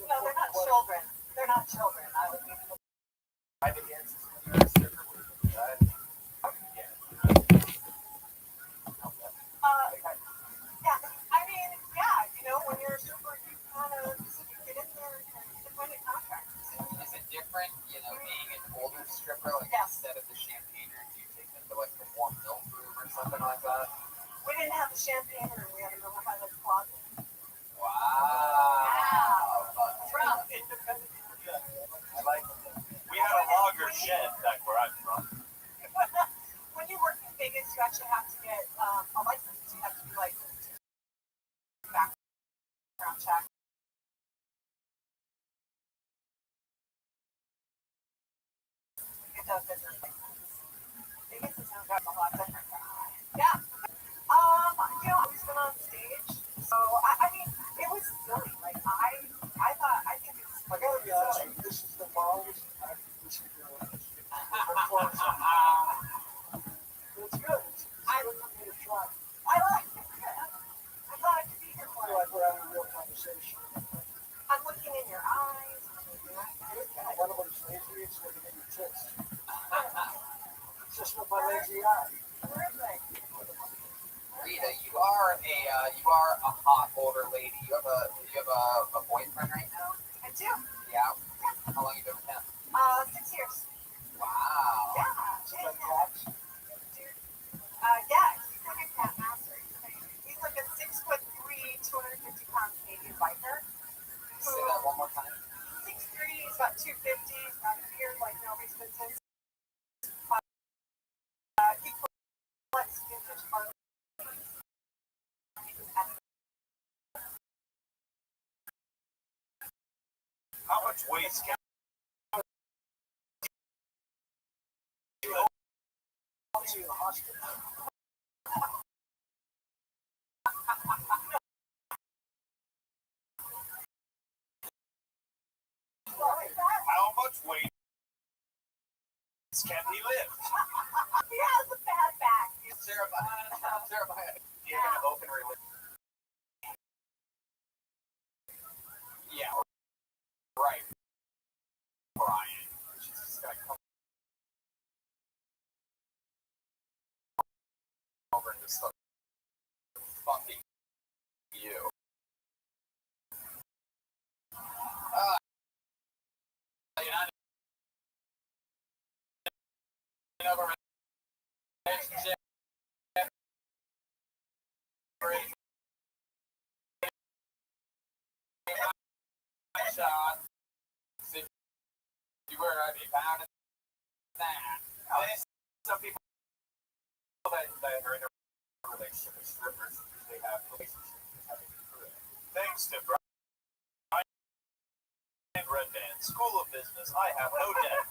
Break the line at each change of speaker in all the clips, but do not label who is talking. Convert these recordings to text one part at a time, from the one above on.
No, they're not children. They're not children. I would mean.
I think it's when you're a stripper.
Yeah. I mean, yeah. You know, when you're a stripper, you kind of get in there and independent contractors.
Is it different, being an older stripper, like instead of the champagne room, do you take them to like the warm milk room or something like that?
We didn't have the champagne room. We had a little kind of closet.
Wow.
From independent.
I like it. We had a logger shed back where I'm from.
When you work in Vegas, you actually have to get a license. You have to be licensed. Background check. Get the business license. Vegas is a lot different. Yeah. I've always been on stage, so I mean, it was silly. Like I think it's.
I gotta be honest with you, this is the longest I've listened to it. It's good. It's good for me to try.
I like it. I'm glad to be here
I
for
feel
it.
like we're having a real conversation.
I'm looking in your eyes.
One of them's lazy, it's looking at your tits. It's just with my lazy eye.
Terrific.
Rita, you are a hot older lady. You have a boyfriend right now?
I do.
Yeah. How long you been with him?
6 years.
Wow.
Yeah.
Like cats.
Dude. Yeah, he's like a cat master. He's like a 6'3", 250-pound Canadian biker.
Say that one more time.
6'3", he's about 250. He's got a beard like nobody's business. He collects vintage art.
How much weight can
See the hospital.
how much weight can he lift?
He has a bad back.
Sarah, you're gonna open religion. Yeah, right. Brian. She's just gonna come over and just start fucking you. Over relationship. Shot. You were I'd be pounding that. Some people that are in a relationship with strippers usually have relationships. Thanks to Brian Red Band, School of Business, I have no debt.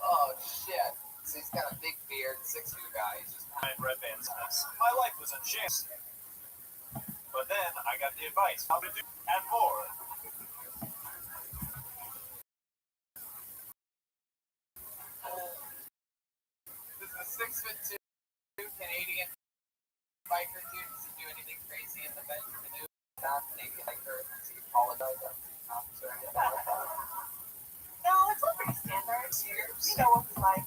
Oh shit. So he's got a big beard, 6'2" guy. He's just behind Red Band's mess. My life was a chance. But then I got the advice how to do and more. This is a 6'2" Canadian biker dude. Does he do anything crazy in the bedroom to do? Not maybe like her. Does he apologize after the comments or anything like that?
No, it's all pretty standard. You know what we like.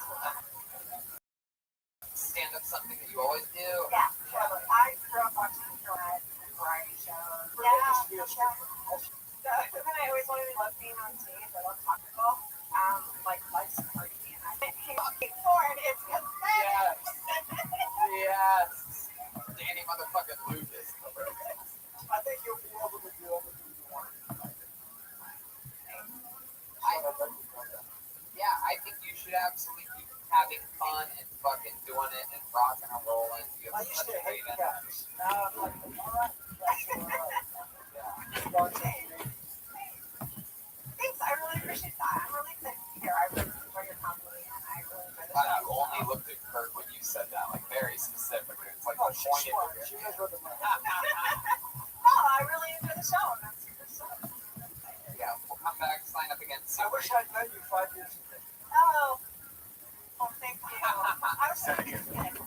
Stand up something that you always do?
Yeah. I grew up watching variety shows. Yeah. And I always wanted to love being on stage. I love talking about like life's crazy, and I can't for it. It's pathetic.
Yes. Danny motherfucking Lucas.
I think you'll be able to do everything you want.
Yeah, I think you should absolutely keep having fun and fucking doing it and rocking and rolling.
I used to hate cats. Now I'm like, all right, that's all right.
Thanks. I really appreciate that. I'm really excited to be here. I really enjoy your company, and I really enjoy the
I
show.
only looked at Kurt when you said that, like very specifically. It's like
Oh,
the
she's
point
smart.
of
She knows what to do.
No, I really enjoy the show, and I'm super stoked.
Yeah, we'll come back, sign up again soon.
I wish I'd met you 5 years ago.
Oh, well, thank you. I was so excited.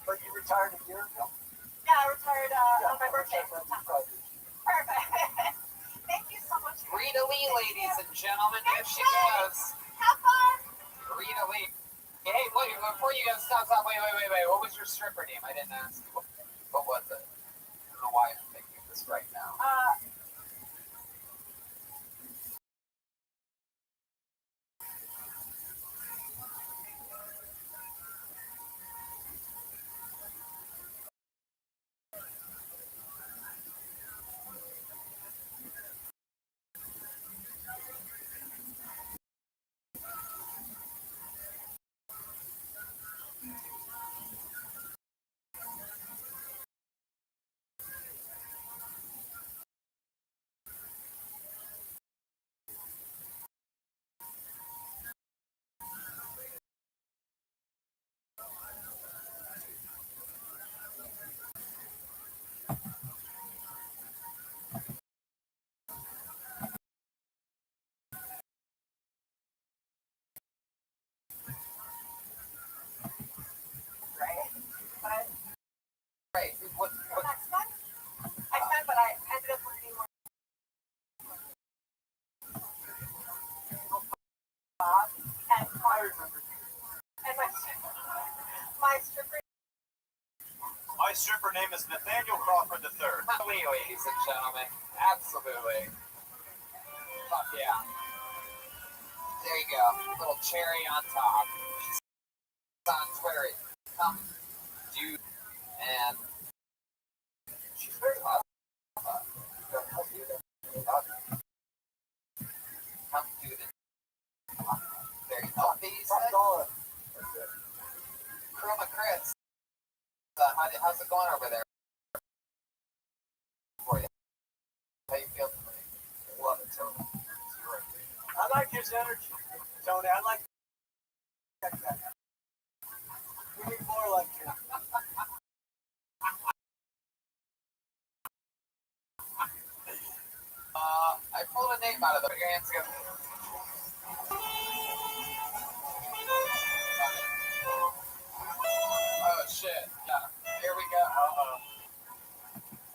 But you retired a year ago?
Yeah, I retired Perfect. Perfect. Thank you so much.
Rita Lee, ladies and gentlemen, there she goes.
Have fun.
Rita Lee. Hey, wait, before you guys stop, wait. What was your stripper name? I didn't ask you. What was it? I don't know why I'm thinking of this right now. Right. What?
X-Men? X-Men, but I ended up looking more Bob and my stripper.
My stripper name is Nathaniel Crawford III. Ladies and gentlemen, absolutely. Fuck yeah. There you go. Little cherry on top. She's on Twitter. Come, dude. And she's very hot. Come, dude. There you go. You said? Chroma Chris. How's it going over there for you? How you feel? Love it, Tony.
I like his energy, Tony. I like that guy. We need more like him.
I pulled a name out of the put your hands together. Oh shit. Yeah. Here we go.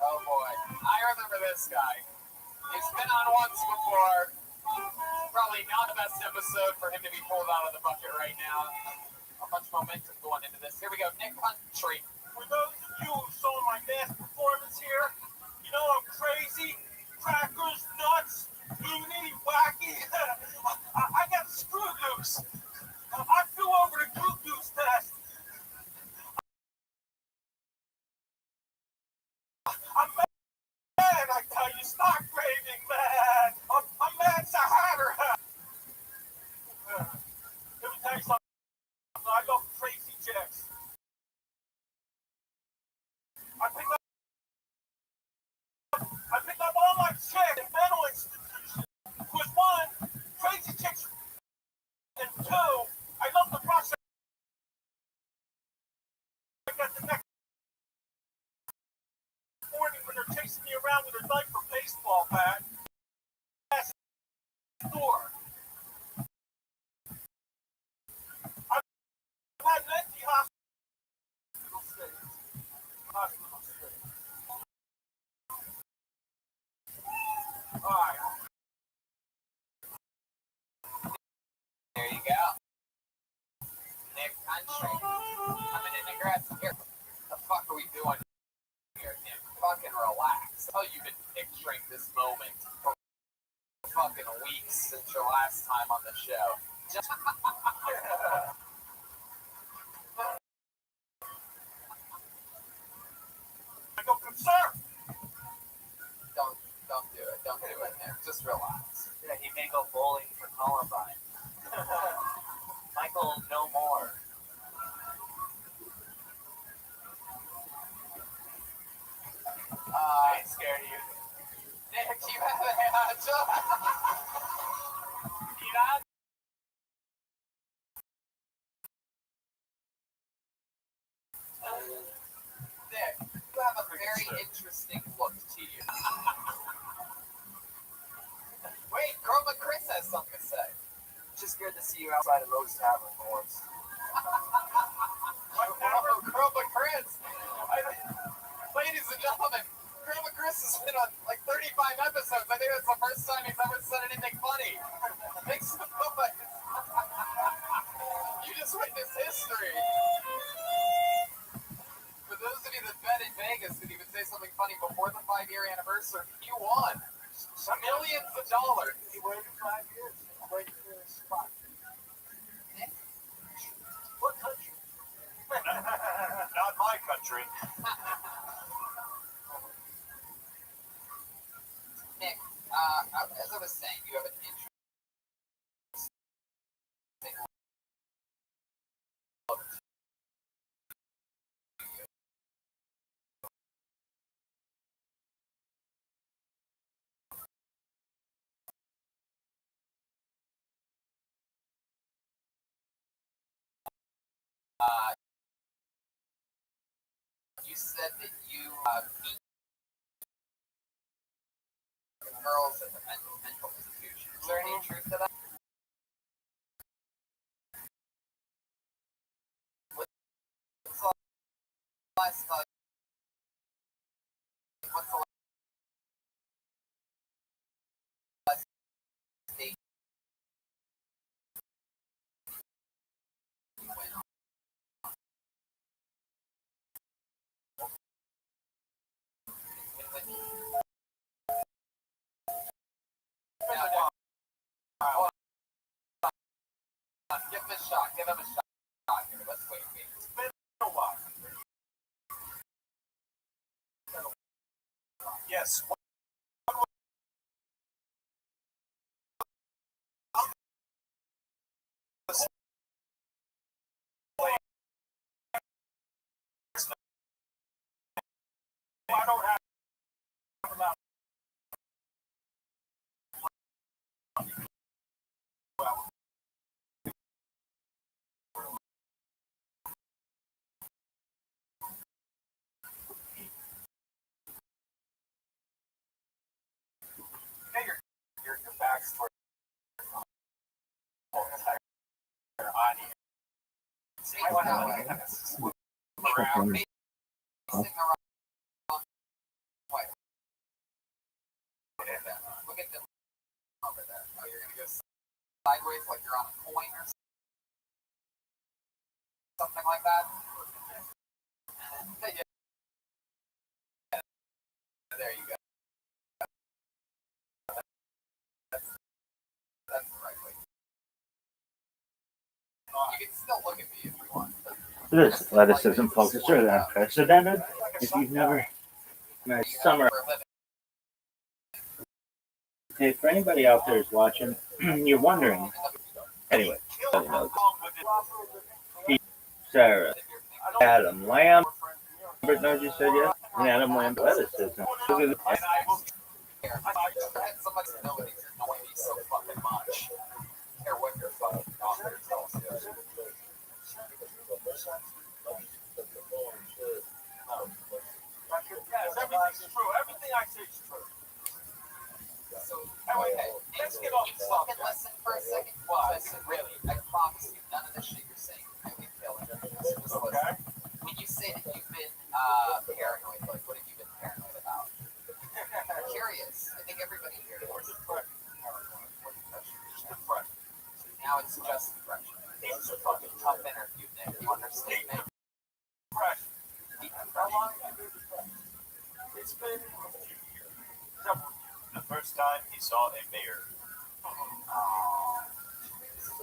Oh boy. I remember this guy. He's been on once before. Probably not the best episode for him to be pulled out of the bucket right now. A bunch of momentum going into this. Here we go. Nick Country.
For those of you who saw my dance performance here, you know I'm crazy, crackers, nuts, loony, wacky. I got screw loose. I flew over the Goo Goose test. I'm mad, I tell you, stock raving, man. I'm mad as a hatter. Let me tell you something. I love crazy chicks. I picked up all my chicks in mental institutions. Was one, crazy chicks, and two, I love the rush. I got the next morning when they're chasing me around with a knife or baseball bat. Door. I've had an empty hospital stays. Alright.
There you go. Nick Country. Coming in aggressive. Here. What the fuck are we doing here, Nick? Fucking relax. I know you've been picturing this moment for fucking weeks since your last time on the show. Just
I go, sir.
don't do it. Don't do it, Nick. Just relax.
Yeah, he may go bowling for Columbine. Michael, no more. I ain't scared of you.
Nick, you have a job. Nick, you have a very interesting look to you. Wait, Chroma Chris has something to say.
Just good to see you outside of Moe's Tavern for once.
Chroma Chris. Ladies and gentlemen, Chroma ass has been on like 35 episodes. I think that's the first time he's ever said anything funny. Makes him feel like you just witnessed history. For those of you that bet in Vegas that he would say something funny before the 5-year anniversary, you won. Millions of dollars.
He waited 5 years. He waited for his spot. What country?
Not my country.
Nick, as I was saying, you have an interesting look to you. You said that you meet girls at the mental institution. Is there any truth to that? What's the last date you went on? Give him a shot. Give him a shot. Here, let's wait.
It's been a while. Yes. I don't have about
Your backstory. Audience.
Facing the wrong way. Look at them over there. Oh, you're gonna go sideways like you're on a coin or something like that. Yeah. There you go. That's the right way. You can still look at me if you want.
This athleticism focus is unprecedented. If you've never summer. Hey, for anybody out there who's watching, you're wondering. Anyway, Sarah, Adam Lamb. Robert knows you said yes. And Adam Lamb athleticism. Look at
I had somebody's ability to annoy me so fucking much. I don't care what your fucking doctor tells you.
yes, everything's true. Everything I say is true.
So, okay,
Let's get off the
you
subject.
can listen for a second. Well, listen, really, I promise you, none of the shit you're saying is really killing. Just listen.
Okay.
When you say that you've been paranoid, like what have you been paranoid about? I'm curious. I think everybody here knows. Now it's just depression. It's a fucking tough interview, Nick. You understand me?
How long have you been depressed? It's been a few years. Several years.
The first time he saw a mayor.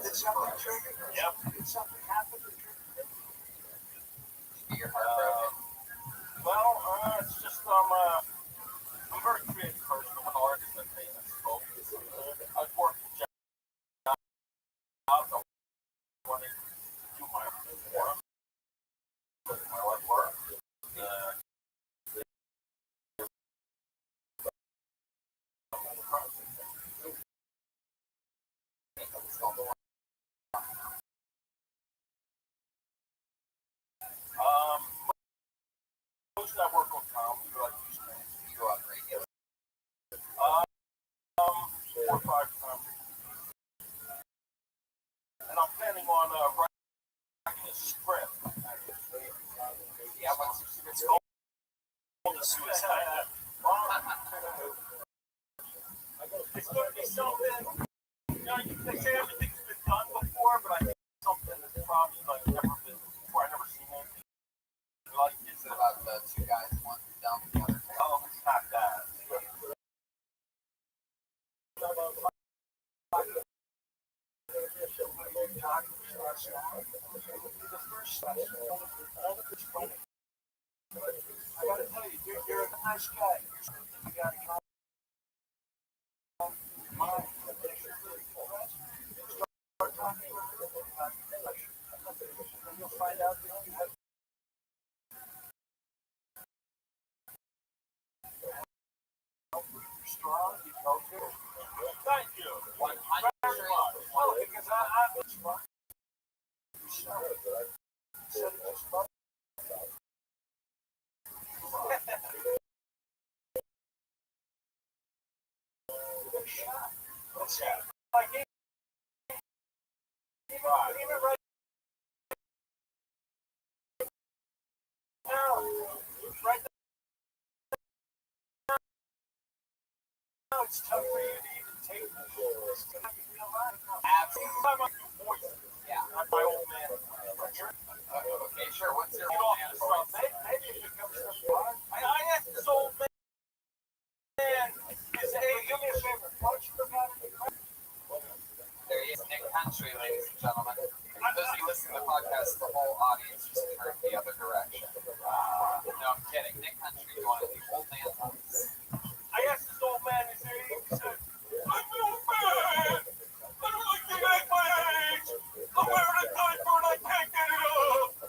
Did something trigger?
Yep.
Did something happen to trigger?
You're heartbroken.
Well, it's just I'm very creative person. I'm an artist. I paint and sculpt. I've worked with jobs. I want to do my work. My artwork. Most I work on comedy, like you said.
You go out radio.
4 or 5 times. And I'm planning on writing a script.
Yeah, what's your
It's called The Suicide. It's going to be something. You know, they say everything's been done before, but I think something that's probably like never been before. I never seen anything like this.
Is it about the two guys, one down the other?
Oh, it's not that. I gotta tell you, you're a nice guy. You gotta come. Start talking. You'll find out that you have strong, you know. Thank you.
100.
Well, because I'm strong. Like even right now, it's tough for you to even take this.
Absolutely. Yeah.
I'm my old man.
Okay, sure. What's your
You
old
know,
man voice?
maybe it becomes I asked this old man, he said, hey, do me a favor, why don't you look out of the car?
There he is, Nick Country, ladies and gentlemen. For those of you listening to the podcast, the whole audience just turned the other direction. No, I'm kidding. Nick Country doing the old man voice.
I asked this old man, he said, I'm an old man. I don't like to act my age. I'm wearing a diaper and I can't get it up.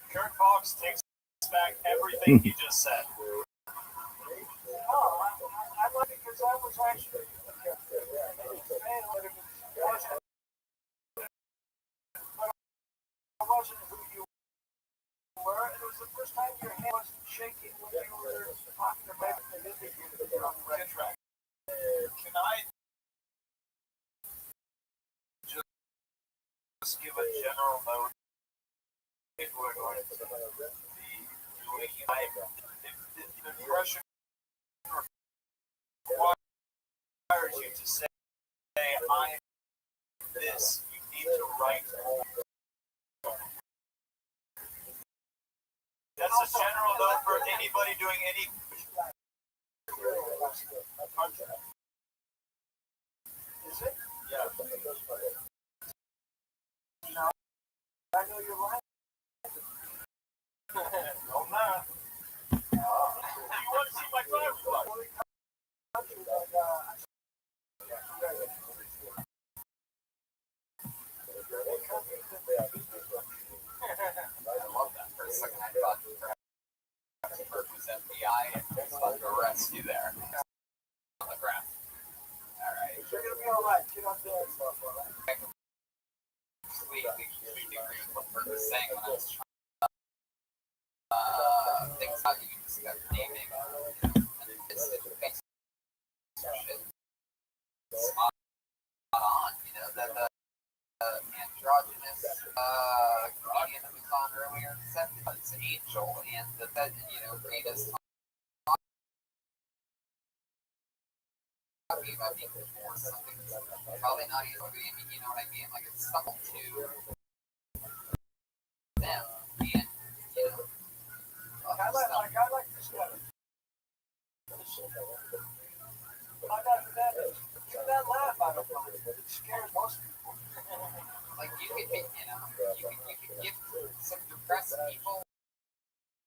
Kurt Fox takes back everything he just said. I like it because I was actually I wasn't who you were. It was the first time your hand wasn't shaking when you were talking about the interview that you're on the right track. Can I just give a general note? We're going to the Russian requires you to say, I am this. You need to write more. That's a general note for anybody doing any. Is it? Yeah. No, I know you're lying. No, I'm not. You want to see my driver's license?
I love that. For a second, I thought Kurt was FBI and he was about to arrest you there. On the ground. All right.
You're going to be all right. Get up there and stuff, all right?
I completely agree with what Kurt was saying when I was trying things how you discuss naming and it's shit spot on, you know, that the androgynous comedian that was on earlier said it's Angel and that, you know, Rita's talking about being or something probably not even, I mean, you know what I mean? Like it's something to them and, you know,
I like this guy. I got that. Even that laugh I don't mind. It scares most people.
like you could be, you know, you could give some depressed people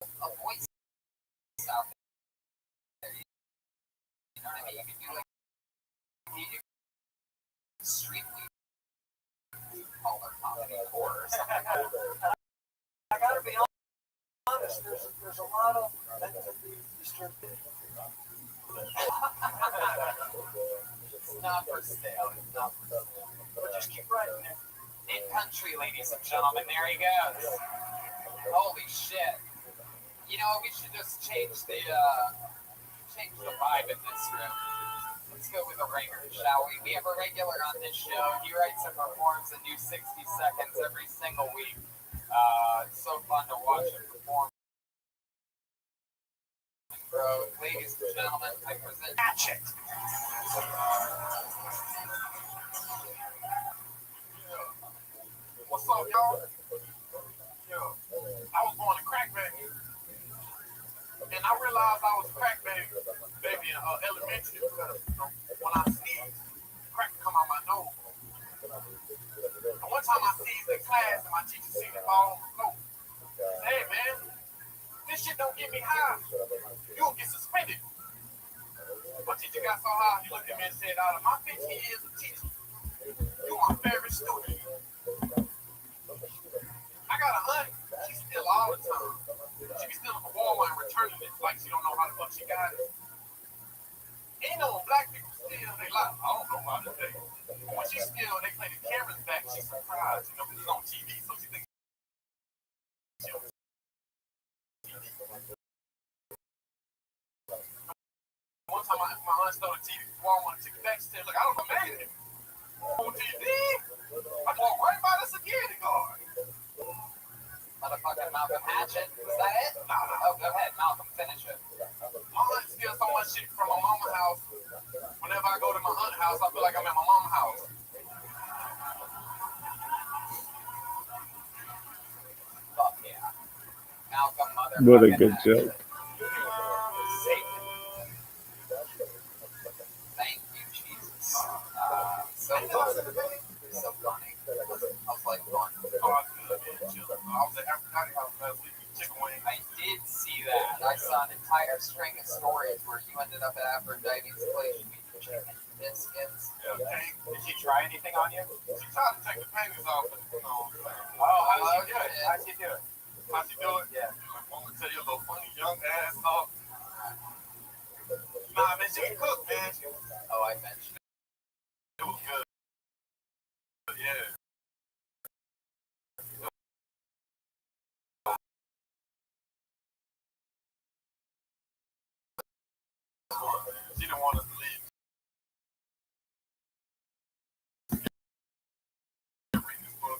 a voice out there. You know what I mean? You could do like extremely color comedy horror or something like that.
I gotta be honest, there's a lot of mentally disturbed people.
It's not for sale. It's not for sale.
But just keep writing it.
In country, ladies and gentlemen, there he goes. Holy shit. You know, we should just change the vibe in this room. Let's go with a ringer, shall we? We have a regular on this show. He writes and performs a new 60 seconds every single week. It's so fun to watch him perform. ladies and gentlemen, I present
Hatchet. What's up, y'all? Yo, I was born a crack baby, and I realized I was a crack baby in elementary because when I sneezed, crack come out my nose. And one time I sneezed in class, and my teacher seen it fall on the floor. Hey man, this shit don't get me high. You'll get suspended. My teacher got so high, he looked at me and said, out of my 15 years of teaching, you're my favorite student. I got a aunt, she steal all the time. She be stealing from Walmart and returning it like she don't know how the fuck she got it. Ain't no black people steal, they like, I don't know about this day. When she steal, they play the cameras back, she's surprised, because it's on TV, so she thinks she on TV. One time my aunt stole the TV from Walmart and took it back, she said, look, I don't know, made it. On TV? I walked right by the security guard.
motherfucking Malcolm Hatchet. Was that it?
Nah.
Oh, go ahead, Malcolm, finish it.
My aunt steals so much shit from my mama's house. Whenever I go to my aunt's house, I feel like I'm at my mama's house.
Fuck yeah. Malcolm, motherfucking
What a good
Hatchet.
joke.
Thank you, Jesus. So funny. So funny. How's life going?
Oh, good, man. Chill. I was at African house last week. Chicken wings.
I did see that. I saw an entire string of stories where you ended up at Aphrodite's place eating chicken biscuits.
Yeah, okay.
Did she try anything on you?
She tried to take the panties off, but you know what I'm saying.
Oh, how did she do it? How'd she do it?
How she do it?
Yeah.
Like, I'm gonna tell you a little funny young ass stuff. Nah, man, she can cook, man.
Oh, I mentioned it.
It was good. Yeah. She didn't want us to leave. Read this book.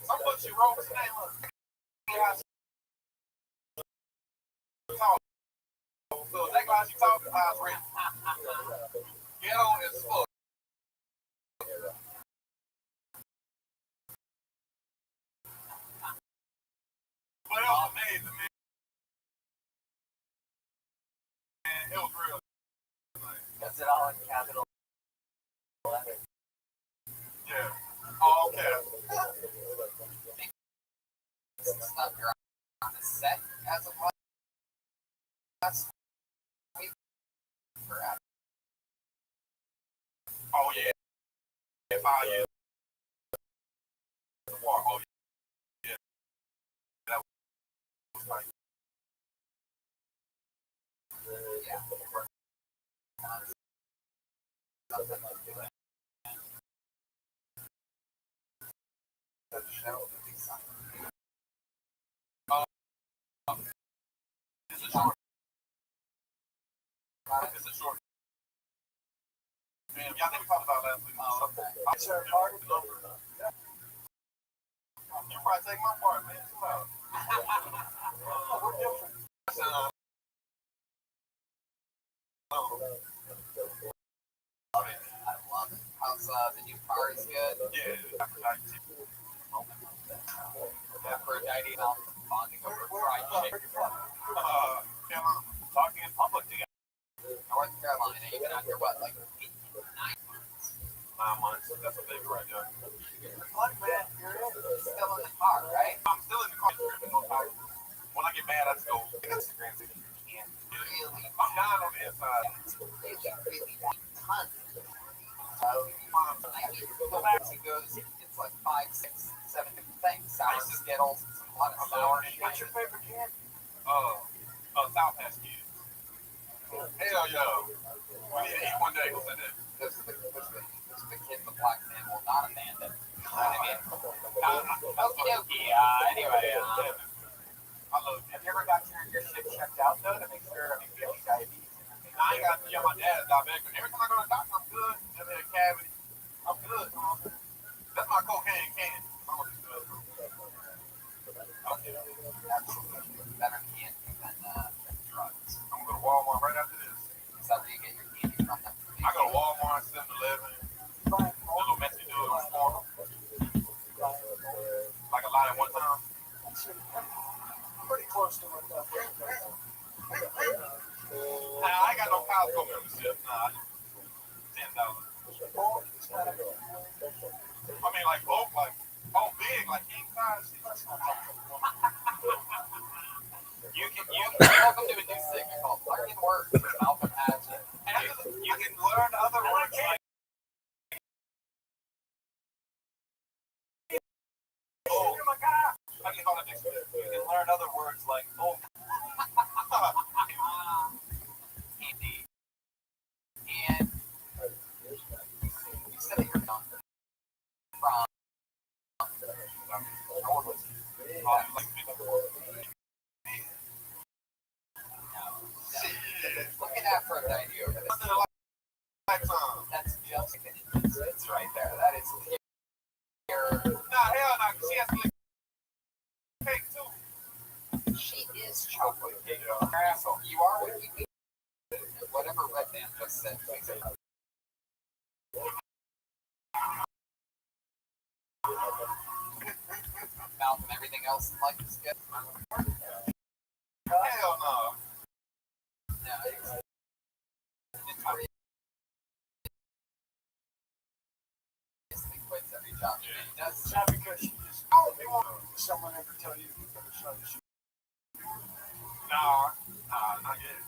Some book she wrote today was talk. So that's why she talking about it's written. Ghetto as fuck. But it was amazing, man. It was real.
Was it all in capital letters?
Yeah. Oh, okay.
Some stuff you're on the set as of last week.
Oh, yeah. 5 years. Oh, yeah. That was like,
Yeah. Something like that. The show would be something.
it's a short. It's a short. Man, I think we talked about last week.
Oh, okay.
I'm sure part of the number. You probably take my part, man. Too loud. We're different.
I love it. How's the new car is good?
Yeah, Aphrodite.
Aphrodite and all bonding over fried chicken.
Carolina.
Talking in public together.
North Carolina, you've been out here what, like 8, 9 months?
9 months. That's a baby right there.
Look, man, you're still in the car, right?
I'm still in the car. When I get mad, I just go Instagram.
Can't really.
I'm dying on the inside.
You can really want tons. So, the max it goes, it's like 5, 6, 7 different things. Sour Skittles, a lot of sour shit.
What's your favorite candy?
South Pass Kids. Hell yeah. We need to eat one day. Who said that?
This is the kid in the black man, well, not a bandit. You know what I mean? Okie dokie. Anyway,
I love it.
Have you ever got your shit checked out though to make sure if you have diabetes?
I ain't got to my dad's diabetic. Every time I go to the doctor, I'm good. Never had a cavity. I'm good. That's my cocaine can. I'm good. Okay.
absolutely better candy than drugs.
I'm I got no Costco membership. Nah, $10. I mean, like bulk, like big, like king size.
Welcome to a new segment called Fucking Words with Malcolm Hatchet.
And you can learn other words like oh my god. Okay, hold on next minute. You can learn other words like oh.
Andy. And you said that you're from looking at for a idea over this. That's just it's right there. That is pure.
Nah, hell no, she has to lick cake too.
She is chocolate cake. Asshole. You are what you eat. Whatever Red Man just said. Malcolm, everything else in life is good.
Hell no.
No, it's really quits every job. He does.
It's not because she just someone ever tell you you're gonna show the shit. Nah, not yet.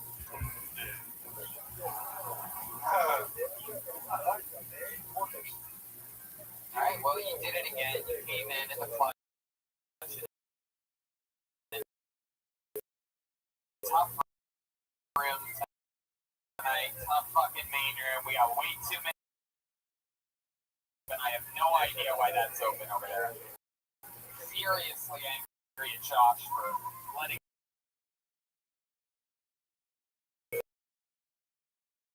Alright, well, you did it again. You came in the clutch. Top room tonight, top fucking main room. We got way too many. And I have no idea why that's open over there. Seriously angry at Josh for letting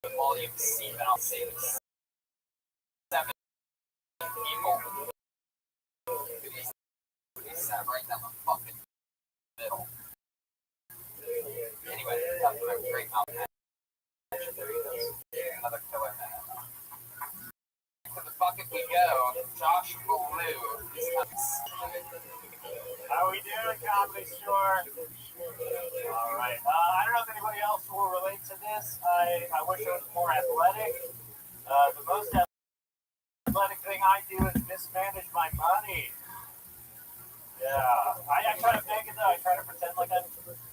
the volume seep out, say 7 people. He sat right down the fucking middle. Anyway, that's what I'm great out. Another killer man. To the bucket we go. Josh Blue.
How we doing, Comedy Store? All right. I don't know if anybody else will relate to this. I wish I was more athletic. The most athletic thing I do is mismanage my money. Yeah. I try to fake it though. I try to pretend like I'm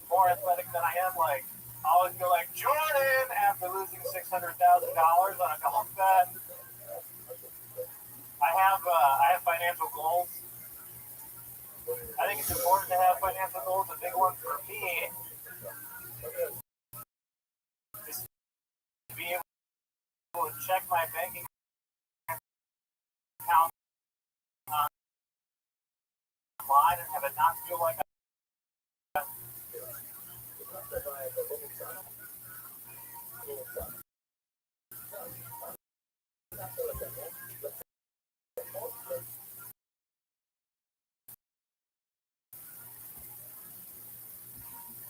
more athletic than I am. Like, I always go like Jordan after losing $600,000 on a golf bet. I have financial goals. I think it's important to have financial goals. A big one for me is to be able to check my banking account online and have it not feel like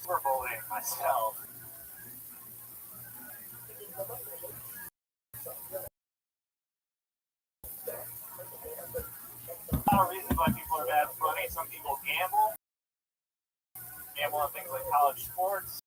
cyberbullying myself. A lot of reasons why people are bad money. Some people gamble on things like college sports.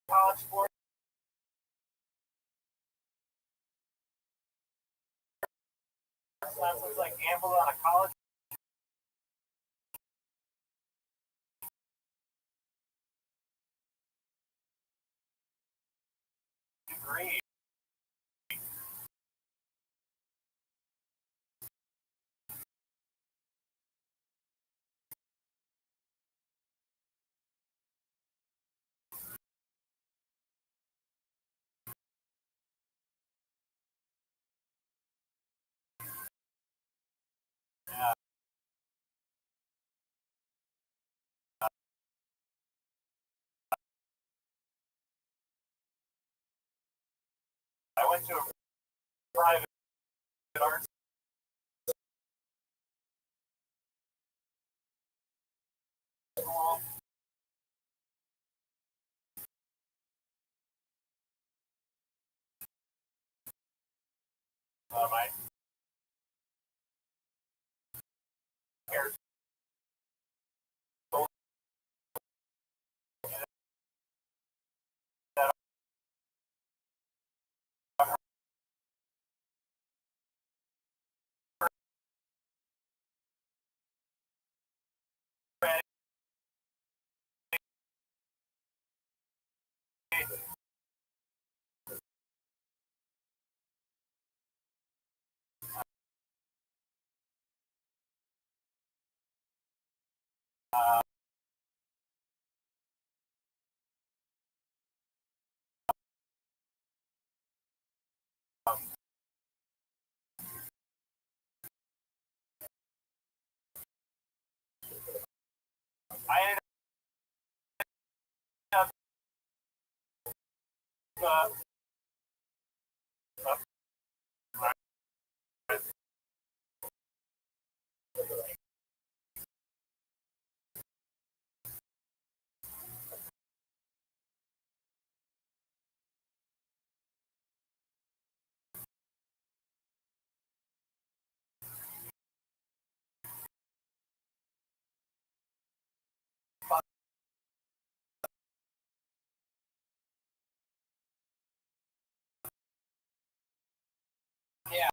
College sports. That looks like gamble on a college degree. Yeah. I went to a
private art school. My hair I ended up yeah.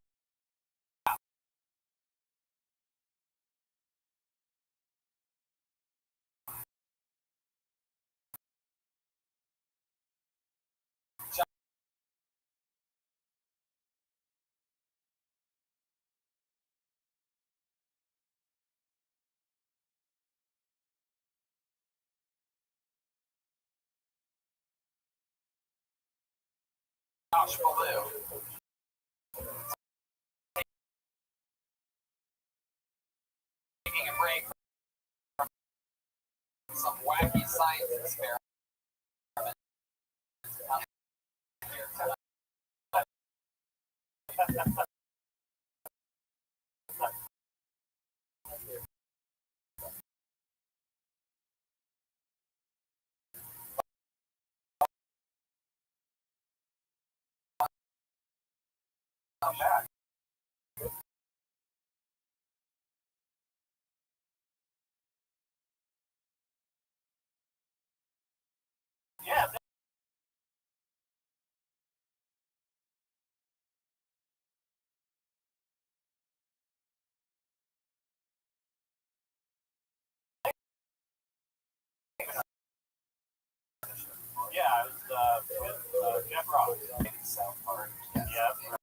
Josh Ballou. Taking a break from some wacky science experiment. Here tonight. I'm back. Yeah. Yeah, it was with Jeff Ross. South Park. Yes. Yeah.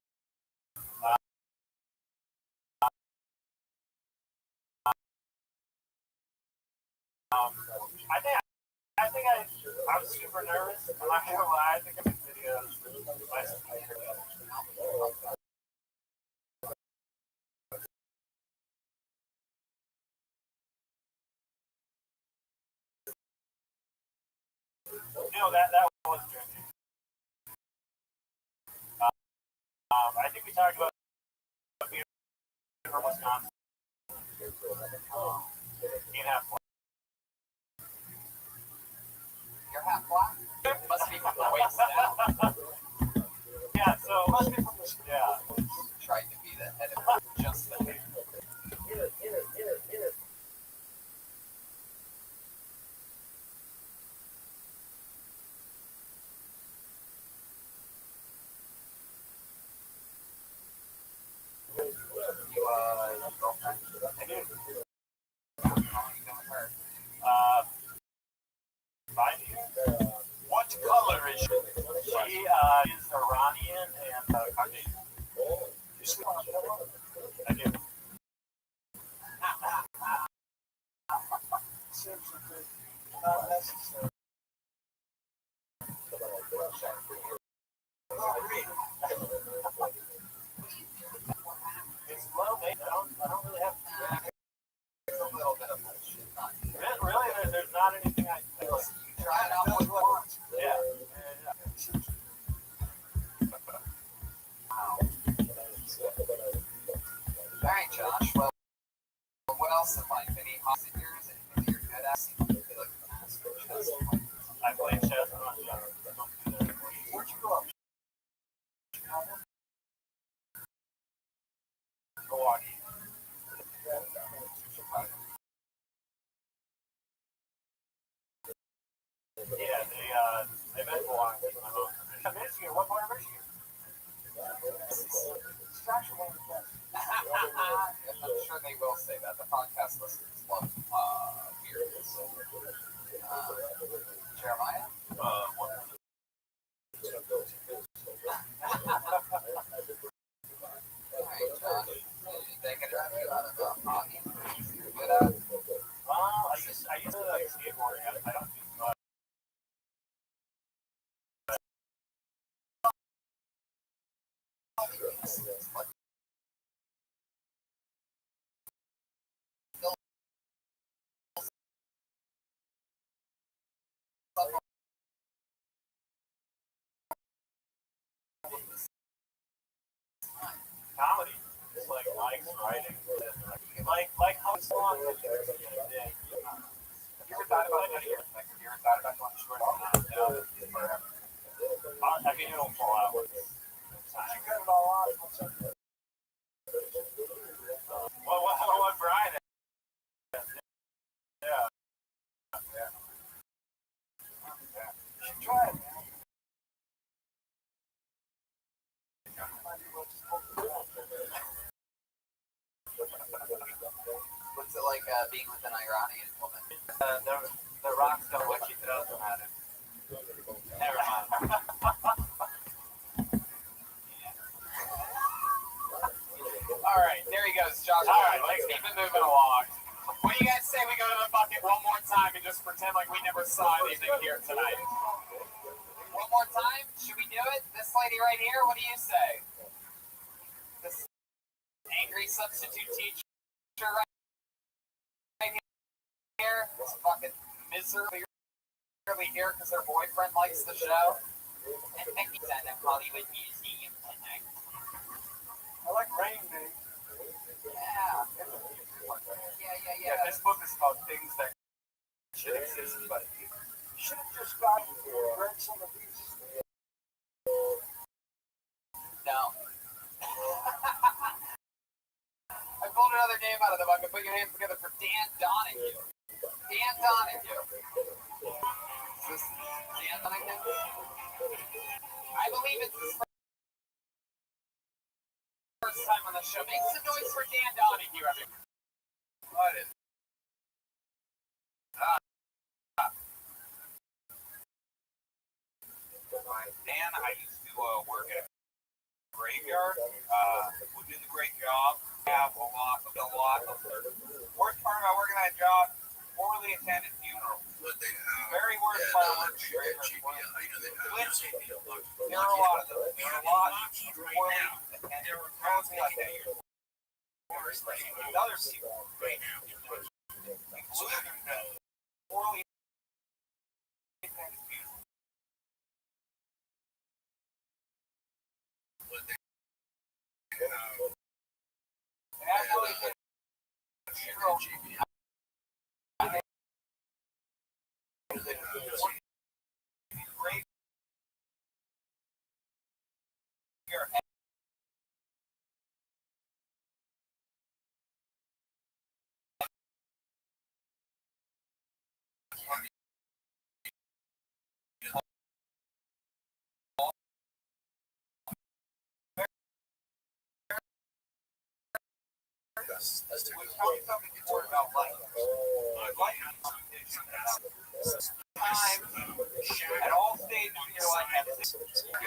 I was super nervous. I'm not gonna lie. I think I made videos. No, that was drinking. I think we talked about being from Wisconsin. Being half black. You're half black? Must be from the waist down. Yeah, so must be from the Tried to be the head of just the hair. Girlfriend? I do. How long you been with her? 5 years. What color is she? She is Iranian and Caucasian. I do. Not necessary. It's low maintenance. I don't really have a little bit of bullshit. Really, there's not anything I can do. You try it out with what? Yeah. Wow.
Alright, Josh, well, what else in life? Any hobbies of yours? Anything that you're good at? You feel like you master chess?
I play chess when I was younger.
Where'd you grow up?
Milwaukee. Yeah, they've been Milwaukee.
Michigan. What part of Michigan? It's actually one of the best.
I'm sure they will say that. The podcast listeners love weird. Jeremiah? Alright, Josh. They can drive you out of hockey. You're good at.
I used to like skateboarding. I don't do much. Comedy. It's like likes writing. Like how it's long.
Have you ever thought about it? Like, have you ever thought about going short on that? No, forever.
I mean, it'll fall out.
You cut it all off.
What Brian? Yeah.
You should try it, man.
What's it like being with an Iranian woman?
The rocks don't want you to know about it. Never mind.
All right, there he goes, Josh.
All right, let's keep it moving along.
What do you guys say we go to the bucket one more time and just pretend like we never saw anything here tonight? One more time? Should we do it? This lady right here, what do you say? This angry substitute teacher right here, this fucking miserably here because her boyfriend likes the show. And Becky's at the Hollywood Museum tonight.
I like Rain Man.
Yeah.
Yeah, this book is called Things That Should Exist, but you should have just got read some of these.
No. I pulled another name out of the bucket. Put your hands together for Dan Donahue. Dan Donahue. Is this Dan Donahue? I believe it's his first time on the show. Make some noise for Dan Donahue, everyone. What is
Dan, I used to work at a graveyard. We did a great job. Have a lot of worst part about working that job, poorly attended funerals. Very worst part of working at graveyard. There are a lot of them. There are a lot of poorly attended funerals like that. Other people, including poorly attended funerals. Tell me something important about life. Time at all stages in your life have this facility.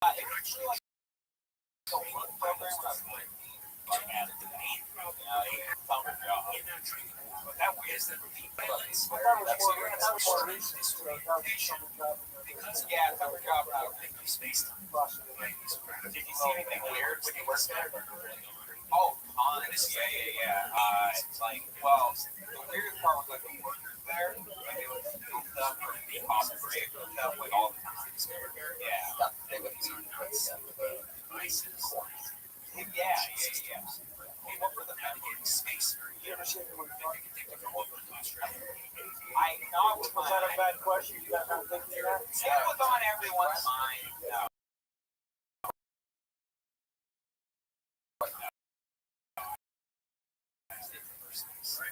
Actually, like the work program when I was 19, summer job. But that weird is that yeah, summer job. Did you see anything weird when you worked there? Oh, tons. Yeah. It's like, well, the weirdest part was like the workers there. Like they would steal stuff from the
awesome break stuff like all the time. Yeah.
Stuff they would leave with stuff.
Yeah. Hey, what were the memories?
You ever seen him with fun?
I know it
Was that a bad question? You got not thinking that?
It was on everyone's mind. No.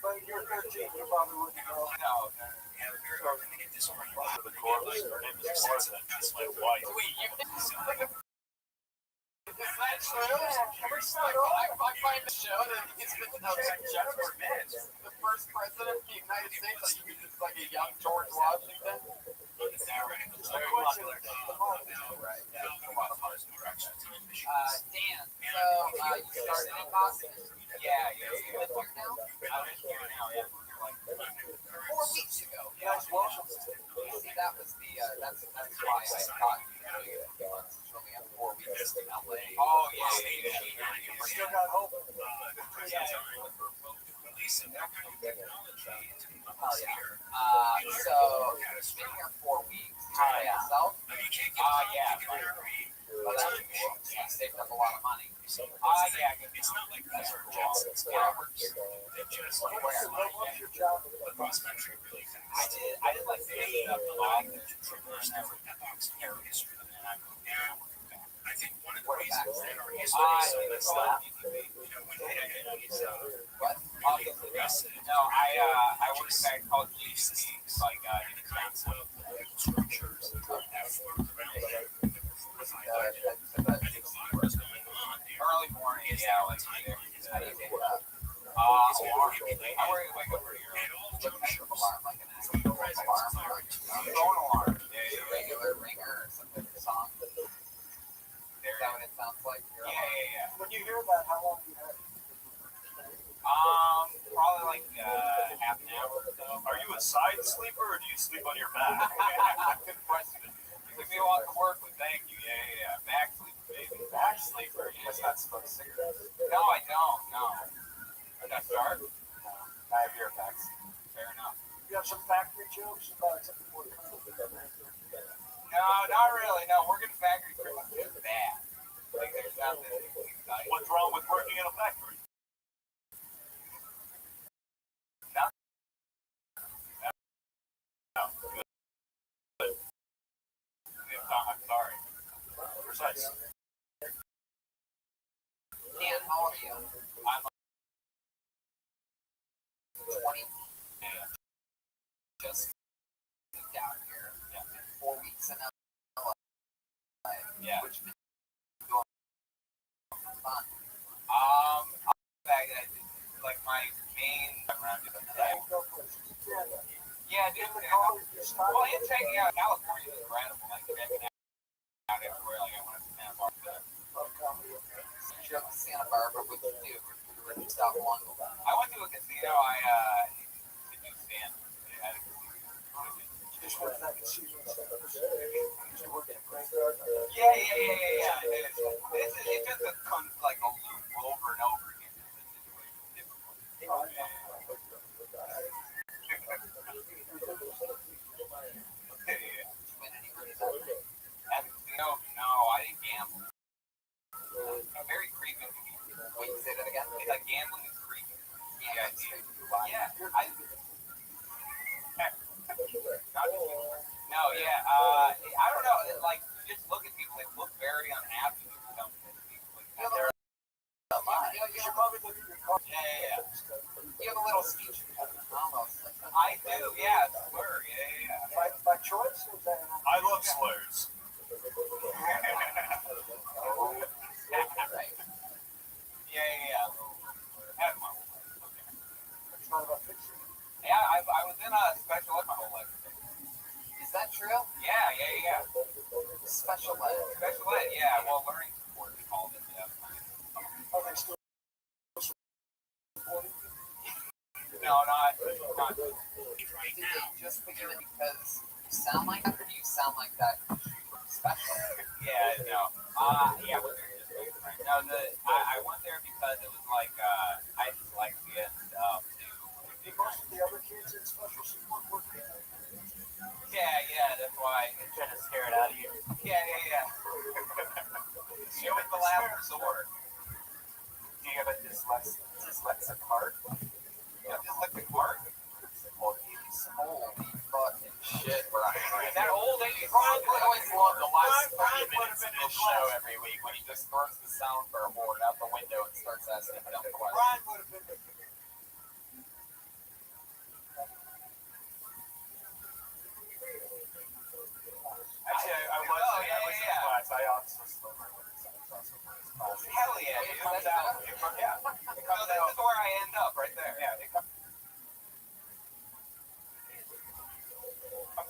But you're 13, you probably wouldn't know.
No.
The corpse, her name is Martha. She's my wife.
Is that true? I find the show that he's been the first president of the United States. Like he was just like a young George Washington. Dan, so you started in Boston?
Yeah.
You live here now?
I'm just here now. Yeah.
4 weeks ago.
Yes, welcome.
See, that was the that's why I thought you only have 4 weeks in LA.
Oh yeah.
You still got hope.
So you've been here 4 weeks. By yourself?
Yeah.
Well, that's cool. You saved up a lot of money.
Yeah.
It's not like
That's cool. Where were you?
What was your job?
I did like picking up the log that traversed different epochs in our history, and then I moved down. I think one of the reasons in our history is that
What?
No, I worked at a called GC, like
Structures that formed around
early morning, yeah, like
How do you do that?
I work wake up pretty early.
What kind of alarm? Like an actual alarm? Or
Phone alarm.
a regular ringer or something? Song? Is that what it sounds like? Your alarm?
Yeah.
When you hear that, how long do you have?
Probably like half an hour or so.
Are you a side sleeper or do you sleep on your back?
Good question. Took me a while to work with, thank you. Yeah. Back sleeper, baby.
Back sleeper?
Yeah.
That's not smoke cigarettes.
No, I don't. No. I got started.
I have your backs.
Fair enough.
You have some factory jokes about something more?
No, not really. No, working in factory pretty much is bad. Like, there's nothing exciting.
What's wrong with working in a factory?
No. Good. I'm sorry.
Precise.
Dan, how old are you?
I'm
20.
yeah.
Just moved down here. 4 weeks in LA.
Yeah.
Which been doing fun.
Like my main around doing
Yeah,
that.
go for it.
Yeah, dude. Well, in checking out California is incredible. Like checking out everywhere. Like I went to Santa Barbara.
You drove to Santa Barbara, what did you do? You were in South London.
I went to a casino. I did do stand. They had a casino.
Just work that casino. You work at a graveyard.
Yeah. It's just like a loop over and over again. No, I didn't gamble. I'm very creepy.
Wait, say that again?
It's like gambling is creepy.
Yeah.
I don't know. Like, you just look at people, they look very unhappy when you come to people. Like, they're
You should probably look at your car.
Yeah.
You have a little speech almost.
I do, yeah, slur, yeah.
By choice? Or is that
I love slurs.
Right.
Yeah. Have one.
it's not about fixing?
Yeah, I was in a special ed my whole life.
Is that true?
Yeah.
Special ed.
Special ed, yeah. Well, learning support is called it. Yeah.
Are they still supporting you?
No, not.
Did they just put you in because you sound like that, or do you sound like that because you were special?
Yeah, no. Yeah, we're just waiting right now. I went there because it was like I just like to get to.
Did most of the other kids in special support work?
Yeah, Right. And trying to scare it out of you. Yeah. You're with the last resort. Do you have a dyslexic heart? Yeah, dyslexic heart? Well, he's holy fucking shit, Brian. That old 80s Brian would always love the last 30 minutes of this show every week when he just throws the soundboard out the window and starts asking dumb questions. Brian would have been Actually, I was in class. I also slid my words. Hell yeah, it comes out. It comes out. This is where I end up, right there. Yeah, it comes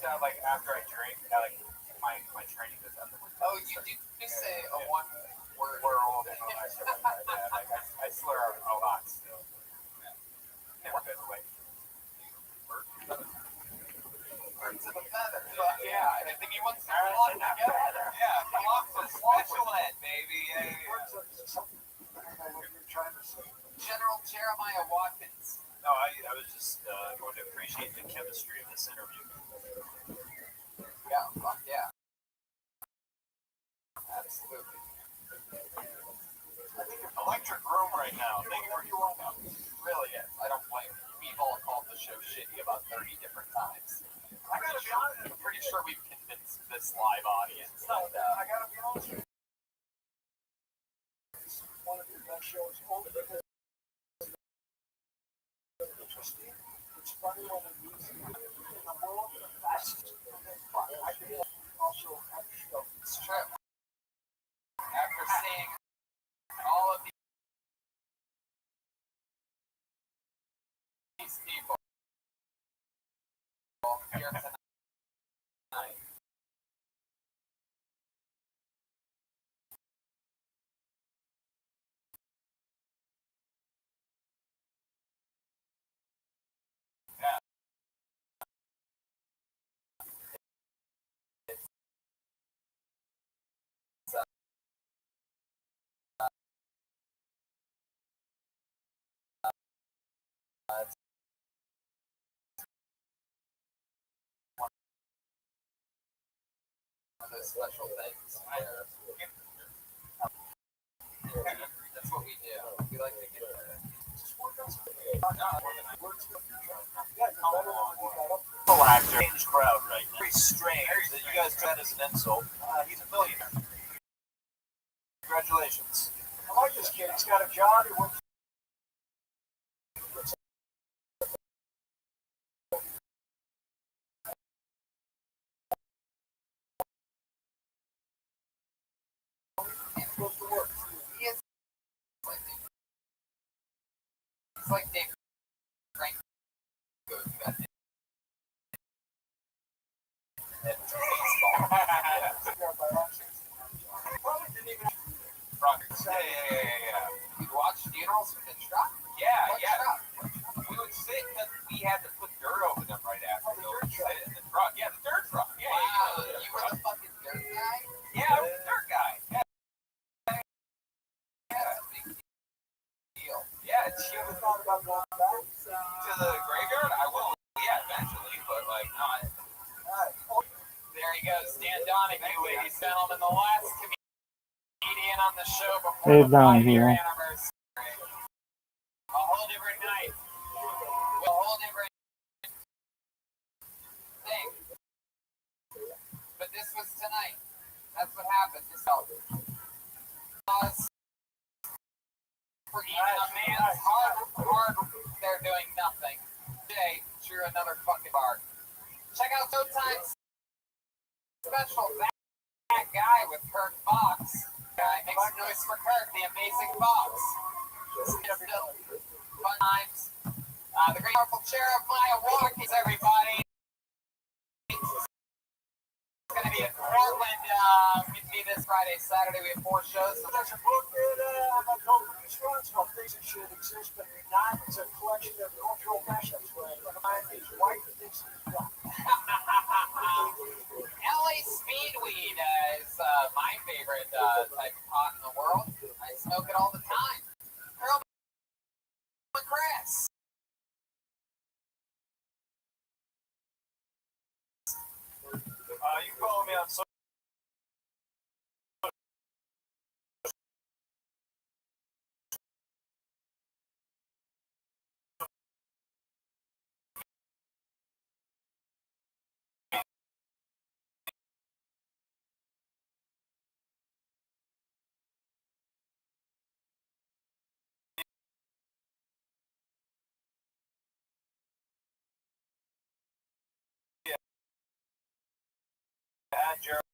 out like after I drink. Like my training goes out the window. Oh, you say a one word. World and all that shit like that. Yeah, like I slur a lot still. Yeah. Never goes away. Birds of a feather. Yeah, I think he wants to flock together. Yeah, flock to special ed, baby. General Jeremiah Watkins. No, I was just going to appreciate the chemistry of this interview. Yeah, fuck yeah. Absolutely. I think it's electric room right now. Thank you for your welcome. Really is. I don't blame you. We've all called the show shitty about 30 different times. I gotta be honest. I'm pretty sure we've convinced this live audience. I gotta be honest with you. It's one of your best shows. Only because it's interesting. It's funny when it means in the world. That's fun. I can also have a show. It's true. After seeing all of these people here tonight. Yeah. Those special things. That's what we do. We like to get just work on something. Strange crowd right now. Very strange that you guys tried as an insult. He's a millionaire. Congratulations. I like this kid. He's got a job. He works. It's like Dave Frank. Yeah. You watch funerals with the truck? Yeah. We would sit because we had to put dirt over them right after. So we sit in the truck. Yeah, the dirt truck. Yeah. Wow, you were the fucking dirt guy? Yeah, I was the dirt guy. Yeah. Big deal. Yeah, she ever thought about going back to the graveyard? I will. Yeah, eventually, but like not. There he goes, Dan Donahue, ladies and gentlemen, the last comedian on the show before the 5-year anniversary. A whole different night. A whole different thing. But this was tonight. That's what happened. This helped. For even a man's hard, they're doing nothing. Today, drew another fucking bar. Check out Showtime's special. That guy with Kirk Fox. Guy makes noise for Kirk, the amazing Fox. Fun times. The great powerful Jeremiah Watkins, everybody. It's going to be in Portland with me this Friday, Saturday. We have 4 shows. So there's a book about restaurants called Things That Should Exist But Do Not. It's a collection of cultural mashups where a friend is white and thinks he's black. LA Speedweed is my favorite type of pot in the world. I smoke it all the time. Earl McCrass. You call had Jeremiah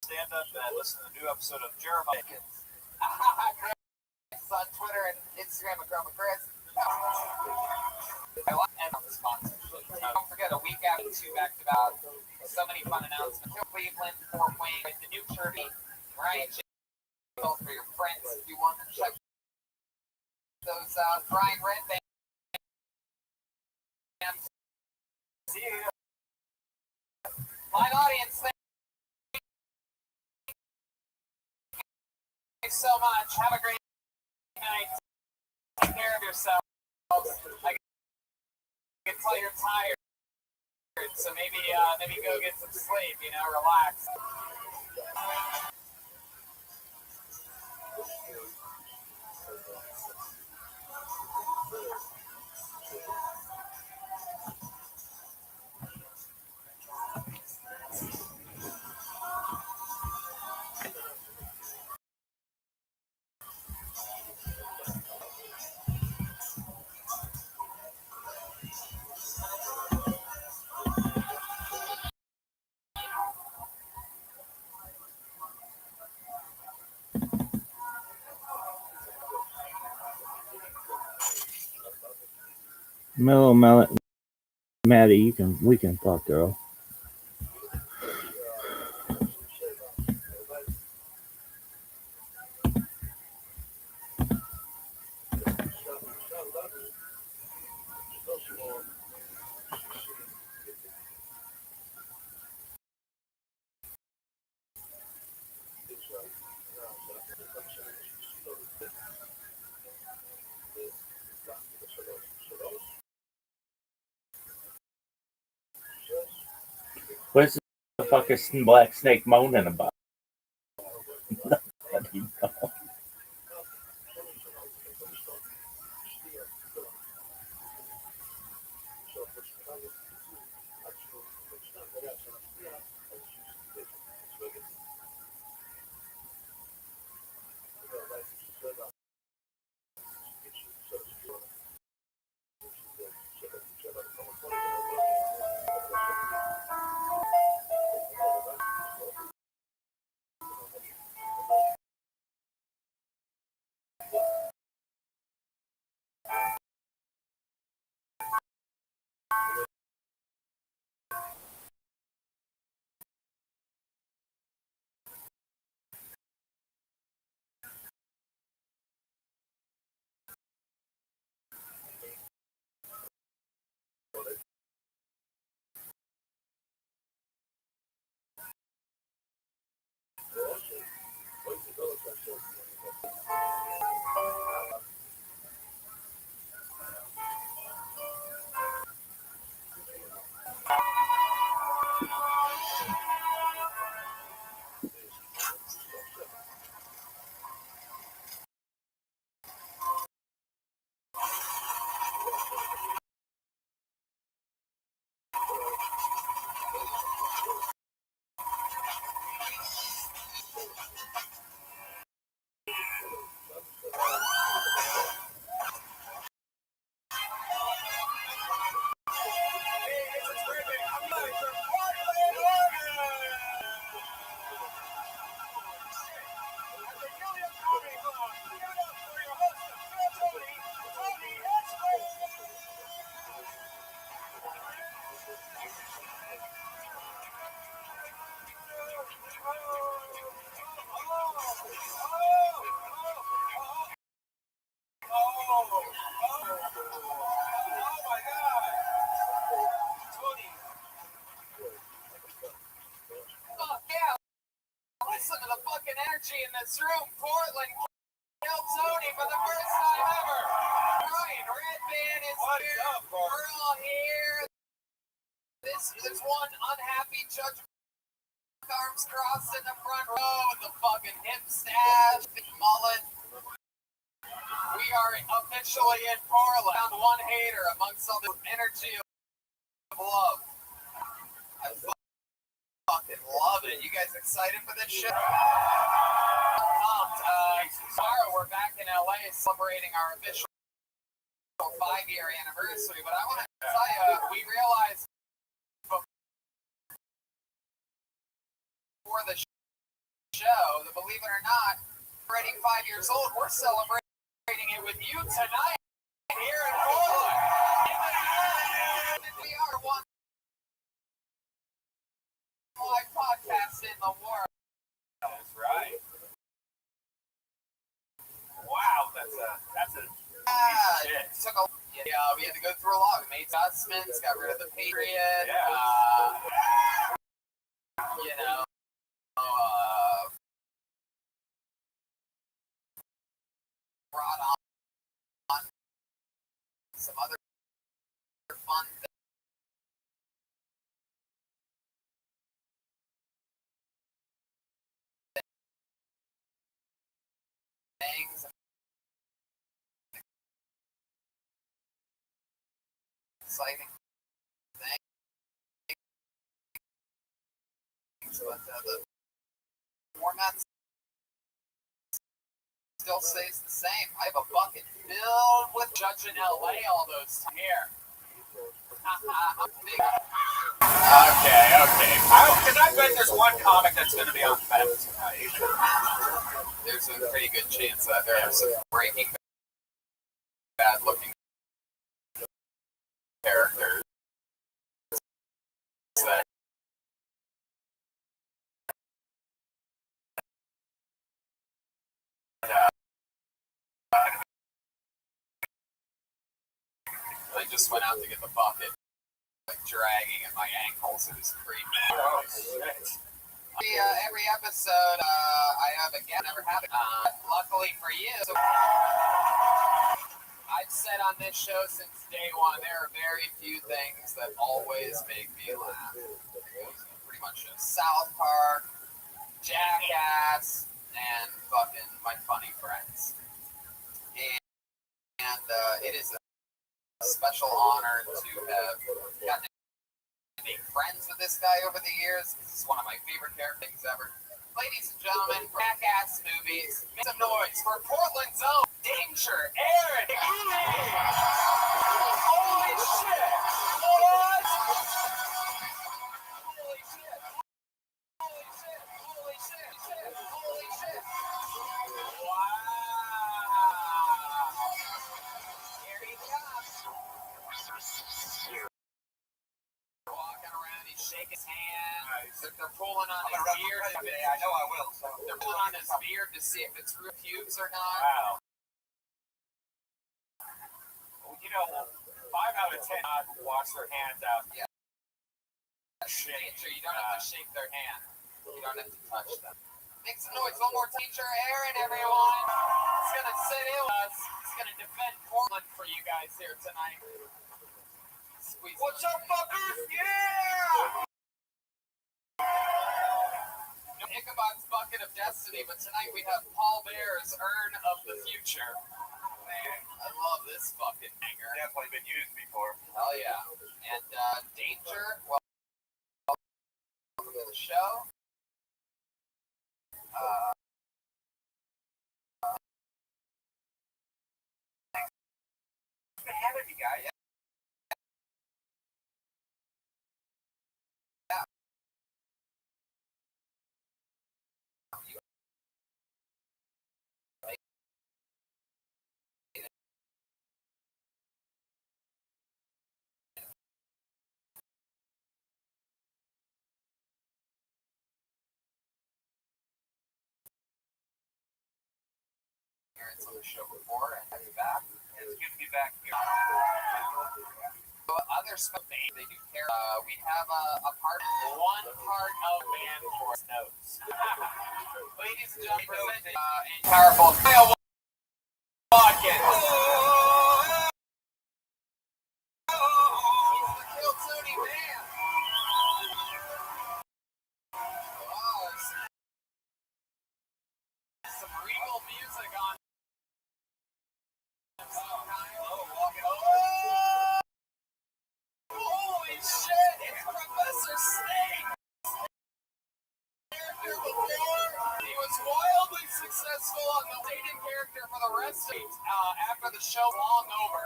stand up and listen to the new episode of Jeremiah.
Chris on Twitter and Instagram at Grandma Chris. I want to end on the sponsorship. Don't forget, a week after 2 back-to-back. So many fun announcements. Cleveland, Fort Wayne, the new Kirby, Ryan James for your friends if you want to check those out. Brian Redband.
See you.
Live audience, thank you so much. Have a great night. Take care of yourselves. I can tell you're tired, so maybe go get some sleep. Relax.
Mellow, Maddie, we can talk, girl. What's the fucking black snake moaning about? Nobody knows.
Listen to the fucking energy in this room. Portland killed Tony for the first time ever. Brian Redband is here. We're all here. This one unhappy judge, arms crossed in the front row with the fucking hip stash, mullet. We are officially in Portland. Found one hater amongst all the energy of love. I fucking love it. You guys excited for this shit? Tomorrow we're back in LA celebrating our official 5-year anniversary, but I want to tell you, we realized before the show that, believe it or not, already 5 years old, we're celebrating it with you tonight here in Portland. We are one live podcast in the world.
That's right. Wow, that's a shit.
Took a, we had to go through a lot. We made adjustments, got rid of the Patriot. Brought on some other fun things. Exciting things. But the format still stays the same. I have a bucket filled with Judge in LA all those times here.
Okay. Because I bet there's one comic that's going to be on Fat tonight.
There's a pretty good chance that there are some Breaking Bad looking characters that I just went out to get the bucket, like dragging at my ankles. It was creepy.
Oh, shit.
Every episode, I have a guest. Never had it. Luckily for you, so I've said on this show since day one, there are very few things that always make me laugh. Pretty much just South Park, Jackass, and fucking my funny friends. And it is a special honor to have gotten to make friends with this guy over the years. This is one of my favorite characters ever. Ladies and gentlemen, Jackass movies, make some noise for Portland's own Danger, Aaron. Holy shit! What? Holy shit! Holy shit! Holy shit! Holy shit! Wow! Here he comes. Walking around, he's shaking his hand. They're pulling on his beard.
I know I will. So.
They're pulling on his beard to see if it's real pubes or not.
Wow. Well, 5 out of 10 wash their hands out.
Yeah. Danger, you don't have to shake their hand. You don't have to touch them. Make some noise. One more Danger, Aaron, everyone. He's going to sit in with us. He's going to defend Portland for you guys here tonight. Squeeze.
What's up, fuckers? Yeah!
Ichabod's Bucket of Destiny, but tonight we have Paul Bear's Urn of the Future. Man, I love this fucking hanger.
Definitely been used before.
Hell yeah. And Danger, welcome to the show.
Thanks for having me, guys.
On the show before and have you back.
It's good to be back here.
Other stuff they do care. We have one part of band for notes. Ladies and gentlemen, presenting and powerful Watkins. He's the Kill Tony man. Some regal music on. Holy shit, it's Professor Snake! Character before, he was wildly successful school and the dating character for the rest of after the show's long over.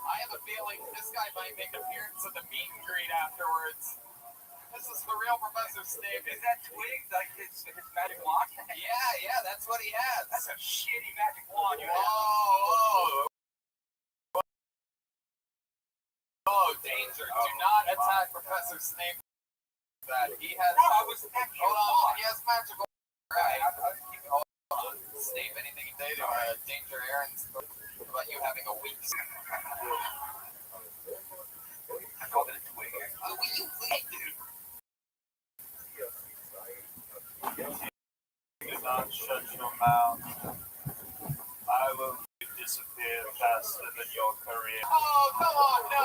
I have a feeling this guy might make an appearance at the meet and greet afterwards. This is the real Professor Snape.
Is that Twig, like his magic wand?
Yeah, that's what he has.
That's a shitty magic wand you have.
Oh, danger. Do not attack Professor Snape. That he has.
No, I was attacking
Hold on,
wand.
he has magical. Right. Hold on. Snape, anything you say to danger Aaron's about you having a weak.
I called it a Twig.
Oh, will you please, dude?
Do not shut your mouth. I will disappear faster than your career.
Oh, come on, no.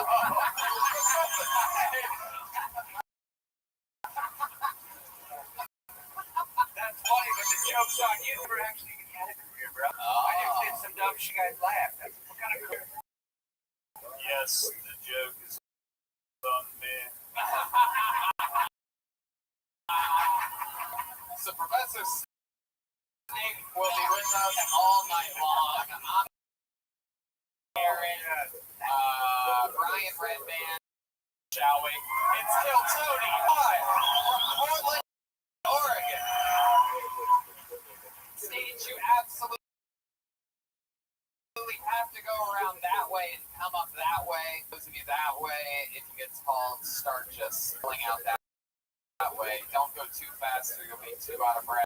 That's funny, but the joke's on you. You never actually even had a career, bro. I just did some dumb shit, you guys laughed. What kind of career? Yes, the joke is on me.
So Professor Snape will be with us all night long. I'm Aaron, Brian Redband, shall we? It's still Tony, live from Portland, Oregon. Stage, you absolutely have to go around that way and come up that way. Those of you that way, if you get called, start just pulling out that way. Don't go too fast or you'll be too out of breath.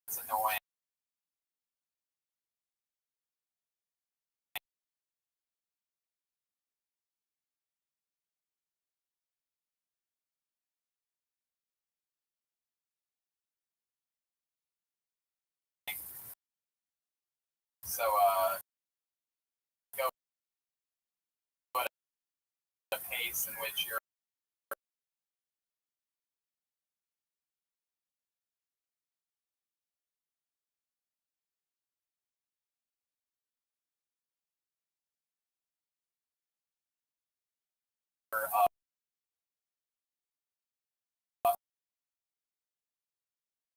It's annoying. So, go at a pace in which you're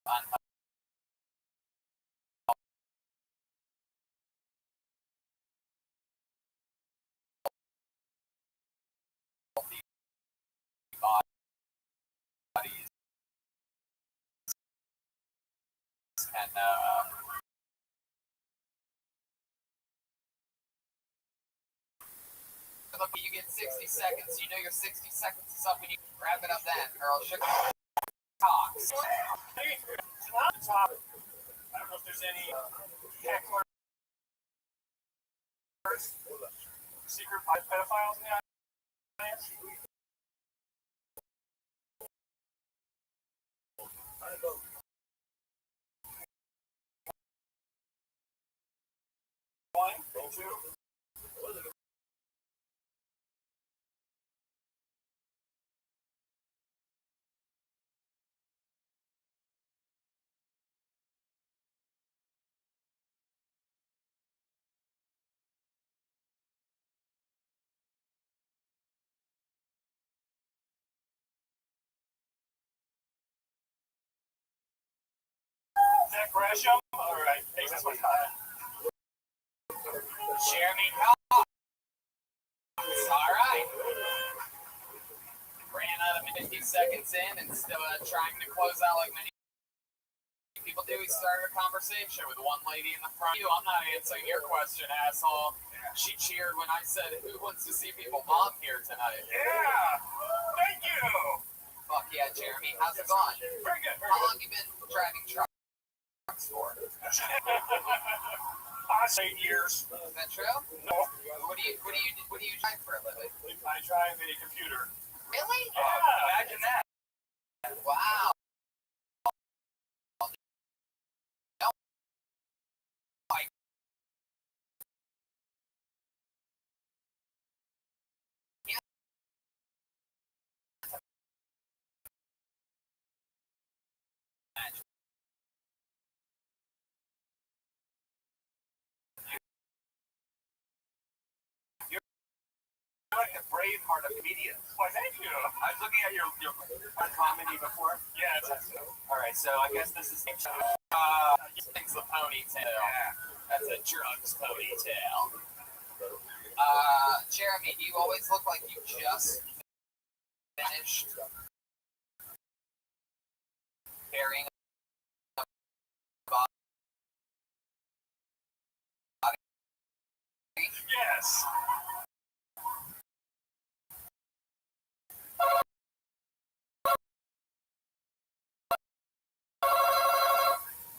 unhealthy bodies and look, you get 60 seconds. You know your 60 seconds is up and you wrap it up then, or else you're talks.
Hey, on the top, I don't know if there's any hecklers, secret pedophiles in the audience. One, two. Zach Gresham? Alright, hey, that's my time.
Jeremy Cox. All right. Ran out of 50 seconds in and still trying to close out like many people do. He started a conversation with one lady in the front. I'm not answering your question, asshole. She cheered when I said, "Who wants to see people mob here tonight?"
Yeah! Thank you!
Fuck yeah, Jeremy. How's it going?
Very good, very
How
good.
long you been driving trucks for?
I say years.
Is that true?
No,
What do you drive for a living?
I drive a computer.
Really?
Yeah, imagine that.
Wow.
brave heart of comedians.
Why, thank you.
I was looking at your comedy before.
Yeah, that's it.
All right, so I guess this is thing's the ponytail.
Yeah.
That's a drugs ponytail.
Jeremy, do you always look like you just finished burying a body?
Yes.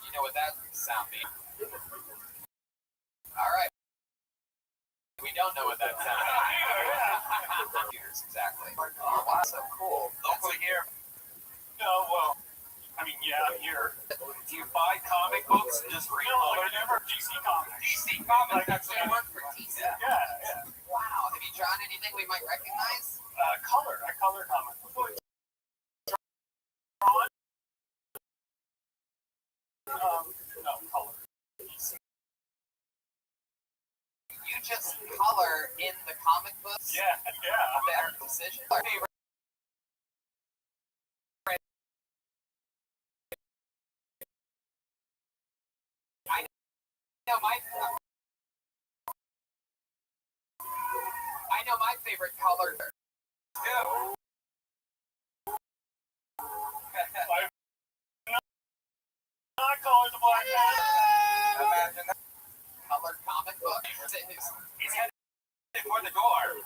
You know what that sound means? All right. We don't know what that sound means. Years exactly. Oh, wow, so cool.
Locally here.
No, well, I mean, yeah, I'm here.
Do you buy comic books and just read
No,
them?
I never DC Comics.
DC Comics.
So you work for DC?
Yeah, yeah.
Wow. Have you drawn anything we might recognize?
Color. I color comic books. No, color. DC.
You just color in the comic books?
Yeah, yeah.
Better decision. I know my favorite color.
Yeah.
Not color the black man.
Imagine that.
Colored comic book.
He's headed for the door.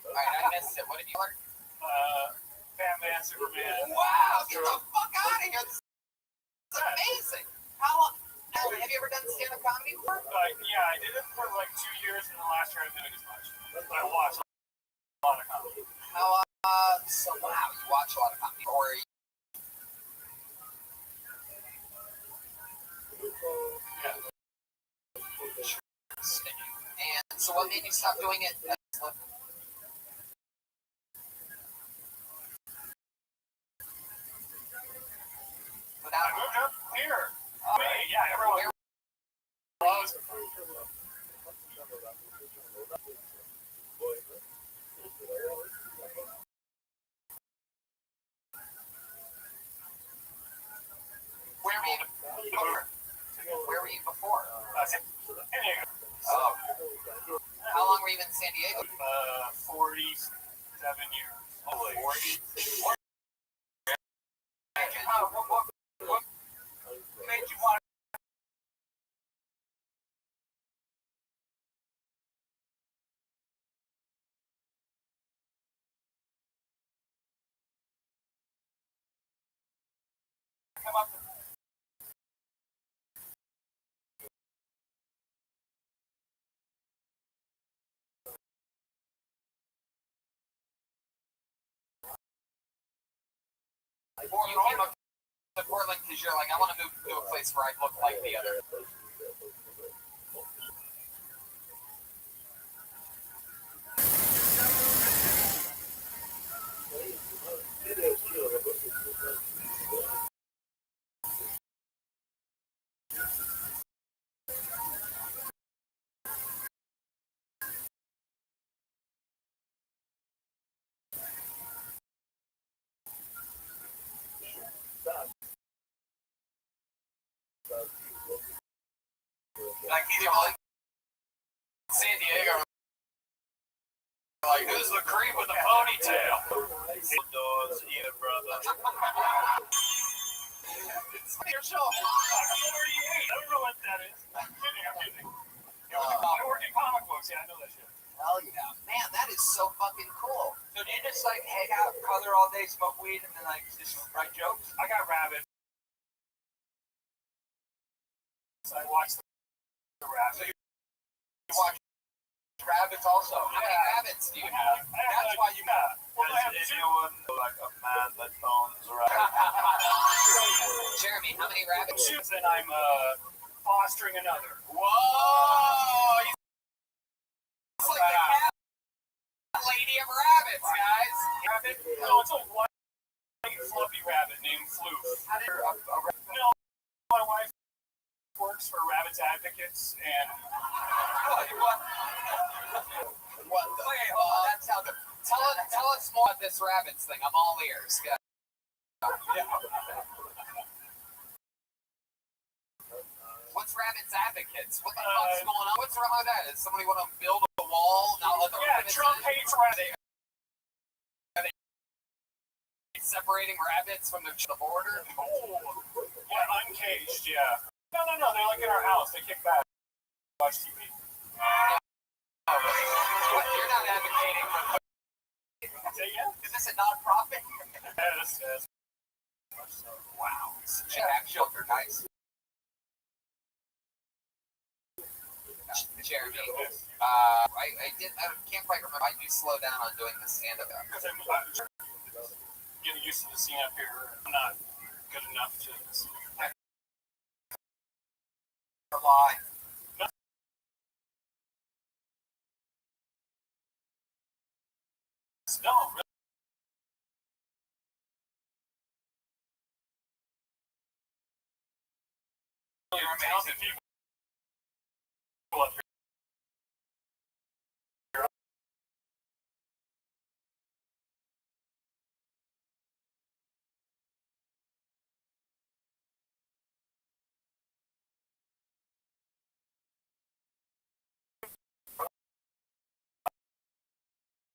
Alright, I missed it. What did you learn?
Batman, Superman.
Wow, get the fuck out of here. This is amazing. How long? Have you ever done stand-up comedy before?
Yeah, I did it for like 2 years, and the last year I didn't as much. I watched a lot of comedy.
How, so wow, you watch a lot of comedy. Or and so what made you stop doing it?
I moved up here. Yeah, everyone loves it.
Where were you before?
San Diego.
Oh. How long were you in San Diego?
47 years.
Holy.
40?
What made you want to come up to
You came up to Portland because you're like, I want to move to a place where I look like the other.
like either like San Diego, like who's the creep with the ponytail? Doors, either brother.
It's your show. I'm 38. I don't know what that is. I'm kidding. I work in comic books. Yeah, I know that shit.
Hell yeah. Man, that is so fucking cool.
So do you just like hang out, color all day, smoke weed, and then like just write jokes?
I got rabbits. I watch the rabbits.
So you watch rabbits also?
How many rabbits do you have?
That's why you got.
Well, I have two.
Anyone like a man that owns a rabbit?
Jeremy, how many rabbits?
Shoots, and I'm fostering another.
Whoa! It's like the cat lady of rabbits, guys.
Rabbit? No, it's a white fluffy rabbit named Floof. No, my wife works for Rabbits Advocates, and
What?
What the?
Wait,
Tell us more about this rabbits thing. I'm all ears. Yeah. What's Rabbits Advocates? What the fuck's going on? What's wrong with that? Does somebody want to build a wall? Not let the rabbits
Trump hates rabbits.
Separating rabbits from the border?
Oh, yeah, uncaged, yeah. No, they're like in our house. They kick back, watch TV.
You're not advocating for...
Say again?
Is this a non-profit?
Yes.
Wow. It's a tax shelter, nice. Jeremy, I can't quite remember. I do slow down on doing the stand-up.
Because I'm getting used to the scene up here. I'm not good enough to
lie.
No, really. You're amazing people up here.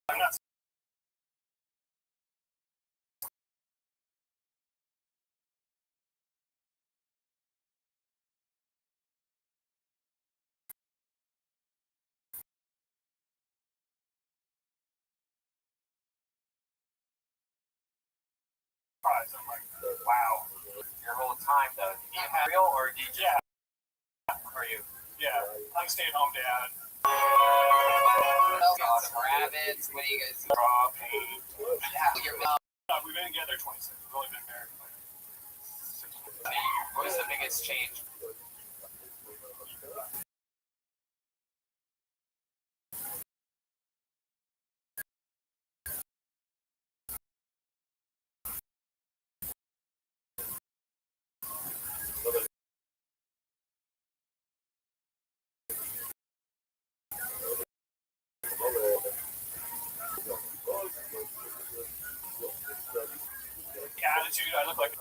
I'm not. I'm like, wow.
Your whole time, though. Do you have real or do you just...
Yeah.
Are you?
Yeah. I'm a stay-at-home dad.
Got some rabbits. What do you guys do?
Draw, paint.
Yeah.
We've been together 26. We've only been married for like 6 months.
What is the biggest change?
The attitude, I look like...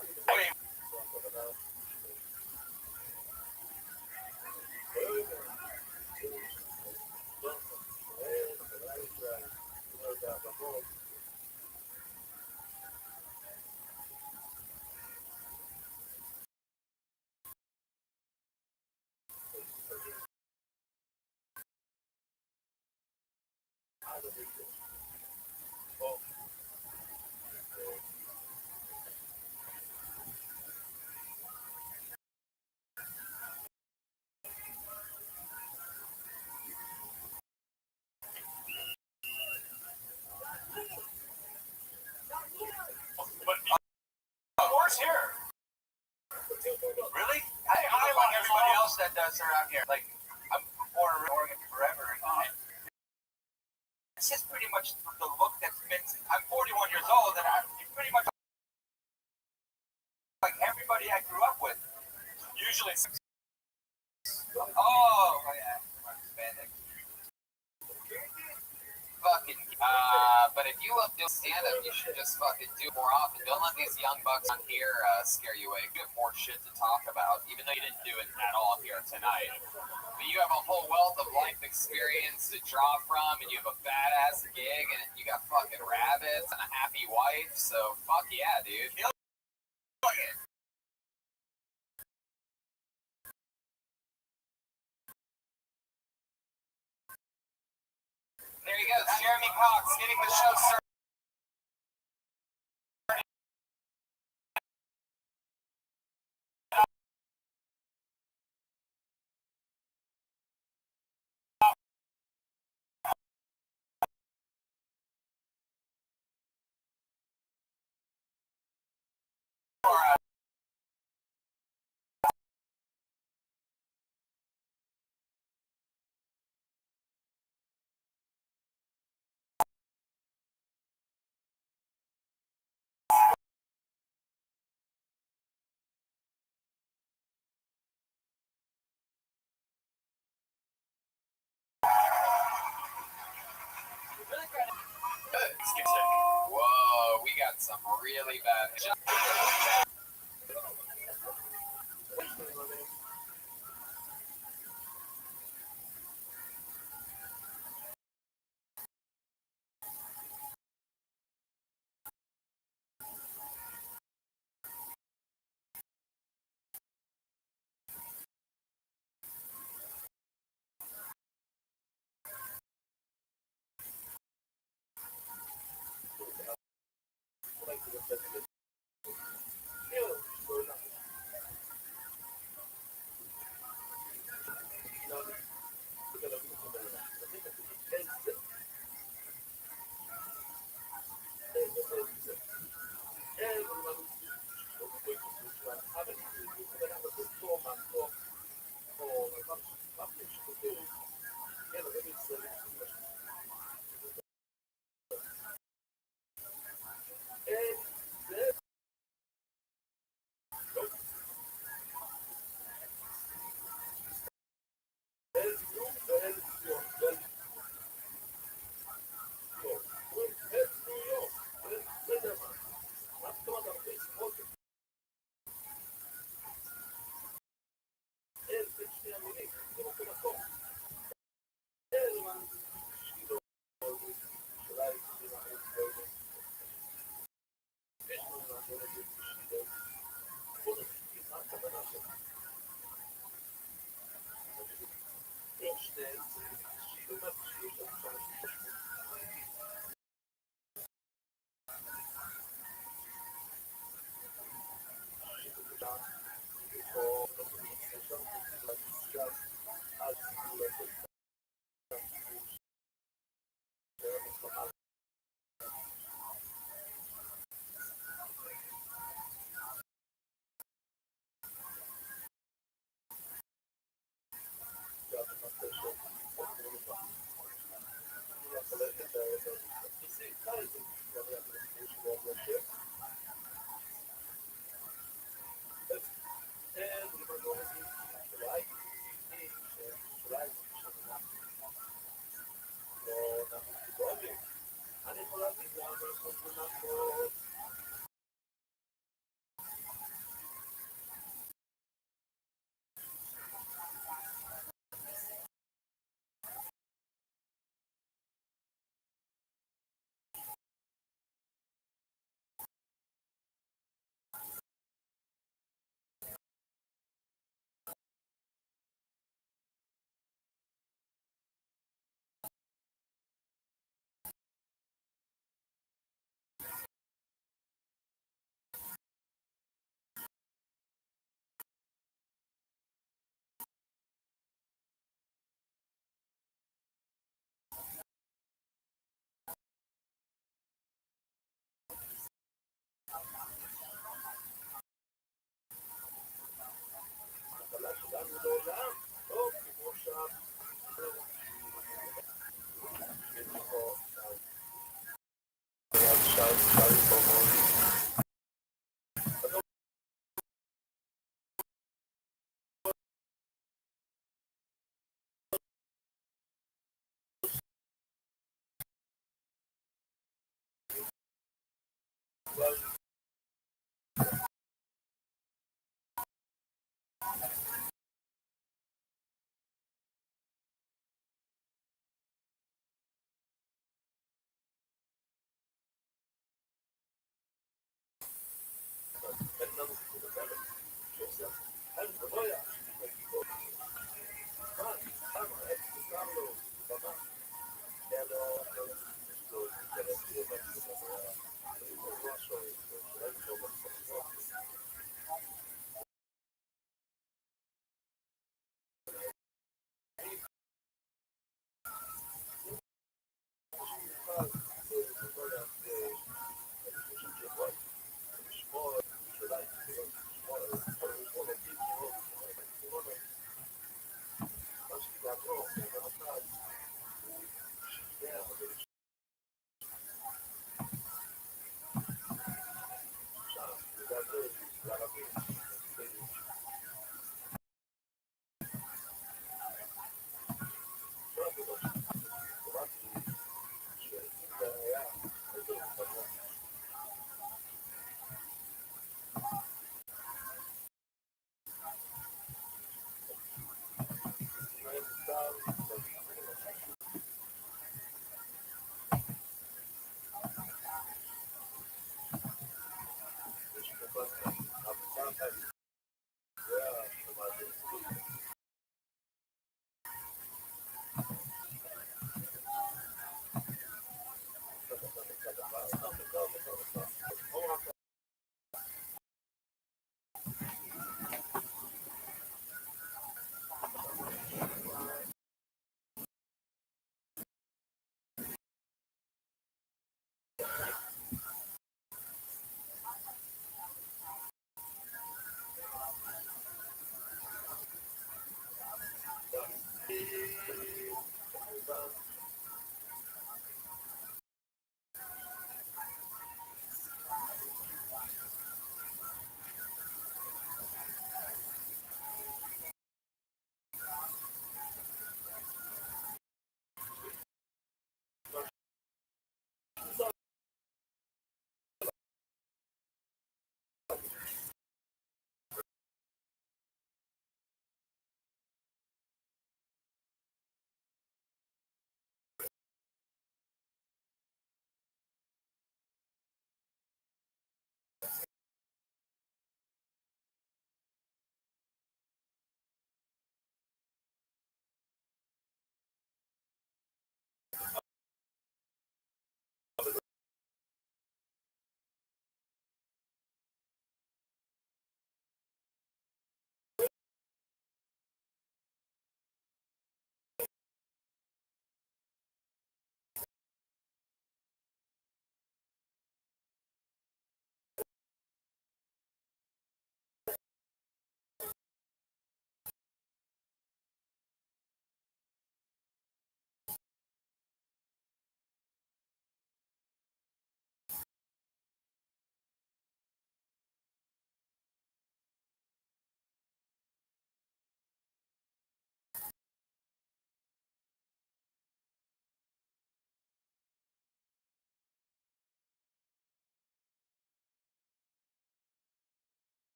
But Moore's here.
Really? I like everybody else that does around here. Like, I'm born in Oregon forever. And it's just pretty much the look that's mixed. I'm 41 years old, and I'm pretty much like everybody I grew up with.
Usually it's...
Oh, yeah.
Fucking, but if you love doing stand-up, you should just fucking do it more often. Don't let these young bucks on here scare you away. You have more shit to talk about, even though you didn't do it at all here tonight. But you have a whole wealth of life experience to draw from, and you have a badass gig, and you got fucking rabbits and a happy wife, so fuck yeah, dude. There he goes, Jeremy Cox, getting the show started. Whoa, we got some really bad.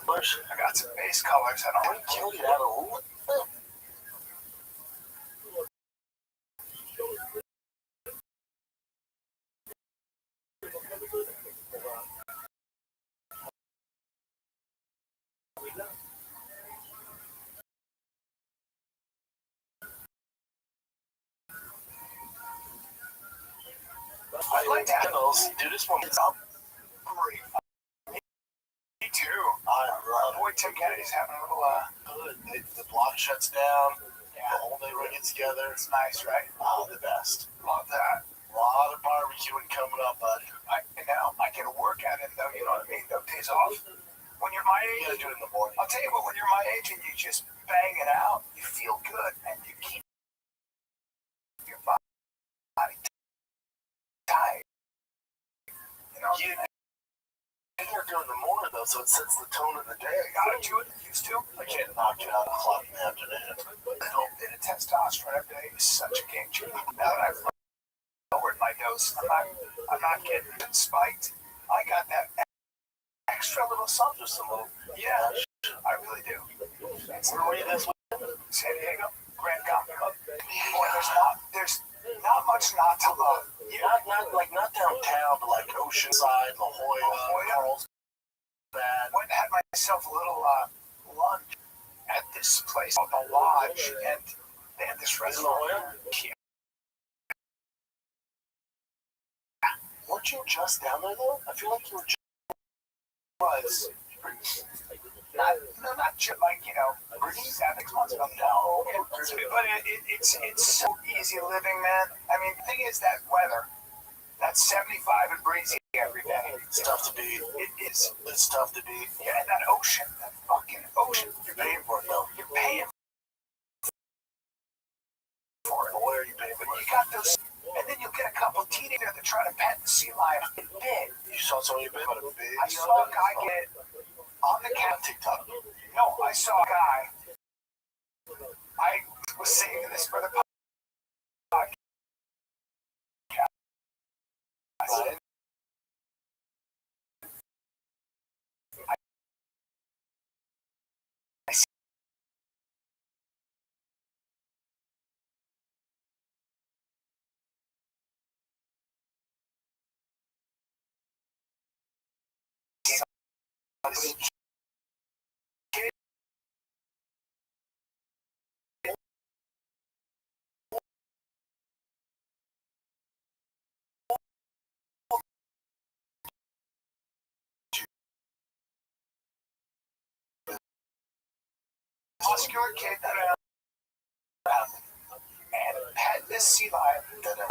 I got some base colors. I don't kill you out of I like candles. Dude, this one is up. Me too. I love boy Tim Kennedy's having a little the block shuts down. Yeah. The whole neighborhood gets together. It's nice, right? Oh, the best. Love that. A lot of barbecuing coming up, bud. I know. I can work at it though, you know what I mean? No days off. When you're my age, you do it in the morning. I'll tell you what, when you're my age and you just bang it out, you feel good and you keep your body tight. You know? You're doing the morning though, so it sets the tone of the day. I gotta do it. Used to. I can't knock you out o'clock in the afternoon. A little bit of testosterone every day is such a game changer. Now that I've lowered my dose, I'm not getting spiked. I got that extra little something, just a little. Yeah, I really do. Where were you this week? San Diego, Grand Comic Club. Boy, there's not much not to love. Yeah, not downtown, but like Oceanside, La Jolla, Carlsbad. Went and had myself a little lunch at this place called the Lodge, and they had this restaurant. Yeah. Weren't you just down there though? I feel like you were just not just like, you know, 7 months ago. No, but it's so easy living, man. I mean, the thing is that weather, that's 75 and breezy every day. It's tough to beat. It is. It's tough to beat. Yeah, and that ocean, that fucking ocean. You're paying for it though. You're paying for it. What are you paying for? You got those. And then you'll get a couple teenagers that try to pet the sea lion. Big. You saw somebody big? I saw a guy get on the cat TikTok. No, I saw a guy. I was saying this for the podcast. Muscular kid that and had this sea lion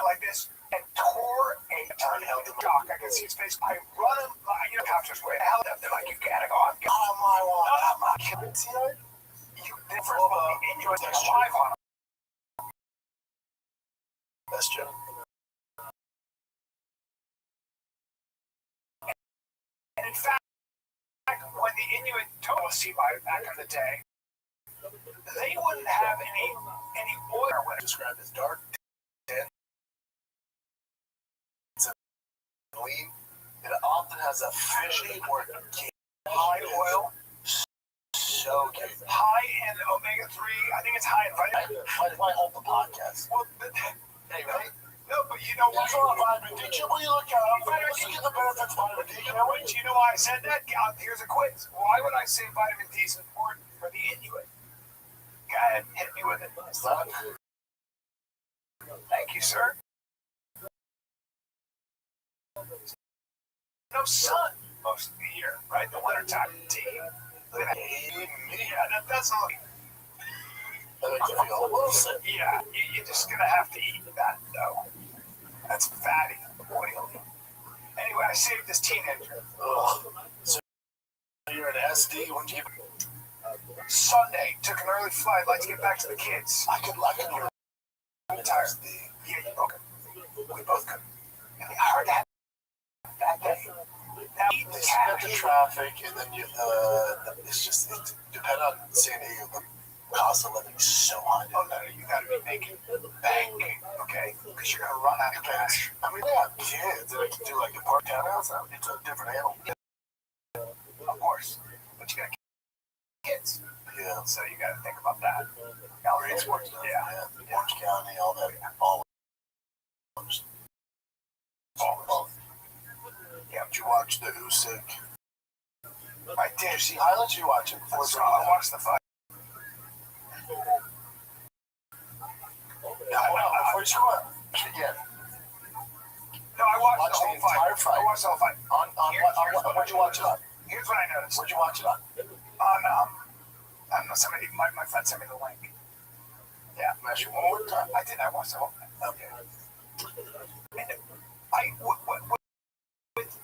like this and tore a ton of the dock. I can see his face. I run him, you know, cops just way to hell. They're like, you gotta go on. Oh my God. I'm not kidding. See that? You did first of all, the Inuit is live on him. That's true. And in fact, when the Inuit told us sea lion back in the day, they wouldn't have any oil when it's described as dark, dense, and lean. It often has a fishy or high oil, so good. High in omega-3. I think it's high in vitamin. Why hold the podcast? Well, anyway. No, but you know what? Vitamin D. What are you looking at? You get the benefits of vitamin D. You know what? Do you know why I said that? Here's a quiz. Why would I say vitamin D is important for the Inuit? Go ahead, hit me with it. Thank you, sir. No sun most of the year, right? The wintertime tea. Look at that. Yeah, that doesn't look. Yeah, you're just gonna have to eat that though. That's fatty, oily. Anyway, I saved this teenager. Ugh. So you're an SD when you Sunday, took an early flight, like to get back to the kids. I could retire. Yeah, you both could. We both could. And I heard that day. Now, they split the traffic, and then it's just, it depends on San Diego, the cost of living is so high. Oh, no, you gotta be making banking, okay? Because you're gonna run out of cash. I mean, they have kids, and they can do like a part townhouse. It's a different animal. Of course. But you gotta Yeah. So you got to think about that. Great sports. Yeah. Orange County, all that. All those. Yeah. Did you watch the Usyk? I did. See highlights? You watch it before? I watched the fight. Yeah, I know. Before you score. Again. No, I watched the entire fight. I watched the whole fight. On what? Where'd you watch it on? Here's what I noticed. Where'd you watch it on? On I don't know. Somebody, my friend sent me the link. Yeah, I'm actually one more time. I did. I watched the whole thing. Okay. And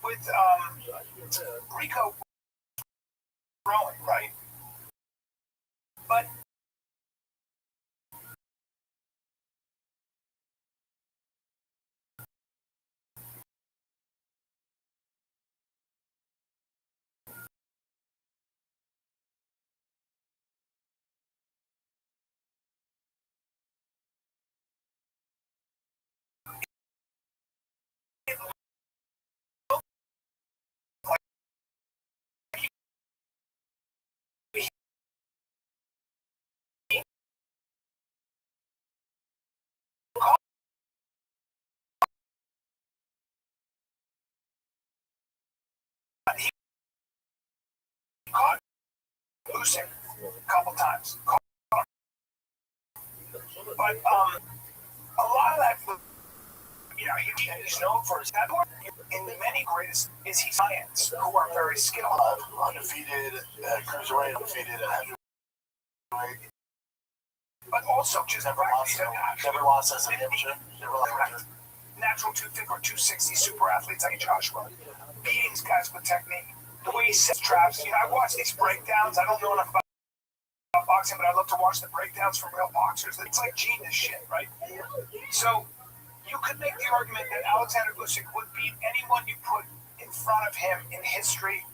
with Rico growing, right? But he caught Usyk a couple times. But a lot of that, he's known for his head. In many greatest is he science who are very skilled. Undefeated cruiserweight, undefeated heavyweight. But also just never lost as an amateur. Natural 250 or 260 super athletes like Joshua. Beating these guys with technique. The way he sets traps. I watch these breakdowns. I don't know enough about boxing, but I love to watch the breakdowns from real boxers. It's like genius shit, right? So you could make the argument that Alexander Usyk would beat anyone you put in front of him in history.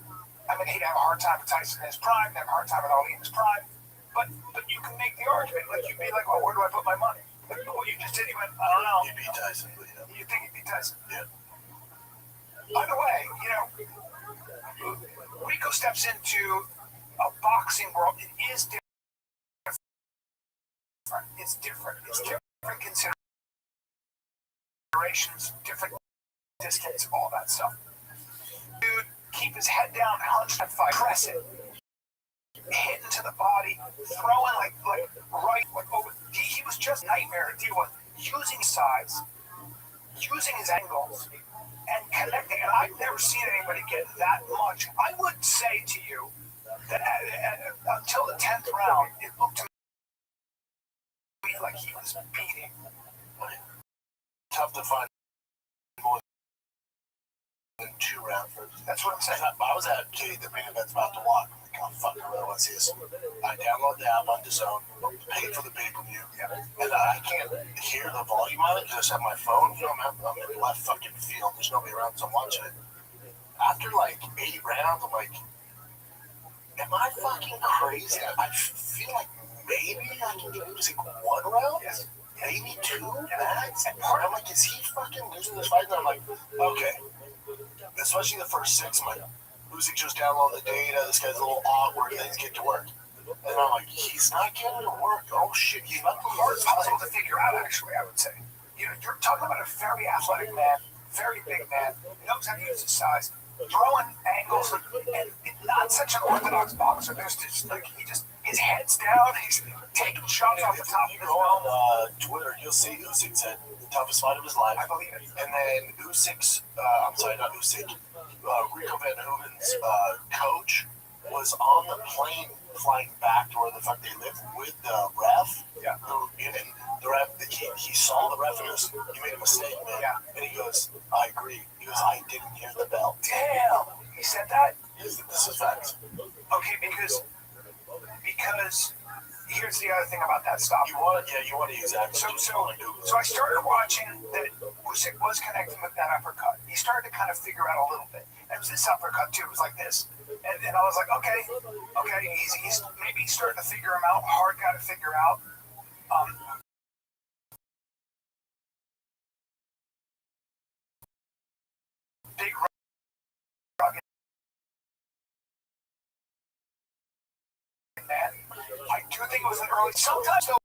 I mean, he'd have a hard time with Tyson in his prime, he'd have a hard time with Ali in his prime. But you can make the argument, like you'd be like, oh, where do I put my money? Like what you just did, you went, I don't know. You beat Tyson. You think he'd beat Tyson? Yeah. By the way, Rico steps into a boxing world. It is different. It's different. It's different considerations, different distance, all that stuff. Dude, keep his head down, 105, press it, hitting to the body, throwing like right, like over. He was just a nightmare to deal with, using size, using his angles, and connecting. And I've never seen anybody get that much. I would say to you that until the 10th round, it looked to me like he was beating. Tough to find more than 2 rounds. That's what I'm saying. I was at the main event's about to walk. I'm like, oh, fuck, I really want to see this. I download the app on DAZN, pay for the pay-per-view, and I can't hear the volume on it because I have my phone. I'm in the left fucking field. There's nobody around, so I'm watching it. After like 8 rounds, I'm like, am I fucking crazy? I feel like maybe I can get losing 1 round? Yes. Maybe 2 max? And I'm like, is he fucking losing this fight? And I'm like, okay. Especially the first 6, I'm like, Usyk just download the data, this guy's a little awkward, things get to work. And I'm like, he's not getting to work. Oh shit, he's not the hardest puzzle to figure out, actually, I would say. You're talking about a very athletic man, very big man, knows how to use his size, throwing angles, and not such an orthodox boxer. There's just like his head's down, he's taking shots off the top of his dome. On Twitter, you'll see Usyk said the toughest fight of his life. I believe it. And then Usyk's, I'm sorry, not Usyk, Rico Van Hooven's coach was on the plane flying back to where the fuck they lived with the ref. Yeah. And the ref, he saw the ref and goes, you made a mistake, man. Yeah. And he goes, I agree. He goes, I didn't hear the bell. Damn. He said that? This is facts. Okay, because here's the other thing about that stop. You want to use that. So I started watching that Usyk was connecting with that uppercut. He started to kind of figure out a little bit. And it was this uppercut too. It was like this. And I was like, okay, he's maybe starting to figure him out. Hard guy to figure out. Big rugged man. would think it was an early. Sometimes they'll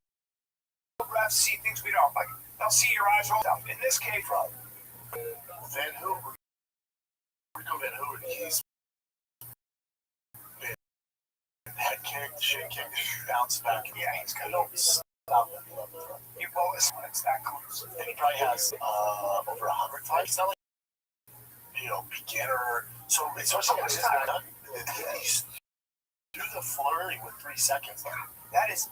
refs see things we don't. Like they'll see your eyes roll up. In this case, right?
Van Hoover. Rico Van Hoover, he's been head kicked, shin kicked, bounced back. Yeah, he's got no stop him.
Well, it's that close.
And he probably has over 100 fights. It's not like, beginner. So especially as this guy done, he's through the flurry with 3 seconds.
That is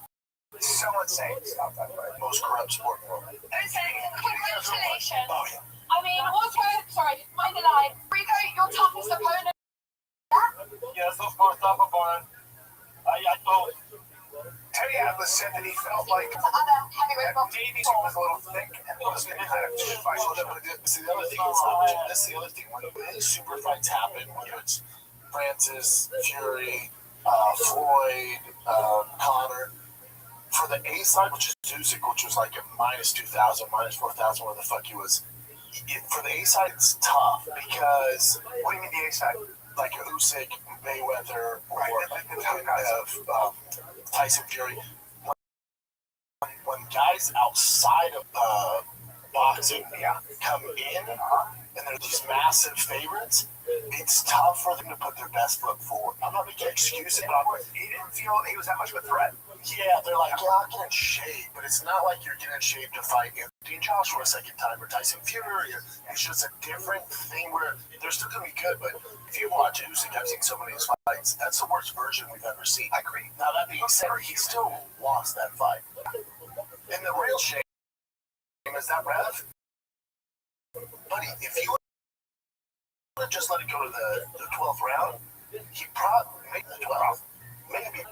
so insane. Stop that fight.
Most corrupt sport in the world.
Congratulations.
Oh, yeah.
I mean, also, sorry, mind the line. Rico, your toughest opponent.
Yes, of course, top opponent. I thought Teddy Atlas said that he felt like
Other heavyweight boxers.
Davies was a little thick and wasn't kind of fight.
See, the other thing is, this is the other thing. When these super fights happen, whether it's Francis, Fury, Floyd, Connor, for the A side, which is Usyk, which was like a minus 2,000, minus 4,000, where the fuck he was. For the A side, it's tough because
What do you mean the A side?
like Usyk, Mayweather, or Tyson Fury. When guys outside of boxing come in, and they're these massive favorites, it's tough for them to put their best foot forward. I'm not making excuses, but
He didn't feel he was that much of a threat.
yeah, they're like, yeah, I'll get in shape, but it's not like you're getting in shape to fight Anthony Joshua a second time or Tyson Fury. It's just a different thing where they're still going to be good, but if you watch Usyk, I've seen so many of his fights, that's the worst version we've ever seen. I agree. Now, that being said, he still lost that fight. And the real shame is that Rev. Buddy, if you would have just let it go to the 12th round, he probably made the 12th. Maybe.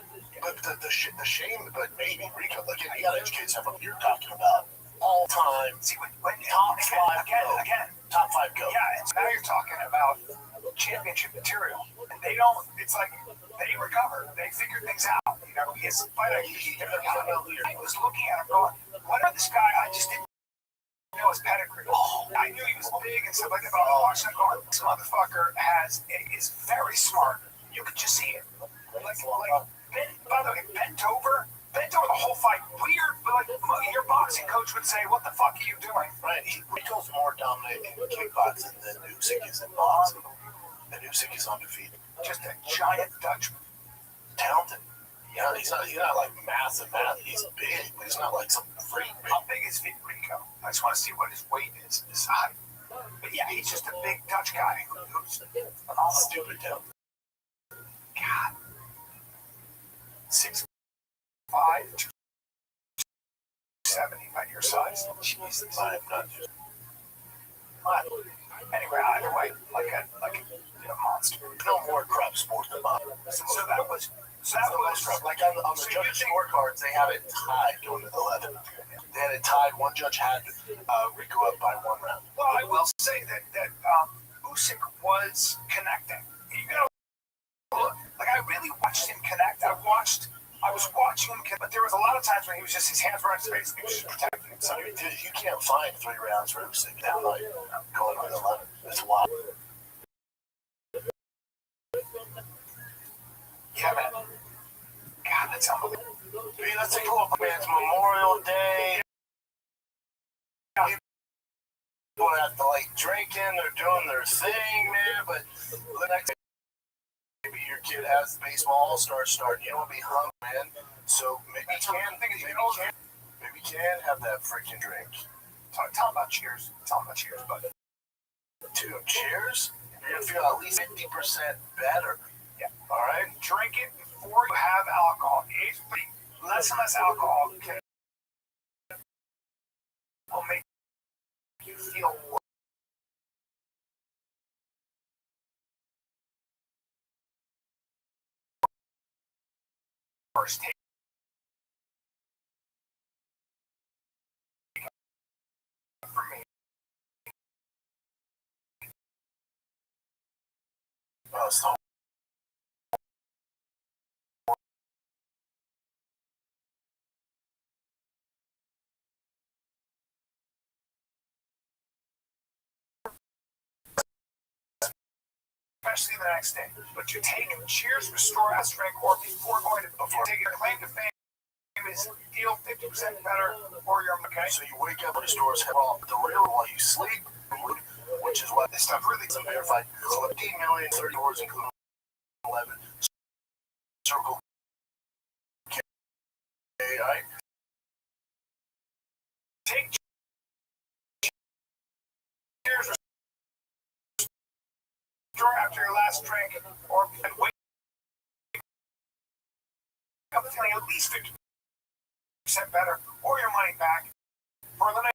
But the shame, but maybe Rico, again, you gotta educate yourself on what you're talking about. All time.
See, when top five go. Yeah, and so now you're talking about championship material. And they don't, it's like, they recover. They figure things out. He's fighting. I was looking at him going, what are this guy? I just didn't know his pedigree. I knew he was big and stuff like that, but I was watching him going, this motherfucker is very smart. You could just see it. By the way, bent over the whole fight. Weird, but your boxing coach would say, what the fuck are you doing?
Right, Rico's more dominant in kickboxing than Usyk is in boxing. And Usyk is undefeated.
Just a giant Dutchman.
Talented. He's not like massive. He's big, but he's not like some freak.
How big is Rico? I just want to see what his weight is, his height. But yeah, he's just a big Dutch guy who's
Stupid talented.
God. 6'5", 270 by your size. Jesus.
I'm not just.
Anyway, either way, like a monster.
No more corrupt sport than boxing.
So that was
like on the judges' scorecards, they have it tied going to the 11th. They had it tied. One judge had Rico up by 1 round.
Well, I will say that Usyk was connecting. I really watched him connect. I was watching him connect, but there was a lot of times when his hands were on his face and he was just protecting himself.
You can't find 3 rounds for Usyk now, like going to the 11th. It's wild.
Yeah, man. God, that's unbelievable.
Dude, let's take a look, man. It's Memorial Day. People at the lake drinking, they're doing their thing, man. But the next day, maybe your kid has baseball all-star starting. You don't want to be hung, man. So maybe you can have that freaking drink.
Tell him about cheers. But
Dude, cheers? You're going to feel at least 50% better.
Yeah.
All right?
Drink it before you have alcohol. Less and less alcohol will make you feel worse. For me.
So
especially the next day. But you take cheers, restore, strength, or before taking a claim to fame.
always feel 50% better or you're okay. So you wake up when the stores have all the real while you sleep, which is what this stuff really isn't verified. So 15 million, 30 words, including 11. Circle K, right? Take cheers after your last drink, or wake up feeling at least 50% better, or your money back. For the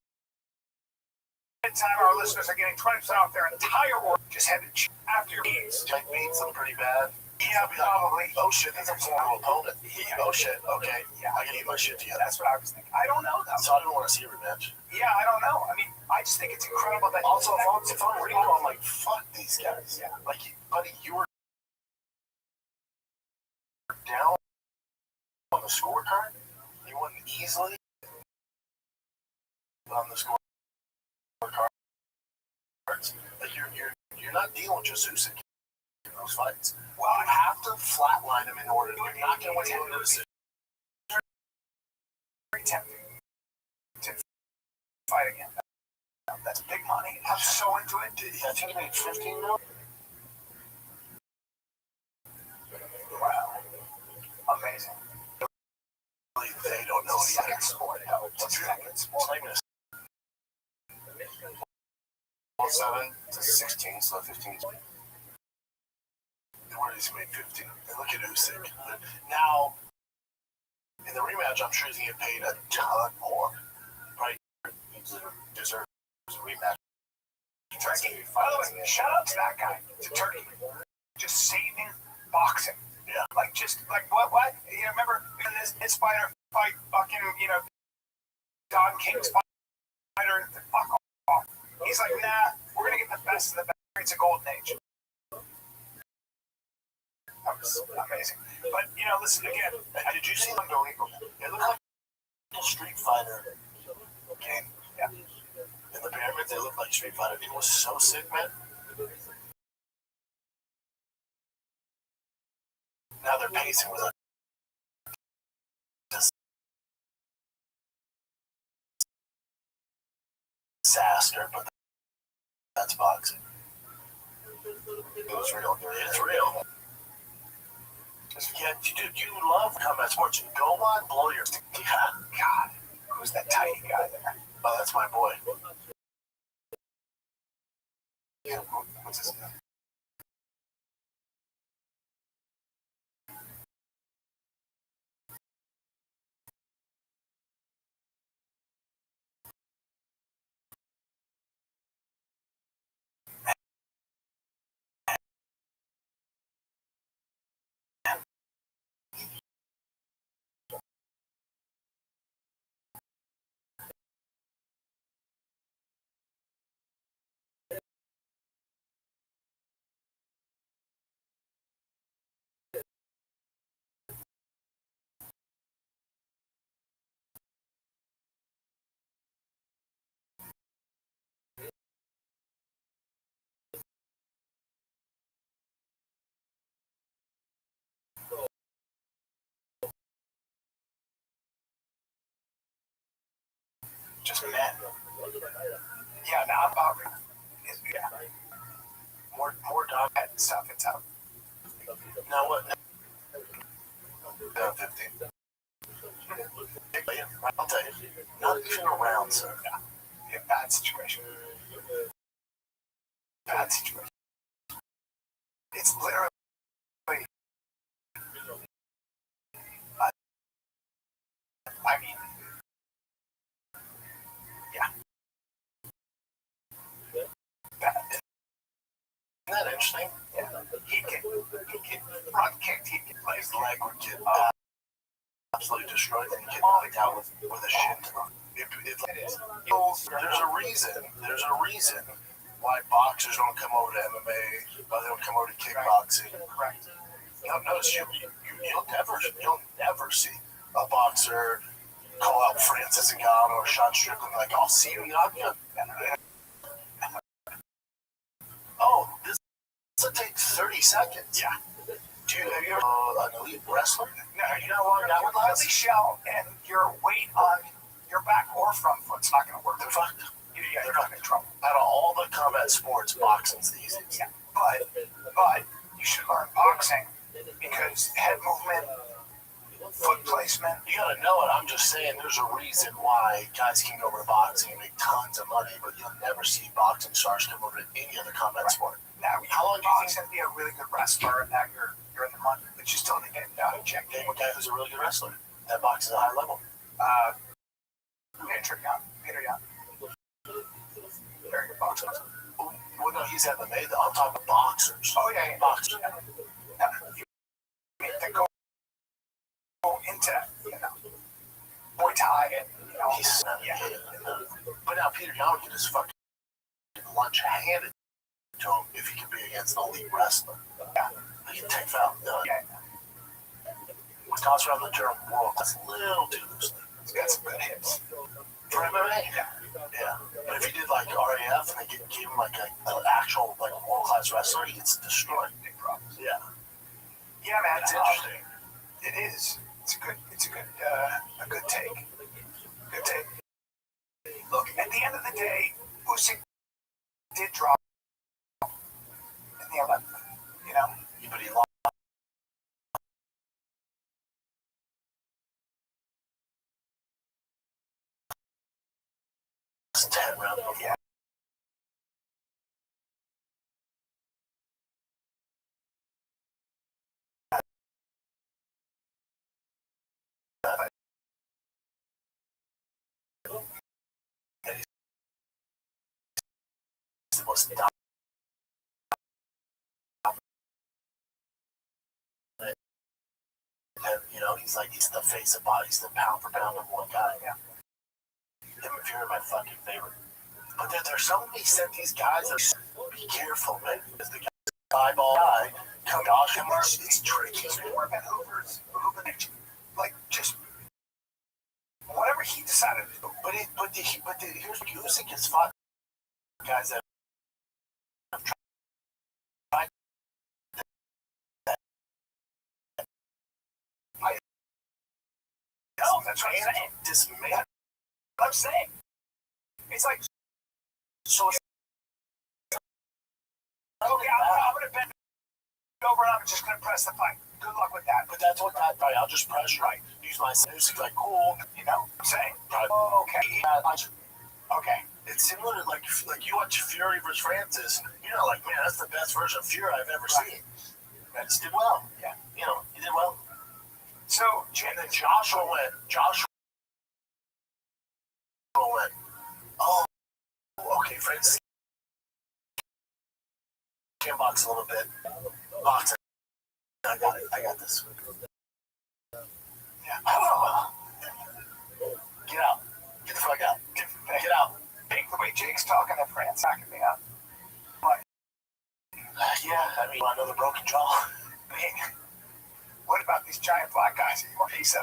next time, our listeners are getting 20% off their entire order. Just head to after your meals. Take meats, I'm pretty bad. Yeah, probably. Oh shit, that's a formal opponent. Yeah. Oh shit, okay. Yeah, I can eat my shit together. That's what I was thinking. I don't know though. So I don't want to see a revenge. Yeah, I don't know. I mean, I just think it's incredible that. Also, if I'm Rico, I'm like, fuck these guys. Yeah. Like, buddy, you were down on the scorecard. You won easily on the scorecard. Like you're not dealing just Usyk in those fights. Well, you have to flatline him in order. You're not going to win the decision. Very tempting to fight again. That's big money. I'm so into it. I think he made 15 million. Wow, amazing. They don't know the second sport. Second sport. 7 to 16, so 15. Where he's made 15. And look at Usyk. Now, in the rematch, I'm sure he's going to get paid a ton more. Right? He deserves a rematch. Turkey. By the way, shout out to that guy, to Turkey. Just saving boxing. Yeah. Like, just, like, what? You know, remember in this fighter fight, fucking, Don King's fighter, fuck off. He's like, nah, we're going to get the best of the best. It's a golden age. That was amazing. But, listen, again, did you see them going? It looked like a Street Fighter game. Yeah. In the pyramids, they looked like Street Fighter. It was so sick, man. Now they're pacing with a disaster, but that's boxing. It was real. It's real. Yeah, dude, you love combat sports. Go on, blow your. Yeah, God, who's that tiny guy there? Oh, that's my boy. Yeah, what's his name? Just men. Yeah, now I'm about yeah. More dog head stuff. It's out. Now what? Down 15. I'll tell you, not even around, sir. Yeah, bad situation. Bad situation. It's literally. I mean, yeah. Bad. Isn't that interesting? Yeah. He can front kicked. He can play his leg would get absolutely destroyed, and he get knocked out with a shin. There's a reason why boxers don't come over to MMA, why they don't come over to kickboxing. Correct. Notice you'll never see a boxer call out Francis Ngannou or Sean Strickland like, I'll see you in the octagon. Oh, this will take 30 seconds. Yeah.
Have you ever an elite wrestler? No, you know what? That would Billy Shell and your weight on your back or front foot's not going to work. They're fucked. They're fucking in trouble. Out of all the combat sports, boxing's the easiest. Yeah, but you should learn boxing because head movement, foot placement. You gotta know it. I'm just saying there's a reason why guys can go over to boxing and make tons of money, but you'll never see boxing stars come over to any other combat sport. Now, how long do you think to be a really good wrestler and that you're in the money, but you still need to get checked. Name a guy who's a really good wrestler that boxes at a high level. Peter Young. Very good boxer. Well, no, he's MMA though. I'm talking about boxers. Oh yeah, boxers. Yeah. They go into Muay Thai and he's but now Peter Young can just fucking lunch handed to him if he can be against an elite wrestler. Yeah, he can take foul. Yeah. We toss around the term world class a little too loosely. He's got some good hips. For MMA? Yeah. But if he did like RAF and they gave him like an actual like world class wrestler, he gets destroyed. Big problems. Yeah. Yeah, man. It's interesting. It is. It's a good take. Good take. Look, at the end of the day, Usyk did drop in the 11th. But he lost. It's 10 rounds. Yeah. He's the most dominant. And he's the face of body. He's the pound for pound number one guy. Yeah. Him and Fury are my fucking favorite. But there's so many sent these guys that be careful, man. Because the eyeball guy, Josh, it's tricky. Morgan Hoover's like just whatever he decided to do. But here's Usyk is fought guys that have tried that. No, that's what I'm saying. Dismay. I'm saying. It's like so. Okay, I'm gonna bend over and I'm just gonna press the fight. Good luck with that. But that's what that fight. I'll just press right. Use my music like cool. I'm saying. Okay. Okay. It's similar to like you watch Fury versus Francis. Like man, that's the best version of Fury I've ever seen. Francis did well. Yeah. He did well. So and then Joshua went. Oh, okay, Francis can box a little bit. Boxing. I got this. Yeah. Get out. Get the fuck out. Get out. The way Jake's talking to France, backing me up. But, another broken jaw. What about these giant black guys? He said,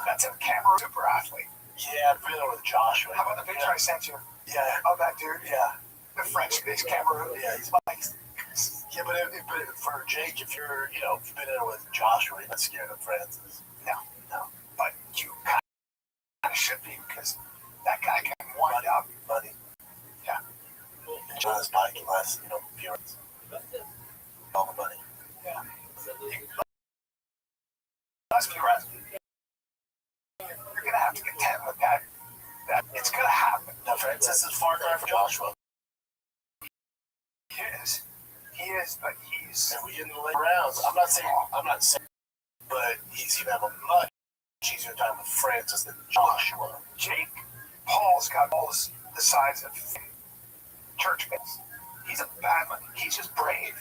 that's a Cameroon super athlete. Yeah, I'm familiar with Joshua. How about the picture I sent you? Yeah. Oh, that dude? Yeah. The French-based Cameroon? Yeah, he's like... Yeah, but for Jake, if you've been in with Joshua, you're not scared of Francis. No. But you kind of should be because that guy can wind up, buddy. Yeah. And John's bike can last, appearance. All the money. Yeah. Let's be right. You're gonna have to contend with that. It's gonna happen. Now, Francis is far cry from Joshua. He is, but he's. And we get in the late rounds. I'm not saying, but he's gonna have a much easier time with Francis than Joshua. Jake Paul's got balls the size of church bits. He's a bad one. He's just brave.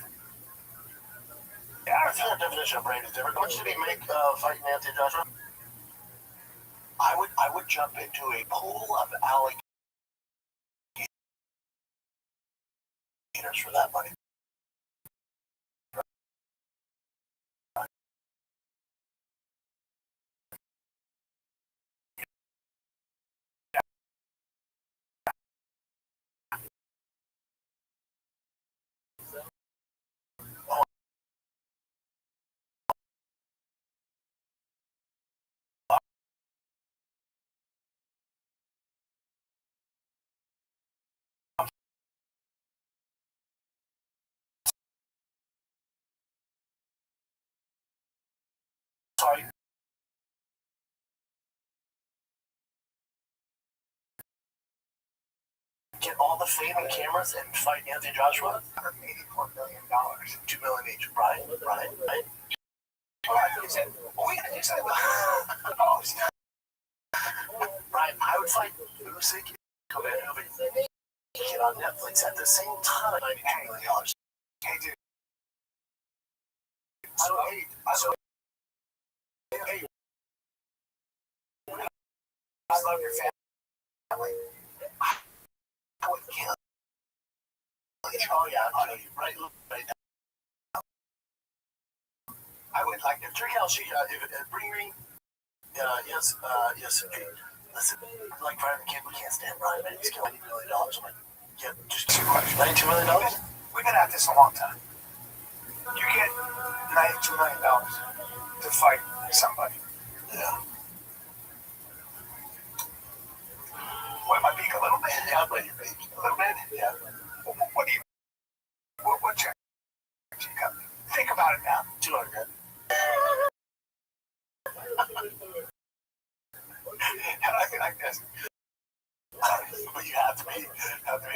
Yeah, I think our definition of brave is different. What should he make fighting Anthony Joshua? I would jump into a pool of alligators for that money. Sorry. Get all the fame and cameras and fight Anthony Joshua? $184 million. $2 million each. Right. Oh, I think it's it. Oh, yeah, it's it. Oh, it's not. Brian, I would fight Usyk and get on Netflix at the same time. $92 million. Hey, dude. Hey, I love your family. I would kill. Oh yeah, I know you right now. I would like if Trick Hell, if Ring, yes. Hey, listen, like Brian McCain, we can't stand Brian, man. He's killing $90 million. Like, yeah, just too much. $92 million. We've been at this a long time. You get $92 million to fight somebody. Yeah. What, my beak a little bit? Yeah, but your beak a little bit. Yeah. What do you? What check do you got? Think about it now. 200. And I mean like this. But you have to be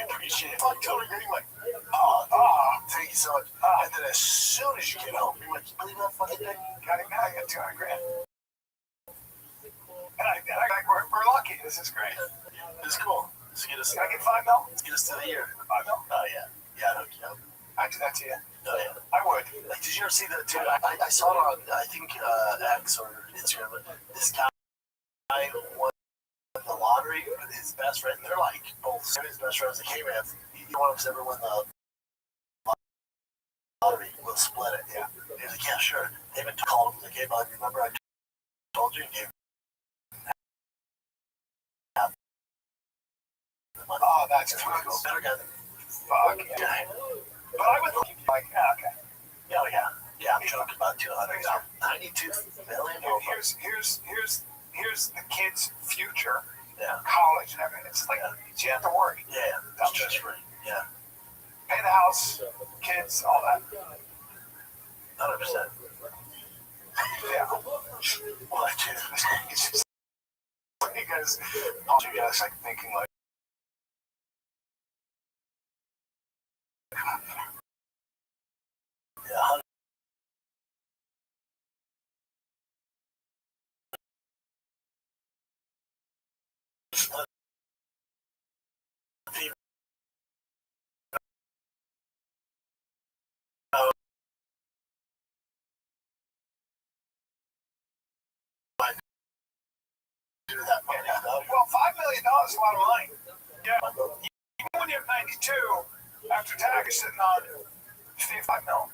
appreciative. Like totally agree. Like, thank you so much. And then as soon as you get home, you're like, you believe that fucking thing? Got it now. I got 200 grand. And we're lucky. This is great. It's cool. Let's get us. Can I get $5 mil? Let's get us to the year. $5 mil? Oh yeah. Yeah, I don't know. I do that to you. Oh yeah. I would. Like, did you ever see that too? I saw it on I think X or Instagram. But this guy won the lottery with his best friend. They're like both his best friends. Like, hey man, if either one of us ever won the lottery, we'll split it. Yeah. He's like, yeah, sure. They've been calling him like, hey bud, remember I told you? Oh, that's cool. Better guy than fuck yeah. But I would like, okay. Yeah, I'm joking about 200. $92 million. Here's the kid's future. Yeah. College and everything. It's like, you have to worry. Yeah, that's just free. Yeah. Pay the house, kids, all that. 100%. Yeah. Well, it's just because all you guys like thinking like, yeah. Well, $5 million is a lot of money. Yeah. Even when you're 92, after tax, you're sitting on $55 million.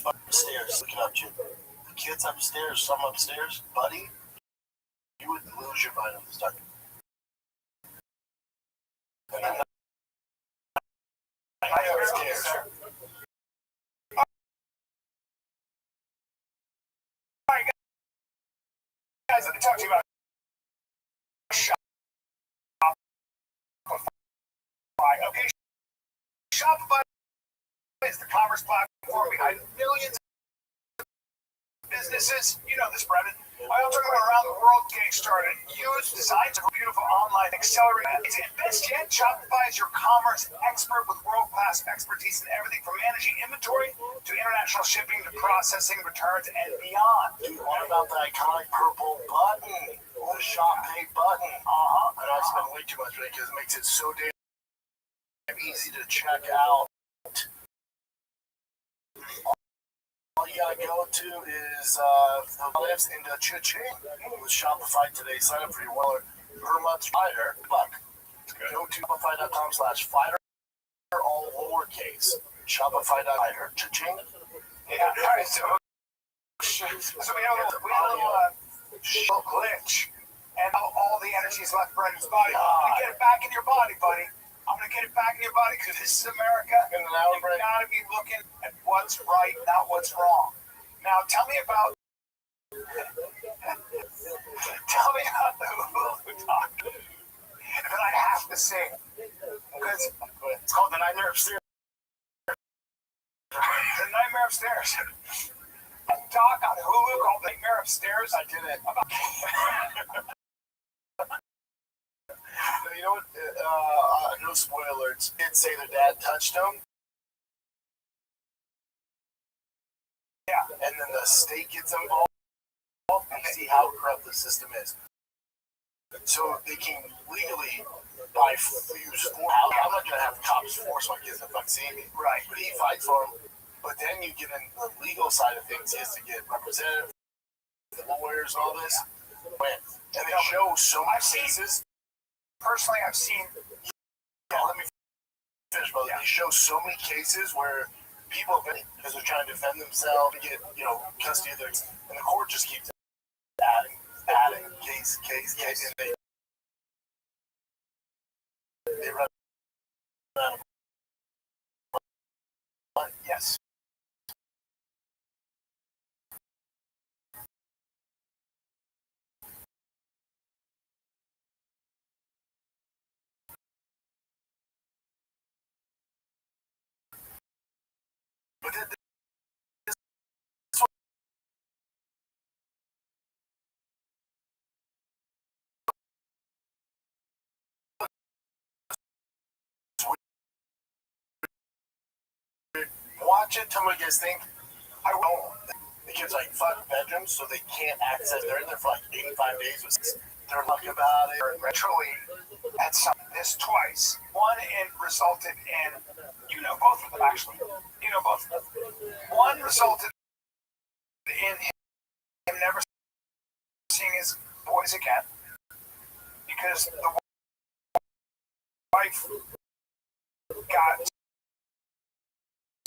Upstairs, looking up you. The kids upstairs, some upstairs, buddy, you would lose your mind on the start. I upstairs. Alright, guys, let me talk to you about Shopify. Okay, Shopify is the commerce platform behind millions of businesses. You know this, Brendan. I also go around the world getting started. Use designs of a beautiful online accelerator. And best yet, Shopify is your commerce expert with world-class expertise in everything from managing inventory to international shipping to processing, returns, and beyond. Dude, what about the iconic purple button? The Shop Pay button. And I spend way too much because it makes it so damn easy to check out. All you gotta go to is the lives into cha-ching with Shopify today. Sign up for your $1 per month fighter. Buck. Go to Shopify.com/fighter, all lowercase. Shopify.fighter. Cha-ching. Yeah. All right. So we have a little glitch, and all the energy is left Brendan's body. I'm gonna get it back in your body, buddy. I'm gonna get it back in your body because this is America. And you gotta be looking at what's right, not what's wrong. Now, tell me about the Hulu talk that I have to sing because it's called The Nightmare Upstairs. The Nightmare Upstairs. Doc on Hulu called The Nightmare Upstairs.
I did it. You know what? No spoilers. Kids say their dad touched them.
Yeah.
And then the state gets involved and see how corrupt the system is. So they can legally buy use force. I'm not gonna have cops force my kids to fuck see me.
Right.
But he fights for them. But then you get in the legal side of things. He has to get representative, the lawyers, and all this. And they show so many cases.
Personally, I've seen.
Yeah, let me finish, brother. They show so many cases where people, because they're trying to defend themselves, to get custody of their, and the court just keeps adding case, and they run out of money. Yes. But watch it, tell me what you guys think. I will. The kids like fuck bedrooms, so they can't access. They're in there for like 85 days. They're lucky about it.
Truly, had some this twice. One resulted in, both of them actually. Both of them. One resulted in him never seeing his boys again because the wife got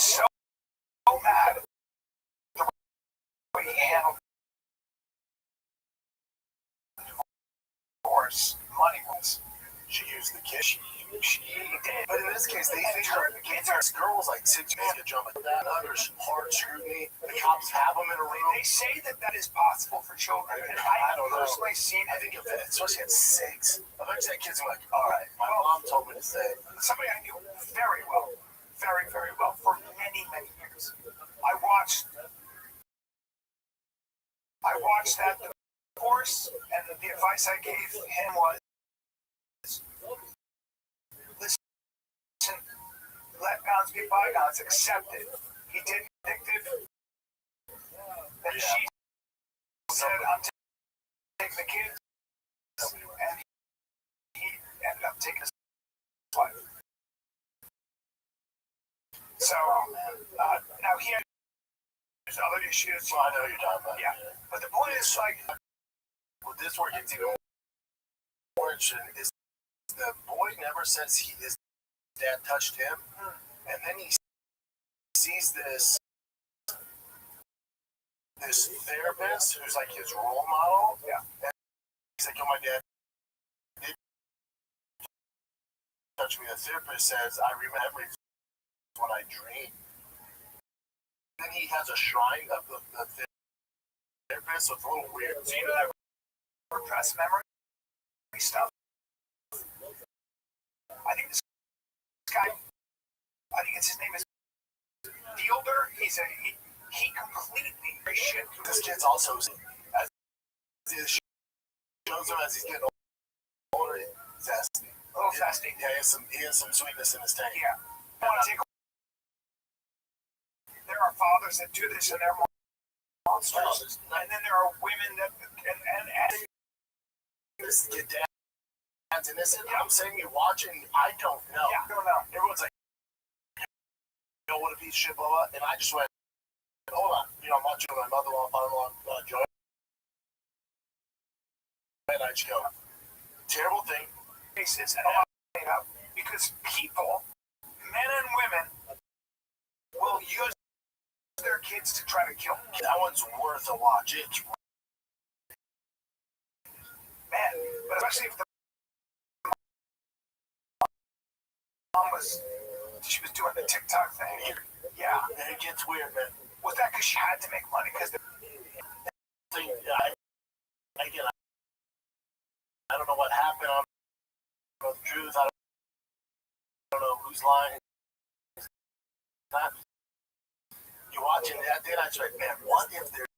so mad at the way he handled the divorce. Money was.
She used the kid. She did. But in this case, they think this girl was like 6 years to jump like that under hard scrutiny. The cops have them in a room.
They say that is possible for children. And I don't personally seen it.
I think especially at 6. Eventually that kid's like, all right, my mom told me to say.
Somebody I knew very well, very, very well, for many, many years. I watched that divorce, and the advice I gave him was, listen, let bygones be bygones, accept it. He didn't addicted. Then she said, I'm taking the kids, and he ended up taking his wife. So, now he had other issues.
Well, I know you're talking about.
Yeah. But the point is, like,
well, this where it gets even more interesting is the boy never says his dad touched him, and then he sees this therapist who's like his role model.
Yeah.
And he's like, "Oh, my dad did touch me." The therapist says, "I remember when I dream." Then he has a shrine of the therapist, so it's a little weird.
So you know that repressed memory stuff? I think this guy, his name is Fielder. He completely shit.
This kid's also, as it shows him as he's getting older, zesty.
A little zesty.
Yeah, he has some sweetness in his tank.
Yeah. I want to take. There are fathers that do this and they're monsters. And then there are women that and
this kid dad's innocent. I'm saying you watch and I don't know.
Yeah, I don't know.
Everyone's like, what a piece of shit, blah, blah. And I just went, hold on. I'm watching my mother-in-law, father-in-law, Joy. And I just go, terrible thing.
Cases and because people, men and women, will use their kids to try to kill them.
That one's worth a watch.
Man, but especially if the mom she was doing the TikTok thing. Yeah,
and it gets weird, man.
Was that because she had to make money? Because
again, I don't know what happened. I don't know the truth. I don't know who's lying. You
watching that, then I was like, man, what if they're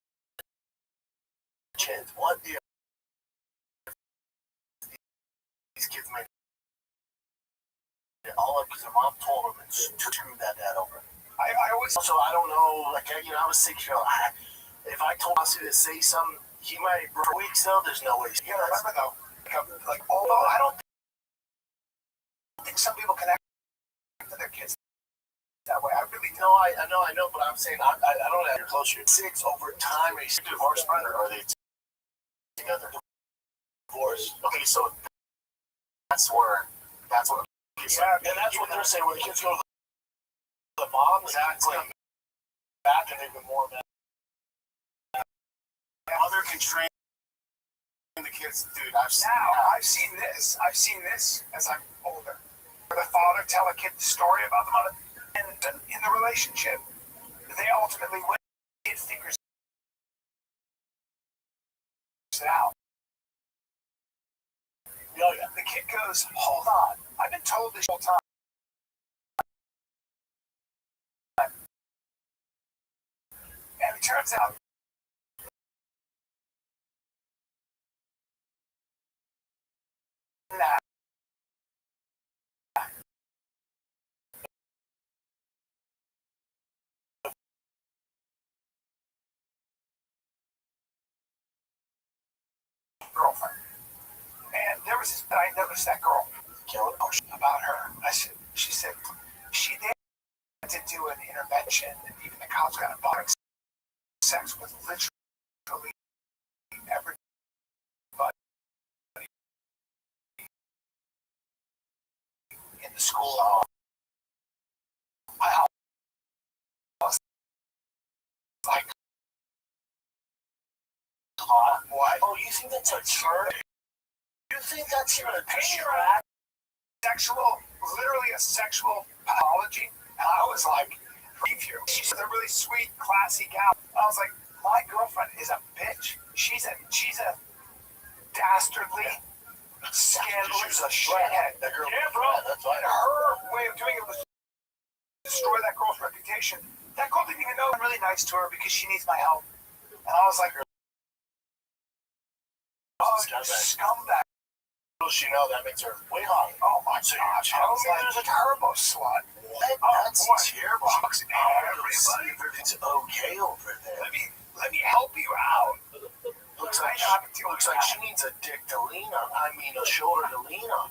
kids? What if these kids made it all up because their mom told them and screwed that dad over? I always, also, I don't know, like, I was 6 years old. If I told Aussie to say something, he might, for weeks though, there's no way.
You know, remember though, like, although I don't think some people connect to their kids that way. I really
know. I know, but I'm saying I don't have your closer. 6 over time. Are you divorced, or are they together? Divorced. Okay, so that's what. Yeah, and that's what they're saying. When the kids go to the moms, act like back, and they've been more mad. Mother can train the kids, dude. I've seen this as I'm older. The father tell a kid the story about the mother, and in the relationship, they ultimately win. The kid figures it out. Yeah. The kid goes, "Hold on, I've been told this whole time." And it turns out that girlfriend. And there was this, I noticed that girl about her. She said she did to do an intervention, and even the cops got involved. Sex with literally everybody in the school. I was like, what? Oh, you think that's a turn? You think that's even a picture? Sexual, literally a sexual pathology. And I was like, she's a really sweet, classy gal. I was like, my girlfriend is a bitch. She's a dastardly, scandalous shithead. That girl, yeah, bro. That's right. Her way of doing it was destroy that girl's reputation. That girl didn't even know I'm really nice to her because she needs my help. And I was like, oh, scumbag. She know that makes her way hot. Oh my gosh. I was like, there's a turbo slut. What? That's terrible. Everybody, it's okay over there. Let me help you out. Looks like she needs a dick to lean on. I mean, a shoulder to lean on.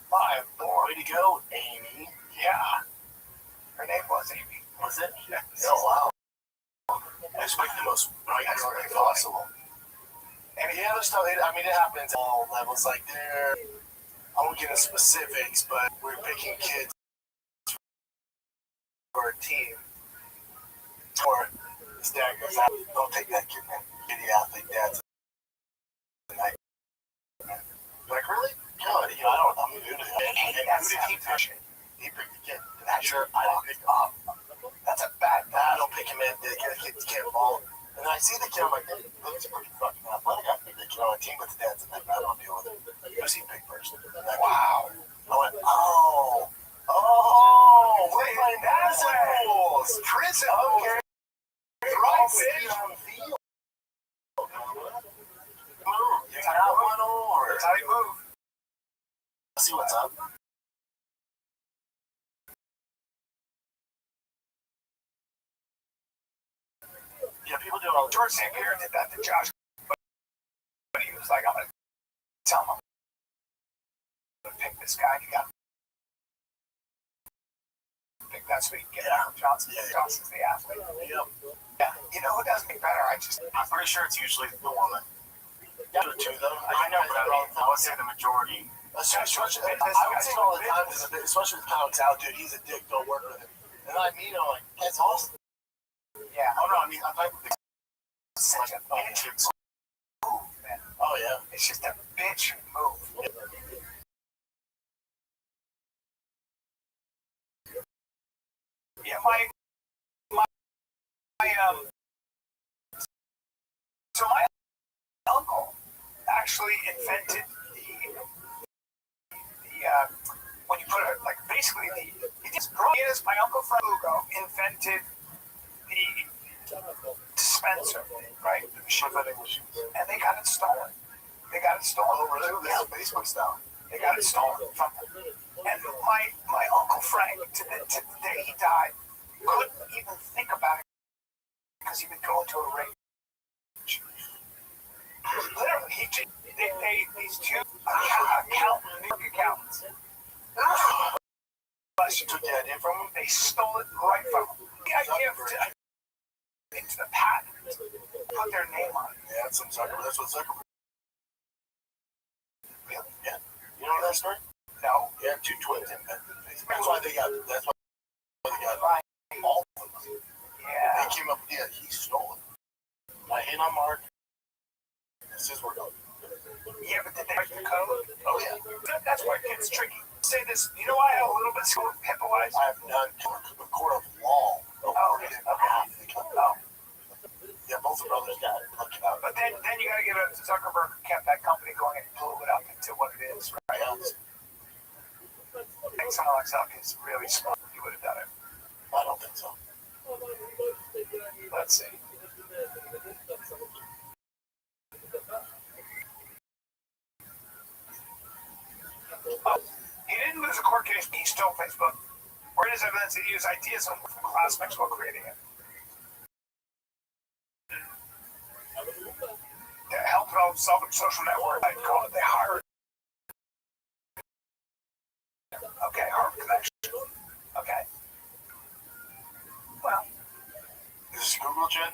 My lord. Way to go, Amy. Yeah. Her name was Amy. Was it? Yeah. Oh, wow. I expect the most right thing possible. And the other stuff, it happens at all levels. Like, I won't get into specifics, but we're picking kids for a team. Or his dad goes out, don't take that kid, man. You're the athlete, dad's a night. Like, really? God, I don't know who to do that. And who did he pick? He picked the kid. Sure, I don't pick up. That's a bad guy. I don't pick him in. The kid can't ball. And I see the kid, I'm like, he's pretty fucking athletic. I picked the kid on a team, but the dad's like, I don't deal with it. Who's he pick first? Wow. I went, we're playing prison rules. Prison, okay. Right, bitch. Move. You got one over. That's how you move. Let's see what's up. Yeah, people do it all. George St. Pierre did that to Josh. But he was like, I'm going to tell him I'm going to pick this guy. You got to pick that so we can get Aaron Johnson. Yeah. Johnson's the athlete. Yep. Yeah. You know who does me better? I'm pretty sure it's usually the woman. Yeah, the two, though. I know, but I would say the majority. I would say all the time, especially with Kyle Tao, dude, he's a dick, don't work with him. And I mean, I'm like, that's awesome. Yeah. Oh, no, I mean, I thought such a bitch move, man. Oh, yeah. It's just a bitch move. Yeah, so my uncle actually invented the when you put it, like, basically my uncle from Lugo invented the dispenser, right? The machine vending machines. And they got it stolen. They got it stolen. Oh, really? Yeah, Facebook style. They got it stolen from them. And my Uncle Frank, to the day he died, couldn't even think about it because he would go into a rage. Literally, these two New York accountants. She took the idea from him. They stole it right from him. The idea into the patent, put their name on it. Yeah, that's what Zuckerberg. Really? Yeah. You know that story? No. Yeah, two twins invented Facebook. That's why they got all of them. Yeah. They came up. Yeah, he stole it. My hand on Mark. This is where we're going. Yeah, but did they write the code? Oh yeah. That's where it gets tricky. Say this. You know why I have a little bit of HIPAA-wise? I have none. A court of law. Oh, okay. Oh. Yeah, both the brothers got it. But then you got to give it to Zuckerberg, who kept that company going and blew it up into what it is, right? I think someone like Zuck is really smart. He would have done it. I don't think so. Let's see. He didn't lose a court case. He stole Facebook. Or it is evidence that he used ideas from classmates while creating it. Yeah, help develop social network. I'd call it. They hired. Okay, Harvard connection. Okay. Well, this is Google, Jen.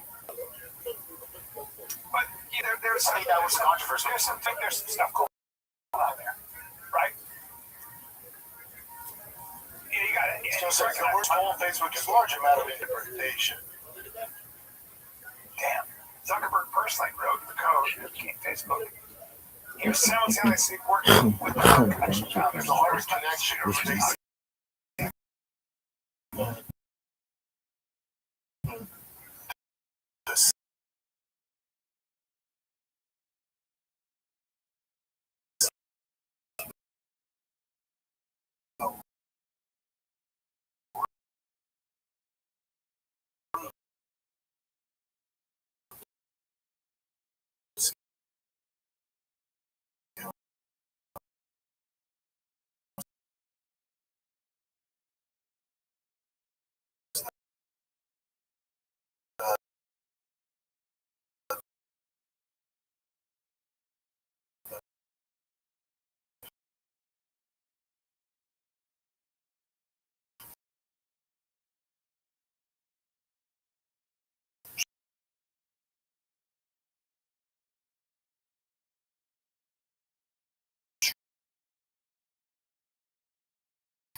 But there's some that was controversial. There's some stuff going on out there, right? Yeah, you got it. Yeah, so the word small Facebook is large amount of interpretation. Damn. Zuckerberg personally wrote the code to keep Facebook. He was simultaneously working with the connection founders. The hardest connection of this.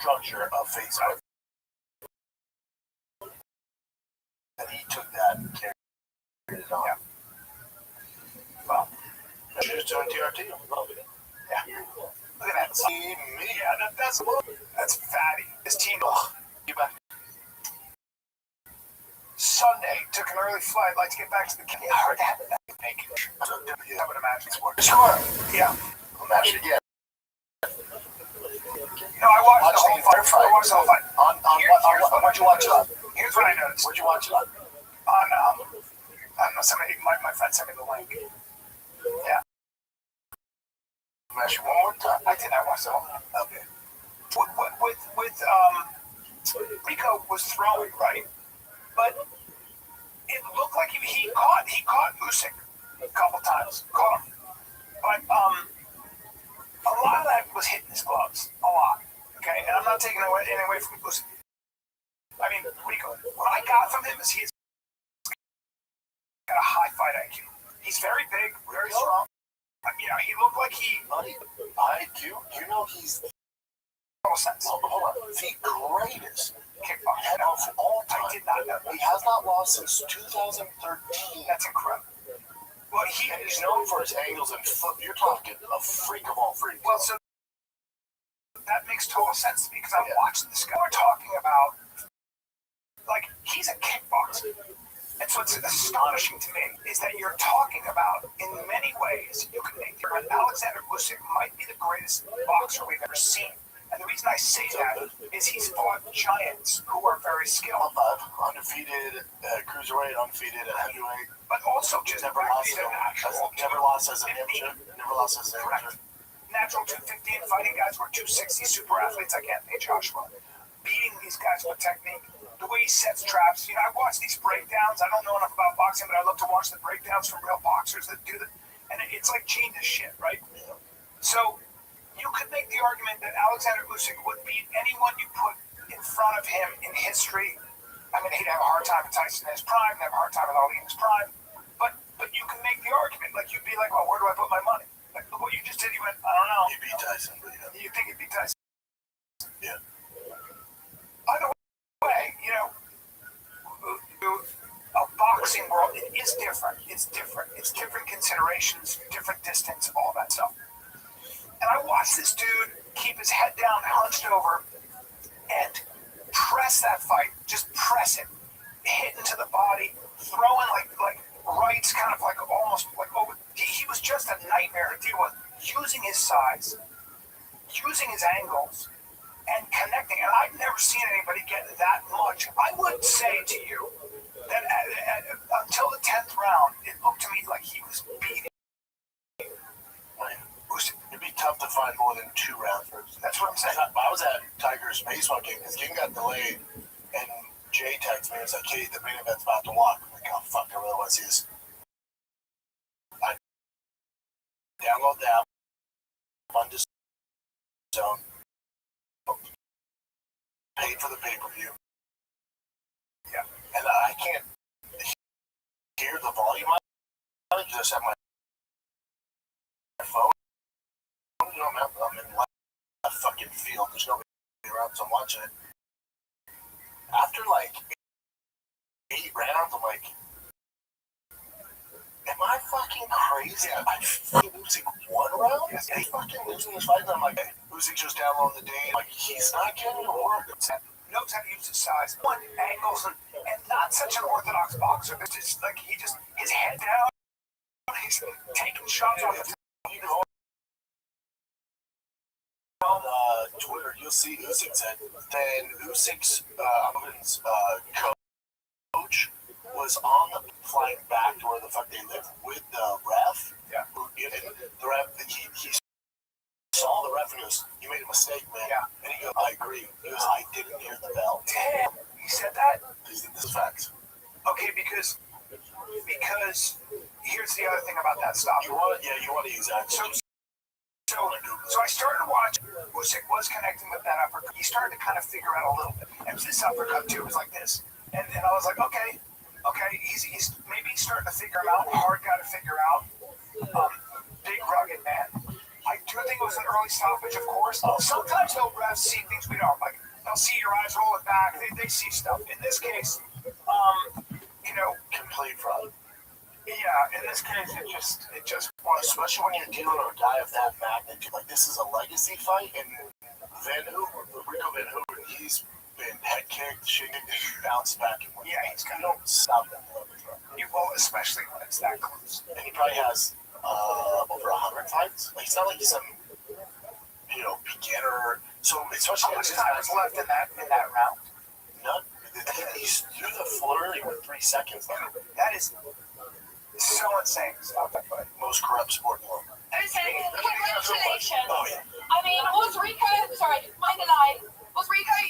Structure of Facebook. And he took that and carried it on. Yeah. Well, that's just doing TRT. Yeah. Look at that. Yeah, that's fatty. His team. You bet. Sunday took an early flight. Like to get back to the camp. I heard that. I would imagine it's working. Sure. Yeah. Imagine again. No, I watched the whole fight. I watched the whole fight. What'd you watch it on? Here's what I noticed. What'd you watch it on? On I don't know, somebody, my friend sent me the link. Yeah. Smash it one more time. I did. I watched the whole thing. Okay. With Rico was throwing, right? But it looked like he caught Usyk a couple times. Caught him. But a lot of that was hitting his gloves. A lot. Okay, and I'm not taking any away from Usyk. I mean, Rico. What I got from him is he's got a high fight IQ. He's very big, very strong. You know, he looked like he. IQ? You know he's. Hold on. The greatest kickboxer of all time. I did not know. He has not lost since 2013. That's incredible. Well, he's known for his angles and foot. You're talking a freak of all freaks. Well, so that makes total sense to me because I'm watching this guy. We're talking about, like, he's a kickboxer. And so what's astonishing to me is that you're talking about, in many ways, you can make Alexander Usyk might be the greatest boxer we've ever seen. And the reason I say that is he's fought giants who are very skilled. Undefeated cruiserweight, undefeated at heavyweight, but also just never lost as an amateur. Never lost as an amateur. Natural 215 fighting guys who are 260 super athletes like Anthony Joshua. Beating these guys with technique. The way he sets traps. I watch these breakdowns. I don't know enough about boxing, but I love to watch the breakdowns from real boxers that do that. And it's like genius shit, right? So you could make the argument that Alexander Usyk would beat anyone you put in front of him in history. I mean, he'd have a hard time with Tyson in his prime, he'd have a hard time with Ali in his prime. But you can make the argument. Like, you'd be like, well, where do I put my money? Like, look what you just did. You went, I don't know. You beat Tyson, but you think he'd beat Tyson? Yeah. Either way, a boxing world, it is different. It's different. It's different considerations, different distance, all that stuff. And I watched this dude keep his head down, hunched over, and press that fight. Just press it. Hit into the body, throwing like rights, kind of like almost like over. He was just a nightmare to deal with, using his size, using his angles, and connecting. And I've never seen anybody get that much. I would say to you that until the 10th round, it looked to me like he was beating. It'd be tough to find more than 2 rounds first. That's what I'm saying. I was at Tiger's baseball game. His game got delayed, and Jay texted me and said, "Kate, the main event's about to walk." I'm like, oh, fuck, I really want to see this. I download that on this zone, paid for the pay-per-view. Yeah. And I can't hear the volume on it. I just have my phone. I'm in a fucking field. There's nobody around, so I'm watching it. After like 8 rounds, I'm like, am I fucking crazy? I'm fucking losing 1 round? Yes. He's fucking losing this fight. And I'm like, hey, Usyk's just down on the day. Like, he's not getting to work. Knows how to use his size, angles, and not such an orthodox boxer. It's just like his head down. He's taking shots off the top. On Twitter, you'll see Usyk said then Usyk's coach was on the flying back to where the fuck they lived with the ref. Yeah. And the ref, he saw the ref and goes, "You made a mistake, man." Yeah. And he goes, "I agree." He goes, "I didn't hear the bell." Damn. He said that? This is facts. Okay, because here's the other thing about that stop. You want to use that. So I started to watch. Usyk was connecting with that uppercut. He started to kind of figure out a little bit. It was this uppercut too. It was like this, and I was like, okay, he's maybe starting to figure him out. Hard guy to figure out. Big rugged man. I do think it was an early stoppage, of course. Sometimes they'll refs see things we don't. Like they'll see your eyes roll it back. They see stuff. In this case, complete fraud. Yeah, in this case, it just especially when you're dealing with a guy of that magnitude. Like, this is a legacy fight, and Rico Van Hoover, he's been head kicked, shin kicked, and bounced back and went. Yeah, you don't stop that level. Well, especially when it's that close. And he probably has over 100 fights. Like, it's not like he's some beginner. So especially how much time is left in that round? None. He's through the flurry with 3 seconds left. That is so insane. Stop that fight. Most corrupt sport in the world.
Congratulations.
Oh, yeah.
I mean, was Rico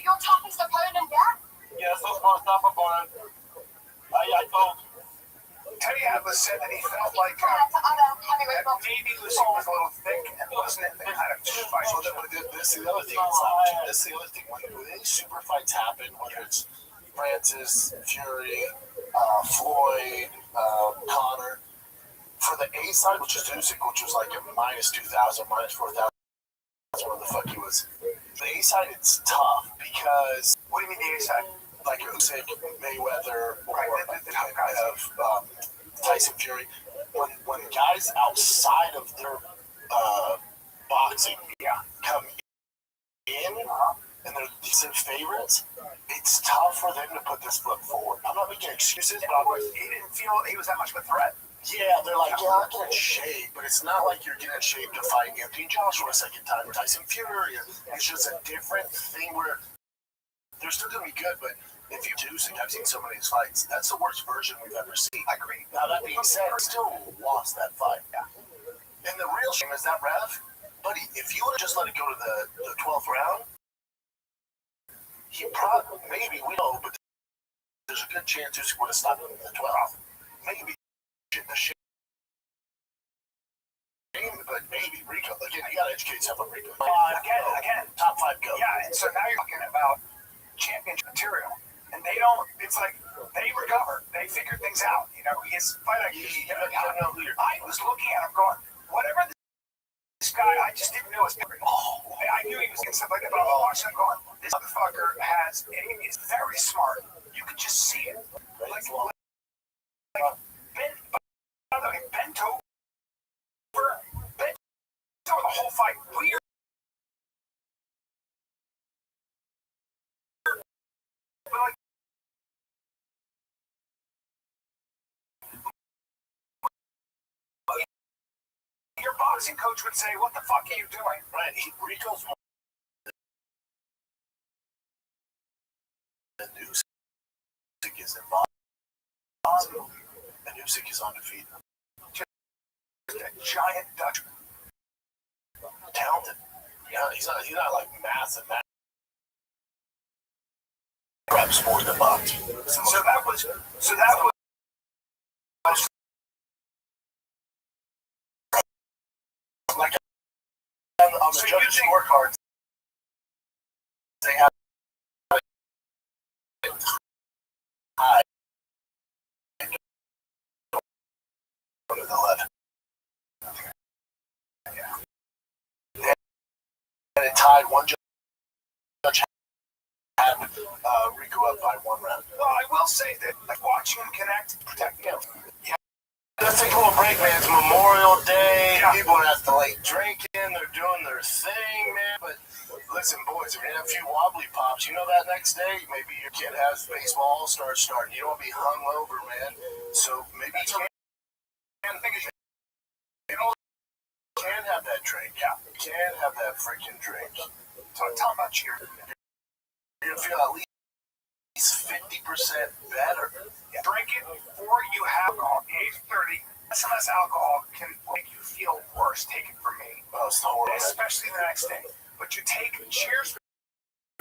your toughest opponent yet?
Yes, that's my top opponent. I told.
Teddy Atlas said that he felt like
Compared to other heavyweight
that
boxers.
maybe Usyk was a little thick and wasn't in the kind of fight. So this is the other thing. This is the other thing. When these super fights happen, whether it's Francis, Fury, Floyd, Connor, for the A side, which is Usyk, which was like a minus 2,000, minus 4,000. That's where the fuck he was. The A side, it's tough because. What do you mean the A side? Like Usyk, Mayweather, or Tyson Fury. When guys outside of their boxing come in and they're decent favorites, it's tough for them to put this foot forward. I'm not making excuses, but he didn't feel he was that much of a threat. Yeah, they're like, yeah, I'll get in shape, but it's not like you're getting in shape to fight Anthony Joshua a second time or Tyson Fury. It's just a different thing where they're still going to be good, but if you do, I've seen so many of these fights, that's the worst version we've ever seen. I agree. Now, that being said, still lost that fight. Yeah. And the real shame is that, Rev, buddy, if you would have just let it go to the 12th round, he probably, maybe, we know, but there's a good chance Usyk would have stopped him at the 12th. Maybe the shame, but maybe Rico. Again, you gotta educate yourself on Rico.
Again,
Top 5 go.
yeah, and so now you're talking about championship material, and they don't. It's like they recovered, they figured things out. You know, his fight IQ. I was looking at him, going, whatever this guy, I just didn't know his memory. I knew he was getting stuff like that, but I'm watching him going, this motherfucker is very smart. You could just see it. Bent over the whole fight. Weird. But like, your boxing coach would say, what the fuck are you doing?
Right, Rico's and Usyk is involved. And Usyk is undefeated.
Just a giant Dutch.
Talented. Yeah, he's not like massive. Reps more than box.
So that was
like on the judges' scorecards. They have high to the left. And it tied. One judge had Rico up by 1 round.
Well, I will say that, like, watching him connect, protecting him. Yeah.
Let's take a little break, man. It's Memorial Day. Yeah. People have to late drinking. They're doing their thing, man. But listen, boys, if you have a few wobbly pops, you know that next day, maybe your kid has baseball all-stars starting. You don't want to be hung over, man. So maybe you can have that drink. Yeah, you can have that freaking drink.
So I'm talking about cheer.
You're going to feel at least 50% better.
Yeah. Drink it before you have alcohol. Age 30, less alcohol can make you feel worse. Take it from me.
Oh, it's horrible.
Especially the next day. But you take Cheers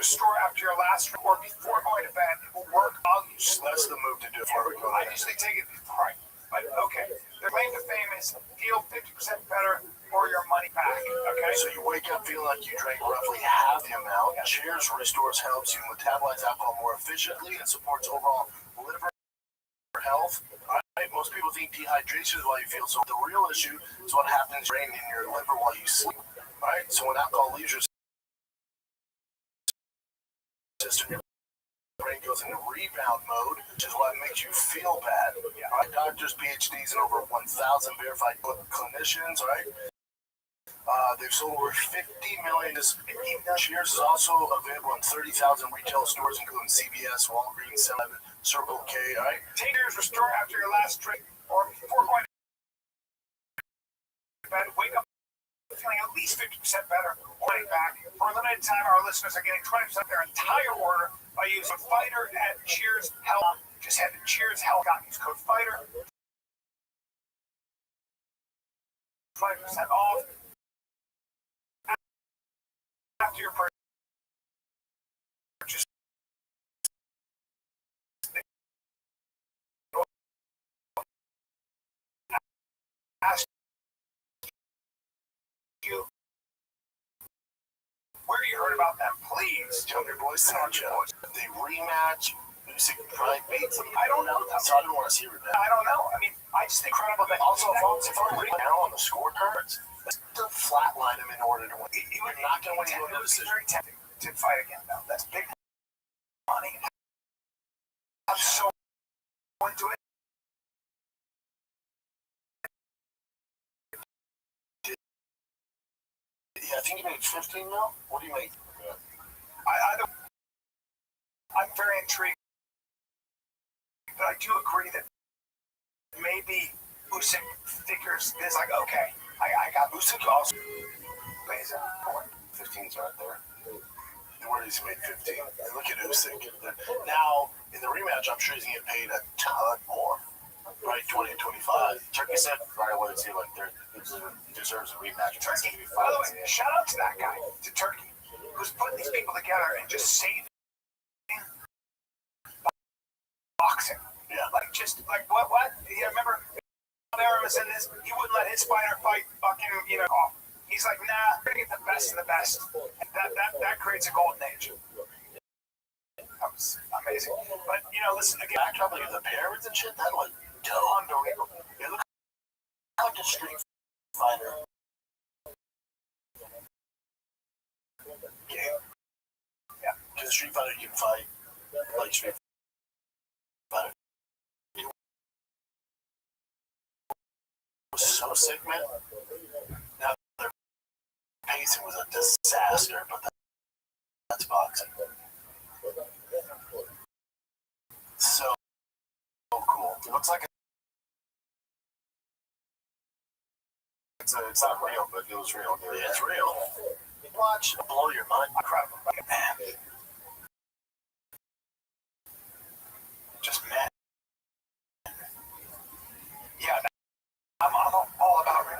Restore after your last or before going to bed. It will work while you sleep.
That's the move to do before we go to
I
bed.
usually take it before. But okay, their claim to fame is feel 50% better or your money back. Okay.
So you wake up feeling like you drank roughly half the amount. Cheers Restores helps you metabolize alcohol more efficiently and supports overall liver health. Right? Most people think dehydration is why you feel so. The real issue is what happens in your liver while you sleep. Right? So when alcohol leaves your system, your brain goes into rebound mode, which is what makes you feel bad. Right? Doctors, PhDs, and over 1,000 verified clinicians, right? They've sold over 50 million. Cheers is also available in 30,000 retail stores, including CVS, Walgreens, 7, Circle K. All right.
Take Cheers Restore after your last drink or before going to bed. Wake up feeling at least 50% better. Money back. For a limited time, our listeners are getting 20% of their entire order by using Fighter at Cheers Health. Just head to Cheers Health. Use code Fighter. 5% off. After your purchase. Ask you where you heard about them. Please
Tell your boys Sancho. They rematch. Usyk probably beats them.
I don't know.
So I don't want to see rematch.
I don't know. I mean, I just think incredible that
Also, if I'm reading now on the scorecards, to flatline him in order to win. You're not going to win your decision.
Very tempting to fight again, though. That's big money. I'm so into it.
Yeah, I think you made 15 mil. What do you make?
I'm very intrigued, but I do agree that maybe
Usyk figures is like, okay, I got Usyk also. 15's right there. Where he's made 15. And look at Usyk. Now, in the rematch, I'm sure he's going to get paid a ton more. Right, 20 and 25. Turkey said right away, it seemed like he deserves a rematch. Turkey, by the way, shout out to that guy, to Turkey, who's putting these people together and just saving boxing. Yeah. Like, just, like, what? Yeah, remember, Aaron was in this, he wouldn't let his fighter fight fucking, off. He's like, nah, we're going to get the best of the best. That creates a golden age. That was amazing. But, listen, again, backdrop like the pyramids and shit, that was unbelievable. It looked like a Street Fighter game. Yeah, because Street Fighter you can fight like Street Fighter. It was so sick, man. Now, their pacing was a disaster, but that's boxing. So cool. It looks like it's not real, but it was real. Yeah, it's real. Watch, it'll blow your mind. Incredible. Man. Just mad. Yeah, I'm all about it.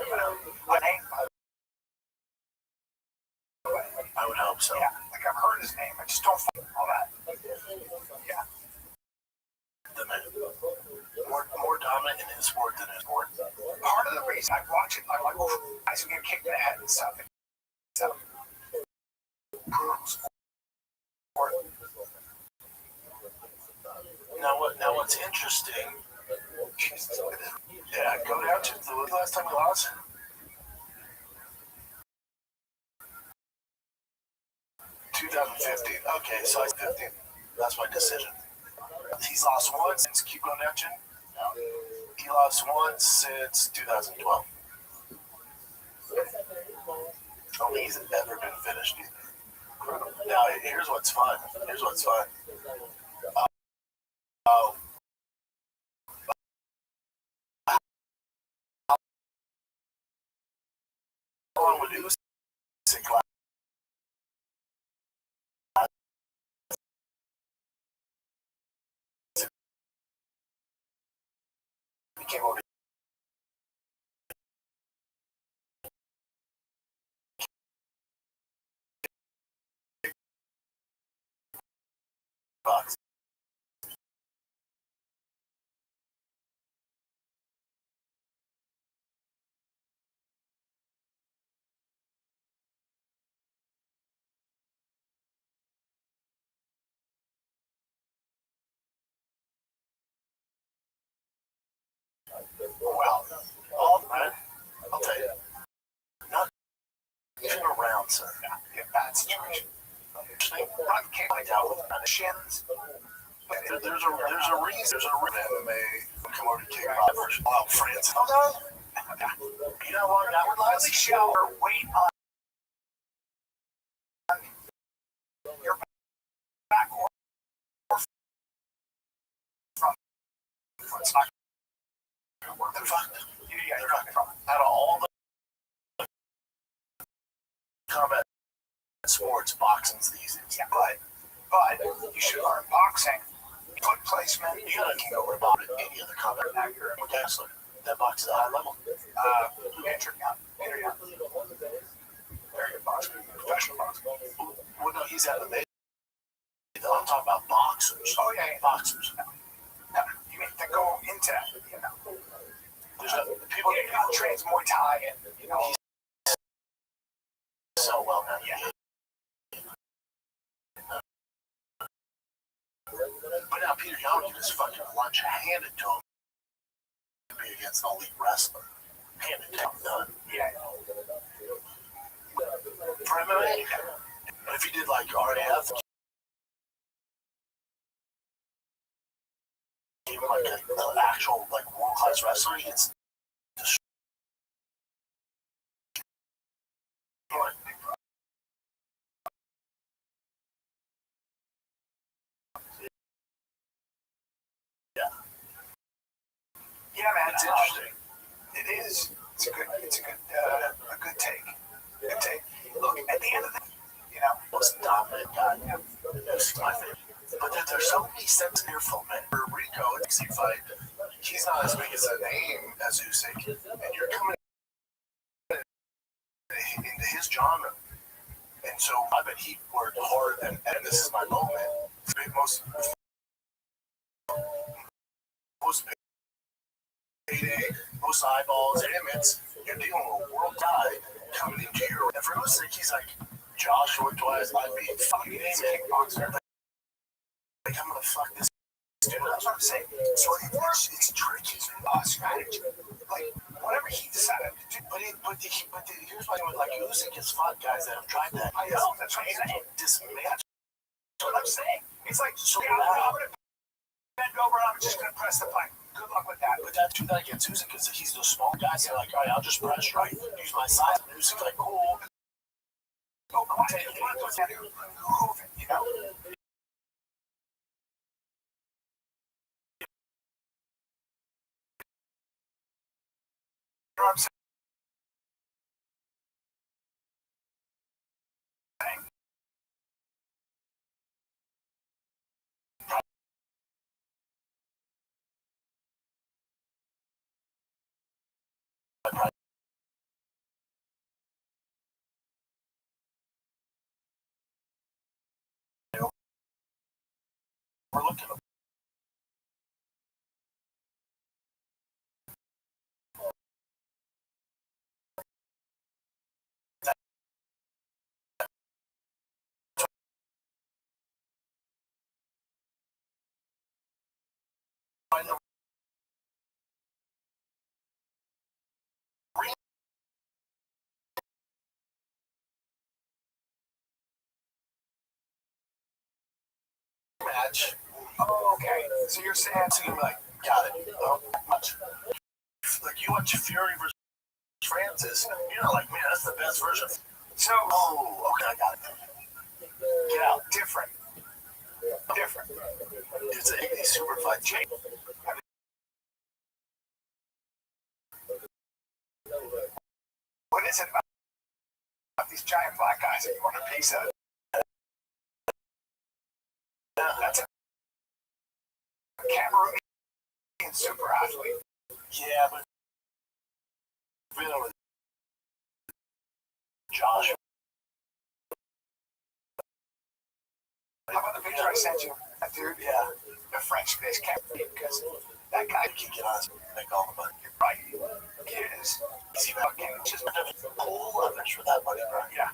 I would hope so. Yeah, like I've heard his name. I just don't all that. Yeah. The man. More dominant in his sport than his sport. Part of the reason I watch it, I'm like, oh, guys are getting kicked in the head and stuff. So, now what's interesting, yeah, go down to the last time we lost. 2015. Okay, so it's 15. That's my decision. He's lost once since keep going down, Jim. He lost once since 2012. Only he's ever been finished either. Now, here's what's fun. How long would Usyk last? He came over. Bucks. Well, I'll tell you, not even around, sir. In bad situation. Run came like out with the shins. There's a reason. There's a reason MMA come over to take off. Wow, France. You know what? That would likely shower weight on your back or front. It's not going to work. They're fucked. Yeah, they're fucked. Out of all the combat sports, boxing's the easiest. Yeah, but you should learn boxing. Foot placement. You gotta keep over about it. Any other combat actor or wrestler that boxes at a high level. Andrew, very good boxer, professional boxer. Well, no, he's at the main. I'm talking about boxers. Oh yeah, boxers. No, you mean to go into There's people who trains Muay Thai and he's so well done. Yeah. But now Peter Young can just fucking lunch handed to him to be against an elite wrestler. Handed to him, done. Yeah. For MMA, but if he did like RAF, even like an actual like world class wrestler, it's yeah, man, it's interesting. It is. It's a good take. Good take. Look, at the end of the most dominant guy. This is my favorite. But there's so many steps here for men. For Rico, it's like he's not as big as a name as Usyk, and you're coming into his genre. And so I bet he worked hard, and this is my moment. Most payday, most eyeballs, image. You're dealing with a world guy coming into your. And for Usyk, he's like Joshua twice. I'd be fucking name kickboxer. Like I'm gonna fuck this dude. That's what I'm saying. So it's tricky. Strategy. Like whatever he decided to do. But here's why like Usyk has fought guys that have tried that. I know. That's what I'm saying. Dismatch. That's what I'm saying. It's like so. I'm gonna bend over. I'm just gonna press the button. Good luck with that. But that's do that against Usyk because he's those small guys. They're like, all right, I'll just press right. Use my size. And Usyk's like, cool. Go on. Move it. You know. You know what I'm saying? We're looking at match. Oh, okay. So you're saying like, got it. Much. Like you watch Fury versus Francis, you're like, man, that's the best version. So, okay, I got it. Get out. Different. It's a super fight chain. What is it about these giant black guys that you want a piece of? That's a Cameroonian super athlete. Yeah, but really with Josh. How about the picture I sent you? That dude, yeah, the French-based captain, because that guy can get on and make all the money. You're right. He is. He's fucking just cool. I'm not sure that money, bro. Yeah.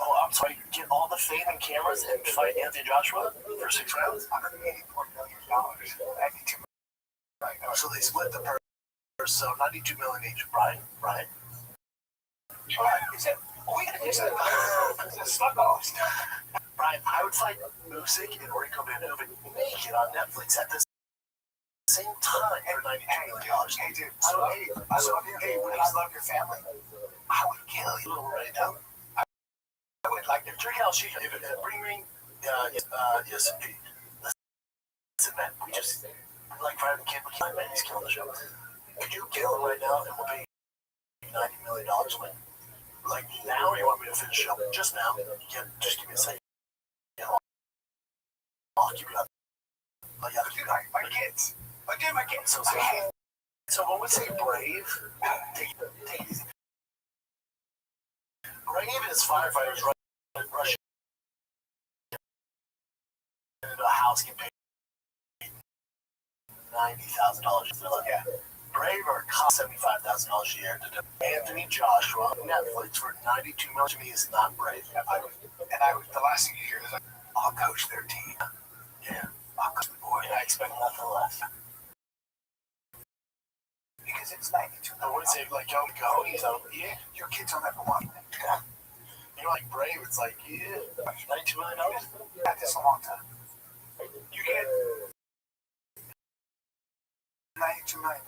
Oh, I'm sorry. Get all the fame and cameras and fight Anthony Joshua for 6 rounds? $184 million. $92 million. So they split the purse. So $92 million each. Right. Is it? We gotta do something. Brian, I would fight Usyk and Rico Maneuver naked on Netflix at the same time for $92 million. Hey, dude. Hey, would you love your family? I would kill you right now. I would like to drink out. Bring me. Yes. Hey, listen, man. We just like Friday the Kid. Man, he's killing the show. Could you kill him right now and we'll pay $90 million? Like now, or you want me to finish up just now? Yeah, just give me a second. I'll keep you up. But yeah, dude, my kids. My kids. So when we say brave, take it easy. Brave is firefighters rushing into a house, get paid $90,000. They're like, yeah. Brave or cost $75,000 a year to do. Anthony Joshua, Netflix for $92 million to me is not brave. Yeah, the last thing you hear is like, I'll coach their team. Yeah, I'll coach the boy. And I expect nothing less. Because it's 92. I wouldn't say like, yo, he's out. Yeah, your kids will never want that. Yeah. You know, like brave, it's like, yeah, $92 million. That's a long time. You get $92 million.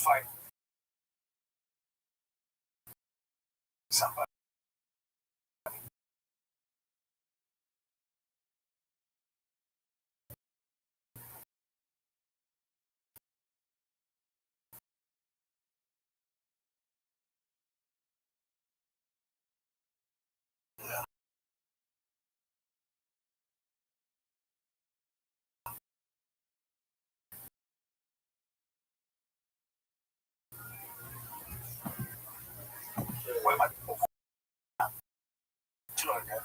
fight somebody. Yeah. What am I? 200.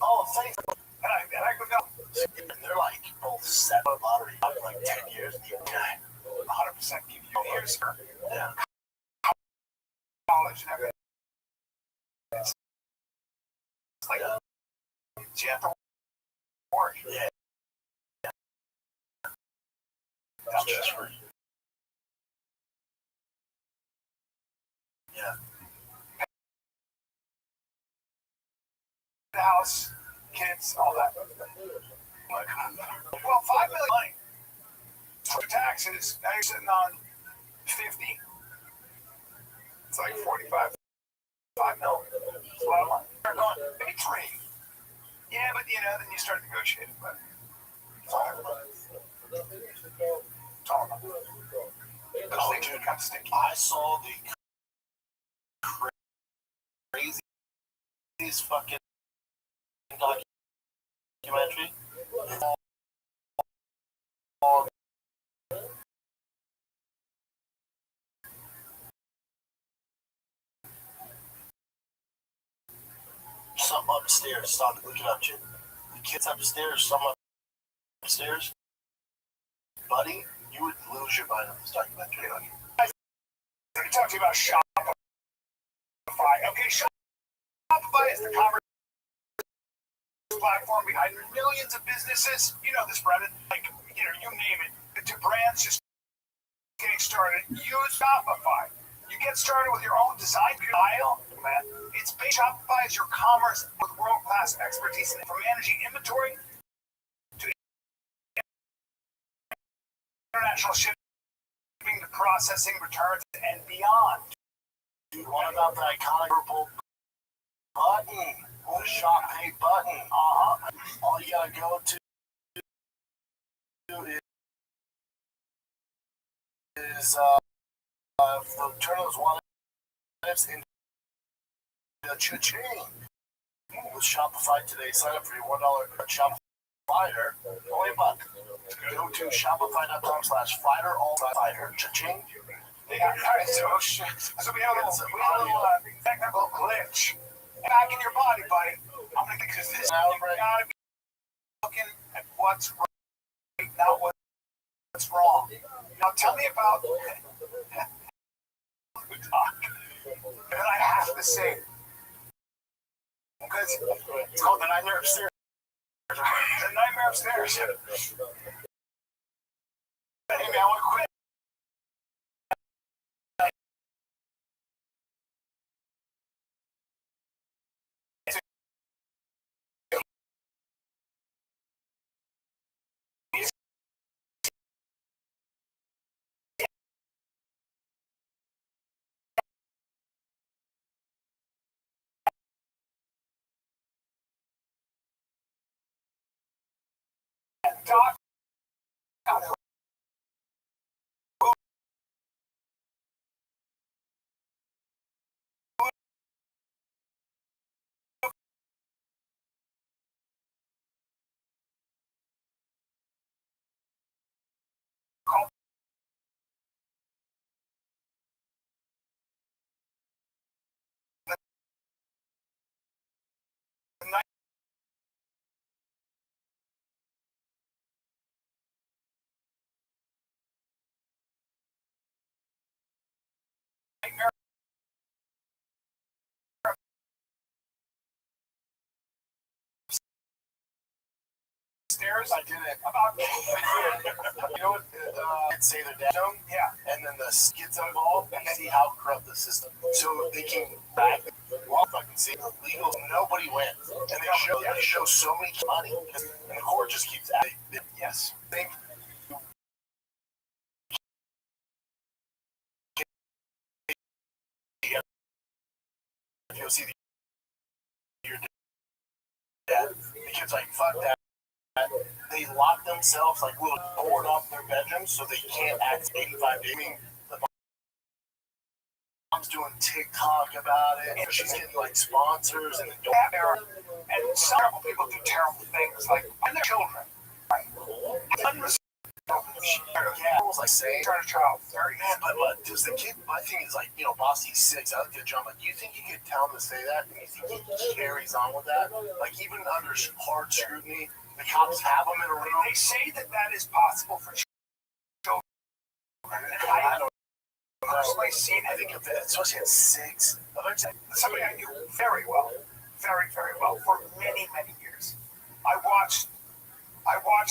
Oh, thanks. And I go down. They're like both set up lottery like 10 years. Yeah. 100% give you years. Yeah. College and everything. It's like, you have to work. Yeah. That's just for you. Yeah. The house, kids, all that. Like, well, $5 million for taxes. Now you're sitting on 50. It's like 45. $5 million. It's a lot of money. They're going, maybe 3. Yeah, but then you start negotiating. But $5 million. It's all about. The whole thing kind of stinky. I saw the craziest fucking documentary. Something upstairs. Stop it. Look it up, Jim. The kids upstairs. Something upstairs. Buddy, you would lose your mind on this documentary. Let me talk to you about Shopify. Okay, Shopify is the commerce platform behind millions of businesses. You know this, Brendan. Like, you name it. To brands just getting started, use Shopify. You get started with your own design style, man. It's Shopify is your commerce with world-class expertise from managing inventory to international shipping to processing, returns, and beyond. Dude, what about the iconic purple button? The Shop Pay button. All you gotta go to is turn those wallets into a cha-ching. With Shopify today, sign up for your $1 Shopify. Only a buck. Go to shopify.com/fighter, all fighter, cha-ching. Yeah, alright, so we have a little technical glitch. Back in your body, buddy. I'm gonna get this. You gotta be looking at what's right, not what's wrong. Now tell me about and I have to say, because it's called The Nightmare Upstairs. The Nightmare Upstairs. Hey man, I want to quit. Doc. Stairs. I did it. About you know what? Say their dad. Yeah. And then the gets involved and see how corrupt the system. So they can back. Well, fucking see legal. Nobody wins, and they show so many money, and the court just keeps adding. Yes. Think go see your dad. The kid's like, fuck that. They lock themselves like little board off their bedrooms so they can't act 85 days. I mean, the mom's doing TikTok about it, and she's getting like sponsors and
And some terrible people do terrible things, like when they're children. Right?
yeah, I was like saying,
Turn a child very
man, but does the kid? My thing is like, Bossy's 6. I look at John, like, you think you could tell him to say that? And you think he carries on with that? Like, even under hard scrutiny, the cops have him in a room.
They say that is possible for children. I don't personally seen it.
I think of it, especially at 6.
Somebody I knew very well, very, very well, for many, many years. I watched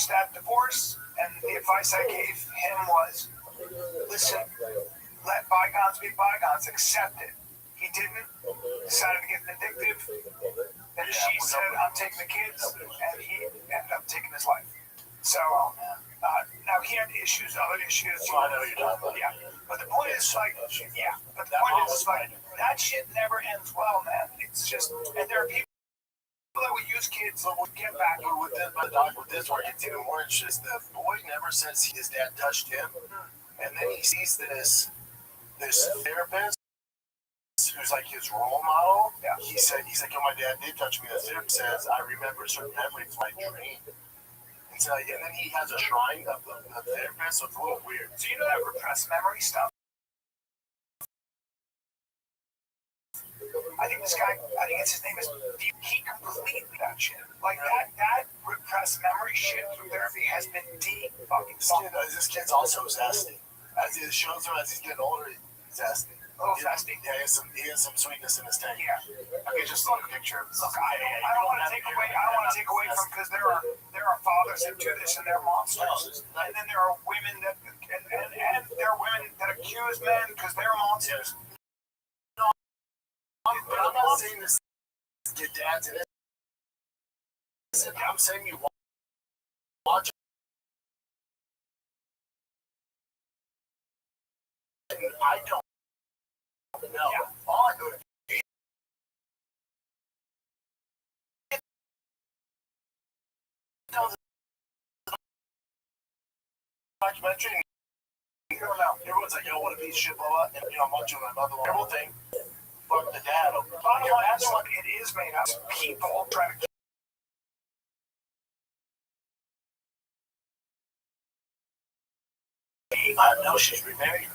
that divorce, and the advice I gave him was, listen, let bygones be bygones, accept it. He didn't, decided to get vindictive, and she said, I'm taking the kids, and he ended up taking his life. So, now he had issues, other issues.
I know you're talking about.
Yeah, but the point is, like, that shit never ends well, man. It's just, and there are people that would use kids that would get back
with this where it's even more interesting. The boy never says his dad touched him, and then he sees this therapist who's like his role model.
Yeah.
He's like, oh, my dad did touch me. The therapist says, I remember certain memories of my dream. And so, and then he has a shrine of the therapist, so it's a little weird.
So you know that repressed memory stuff? I think his name is, he completed that shit. Like that repressed memory shit through therapy has been deep fucking fucked.
This kid's also zesty. As it shows him as he's getting older, he's zesty.
Oh, zesty.
Yeah, he has some sweetness in his tank.
Yeah.
Okay, just look a picture of this.
Look, I don't want to take away from, because there are fathers that do this and they're monsters. And then there are women that and there are women that accuse men because they're monsters.
But I'm not saying this get dads in it. I'm saying you watch it. I don't know. Yeah. All I go to documentary. Everyone's like, yo, what a piece of shit, blah, blah. And, I'm watching my mother. Everyone thing. Fuck the dad.
That's what it is made up. People trying to.
I know she's remarried.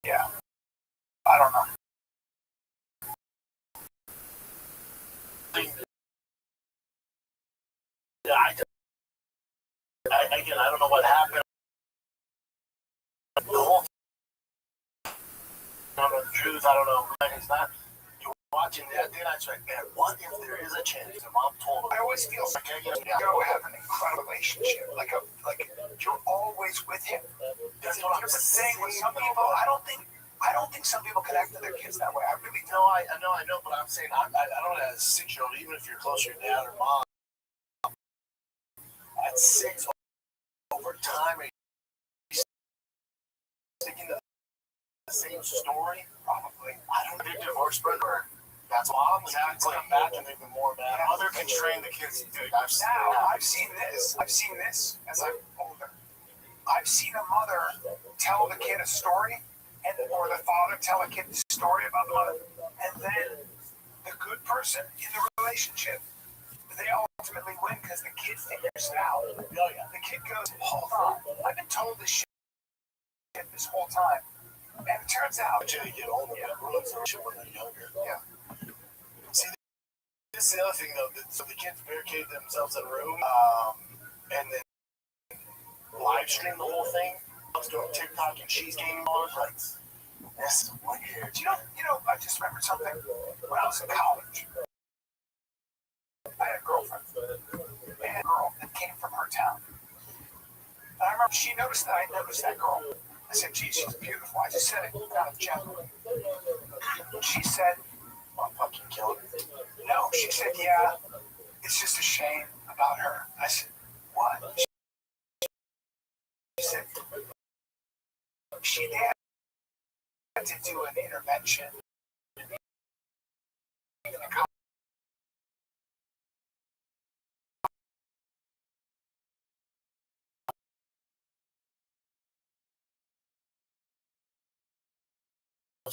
Yeah. I don't know.
Yeah, again, I don't know what happened. The whole I don't know the truth. I don't know. It's not. You're watching that. Then I was like, man, what if there is a chance? The mom told him.
I always feel like you have an incredible relationship. Like you're always with him.
That's what I'm
saying. With some people, I don't think some people connect to their kids that way. I really
don't. I know, but I'm saying I don't have a 6-year-old. Even if you're close to your dad or mom, at 6, over time, are you sticking to the same story? Probably. I don't think divorce brother. That's moms have to come back and they've been more bad. Mother can train the kids. Dude, I've
seen this as I'm older. I've seen a mother tell the kid a story, or the father tell a kid a story about the mother, and then the good person in the relationship, they ultimately win because the kid figures it out. Oh, yeah. The kid goes, hold on, I've been told this shit this whole time. And it turns out,
until you get older, that ruins the shit when they're younger.
Yeah.
See, this is the other thing, though. So the kids barricade themselves in a room, and then live stream the whole thing. I was doing TikTok and she's gaming on it. Like, this is weird.
You know, I just remembered something. When I was in college, I had a girlfriend. I had a girl that came from her town. And I remember she noticed that I noticed that girl. I said, geez, she's beautiful. I just said it kind of gently. She said,
I'll fucking kill her.
No, she said, yeah, it's just a shame about her. I said, what?
they had to do an intervention. Even the cops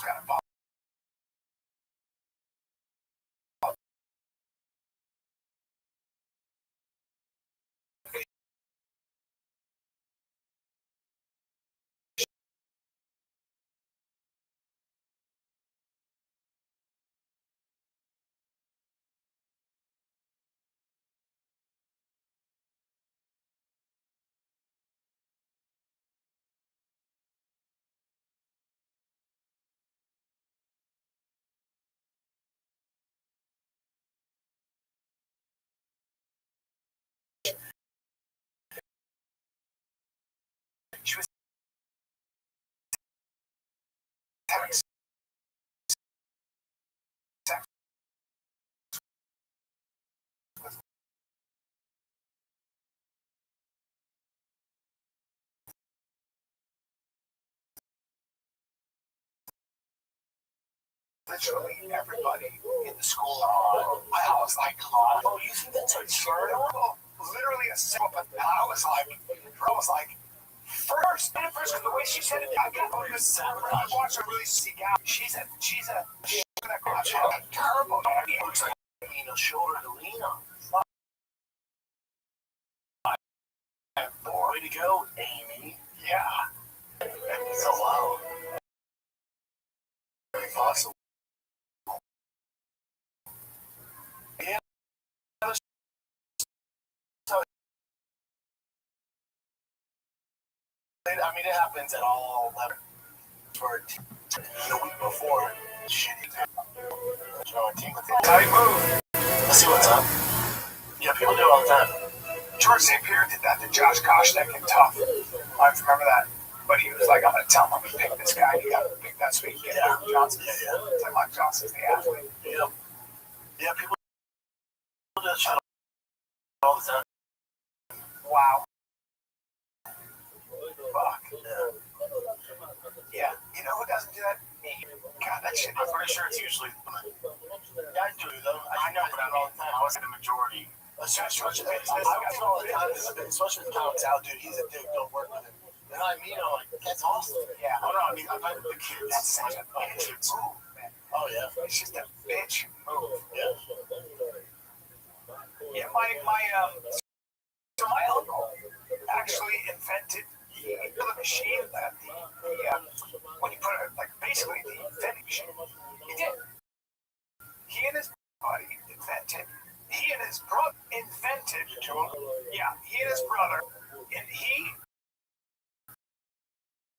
got involved. She was having sex literally everybody in the school. I was like, oh, you think that's absurd? Literally a simple, but I was like, first, because the way she said it, I got because I watched her really seek out. She's a terrible. It looks like a shoulder to lean on. Way to go, Amy. Yeah. So wow. Awesome. Yeah. I mean, it happens at all levels. For the week before, shitty. How you move? Let's see what's up. Yeah, people do it all the time. George St. Pierre did that to Josh Koshnek and Tough. I remember that. But he was like, I'm going to tell him I'm going to pick this guy. You got to pick that so we can get Mike Johnson. Yeah. It's like Mike Johnson's the athlete. Yeah. Yeah, people do that shit all the time. Wow. Fuck. Yeah. You know who doesn't do that? Me. God, that shit. I'm pretty sure it's usually. Yeah, I do, though. I know that all the time. I was in the majority. Especially with the comics out, dude. He's a dick. Don't work with him. And I mean, I'm like, that's awesome. Yeah. Oh, no, I mean, I bet the kids. That's such a bitch move, man. Oh, yeah. It's just a bitch move. Yeah. Yeah, so my uncle actually invented the machine that when you put it, like, basically the vending machine. He did. He and his buddy invented. He and his brother invented. Yeah, he and his brother, and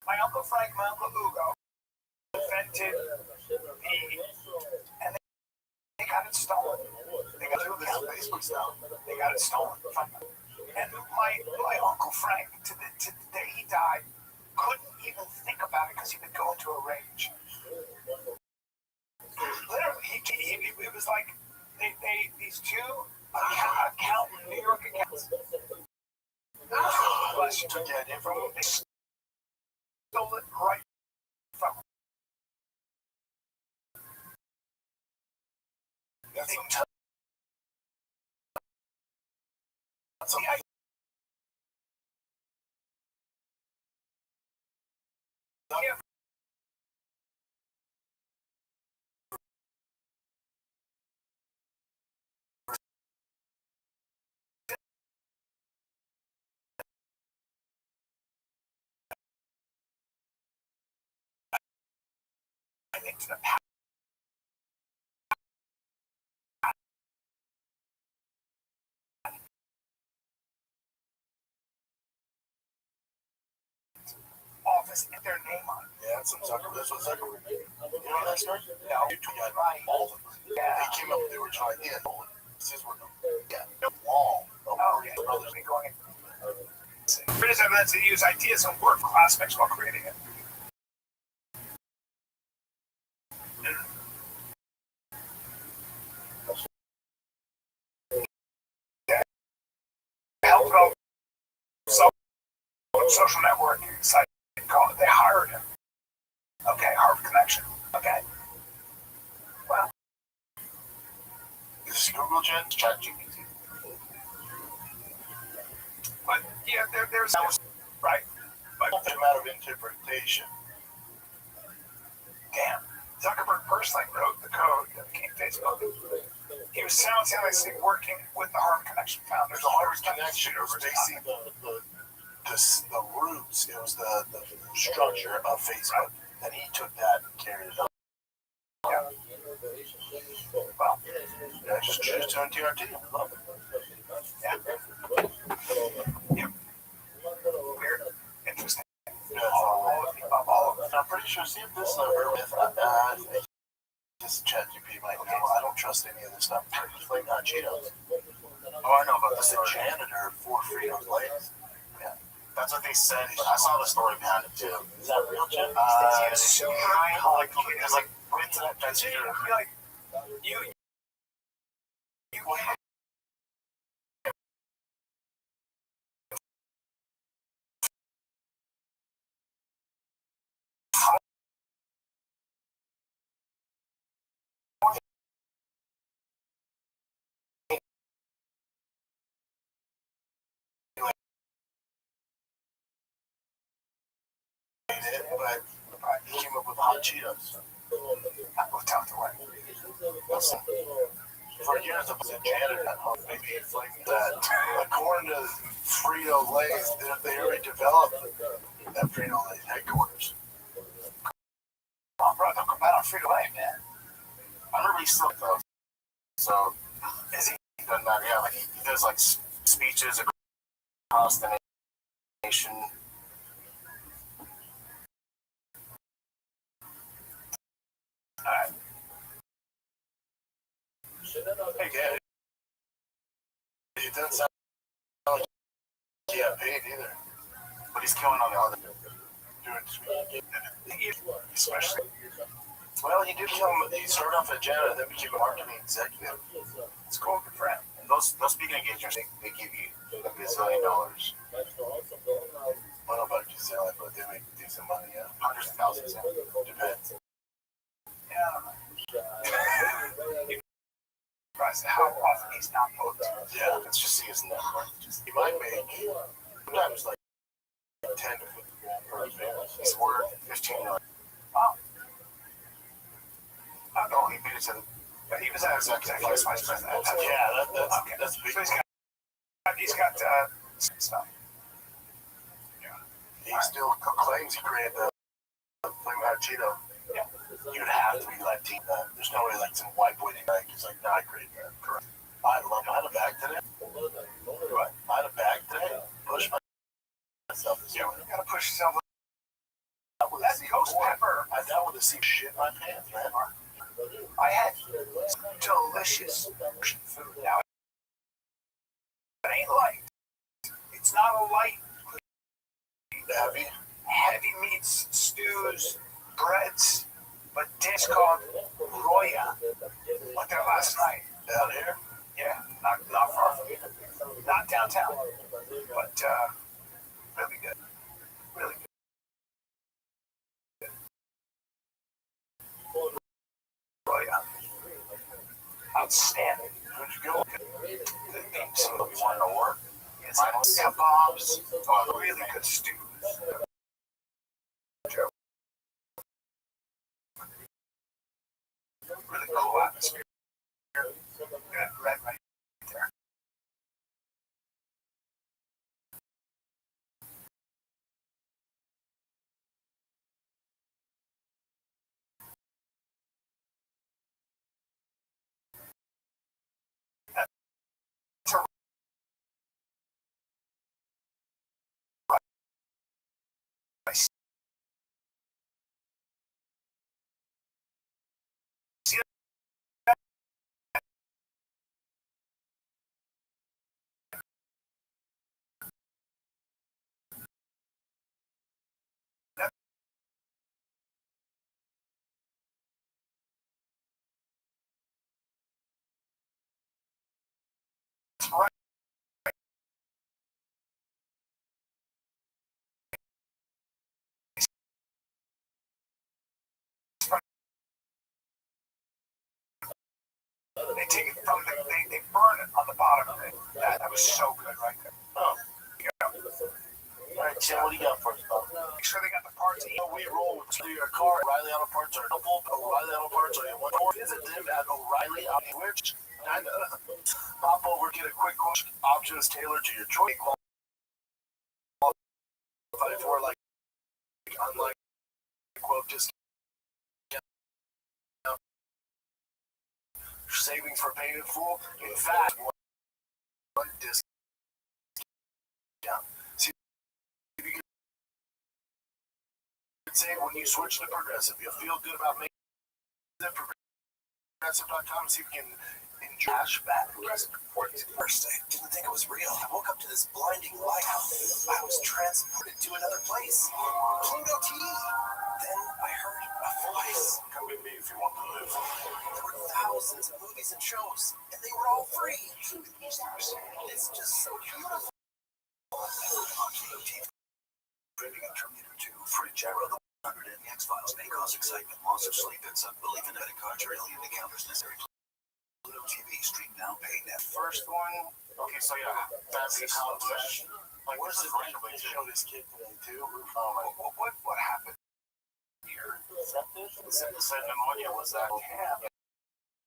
my Uncle Frank, my Uncle Hugo, invented and they got it stolen. They got it basically stolen. They got it stolen. And my Uncle Frank, to the day he died, couldn't even think about it because he would go into a rage. Literally, it was like these two New York accountants. Bless you, took that info. They stole it right from him. Into the office and their name on it. Yeah, that's what Zuckerberg did. You know that story? No. You got all of them. Yeah. They came up, they were trying to this is what long. Oh, yeah. Brothers be going in. Critics have to use ideas and work for aspects while creating it. Help social networking site. They hired him. Okay, Harvard Connection. Okay. Well, this is Google Gen, ChatGPT. But yeah, there's right. But it's a matter of interpretation. Damn. Zuckerberg personally wrote the code that became Facebook. He was simultaneously working with the Harvard Connection founders. The Harvard Connection was basically the roots. It was the structure of Facebook. And he took that and carried it up. Yeah. Well, yeah, just choose to TRT. Love it. Yeah. Yep. Weird. Interesting. I'm pretty sure. See if this number. This ChatGPT might know. I don't trust any of this stuff. Flame Hot Cheetos. Oh, I know about this. The janitor for Frito Lay's. Yeah. That's what they said. I saw the story behind it too. Is that real, Jen? Yes. It's like went to that janitor. Like you. But he came up with hot Cheetos. I looked out the way. Listen, for years I was a janitor at home. Maybe it's like that. According to Frito Lay's, they already developed that Frito Lay's headquarters. Oh, bro, don't come out on Frito Lay, man. I remember he still though. So, is he done that? Yeah, like he does like speeches across the nation. Alright. Hey, yeah. It doesn't sound like he got paid either. But he's killing on the other. Doing especially. Well, he started off as janitor and then became a marketing executive. It's cool, good friend. And those speaking engagements, they give you $1 gazillion. I don't know about gazillion, but they make decent money, yeah. Hundreds of thousands, yeah. Depends. Yeah, I don't know. Surprised at how often he's not booked. Yeah, let's just see his net worth. He might make sometimes like 10 to 50 grand per event. He's worth 15 million. Wow. I don't know, he made it to the. He was an executive vice president. Yeah, that's big. So he's got stuff. Yeah. He still claims he created the Flame Hot Cheeto. Yeah. You'd have to be Latino. There's no way like some white boy guy who's like, no, I created that. Correct. I had a bag today. What? I had a bag today. Push myself. Yeah, you gotta push yourself. That's ghost pepper. I dealt with the same shit in my pants, man. I had delicious food. Now it ain't light. It's not a light. Heavy meats, stews, breads, but dish called Roya. Went there last night. Down here? Yeah, not far from here. Not downtown, but really good. Really good. Roya. Outstanding. Where'd you go? Some of you want to work? Yes, kebabs, really good stews. Really cool atmosphere. Right there. bottom thing. That was so good right there. Oh, yeah. All right, Tim, what do you got for us, Bob? Make sure they got the parts. You know, we roll with your car. O'Reilly Auto Parts or double O'Reilly Auto Parts or you want to visit them at O'Reilly Auto Parts. Pop over, get a quick quote. Options tailored to your choice. Qualified for like unlike quote discount. Savings for paying in full. In fact, one discount. See, if you can say when you switch to Progressive, you'll feel good about making it Progressive.com. See if you can enjoy cashback. First, I didn't think it was real. I woke up to this blinding light. I was transported to another place. Pluto TV. Then I heard a voice. Come with me if you want to live. There were thousands of movies and shows, and they were all free. It's just so beautiful. On Pluto TV. Printing a Terminator 2, free gyro, the 100 and the X-Files may cause excitement, loss of sleep, and some belief in credit cards or alien encounters necessary. Pluto TV, stream now, pay net. First one, okay, so yeah, that's the college. Like, where's the randomly to show this kid today, too? What happened here? Sepsis said pneumonia was that. Damn.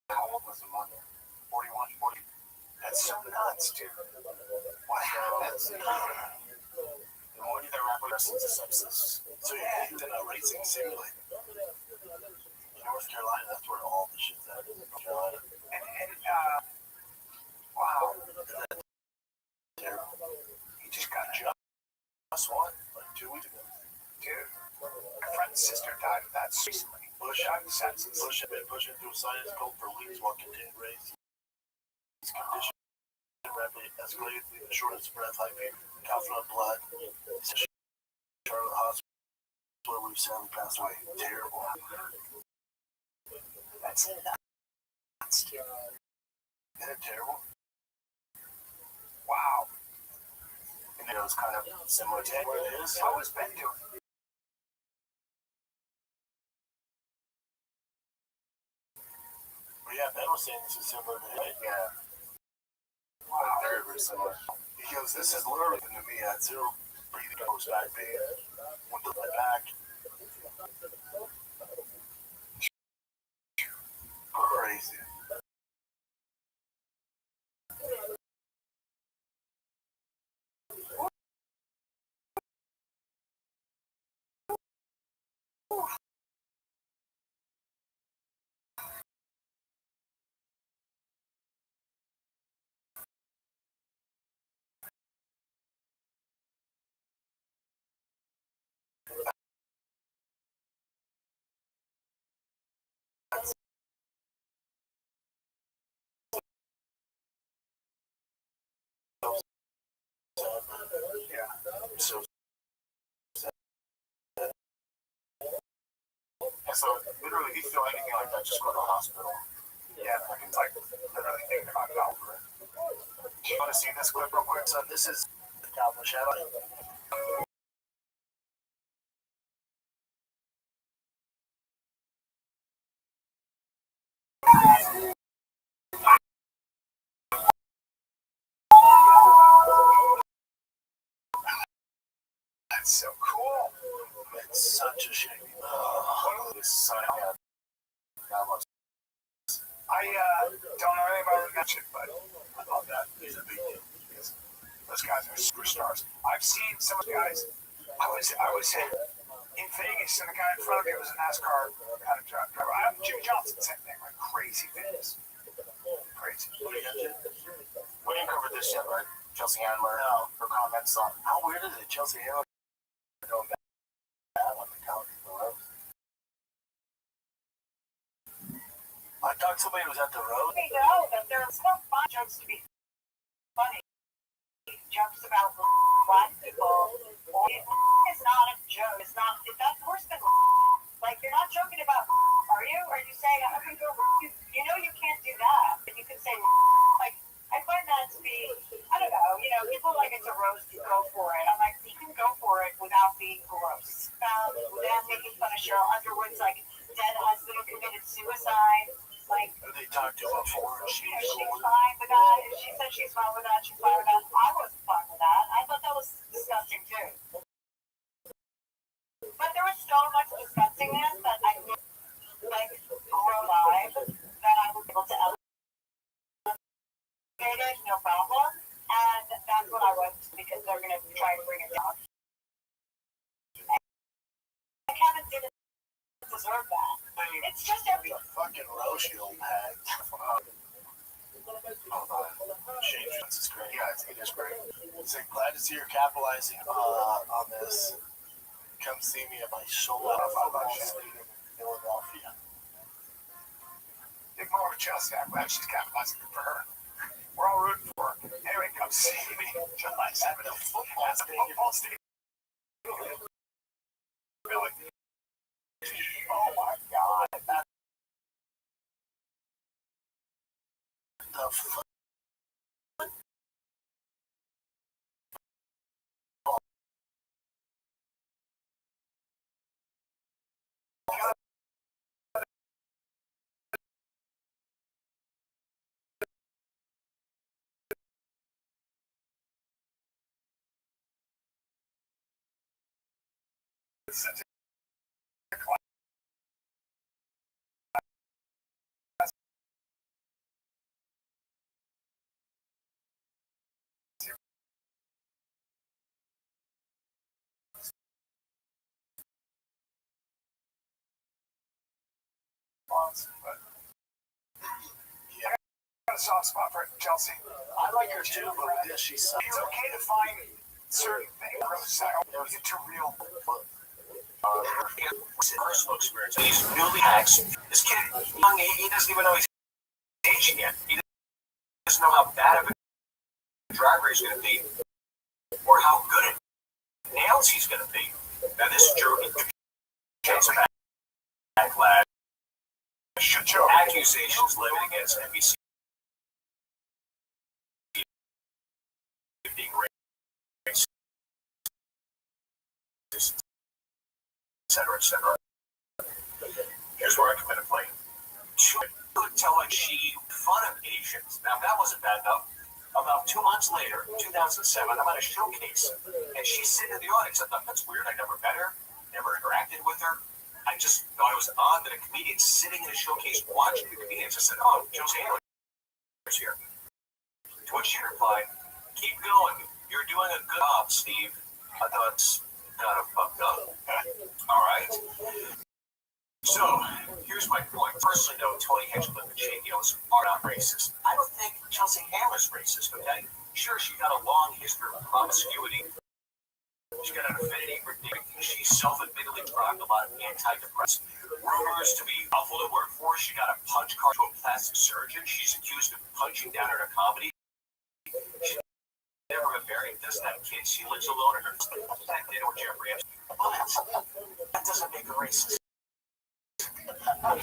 How old was pneumonia? 41, 40. That's so nuts, dude. What happened? Pneumonia that rapidly into sepsis. So yeah, he's in a racing simulator. North Carolina, that's where all the shit's at. North Carolina. Wow. He just got just one, like 2 weeks ago. Dude, my friend's sister died of that recently. Bush had been pushing through science cold for weeks while continuing to raise his condition. Rapidly escalated through the shortness of breath, high fever, coughing up blood. Charlotte Hospital, where we sadly passed away. Terrible. That's nuts. Isn't it terrible? Wow. And it was kind of similar to what it is. How was Ben doing? Well, yeah, Ben was saying this is similar to him. Yeah. Wow. Very, very similar. He goes, this is literally to me. I had zero breathing, goes back pain. Went to my back. Crazy. Yeah. So and so literally, if you feel anything like that, just go to the hospital. Yeah, like literally thinking about it over. You want to see this clip real quick, son? This is the Cowboy Shadow. That's so cool. It's such a shame. This son had Cowboys. I don't know anything about the mention, but I love that. He's a big deal. Those guys are superstars. I've seen some of the guys. I was in Vegas, and the guy in front of me was a NASCAR kind of driver. Jimmy Johnson, same thing, like crazy fitness. Crazy. What do you got, Jim? We didn't cover this yet, right? Chelsea Handler. No. Her comments on how weird is it, Chelsea Handler going bad on the Calgary Blues. I thought somebody was at the road.
They know that there's no fun jokes to be funny. Jokes about black people. It's not a joke. It's not. That's worse than like you're not joking about. Are you? Are you saying I'm gonna go? You know you can't do that. But you can say like I find that to be. I don't know. You know, people like it's a roast. You go for it. I'm like you can go for it without being gross. Them making fun of Cheryl Underwood's like dead husband who committed suicide. Like,
They talked to her before, and she's
fine with that. She said she's fine with that. She's fine with that. I wasn't fine with that. I thought that was disgusting too. But there was so much disgustingness that I could, like, grow live that I was able to elevate it, no problem. And that's what I was, because they're going to try to bring it down. And Kevin didn't deserve that. It's just every
fucking Rothschild had. Shane, this is great. Yeah, it is great. It's like, glad to see you're capitalizing on this. Come see me at my shoulder in Philadelphia.
Ignore Chelsea. I'm glad she's capitalizing for her. We're all rooting for her. Anyway, come see me. July's having a football stadium. Really? Oh my God.
The fuck?
Yeah, I got a soft spot for Chelsea.
I like her too, but with this, she sucks.
It's okay to find certain things. Don't get too real.
Personal experience. He's newly hacks. This kid, young, he doesn't even know he's aging yet. He doesn't know how bad of a driver he's going to be, or how good at nails he's going to be. Now this jerky gets a backlash. Accusations levied against NBC being racist, etc., etc. Here's where I come into play. She would tell like she fun of Asians. Now that wasn't bad enough. About 2 months later, 2007, I'm at a showcase, and she's sitting in the audience. I thought, that's weird. I never met her, never interacted with her. I just thought it was odd that a comedian sitting in a showcase watching the comedians. I said, oh, Josie Taylor's here. To which she replied, keep going. You're doing a good job, Steve. I thought, it's kind of fucked up. All right. So, here's my point. Personally, no, Tony Hedgeland and Shane Gillis are not racist. I don't think Chelsea Handler's racist, okay? Sure, she got a long history of promiscuity. She got an affinity for dick. She self-admittedly dropped a lot of antidepressants. Rumors to be awful to work for. She got a punch card to a plastic surgeon. She's accused of punching down at a comedy. She's never been married, doesn't have kids. She lives alone in her back there with Jeffrey Epstein. But that doesn't make her racist. Well,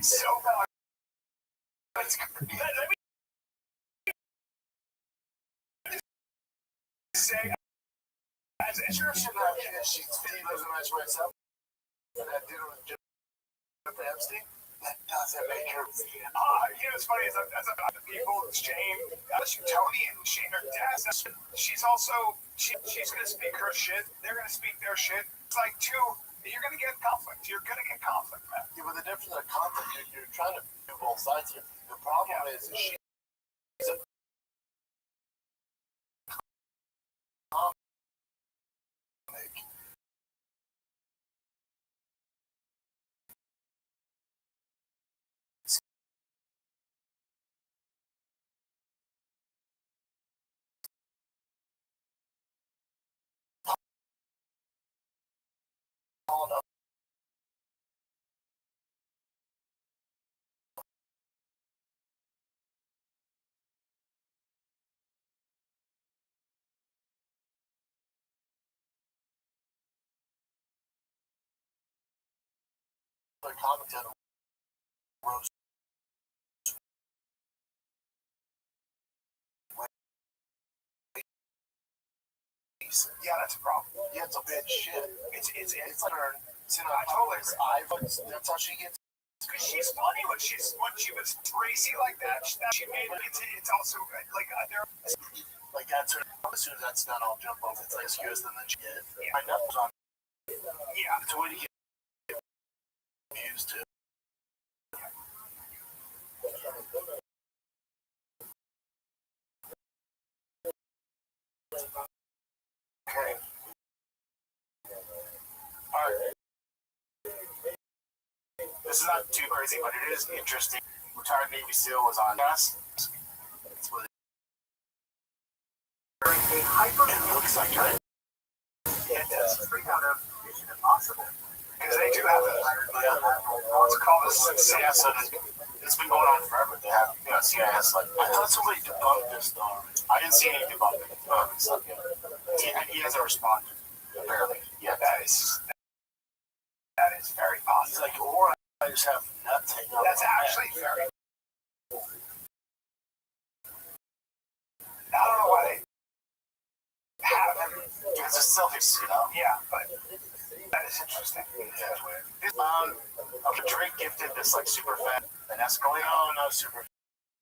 so let me say, as a church,
She doesn't match myself. That dude with Jeffrey Epstein. That doesn't make her.
you know, it's funny, as a people, Shane, Tony and Shane are dads. She's also, she's going to speak her shit. They're going to speak their shit. It's like you're going to get conflict. You're going to get conflict, man.
Yeah, but the difference in the conflict, you're trying to do both sides here. The problem is she's a commentator. leaves. Yeah, that's a problem. Yeah, it's a bad shit. It's like her. I told her that's how she gets.
Because she's funny when she was crazy like that. She made it. It's also like there.
Like that's her. As soon as that's done, I'll jump off. It's like excuse, and then she get. My nose on.
Yeah,
it's a way to get used to. Okay. Alright. This is not too crazy, but it is interesting. Retired Navy SEAL was on us. It's what it looks like, right?
it does. It's pretty kind of impossible. Because they do have what's called a success.
It's been going on forever. They have, CIS. Like, I thought somebody debunked this though. I didn't see any debunking. He hasn't responded. Apparently, yeah.
That is very possible.
He's like, or I just have nuts hanging out.
That's actually very. I don't know why they have him.
Because it's selfish,
Yeah, but that is interesting.
Drake gifted this like super fan an Escalade. No, not super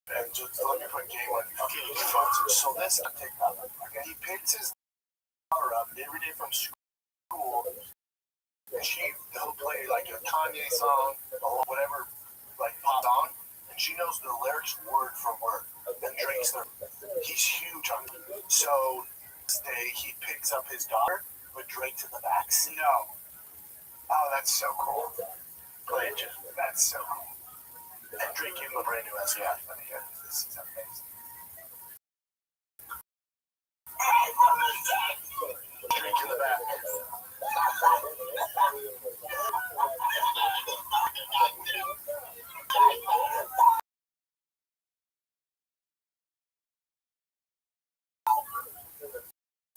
fan. Just let me put game on. Okay, so this TikTok. Okay, he picks his daughter up every day from school. And he'll play like a Kanye song or whatever, like pop on, and she knows the lyrics word for word. And Drake's there. He's huge on it. So this day he picks up his daughter with Drake's in the backseat.
No. Oh, that's so cool.
Play it, just.
That's so cool.
And Drake gave him a brand new SUV.
This is amazing.
Drake in the back.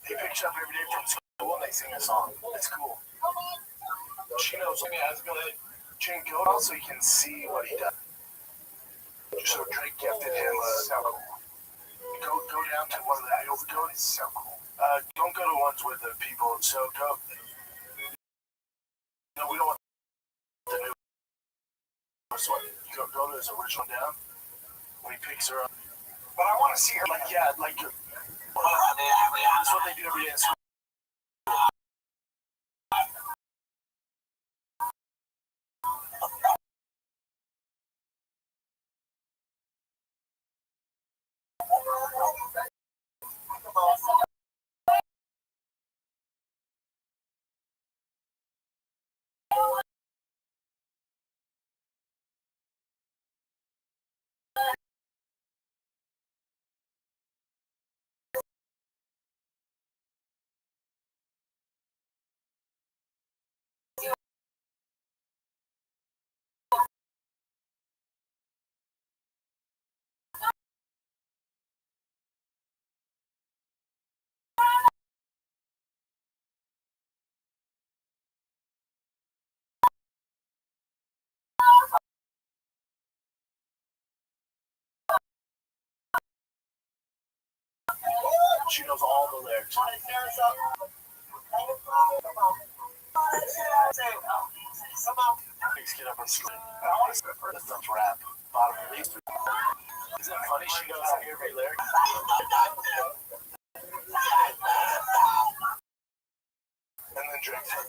He picks up every day from school and they sing a song. It's cool. She knows something has going to change out so you can see what he does. So Drake gifted him go down to one of the overcoats.
It's so cool.
Don't go to ones with the people. So go. No, we don't want the new one. Go to his original down when he picks her up.
But I want to see her.
That's what they do every day. She knows all the lyrics. Please get up and sleep. That stuff's rap. Bottom of the Isn't it funny? She knows every lyric. And then Drake says,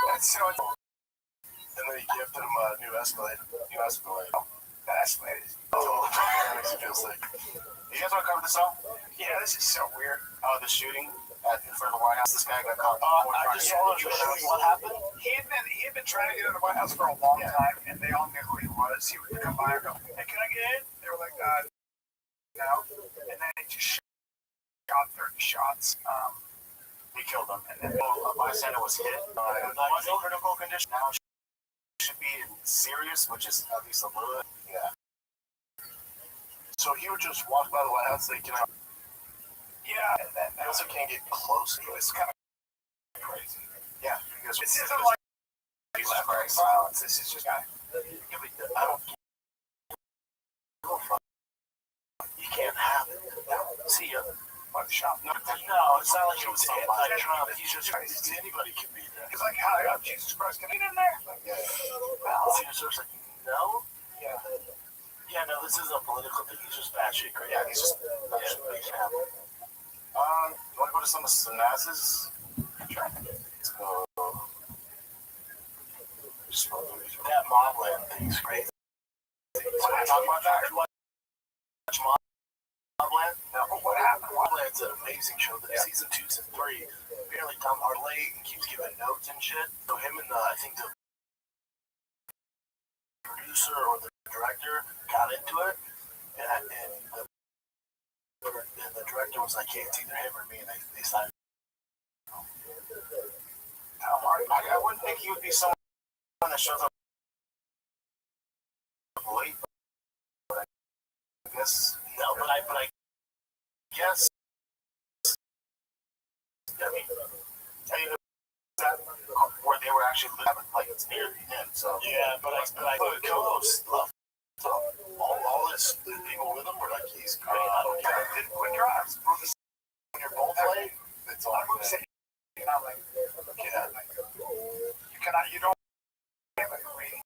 That's so.
and then he gifted him a new Escalade.
That Escalade is.
That makes me feel sick. You guys want to cover this up?
Yeah, this is so weird.
The shooting in front of the White House. This guy got caught.
I just saw the
shooting. What happened?
He had been trying to get in the White House for a long time, and they all knew who he was. He would come by and go, "Hey, can I get in?" They were like, "No," and then he just shot 30 shots.
We killed him, and then a bystander was hit. Was in critical condition. Now should be in serious, which is at least a little. Yeah. So he would just walk by the White House, like, yeah, and then I also can't get close. It's kind of crazy. Yeah, because this isn't like left violence. This is just, I don't give a fuck. You can't have it. See ya. By the shop. No, it's not like he was anti-Trump. He's just trying to see anybody can be there. He's like, hi, I'm Jesus Christ. Can I get in there? Like, yeah. Well, Caesar's like, no. Yeah. Yeah, no, this isn't a political thing. He's just batshit crazy. Yeah, he's just making it happen. You want to go to some of Sanaz's? Let's go. That Mobland thing's crazy. What I talk about that? Watch Mobland? No, what happened? Mobland's an amazing show. The season 2 and 3 barely come hard late and keeps giving notes and shit. So him and I think the producer or the director got into it, and the director was like, "Hey, it's either him or me," and they decided. I wouldn't think he would be someone that shows up late. But I guess no. But I guess. I mean, that where they were actually living, like it's near the end. So yeah, but I co-host love. So all his people with him were like, he's great. I don't care. When your eyes move when you're both late, it's all good. You're not like, yeah, you cannot, you don't have a reading.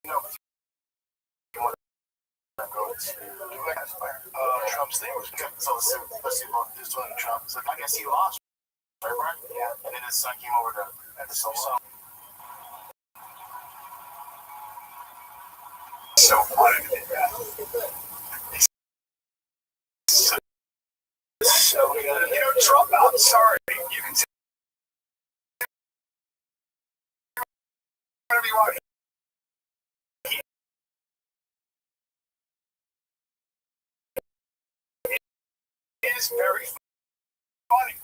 You know, Trump's thing was good. So let's see about this one, Trump. So I guess he lost, right? Yeah. And then his son came over to at the song. So funny to do that. So good. You know, Trump, I'm sorry. You can say whatever you want. It is very funny.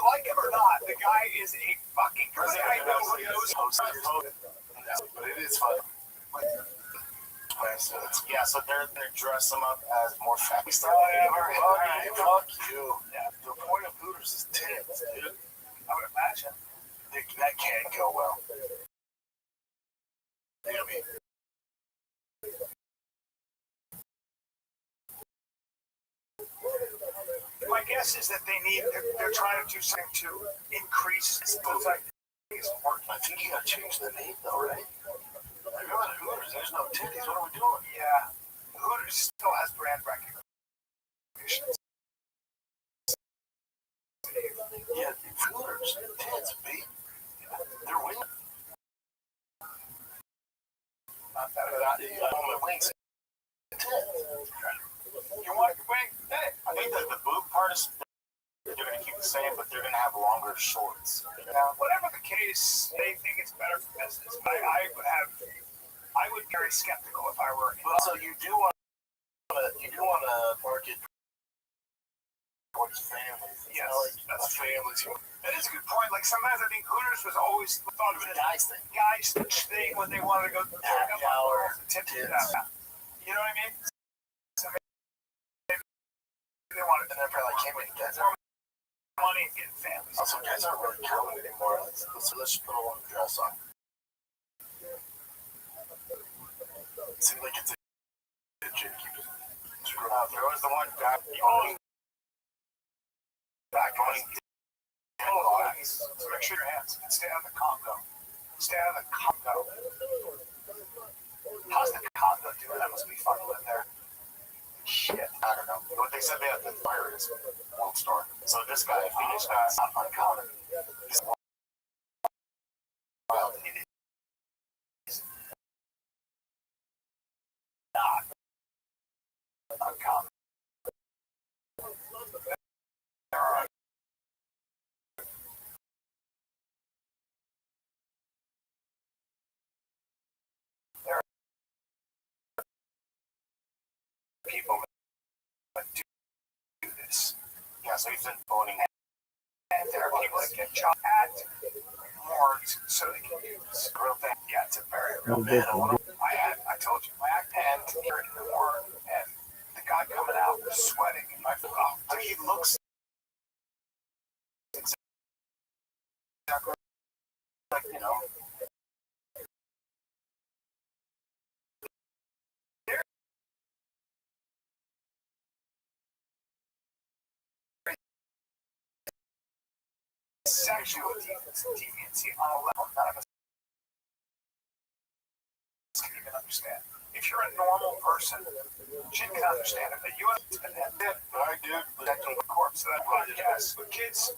Like him or not, the guy is a fucking president. I know he knows but it is funny. Yeah, so they're dress them up as more family style. Fuck you. Yeah, the point of Hooters is tits, dude. I would imagine that can't go well. You know what I mean? My guess is that they're trying to do something to increase. I think you gotta change the name though, right? Like, go to Hooters, there's no titties. What are we doing? Yeah, Hooters still has brand recognition. Yeah, Hooters, tits, babe. They're winning. Not that about it. I want my wings. You want your wing? Hey, I think that the boob part is they're going to keep the same, but they're going to have longer shorts. Whatever the case, they think it's better for business. But I would be very skeptical if I were. But also, you do want to market towards families. Yes, that's families. That is a good point. Like sometimes I think Hooters was always thought of it as a guys thing when they wanted to go to happy hour and tip it out. You know what I mean? So maybe they wanted, and they're probably like, can't wait to get money in families. Also, guys aren't really coming anymore. Let's just put a long dress on. It seems like it's a shit to keep it screwed out. There was the one guy. Back on. So make sure your hands stay on the Congo. Stay on the Congo. How's the condo doing? That must be fun to live there. Shit, I don't know. But they said they had the fire is World Star. So this guy, Phoenix guy, is not uncommon. He's wild. It is not uncommon. There are people that do this. Yeah, so he's been voting, and there are people that get shot at morgues so they can use real thing. Yeah, it's a very real thing. I told you, and here in the morgue, and the guy coming out was sweating, and I thought, oh, he looks exactly like, you know, sexual deviancy on a level none of us can even understand. If you're a normal person, you can understand it, but you have it. I do protecting the corpse of that podcast. But kids,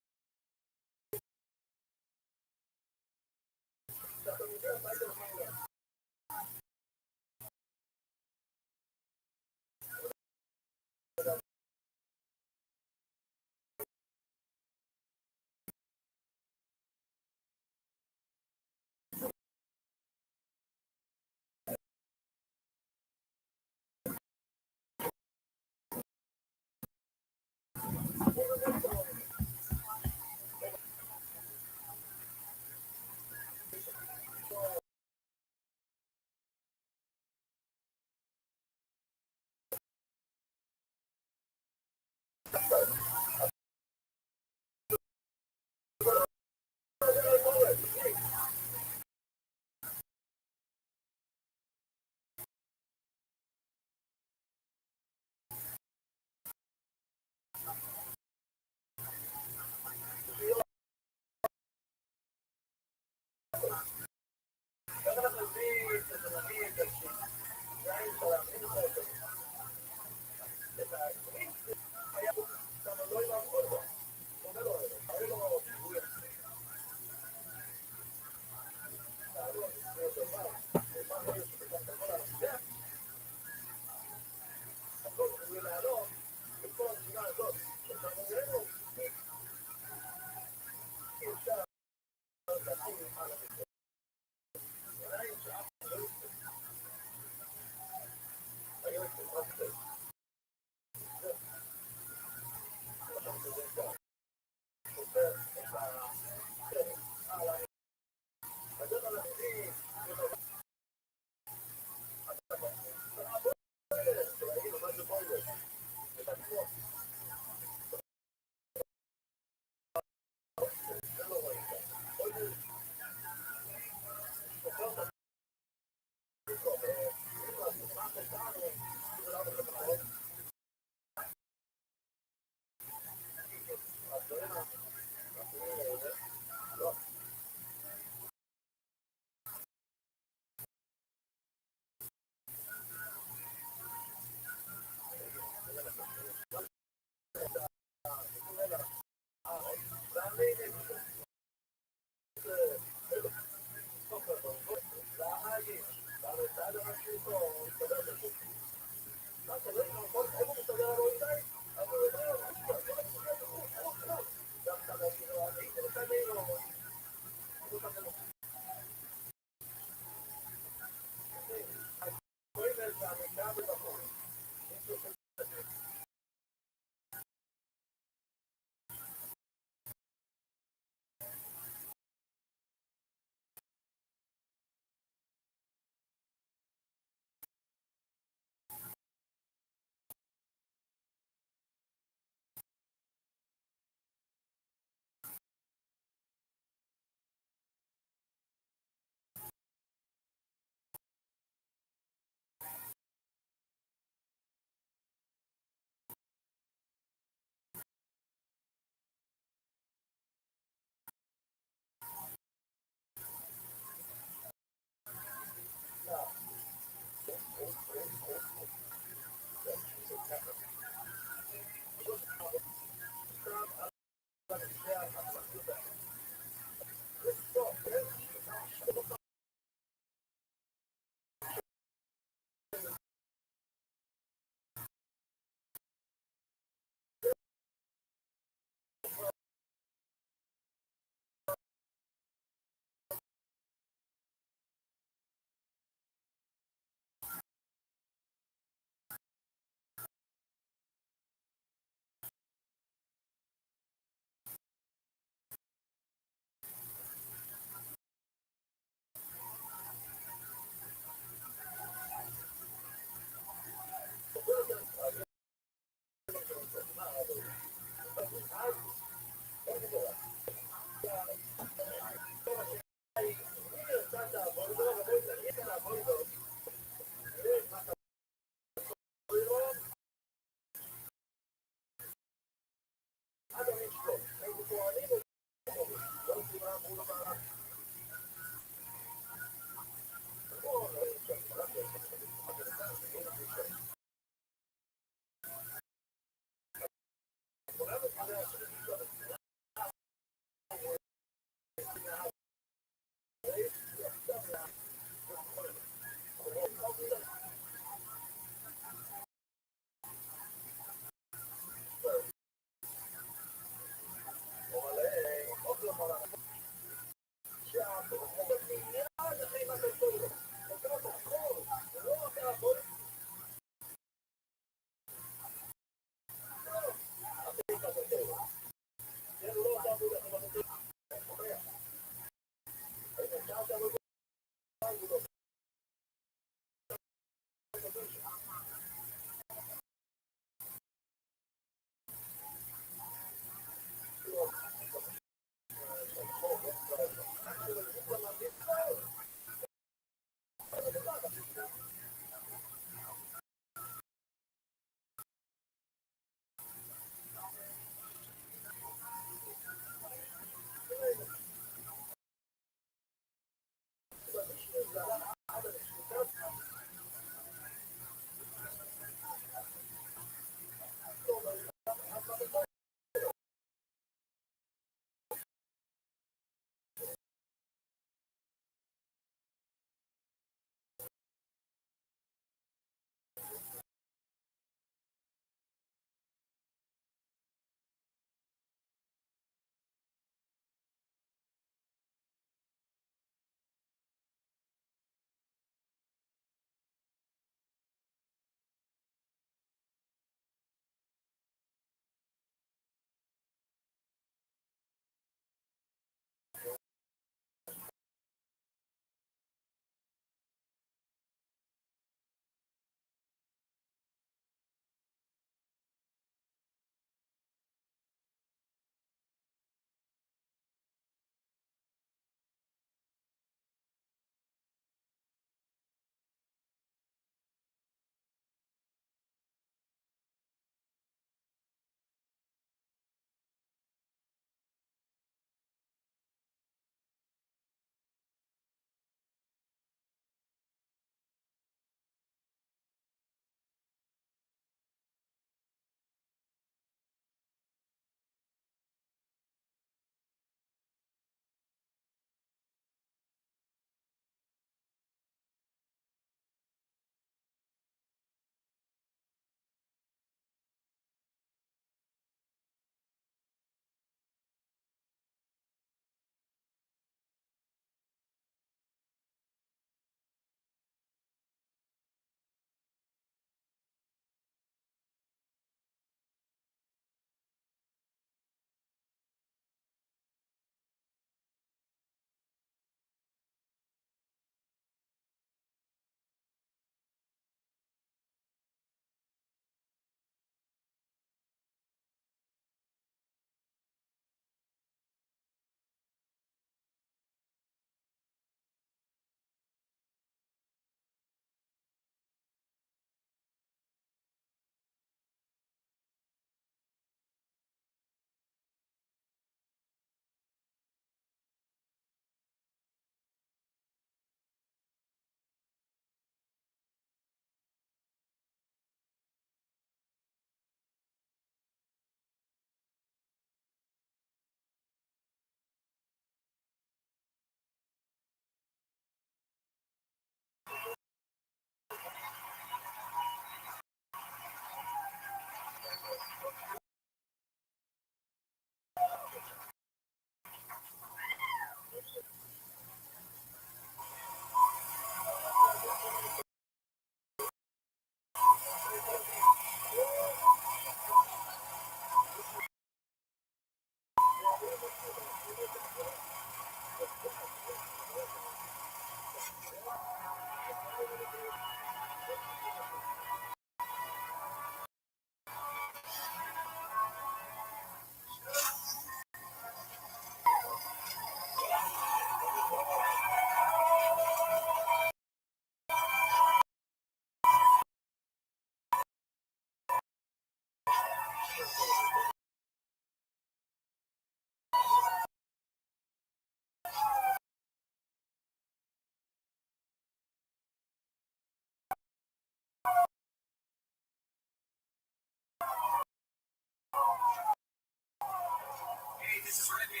This is Rabbbi.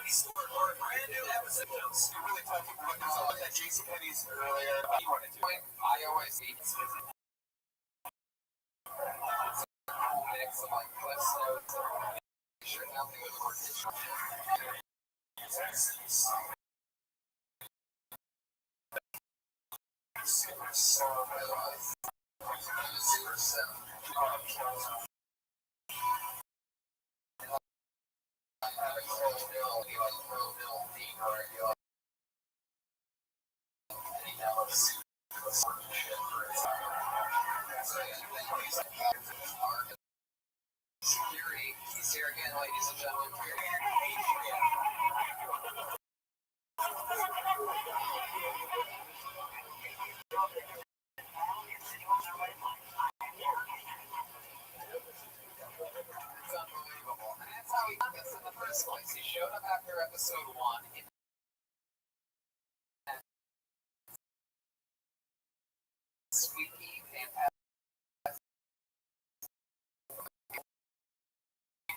Store for a brand new episode. You're really talking about that JCPenney's earlier. You wanted to.
I always eat mix of like cliff notes. Sure, nothing with the word digital.
Super soft.
Super sound. He's here again, ladies and gentlemen. It's unbelievable. And that's how he got this in the first place. He showed up after episode 1 in that squeaky, fantastic.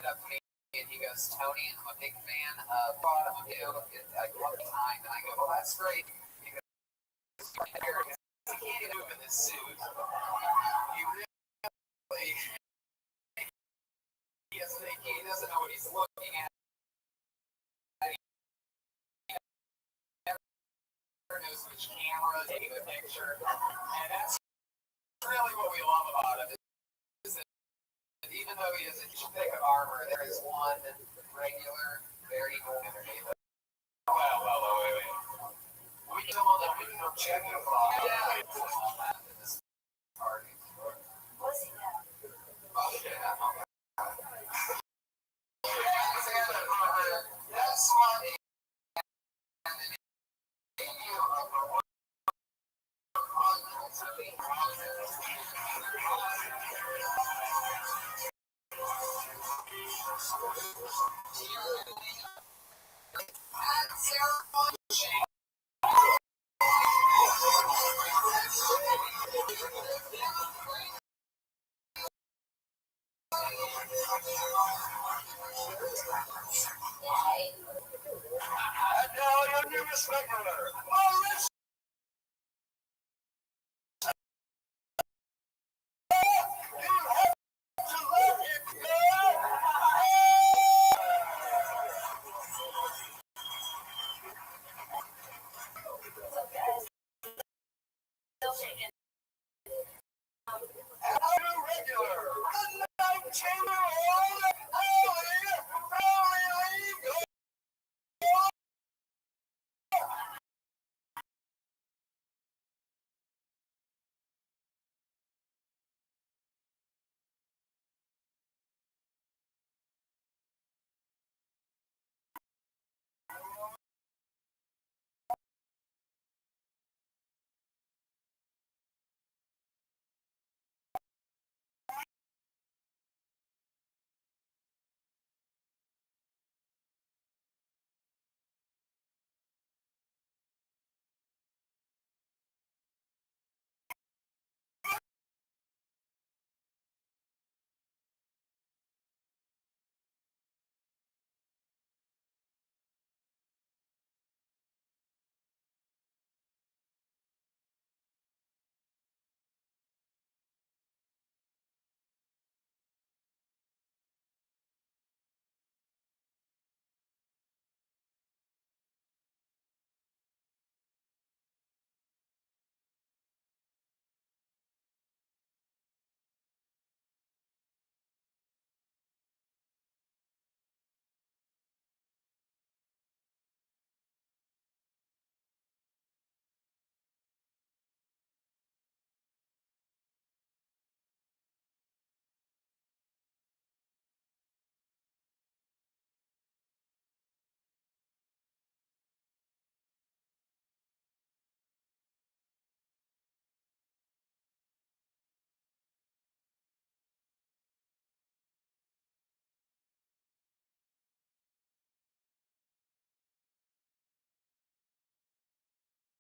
Up to me and he goes, Tony, I'm a big fan of Bottom of You. I love the time. And I go, well, that's great. He goes, he can't even move in this suit. He really, he doesn't know what he's looking at. He never knows which camera to take the picture. And that's really what we love about him. Is that even though he has a thick of armor, there is one regular, very ordinary.
Wait.
We can all that we can check it off. Yeah. In this party.
Was he there?
Oh, yeah. That's why
And now your newest regular. Oh, let's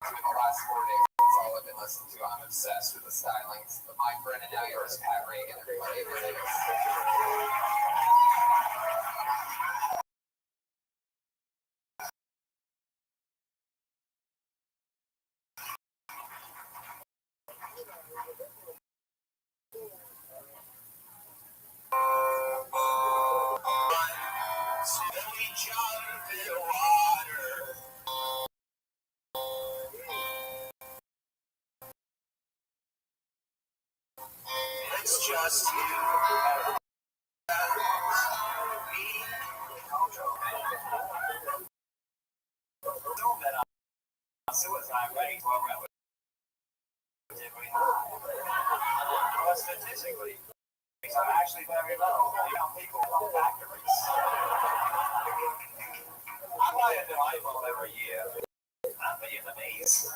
the last 4 days. all I've been listening to. I'm obsessed with the stylings of my friend and now yours, Pat Reagan, everybody.
It's just you.
Suicide rate well relatively high. But statistically, it's actually very low. Young people love factories. I buy a new iPhone every year. I'm Vietnamese.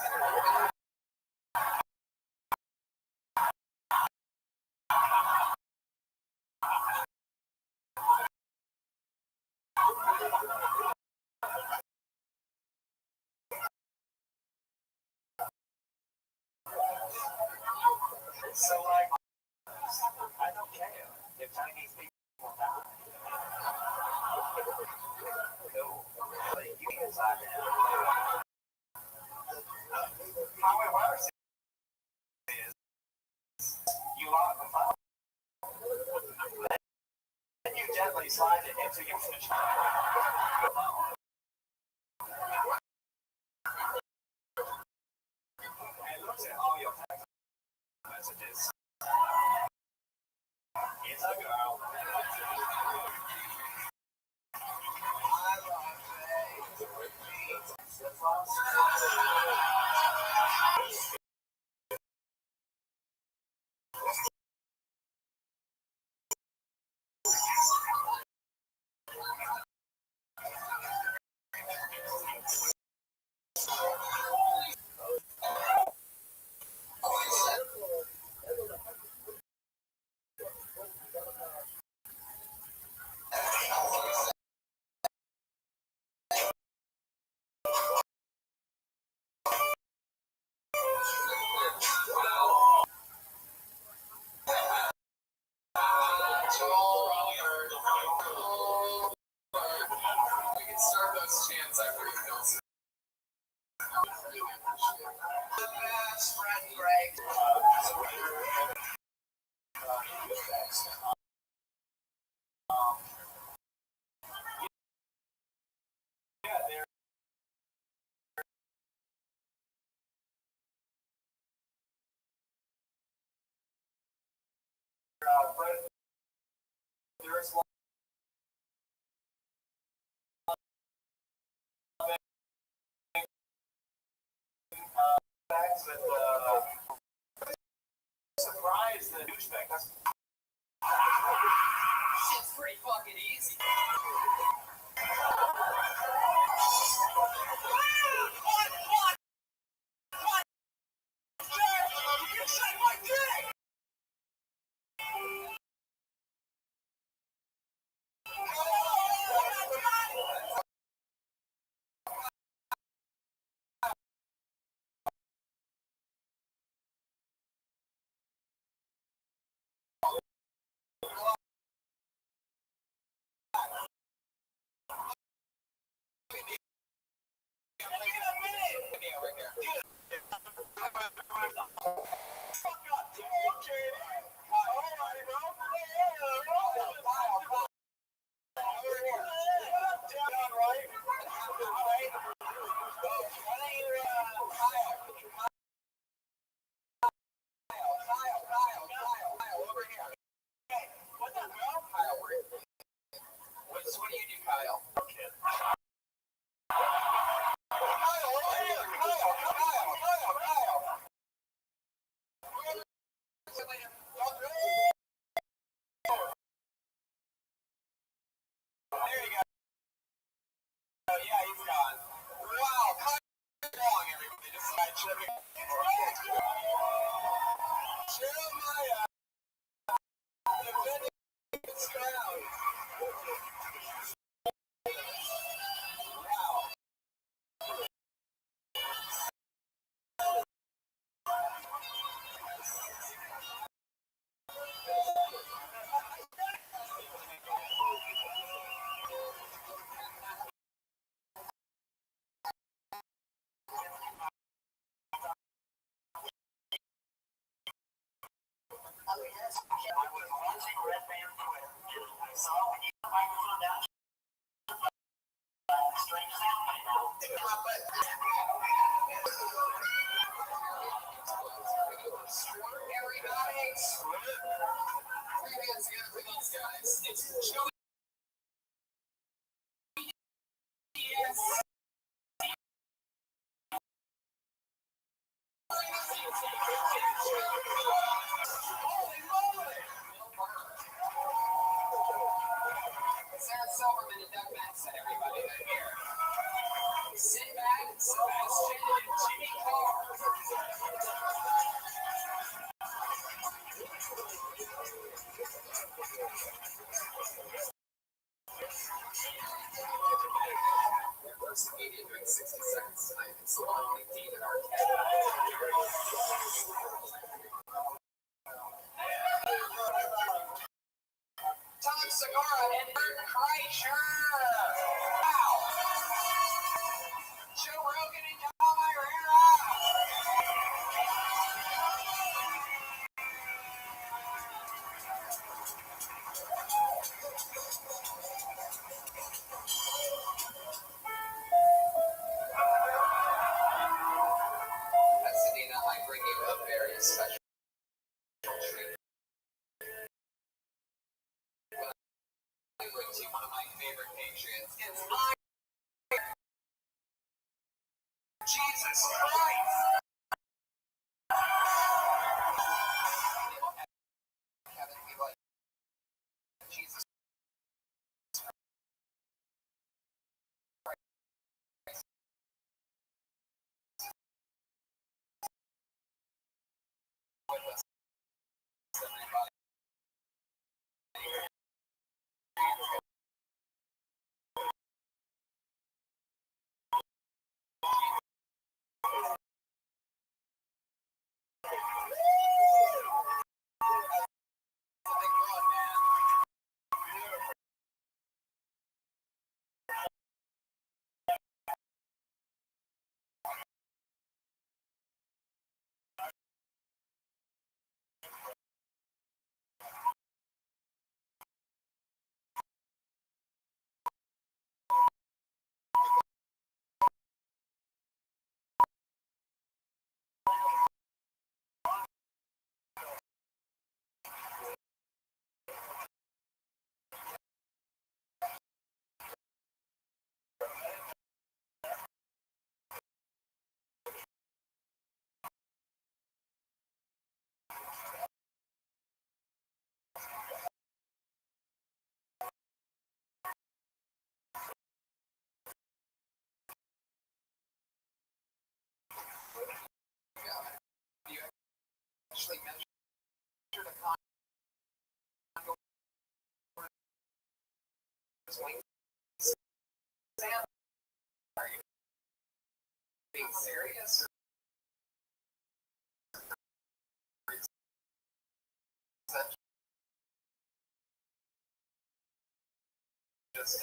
So, like, I don't care if Chinese people die. No, like, you can decide that. How it works is you lock the phone, then you gently slide it into your fish. And looks at all your text messages. It's a girl.
We can start those chants after he fills it.
The best friend Greg.
Yeah, there's facts that surprise the douchebag.
Shit's pretty fucking easy.
You said my dick!
What do you do, Kyle?
There you go. Oh, yeah, he's gone.
Wow, how long, everybody? This is my chipping. Jeremiah, the Benedict Wow. was watching Red Band Twitter. I saw when you put the microphone down, strange sound came out.
Everybody, 3 hands together for these guys. It's Joey. Sarah Silverman and Doug Benson, everybody here. Sinbad, Sebastian, and Jimmy Carr. First media during 60 seconds tonight. It's the one with Dean and Arquette. Tom Segura and Bert Kreischer. Wow. Joe Rogan and Dom Irera. Pasadena, I bring you a very special treat. I bring to you one of my favorite Patriots. It's Jesus Christ! Kevin, we like Jesus Christ. With us, everybody. It's a big run, man. You actually measured a condor wingspan? Are you being serious? Or is that just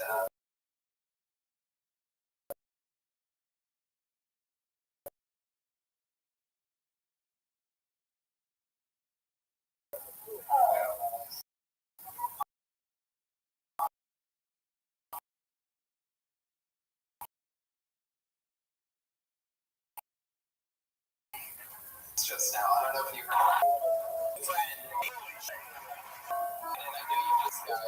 it's just now? I don't know if you heard. And I know you just got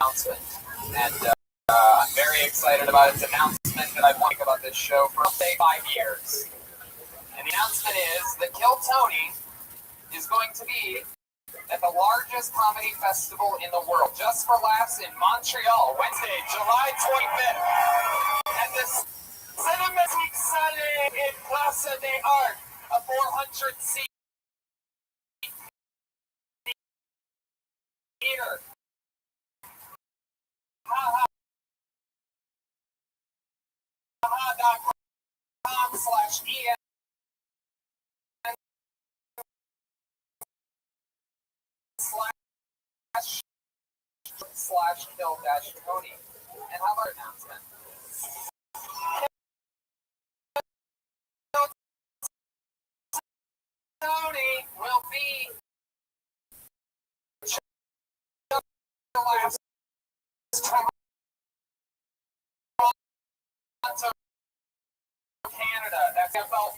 announcement, and I'm very excited about its announcement that I've wanted about this show for, say, 5 years. And the announcement is that Kill Tony is going to be at the largest comedy festival in the world, Just for Laughs, in Montreal, Wednesday, July 25th, at the Cinématique Salle in Place des Arts, a 400-seat theater. haha.com/EN /kill-Tony. And how about announcement? Tony will be last Toronto, Canada. That's about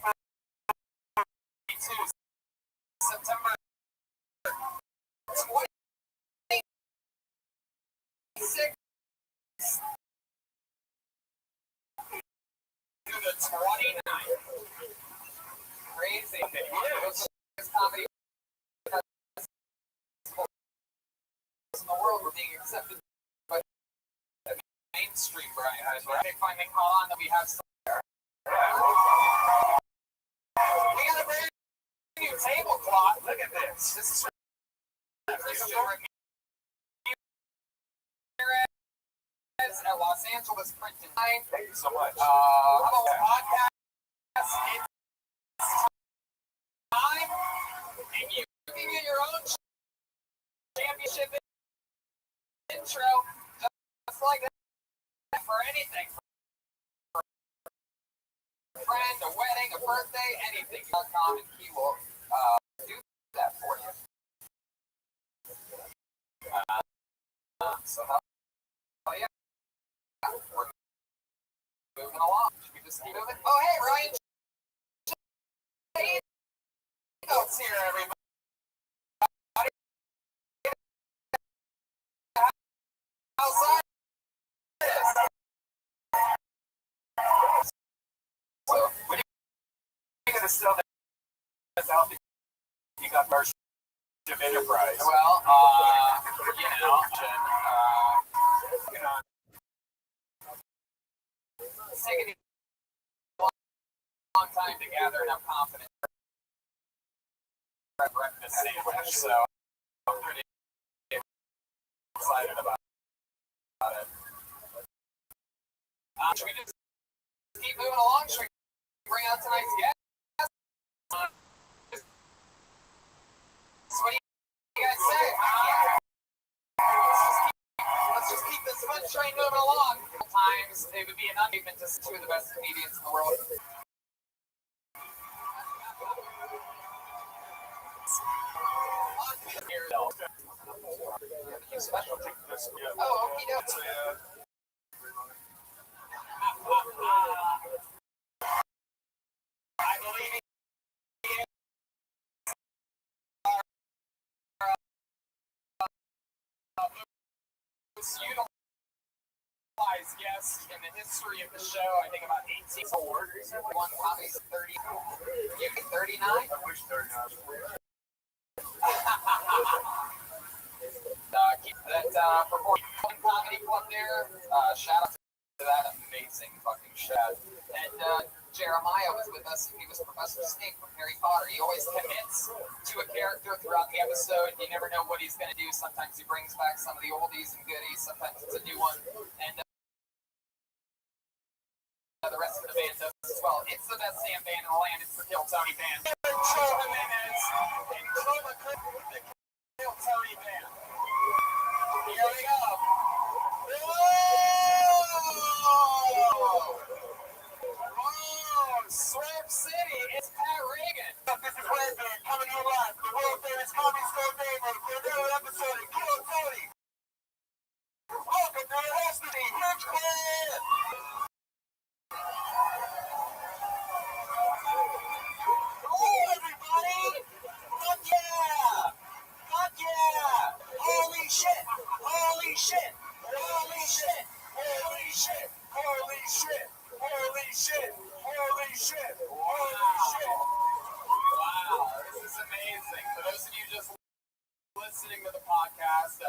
22 September 26th to the 29th. Crazy. This comedy in the world were being accepted by the mainstream broadcasters. Right? They finally caught on that we have some. We got a brand new tablecloth. Look at this. This is at Los Angeles Print tonight.
Thank you so much.
How about podcast? It's time, and you can get your own championship intro, just like that, for anything. For a friend, a wedding, a birthday, anything. .com, and he will do that for you. So how? Oh yeah, we're moving along. Should we just keep moving? Oh hey, Ryan. Notes here, everybody. Outside this. So, when you're going to sell this out, you got Merchant Enterprise. Well, it's taken a long time to gather, and I'm confident for breakfast sandwich, so I'm pretty excited about it. Should we just keep moving along? Should we bring out tonight's guest? So what do you guys say? Let's just keep this fun train moving along. Times it would be an understatement to two of the best comedians in the world. Special. Oh, okay, no. I believe utilized guest in the history of the show. I think about 18 awards. One comedy's 30. You get 39? I wish 39. Keep that Proportion Comedy Club there. Shout out to that amazing fucking show. And Jeremiah was with us. He was Professor Snape from Harry Potter. He always commits to a character throughout the episode. You never know what he's going to do. Sometimes he brings back some of the oldies and goodies. Sometimes it's a new one. And the rest of the band does as well. It's the best damn band in the land. It's the Kill Tony Band. Joe Jimenez and Coma Cook, the Kill Tony Band. Here we go. Whoa! Swamp City, it's Pat Reagan. This is Redman coming to you live from the world famous Comedy Store neighborhood for another episode of Kill Tony. Welcome to the host of the Huge Club. Hello, everybody! Fuck yeah! Fuck yeah! Holy shit! Holy shit!
shit!
Wow, this is amazing. For those of you just listening to the podcast,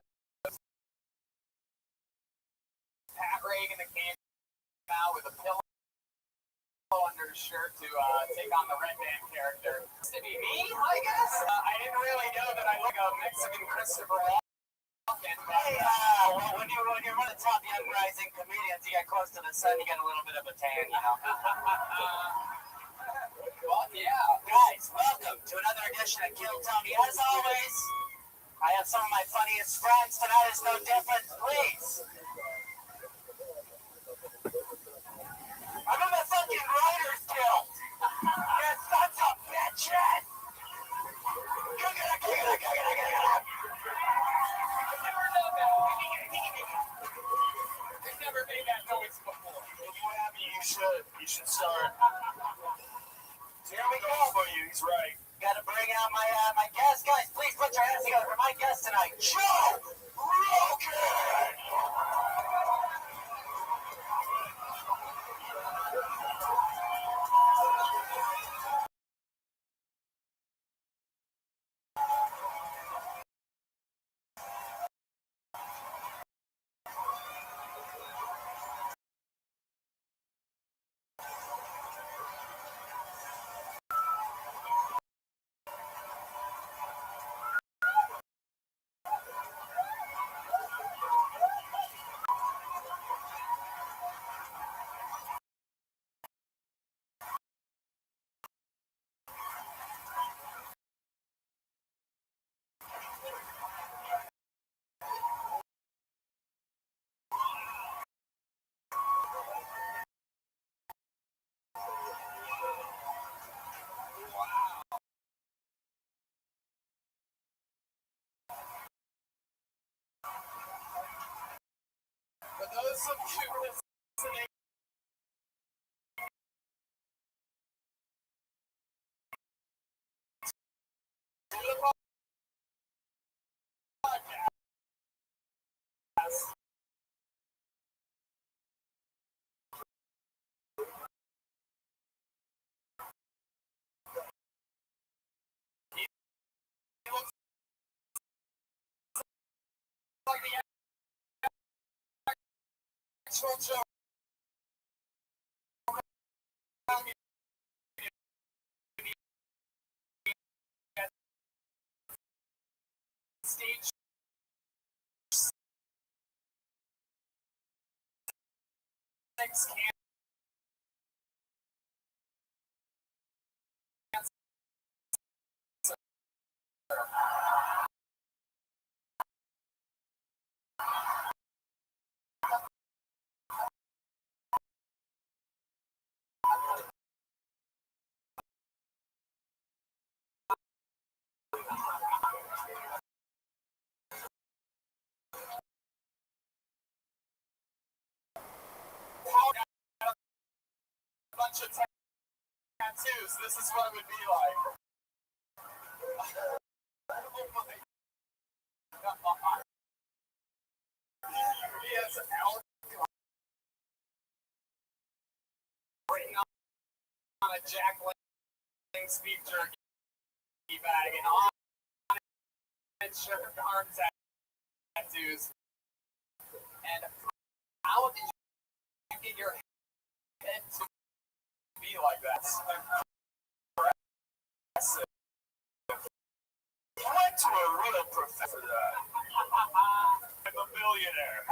Pat Reagan that came out with a pillow under his shirt to take on the Red Band character. To be me, I guess. I didn't really know that I look a Mexican Christopher Walken.
Hey, well, when you're one of the top young rising comedians, you get close to the sun, you get a little bit of a tan, you know.
Well, yeah.
Guys, welcome to another edition of Kill Tony. As always, I have some of my funniest friends. Tonight is no different. Please. I'm in the fucking Writers Guild. You sons of bitches.
I've never made that noise before.
If you have me, you should start.
Here we go.
For you, he's right.
Got to bring out my guest. Guys, please put your hands together for my guest tonight, Joe Rogan.
For those of you listening to the podcast, he looks like the actual Joe. Stage six a bunch of tattoos. This is what it would be like. Oh my God. He has alcohol written on a Jack Link's beef jerky bag and on it shirt arm tattoos. And how did you get your head to be like that? Impressive.
I went to a real professor for that. I'm a millionaire.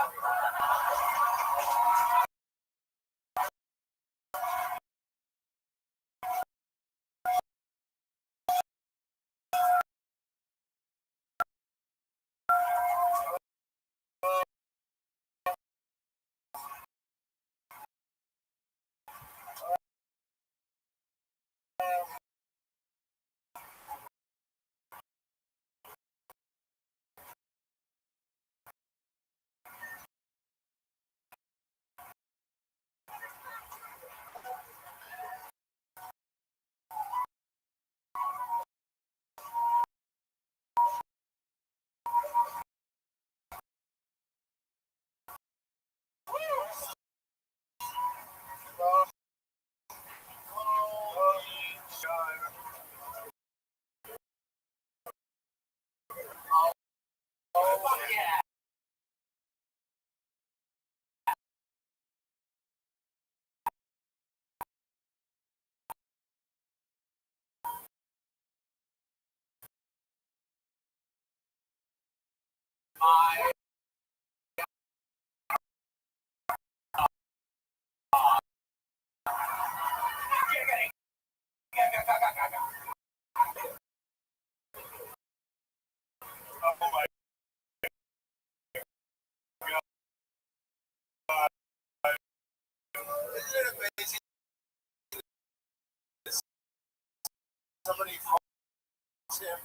my
Oh my God. Isn't it amazing? Somebody phones him.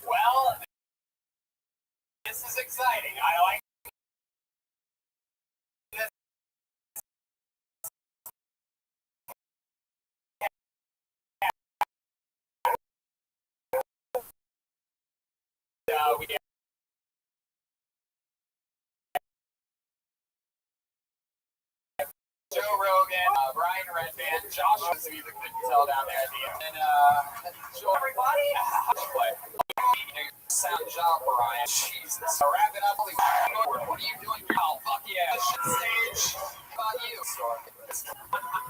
well, this is exciting. I like this. We get Joe Rogan, Brian Redband, Josh, so you couldn't tell down there at the end. And Joe, everybody, sound job, Brian. Jesus. So wrapping up, what are you doing? Oh, fuck yeah. Stage. How about you?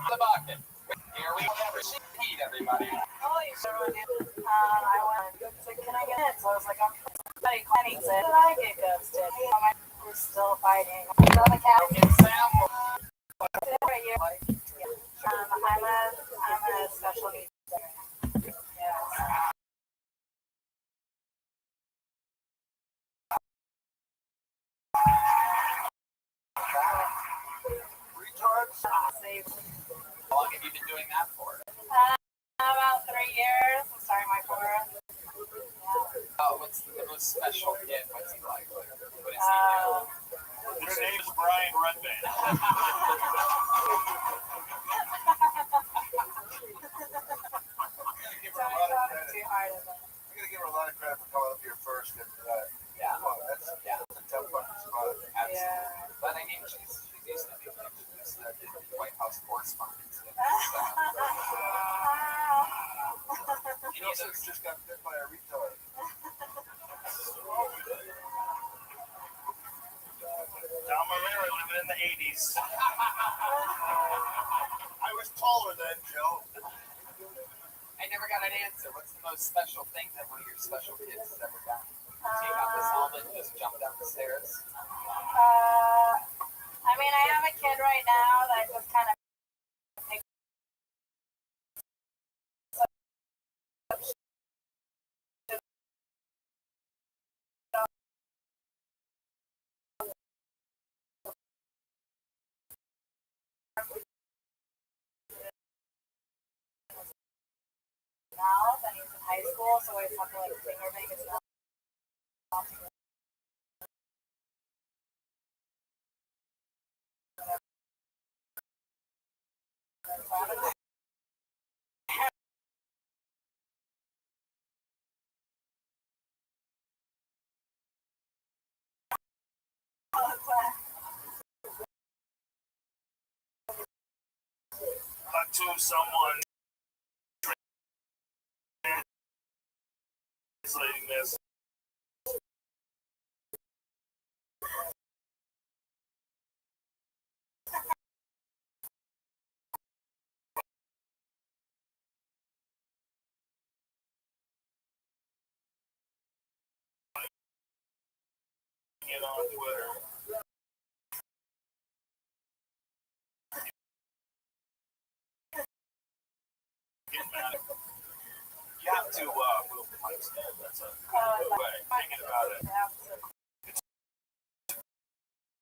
The bucket. Here we go. Heat, everybody.
Holy shit. I went, can I get it? So I was like, I'm somebody climbing it. Did I get ghosted? We're still fighting. On the couch.
Example.
Right here. Yeah. I'm a special needs parent. Yes.
Retards?
How long have you been doing that for?
About 3 years. I'm starting my course.
What's the most special kid? What's he like? What does he do?
Your name is Brian Redband.
Too hard of it.
I'm gonna give her a lot of credit for coming up here first. And,
Yeah.
well, that's a tough fucking spot.
Yeah.
But I mean, she's used to being she's the White House correspondent. So.
She also just got bit by a retard. Don Marrero living in the 80s. I was taller then, Joe.
I never got an answer. What's the most special thing that one of your special kids has ever done? Take out this helmet and just jump down the stairs?
I mean, I have a kid right now that just kind of picks up mouth, and he's in high school, so we just have to like finger bang his mouth.
Cut to someone translating this. It on Twitter. You have to move the mic stand. That's a good way. Thinking about it. It's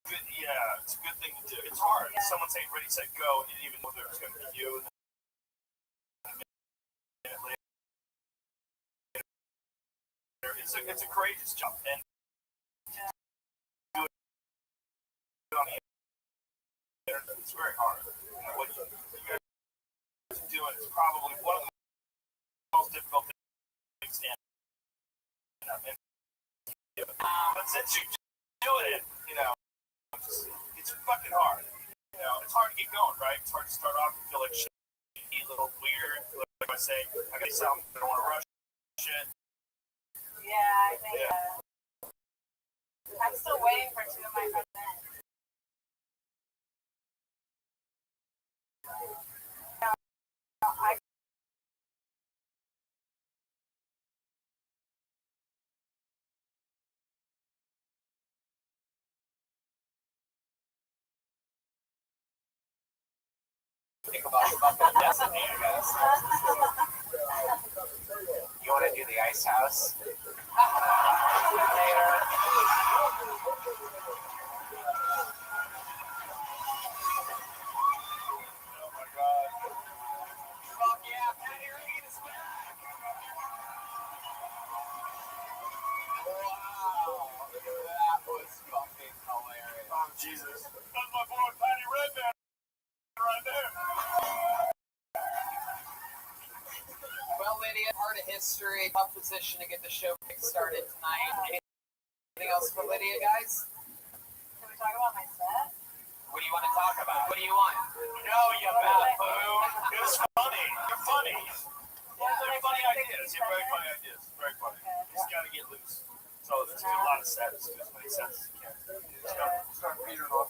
good, yeah, it's a good thing to do. It's hard. Someone saying ready, set, go, and you didn't even know there was going to be you. And a minute later, it's a courageous job. And do it on the internet, it's very hard. You know, what you guys are doing is probably one of the most difficult things to stand up. But since you're doing it, you know, it's fucking hard. You know, it's hard to get going, right? It's hard to start off and feel like shit, a little weird. Like I say, I gotta something, I don't want to rush shit.
Yeah, I think I'm still waiting for two of my friends.
Bucket Destiny, I guess. You want to do the ice house? Later.
Oh my god.
Fuck yeah, Patty Reed is back! Wow, that was fucking hilarious.
Oh, Jesus. That's my boy, Patty Redman, right there.
Well, Lydia, part of history, tough position to get the show kick-started tonight. Anything else for Lydia, guys?
Can we talk about my set?
What do you want to talk about? What do you want?
No, you buffoon. It was funny. You're funny. They're funny ideas. You're very funny ideas. Very funny. You just gotta get loose. So there's a lot of sets. Do as many sets as you can. You just gotta start petering off.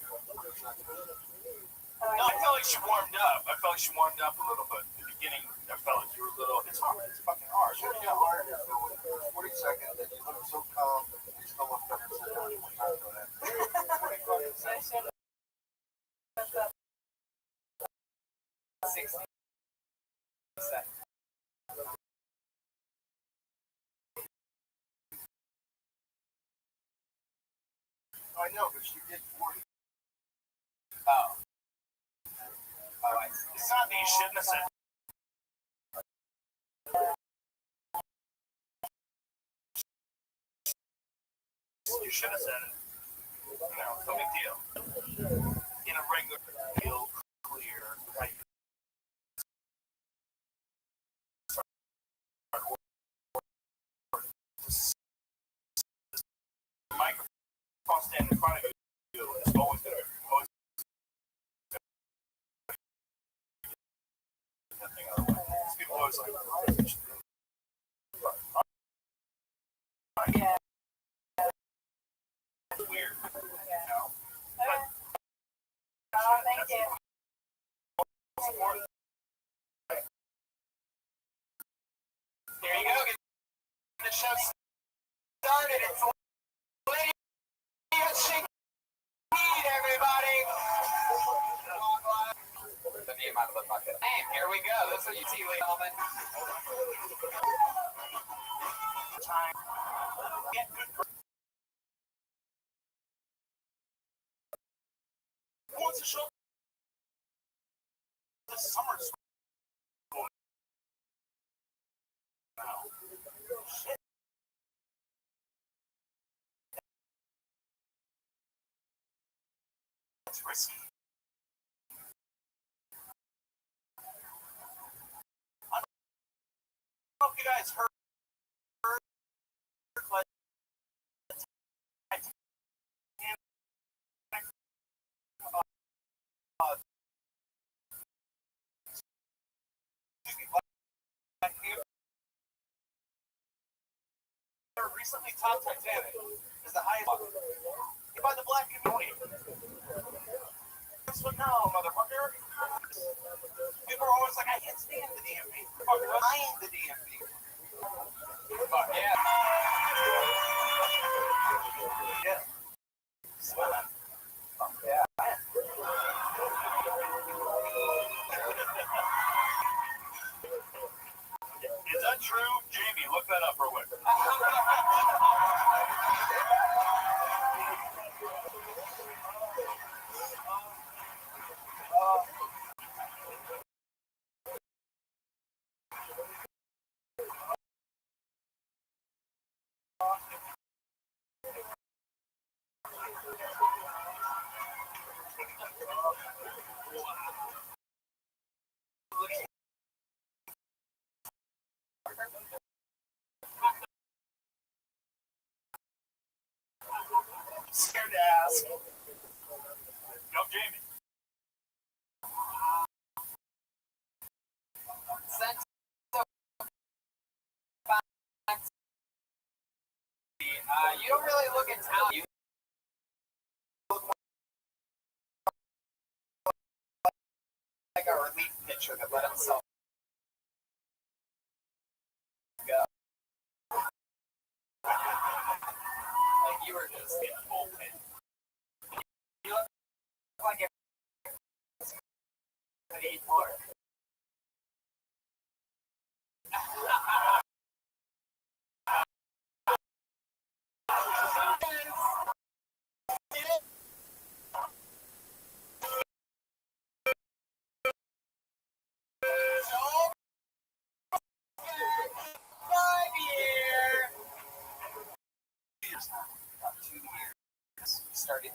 No, I felt like she warmed up. I felt like she warmed up a little bit. In the beginning, I felt like you were a little. It's hard. It's fucking hard.
Sure, yeah, hard. 40 seconds, and you look so calm. You still look up and sit down 20 times on that.
60 seconds.
I know, but she did 40.
Oh. Oh, I see.
It's not that you shouldn't have said. You should have said it. You know, no big deal. In a regular, feel clear. Like, the microphone standing in front of you is always going to be nothing otherwise. People always like,
Yeah.
it's weird. You know?
Oh, thank you.
There you go. Get the show started. It's Lydia Shakeed, everybody. The name out of the bucket. Hey, here we go. This is what you see, ladies and gentlemen.
Time. Get good. Who wants to show the summer school? Now. Shit. It's risky. I don't know if you guys heard, but recently top Titanic is the highest by the black community. That's what now, motherfucker. People are always like, I can't stand the DMV. I am the DMV. Fuck yeah. Yeah. Fuck yeah. Is that true? Jamie, look that up real quick. Scared to ask. Go, Jamie.
You don't really look Italian. You look more like a relief pitcher that let himself go. Like you were just in the bullpen. You look like a could eat more. About 2 years. We started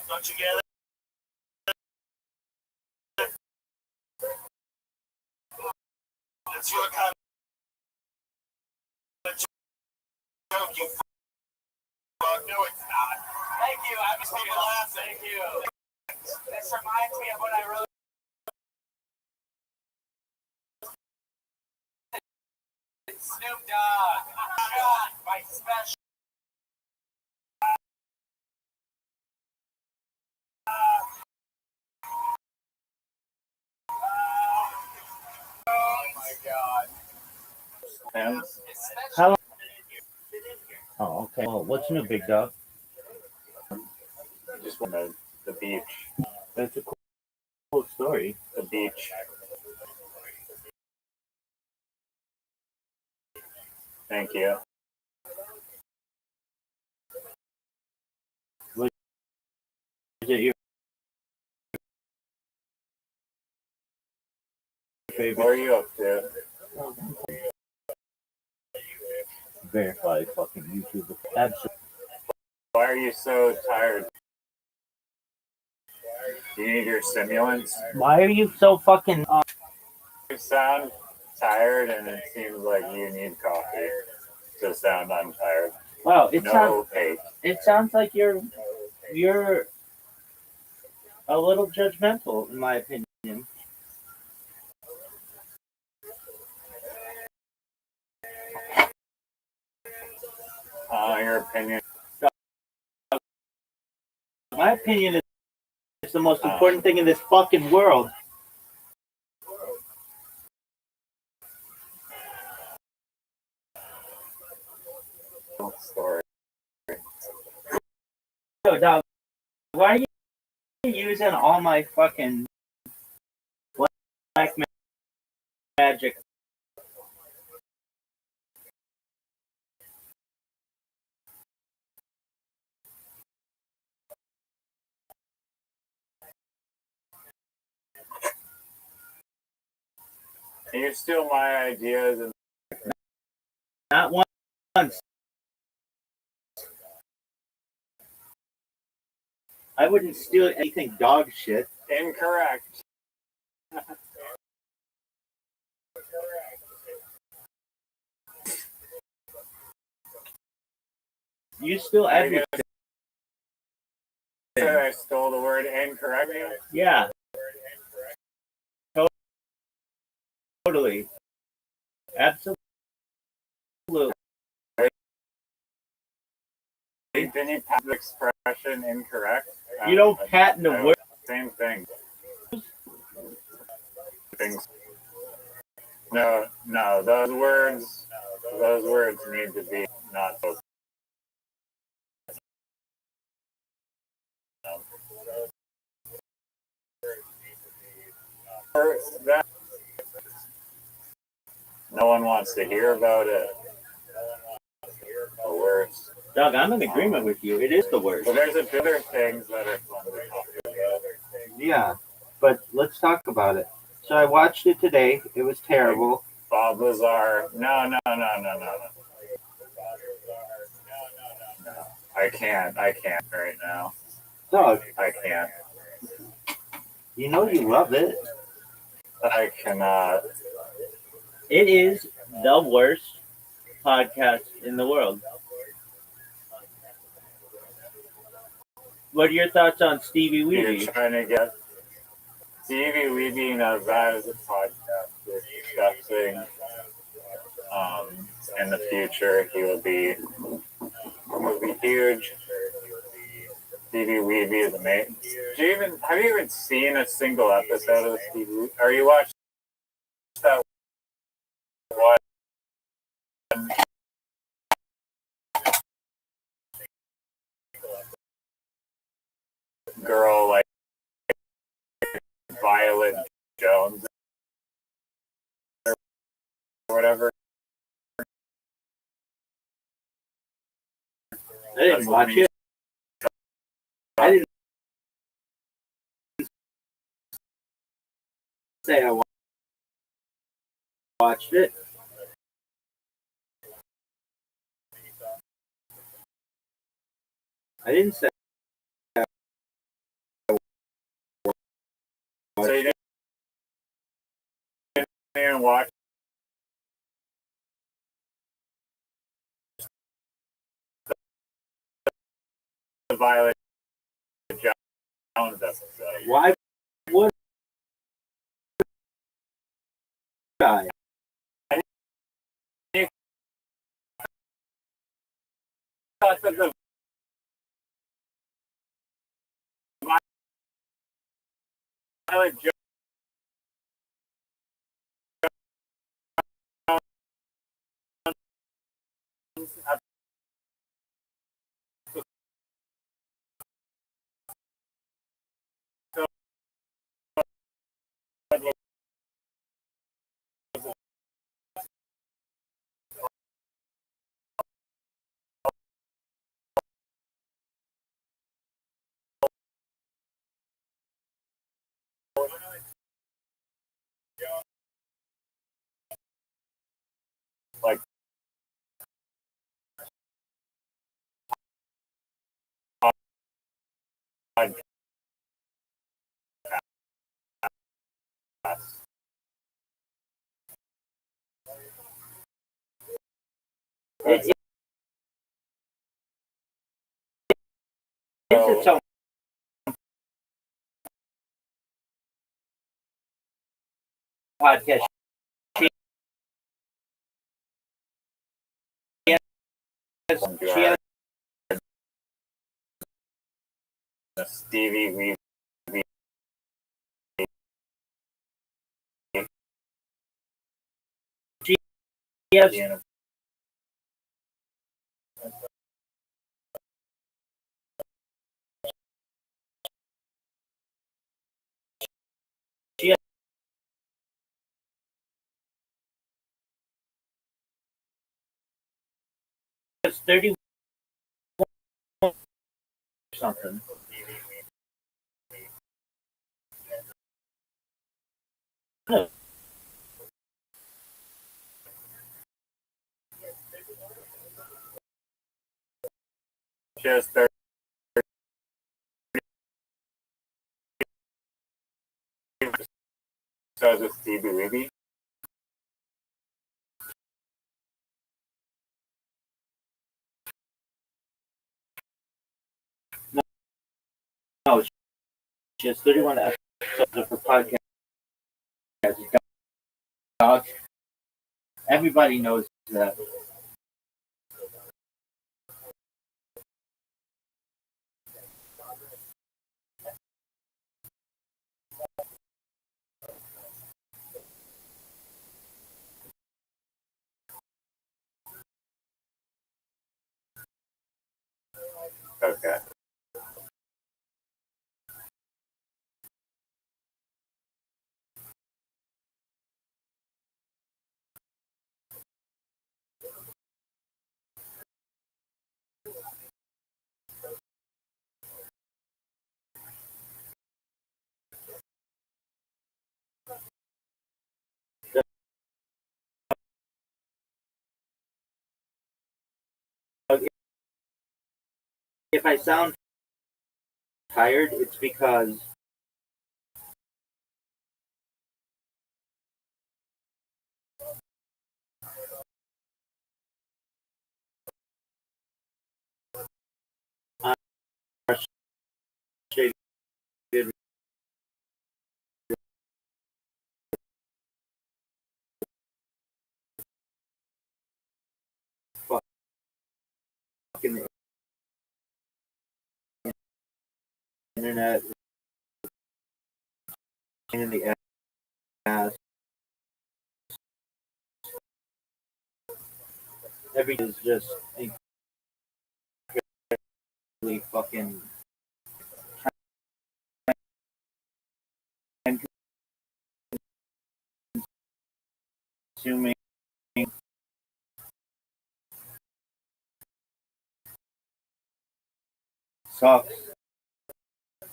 Don't you get it? It's your kind of joke, you fuck. No, it's not.
Thank you. I was
People laugh, thank you.
This reminds me of when I wrote Snoop Dogg. My special.
Oh my god.
And how long? Oh, okay. Well, what's new, big dog?
Just want the beach.
That's a cool story.
The beach. Thank you.
Is it your
What
favorite?
are you up to?
Verify fucking YouTube. Absolutely.
Why are you so tired? Do you need your stimulants?
Why are you so fucking?
You sound tired, and it seems like you need coffee to sound untired.
Wow,
No fake.
it sounds like you're a little judgmental, in my opinion.
Your opinion.
My opinion is the most important thing in this fucking world.
Story.
Yo, dog, why are you using all my fucking black magic?
Can you steal my ideas? And
Not once. I wouldn't steal anything dog shit.
incorrect.
You steal
Are you
everything.
gonna say I stole the word incorrect?
Yeah. Totally. Absolutely.
Didn't you pass the expression incorrect?
You don't patent a word.
Same thing. Things. No, those words need to be not so. That, no one wants to hear about it. The worst.
Doug, I'm in agreement with you. It is the worst.
But there's other things that are fun to talk about.
Yeah, but let's talk about it. So I watched it today. It was terrible.
Bob Lazar. No. I can't right now.
Doug,
I can't.
you know you love it.
I cannot.
It is the worst podcast in the world. What are your thoughts on Stevie
You're
Weeby?
trying to get Stevie Weeby knows that as a podcast discussing in the future he will be huge. Stevie Weeby is amazing. Have you even seen a single episode of Stevie Weeby? Are you watching that one girl like Violet Jones
I didn't watch it. I didn't say I watched it. I didn't say.
So you didn't watch the Violet Jones episode?
Why would I?
I thought the Violet Jones like podcast.
It's its own podcast. She has
Stevie Weaver.
she has she has 31 or something.
She has 30. So is it Stevie Weaver?
No, she has 31 episodes of her podcast. Dog. Everybody knows that.
Okay.
If I sound tired, it's because I'm frustrated with fucking internet in the ass. Everything is just incredibly fucking time consuming. sucks.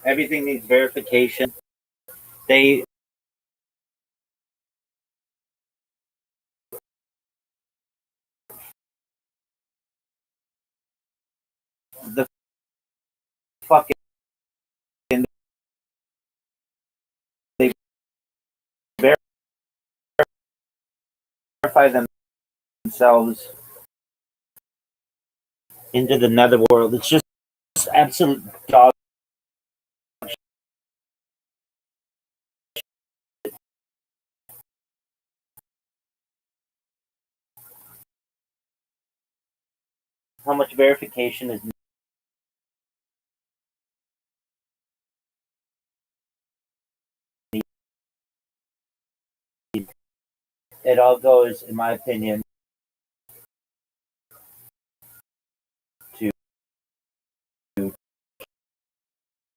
Everything needs verification. They the fucking they verify themselves into the netherworld. It's just absolute dog. How much verification is needed? It all goes, in my opinion, to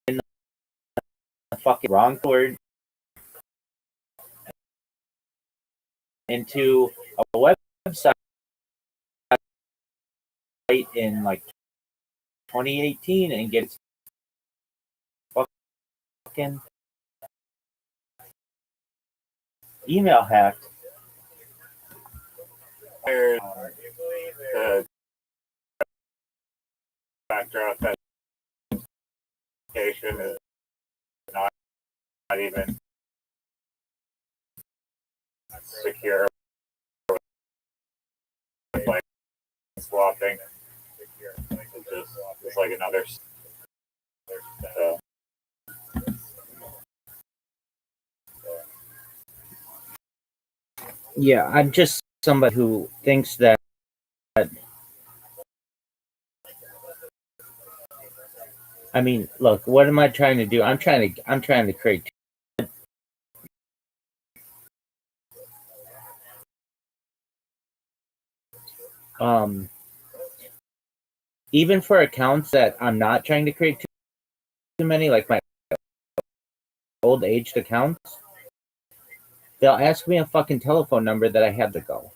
in the fucking wrong word into a website in like 2018 and get fucking email hacked.
The factor authentication is not even secure. Like swapping, it's like another. So.
Yeah, I'm just somebody who thinks that. I mean, look, what am I trying to do? I'm trying to create. Even for accounts that I'm not trying to create too many, like my old aged accounts, they'll ask me a fucking telephone number that I had to go.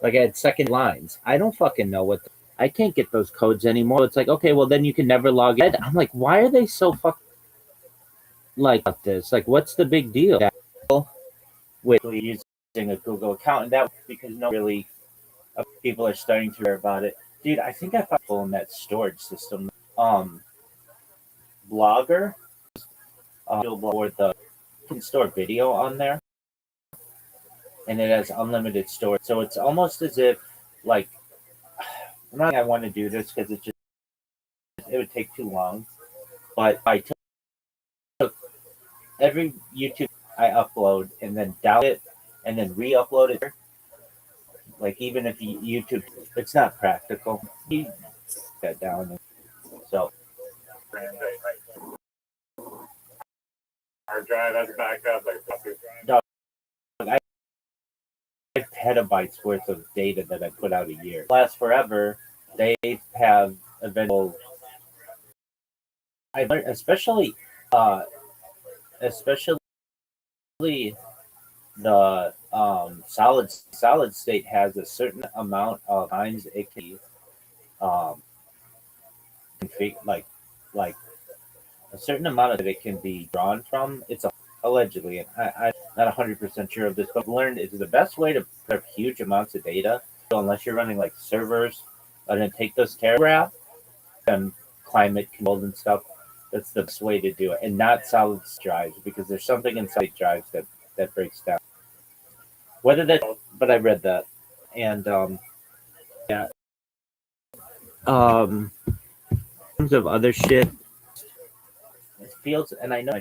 Like I had second lines. I don't fucking know what. I can't get those codes anymore. It's like, okay, well then you can never log in. I'm like, why are they so fucking like this? Like, what's the big deal with using a Google account? And that because no really people are starting to hear about it. Dude, I think I found people in that storage system. Blogger, or the you can store video on there, and it has unlimited storage. So it's almost as if like I'm not. I want to do this because it would take too long. But I took every YouTube I upload and then download it and then re-upload it. Like even if YouTube, it's not practical. You get down. So
Hard drive has a backup.
dog, I have petabytes worth of data that I put out a year. Lasts forever. They have eventual. I learned, especially the solid state has a certain amount of times it can um like a certain amount of it can be drawn from. It's allegedly, and I'm not 100% sure of this, but I've learned is the best way to put up huge amounts of data. So unless you're running like servers and then take those terabytes and climate controlled and stuff, that's the best way to do it, and not solid drives because there's something inside drives that breaks down. Whether that, but I read that, and yeah. In terms of other shit, it feels, and I know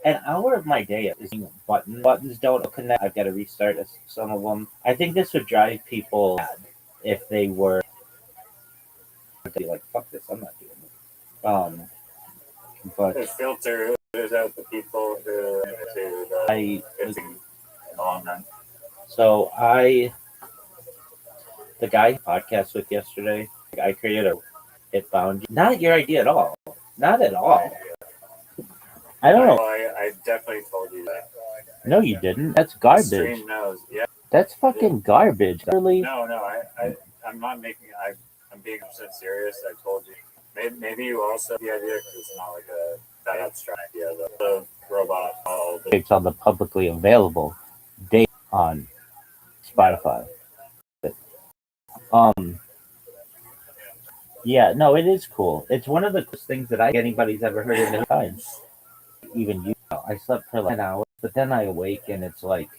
an hour of my day is buttons don't connect. I've got to restart some of them. I think this would drive people mad if they were like, "Fuck this, I'm not doing it." But
the filter is out the people who to the long run.
So the guy podcast with yesterday, I created it found you. Not your idea at all. Not at all. I don't know.
I definitely told you that.
No, you didn't. That's garbage.
Stream knows. Yeah.
That's fucking garbage. Really?
No, I'm not making. I'm being serious. I told you. Maybe you also the idea because it's not like that abstract idea. The robot,
It's on the publicly available data on Spotify. Um, yeah, no, it is cool. It's one of the coolest things that anybody's ever heard in their time. Even you know, I slept for like 10 hours, but then I awake and it's like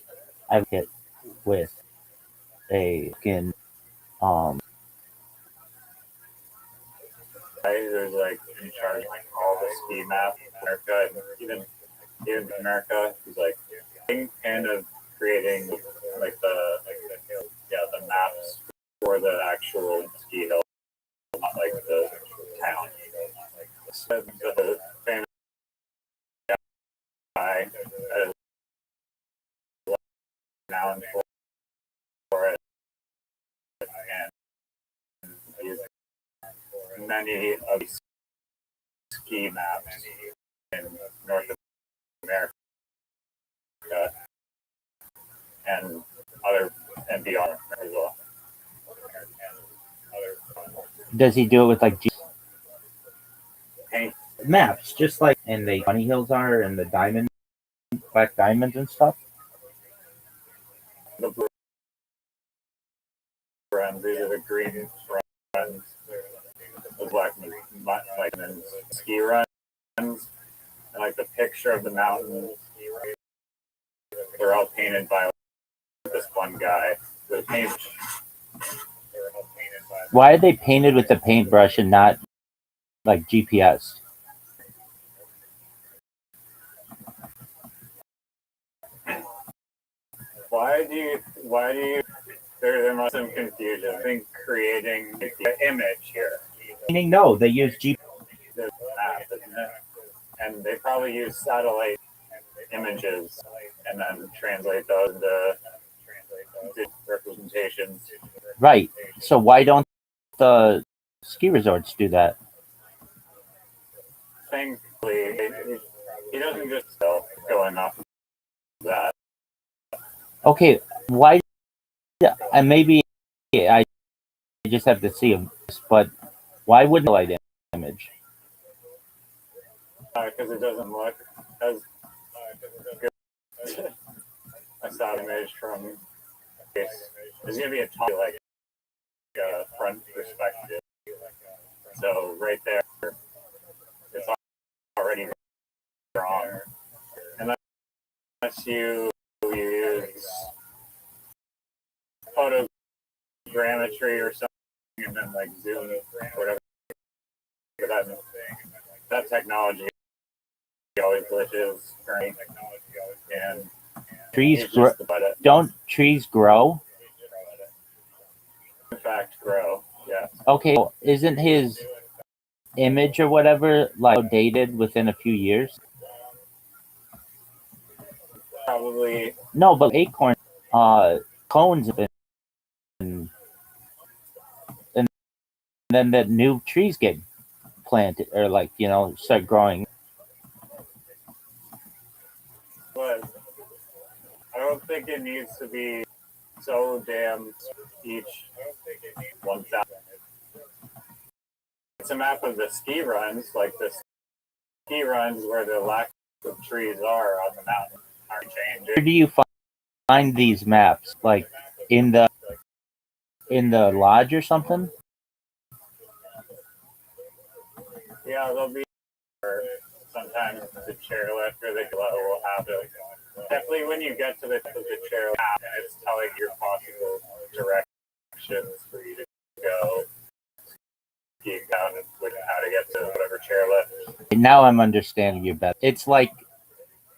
I get with a fucking
who's like in charge of like all the ski maps in America, and even America, who's like kind of creating like the maps for the actual ski hill, not like the town. So the famous guy that is now for it, and he's many of these ski maps in North America and other and beyond as well.
does he do it with like
Paint
maps, just like in the bunny hills are and the black diamonds and stuff?
the blue runs, these are the green runs, the black like and ski runs, and like the picture of the mountain. They're all painted by this one guy. The paint.
Why are they painted with the paintbrush and not like GPS?
Why do you there must be some confusion. I think creating the image here.
No, they use GPS.
The map, isn't it? And they probably use satellite images and then translate those into representations.
Right. So why don't the ski resorts do that?
Thankfully, he doesn't just go enough of that.
Okay, why? And maybe I just have to see them, but why wouldn't light image?
Because it doesn't look as good. I saw an image from space. There's gonna be a top like front perspective. So right there, it's already wrong. Unless you use photogrammetry or something, and then like zoom whatever. That technology always glitches, right? And
Trees don't trees grow?
In fact, grow. Yeah.
Okay, well, isn't his image or whatever like outdated within a few years?
Probably.
No, but acorn cones have been, and then the new trees get planted or like start growing.
But I don't think it needs to be so damn each 1,000. It's a map of the ski runs, like the ski runs where the lack of trees are on the mountain aren't changing.
Where do you find these maps? Like in the lodge or something?
Yeah, they'll be sometimes the chairlift or the glow will have it. Definitely when you get to the chairlift, it's telling your possible directions for you to go. Skiing down and how to get to whatever chairlift.
Now I'm understanding you better. It's like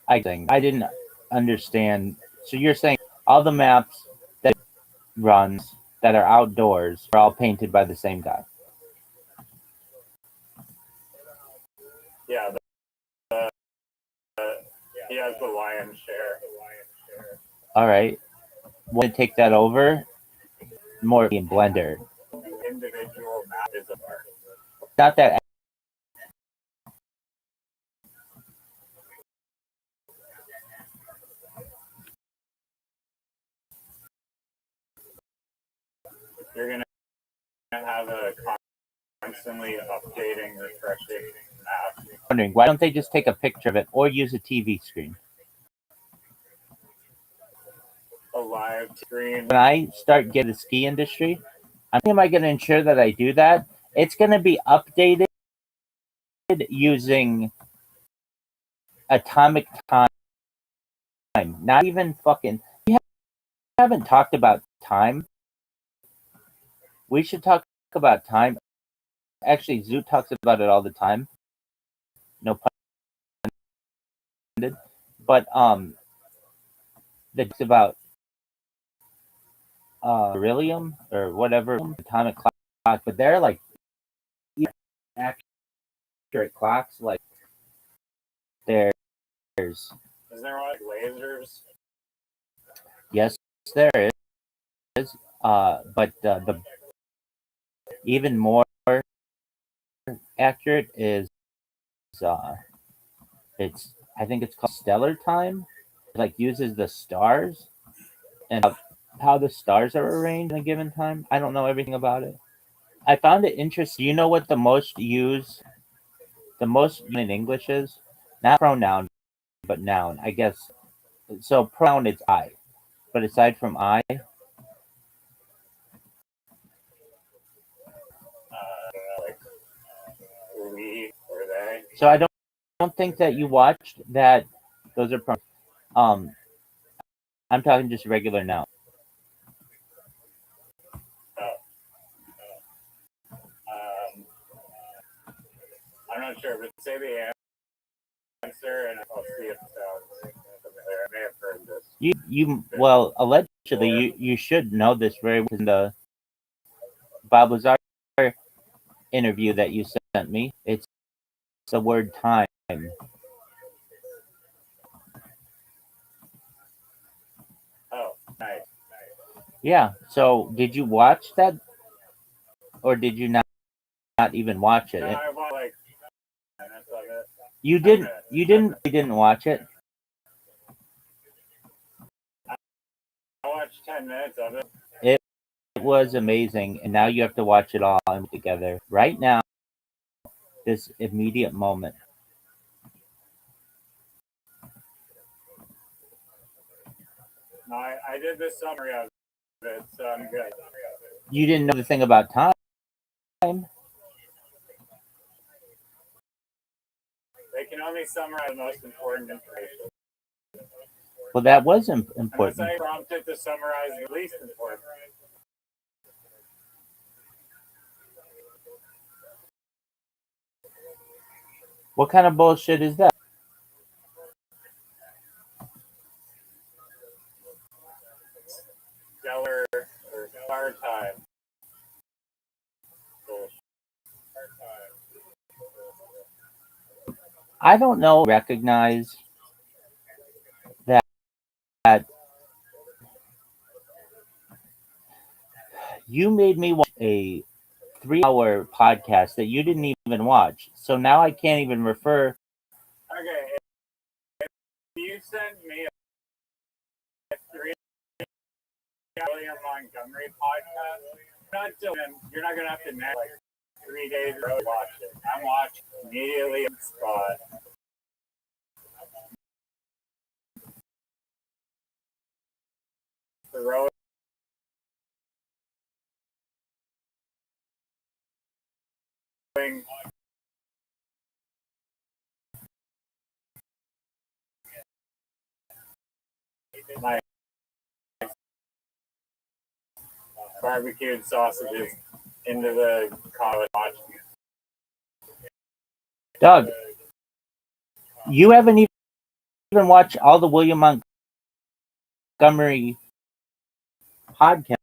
I didn't understand. So you're saying all the maps that runs that are outdoors are all painted by the same guy?
Yeah, he has the lion's share.
All right. Want to take that over? More in Blender.
Individual map is a part.
Not that.
You're gonna have a constantly updating, refreshing apps.
Wondering why don't they just take a picture of it or use a TV screen?
A live screen.
When I start getting the ski industry, how am I going to ensure that I do that? It's going to be updated using atomic time, not even fucking. We haven't talked about time. We should talk about time. Actually, Zoo talks about it all the time. No pun intended. But that's about beryllium or whatever atomic clock. But they're like accurate clocks. Like there's
Is there like lasers?
yes, there is. But the even more accurate is it's I think it's called stellar time. It like uses the stars and how the stars are arranged in a given time. I don't know everything about it. I found it interesting. You know what the most used in English is? Not pronoun, but noun. I guess so. Pronoun is I, but aside from I,
Like we or they.
so I don't think that you watched that. Those are I'm talking just regular noun.
I'm not sure, but say the answer and I'll see if it sounds familiar. I may have heard this.
You well allegedly you should know this very well in the Bob Lazar interview that you sent me. It's the word time.
Oh, nice.
Yeah. So did you watch that, or did you not even watch it?
No, I want like minutes of it.
You didn't. You didn't watch it.
I watched 10 minutes of it.
It was amazing, and now you have to watch it all together right now. This immediate moment.
No, I did the summary of it, so I'm good.
You didn't know the thing about time.
They can only summarize the most important information.
Well, that was important.
Unless I prompted to summarize the least important.
What kind of bullshit is that?
Stellar or star time.
I don't know. Recognize that you made me watch a 3-hour podcast that you didn't even watch. So now I can't even refer.
Okay, if you send me a 3 William Montgomery podcast, you're not gonna have to next like 3 days to watch it. I'm watching immediately on the spot. Throw my barbecued sausages into the college watching it.
Doug, you haven't even watched all the William Montgomery podcasts.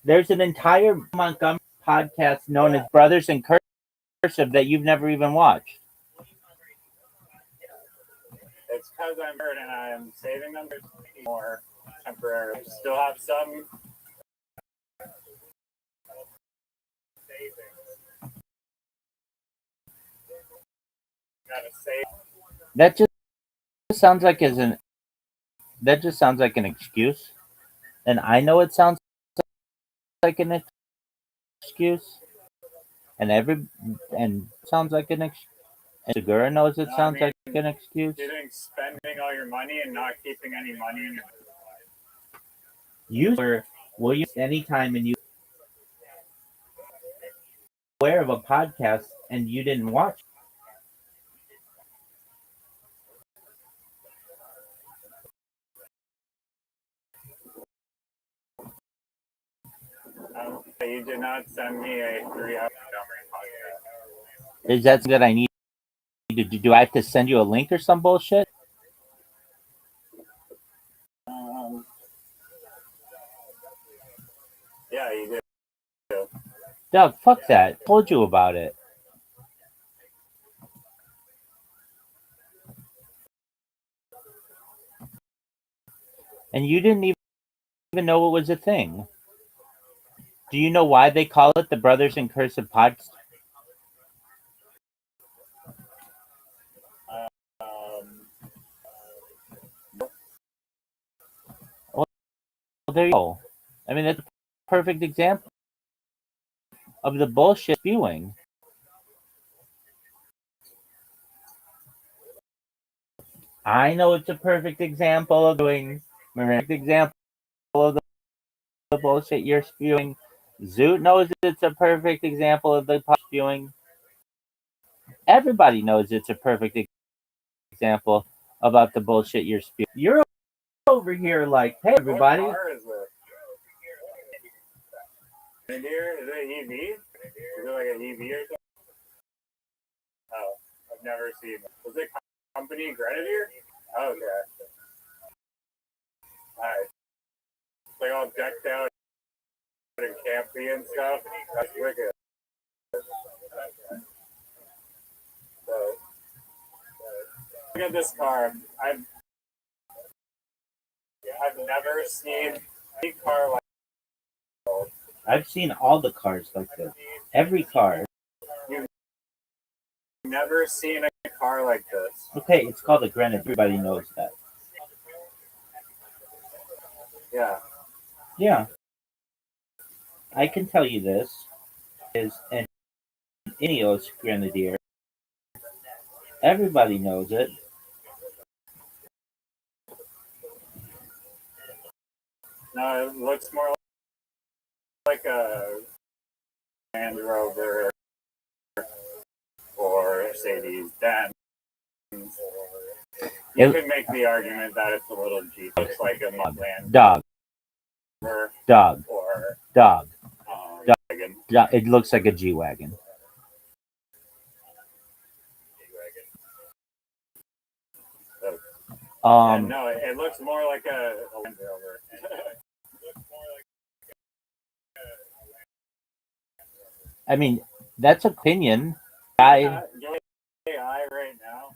There's an entire Montgomery podcast known as Brothers in Cursive that you've never even watched.
It's because I'm hurt and I'm saving them more temporarily. Still have some savings. Gotta save.
That just sounds like an excuse, and I know it sounds like an excuse. and sounds like an excuse. And Segura knows it
No, I
sounds
mean,
like an excuse.
do you think spending all your money and not keeping any money in your
You will you any time and you aware of a podcast and you didn't watch?
You did not send me a 3-hour podcast.
Is that something that I need to do? Do I have to send you a link or some bullshit?
Yeah, you did.
Doug, fuck that. I told you about it. And you didn't even know it was a thing. Do you know why they call it the Brothers in Cursive podcast? Well, there you go. I mean, that's a perfect example of the bullshit spewing. I know it's a perfect example of doing. Perfect example of the bullshit you're spewing. Zoot knows it's a perfect example of the spewing. Everybody knows it's a perfect example about the bullshit you're spewing. You're over here like, hey, everybody.
What car is it? Grenadier? Is it EV? Is it like an EV or something? Oh, I've never seen it. Was it company Grenadier? Oh, okay. Alright. It's like all decked out and campy and stuff. That's wicked. So, look at this car. I've never seen any car like
I've seen all the cars like this. Every car.
You've never seen a car like this.
Okay, it's called a Grenadier. Everybody knows that.
Yeah.
Yeah. I can tell you this is an Ineos Grenadier. Everybody knows it.
No, it looks more like a Land Rover or Mercedes Benz. You could make the argument that it's a little Jeep. It's like a Land
Dog.
Rover
Dog.
or
Dog.
wagon.
It looks like a G-Wagon.
No, it looks more like a Land Rover.
I mean, that's opinion.
AI right now.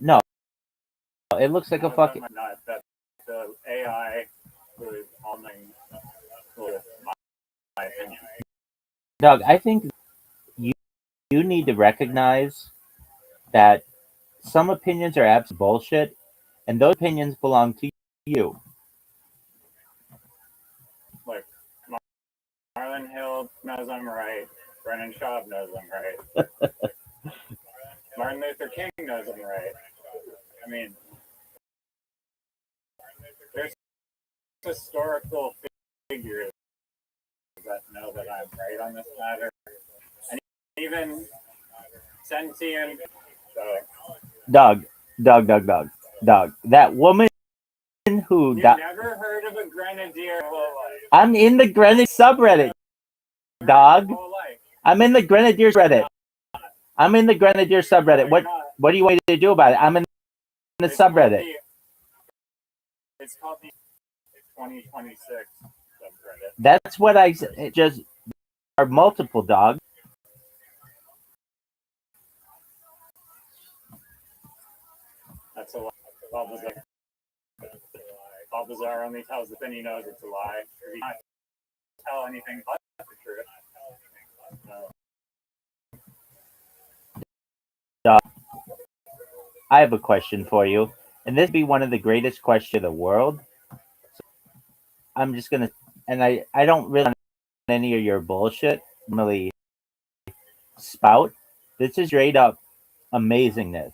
No, it looks like a fucking.
Not that the AI was on my opinion.
Doug, I think you need to recognize that some opinions are absolute bullshit, and those opinions belong to you.
Like Marlon Hill knows I'm right. Brennan Schaub knows I'm right. Martin Luther King knows I'm right. I mean, there's historical figures that know that I'm right on this matter, and even sentient.
Doug. That woman who.
You never heard of a Grenadier whole life?
I'm in the Grenadier subreddit, dog. I'm in the Grenadier subreddit. I'm in the Grenadier subreddit. What do you want me to do about it? I'm in the subreddit.
It's called the 2026 subreddit.
That's what I just. There are multiple, dog.
That's a lie. Balbazar only tells the thing he knows it's a lie. He can't tell anything but the truth.
Dog. I have a question for you, and this would be one of the greatest questions of the world. So I'm just gonna, and I don't really want any of your bullshit, Emily spout. This is straight up amazingness.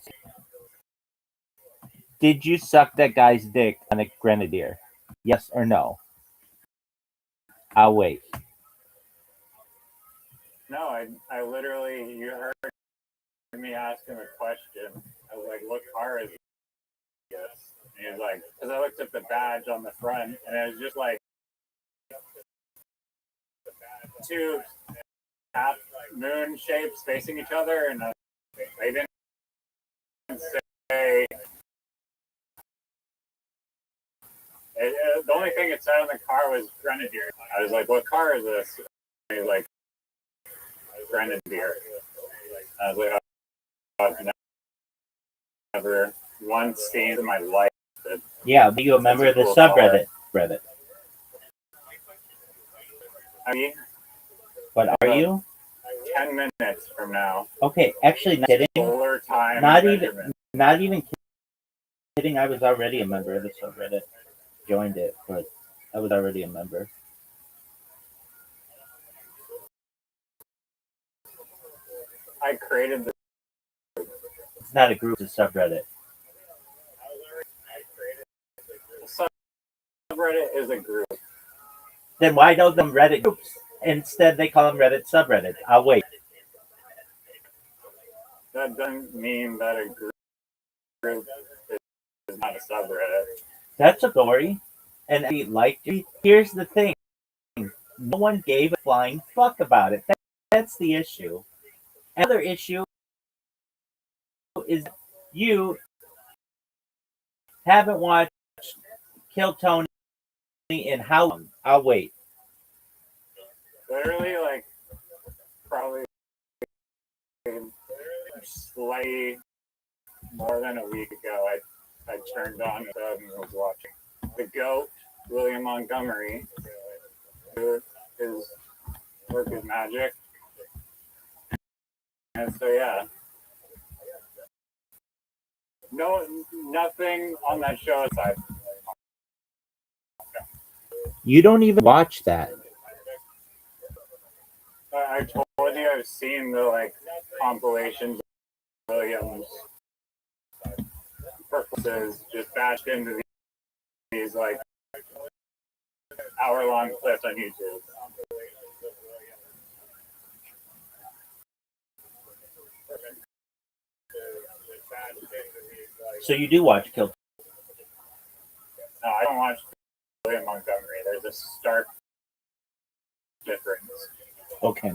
Did you suck that guy's dick on a grenadier? Yes or no? I'll wait.
No, I literally, you heard me ask him a question. I was like, what car is this? And he was like, because I looked at the badge on the front, and it was just like two half moon shapes facing each other, and they didn't say. The only thing it said on the car was Grenadier. I was like, what car is this? And he was like, Grenadier. I was like, oh, I've never once seen in my life.
Yeah, but you a member of the
cool
subreddit? Reddit.
I mean,
What are you?
10 minutes from now.
Okay, actually, not kidding.
Solar time.
Not even kidding. I was already a member of the subreddit. Joined it, but I was already a member.
I created the
It's not a group, it's a subreddit.
subreddit is a group.
Then why don't them Reddit groups? Instead, they call them Reddit subreddits. I'll wait.
That doesn't mean that a group is not a subreddit.
That's a story. And he liked it. Here's the thing. No one gave a flying fuck about it. That's the issue. Another issue is you haven't watched Kill Tony in how long? I'll wait.
Literally, like, probably slightly more than a week ago, I turned on the and was watching the GOAT, William Montgomery, who his work is magic. And so, yeah. Nothing on that show aside.
You don't even watch that.
I told you I've seen the like compilations of Williams purposes just bashed into these like hour-long clips on YouTube.
So you do watch Kill.
No, I don't watch William Montgomery. There's a stark difference.
Okay.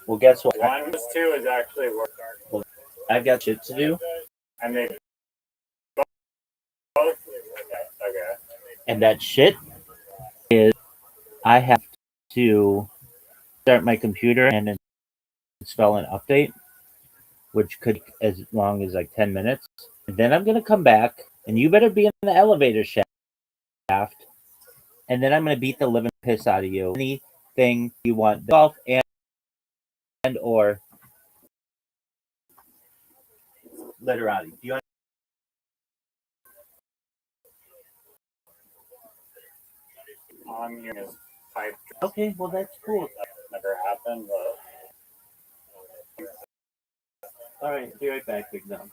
Well, guess what?
1 plus 2 is actually work.
Well, I've got shit to do.
And they both. Okay.
And that shit is I have to start my computer and install an update, which could take as long as like 10 minutes. And then I'm going to come back, and you better be in the elevator shaft. And then I'm going to beat the living piss out of you. Anything you want, golf and or literati. Do you want?
On his pipe.
Okay, well that's cool.
Never happened, but
All right, be right back, Big Dom.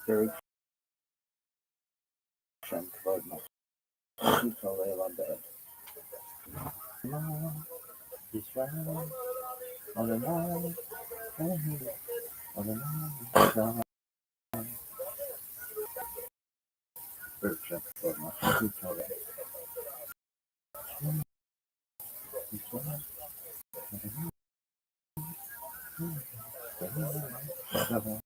Bergson Florida. He's on bed. He's running on the night. On the night. Bergson Florida. He's on bed. He's running on the night.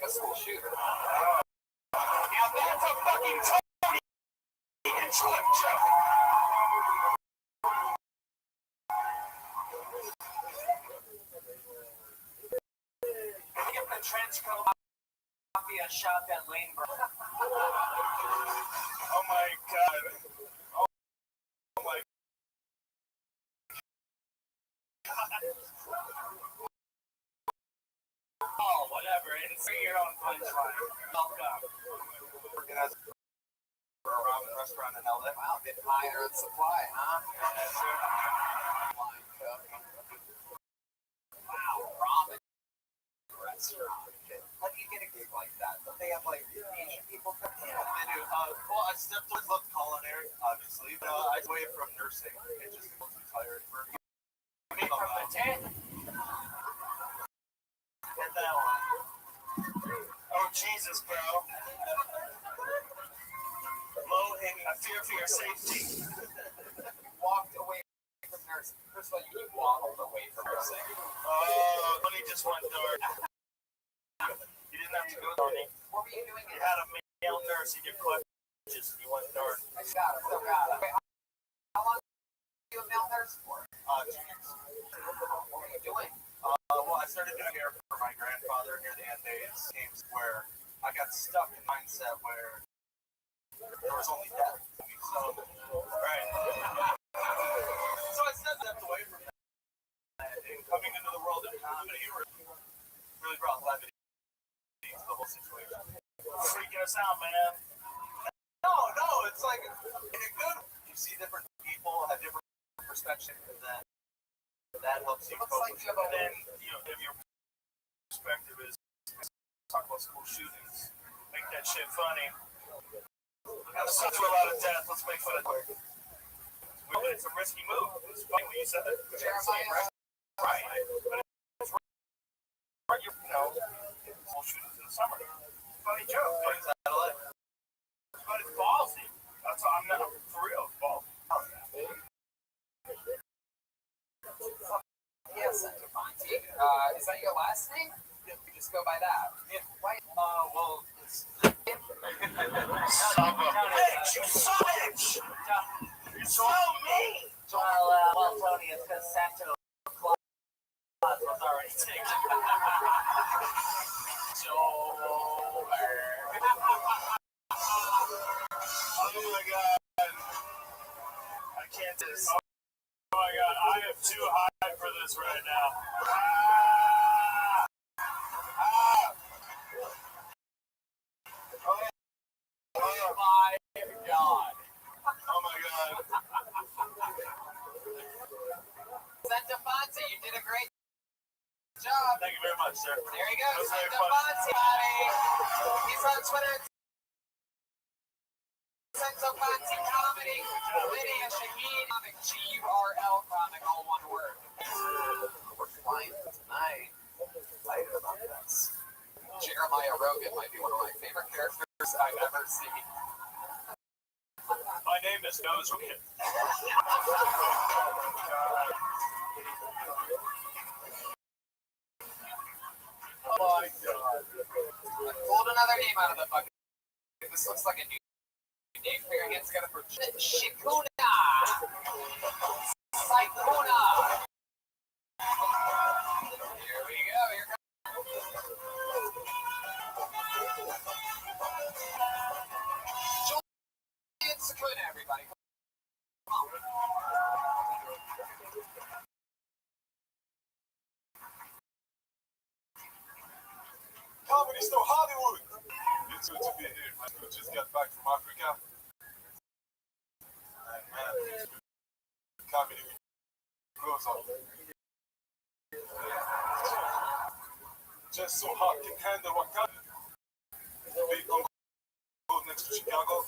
a school shooter.
Now that's a fucking Tony and Slim Joe.
Get the trench coat off the shot that lane.
Oh my god. Oh my god.
Oh, whatever. Insert your own punchline. Welcome.
Working at a ramen restaurant in LA.
Wow, getting higher in supply, huh? Line cook. Wow, ramen restaurant. How do you get a gig like that? Don't they have like Asian people come in?
I do. Well, I stepped towards love culinary, obviously. But I away from nursing. It just feels too tired for me.
From the 10. Get that one.
Oh Jesus, bro. Low hanging. I fear for your safety.
Walked away from nursing. First of all, you waddled away from nursing.
Oh, only just one door. You didn't have to go door.
What were you doing?
You had a male nurse in your clutch. Just you went door.
I got it. Still got it. Wait, how long were you a male nurse for?
2 years.
What were you doing?
Well, I started doing hair for my grandfather near the end days. Games where I got stuck in mindset where there was only death. So, right. So I stepped away from that. And coming into the world of comedy really brought levity to the whole situation.
Freaking us out, man.
No, it's like in a good. You see different people have different perspectives, and then that helps you
Looks
cope
like
with
you
it.
have a
And then if your perspective is talk about school shootings,
Make that shit funny. Gotta sit through a lot of death. Let's make fun of it. It's a risky move. It's funny when you said that.
Jeremiah.
Right. But it's right. You know, school shootings in the summer. Funny joke.
brings that to life.
But it's ballsy. That's all I'm not for real. Ballsy.
Yes, Monty. Is that your last name? You just go by that.
Yeah.
Why?
Well, it's
Hey, you savage! You're so mean!
Well, Tony, it's because Santa Claus was already taken.
Oh my god. I can't do this. Oh my god, I am too high for this right now.
Oh my God.
Oh my god.
Santa Fonzie, you did a great job.
Thank you very much, sir.
There you go,
That was very
Santa
fun.
Fonzie, buddy. He's on Twitter. Santa Fonzie Comedy. Lydia Shaheen Comic, G-U-R-L Comic, all one word. We're flying tonight. Excited about this. Jeremiah Rogan might be one of my favorite characters I've ever seen.
My name is Nose Wicket.
Oh my god. I pulled another name out of the bucket. This looks like a new name. Put your hands together for Shikuna. Saikuna. Here we go. Here comes. Julian Sakuna, everybody. Come on.
Comedy's still Hollywood. It's good to be here. I just got back from Africa. And man, comedy goes on. Just so hot can handle what comedy. Big Uncle next to Chicago.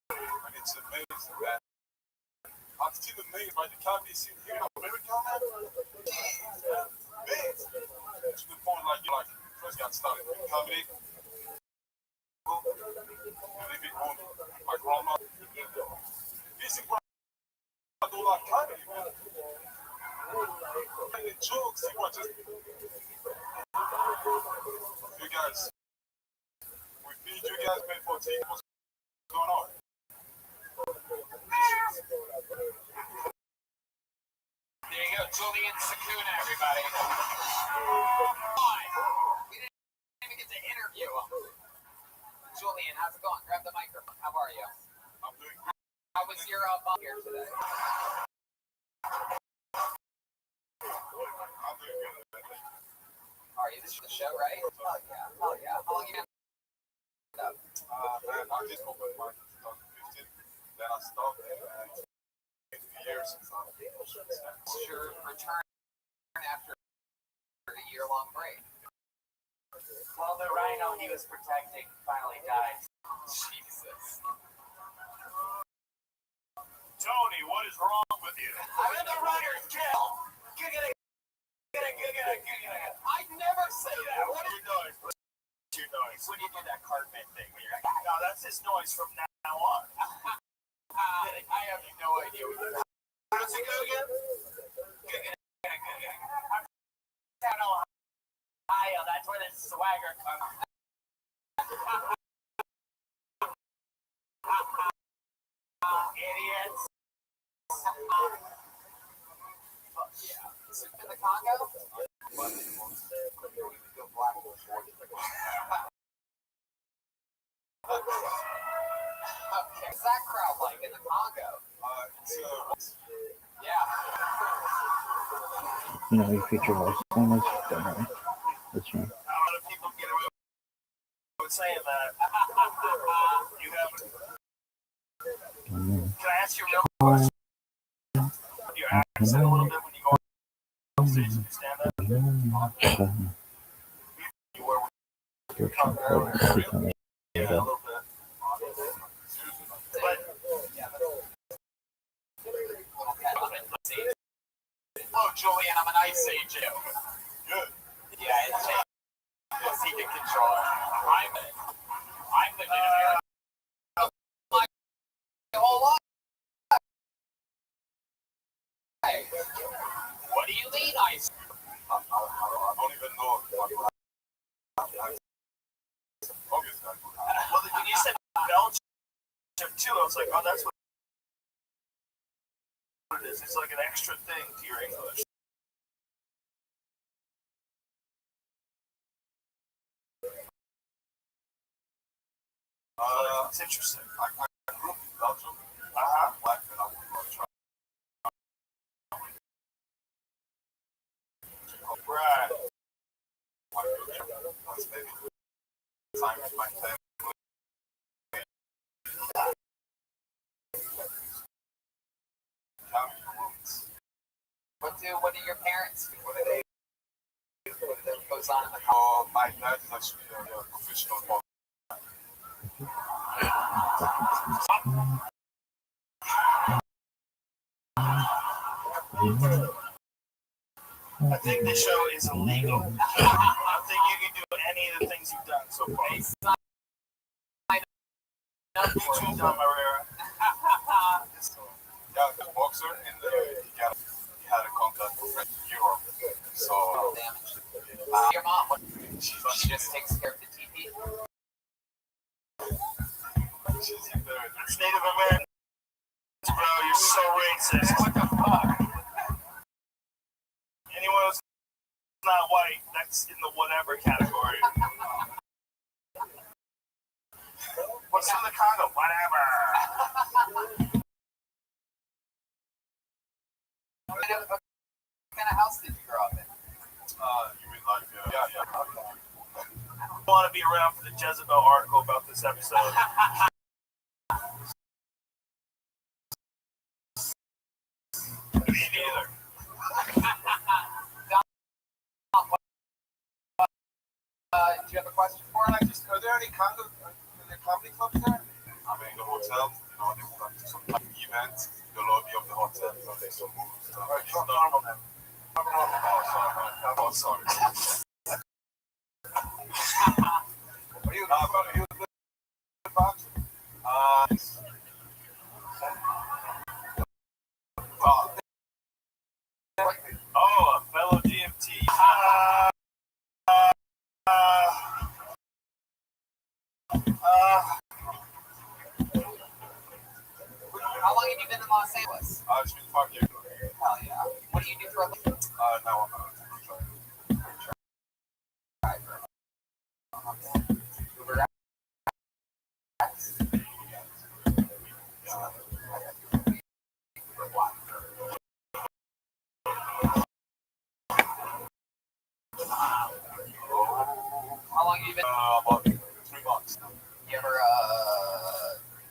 And it's amazing, man. I'm still amazed by the comedy scene here in America, man. Amazing. To the point like you first got started with comedy. Living on my grandma. This is why I do like comedy, man.
And jokes, you want just. You guys. We feed you guys, pay for tea. What's going on?
There you go, Julian Sakuna, everybody. We didn't even get to interview him. Julian, how's it going? Grab the microphone. How are you?
I'm doing
How was your bump here today?
I'm doing good.
Are you? This is the show, right? Oh, yeah. Oh, yeah. How long you been up?
Man, I just opened mine in 2015. Then I stopped and it's been years since I've been.
What's your return after a year-long break?
Well, the rhino he was protecting finally died.
Jesus.
Tony, what is wrong with you?
I'm in the runner's kill.
I never say that. What
Your noise. What's your noise?
When you do that Cartman thing, when you're like,
No, that's his noise from now on.
I have no idea what you're talking about.
how does it go again? Down Ohio, that's where the swagger comes. Idiots.
Yeah. Is it in the Congo? Okay. What's that crowd like in the Congo? Yeah.
You know, you feature voice on this. Don't worry. That's right.
A lot of people get away with saying that. You haven't. Can I ask you a real question? Your accent a little bit when you go on stage and you stand up? You were yeah, a little bit. But
Oh, Julian, I'm an Ice Age.
good.
Yeah, it's yes, he can control it. I'm lived in America my whole life. What do you mean, Ice?
I don't even know what well, when you said Belgium too, I was like, oh, that's what it is. It's like an extra thing to your English. It's interesting. I grew up in Belgium. Black and I would try. Right. Maybe time with my family.
What do your parents do? What do they do? What goes on in the
My dad is actually a professional boxer. I think this show is illegal. I don't think you can do any of the things you've done so far. You too, Don Marrera. Yeah, the boxer, and he had a contact with Europe. So,
your mom, what, she just takes care of the TV?
she's Native Americans, bro, you're so racist.
What the fuck?
Anyone who's not white, that's in the whatever category. What's in the Congo? Whatever.
What kind of house did you grow up in?
You mean like, yeah. Okay. I want to be around for the Jezebel article about this episode. Me neither.
Do you have a question for him?
Are there any comedy clubs there? I mean, the hotel, they will have some type of event in the lobby of the hotel. There's some movies. Normal, man. Oh, sorry. Are you a good boxer? Oh, a fellow DMT.
How long have you been in Los Angeles?
It's been 5 years.
Hell yeah. What do you do for a living?
Now I'm not.
Uber X? How long have you been?
About 3 months.
You ever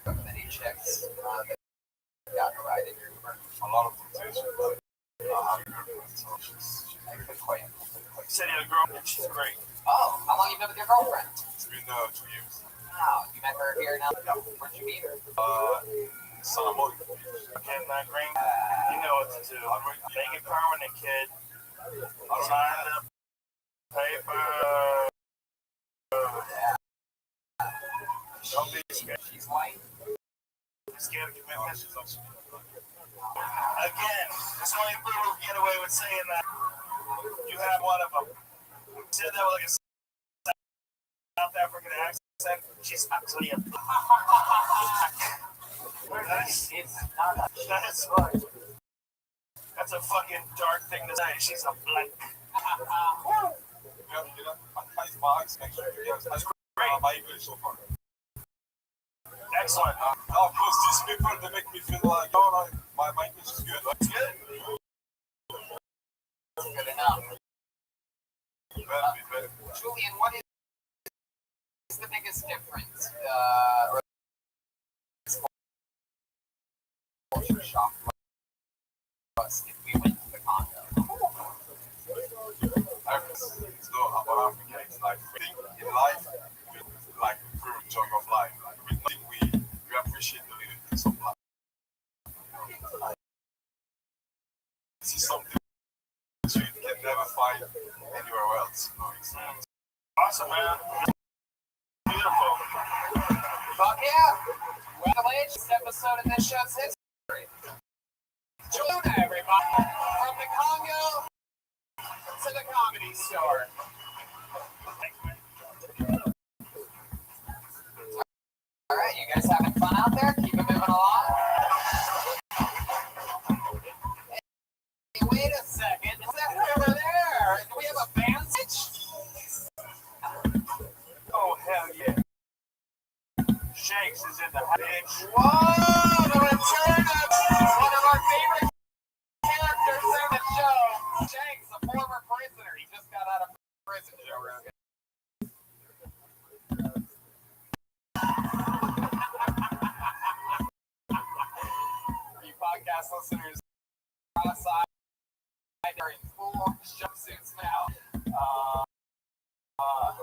go with any chicks that got a ride in your Uber?
A lot of temptation, but she's
Quite.
said you had a girl, and she's great.
Oh, how long you been with your girlfriend?
It's been 2 years.
Wow, you met her here now? Where'd you meet her?
Santa Monica. Getting that green, you know what to do. Make it permanent, kid. Sign the paper. Don't be scared.
She's white.
Scared of commitment. Again, there's only people who get away with saying that. You have one of them. Said that with like a South African accent. She's actually a That's a fucking dark thing to say. She's a black. Nice box. That's great. My English so far. Excellent. Of course, these people, they make me feel like, oh, my English is good. It's good.
Good enough.
Better.
Julian, what is the biggest difference? Or culture shock for us if we went to the Congo?
It's not about Africa. It's like in life, we like fruit jug of life. We think we appreciate the little things of life. This is something that you can never find anywhere else. It's awesome, man. Beautiful.
Fuck yeah! Well, the latest episode of this show's history. Julian, everybody, from the Congo to the Comedy Store. All right, you guys having fun out there? Keep it moving along. Hey, wait a second. Is that over there? Do we have a band switch?
Oh, hell yeah. Shanks is in the bitch.
Whoa! The return of one of our favorite characters in the show. Shanks, a former prisoner. He just got out of prison, Joe Rogan. You podcast listeners outside are in full jumpsuits now.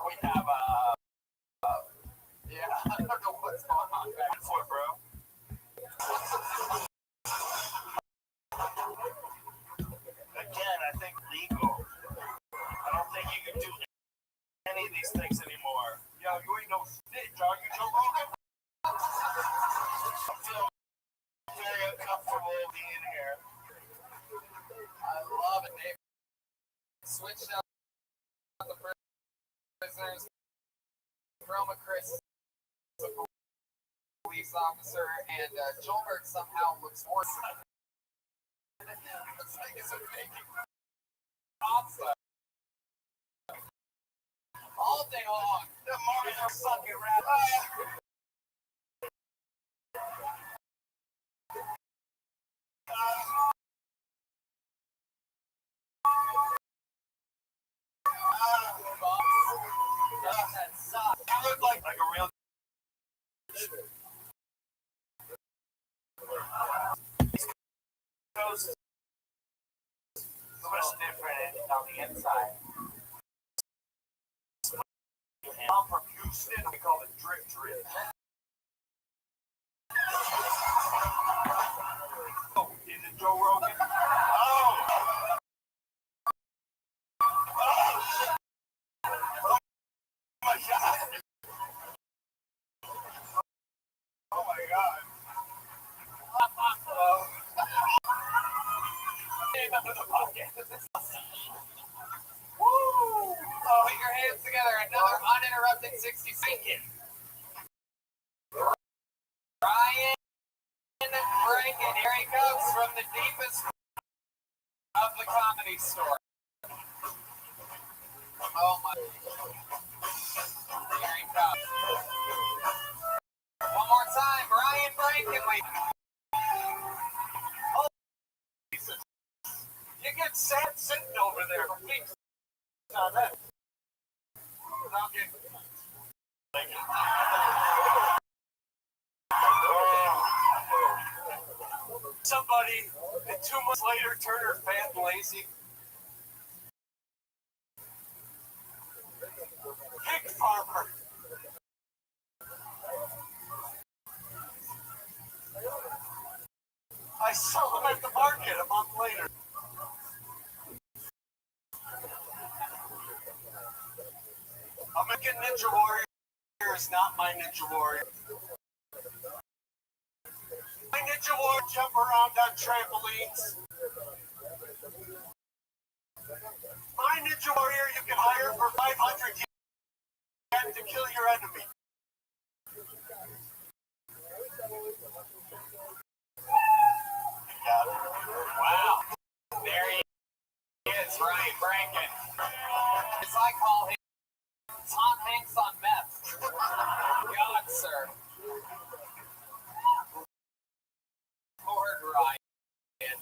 We have yeah, I don't know what's going on back and forth, bro.
Again, I think legal. I don't think you can do any of these things anymore. Yo, you ain't no snitch, are you, Joe Rogan? I feel very uncomfortable being here.
I love it. They switched up the prisoners. Roma Chris is a police officer, and Joelberg somehow looks worse. Looks like he's making pasta all day long.
The Mario fucking rap. You look like a real. Coast is much different on the inside. I'm from Houston. We call it drip drip. Oh, is it Joe Rogan? Oh! Oh my God! Oh my God!
Under the pocket.
Woo! Put your hands together. Another uninterrupted 60 seconds. Ryan Franken, here he comes from the deepest of the Comedy Store. Oh my. Here he comes. One more time, Ryan Franken.
Oh, Jesus. You get sad sitting over there for weeks on that. Without getting... Somebody, and 2 months later, turned her fat and lazy. Pig farmer. I saw him at the market a month later. American Ninja Warrior is not my Ninja Warrior. My Ninja Warrior jump around on trampolines. My Ninja Warrior you can hire for 500 yen to kill your enemy.
Wow. There he is, Ryan Franken. As I call him, Tom Hanks on meth. God, sir. Lord Ryan.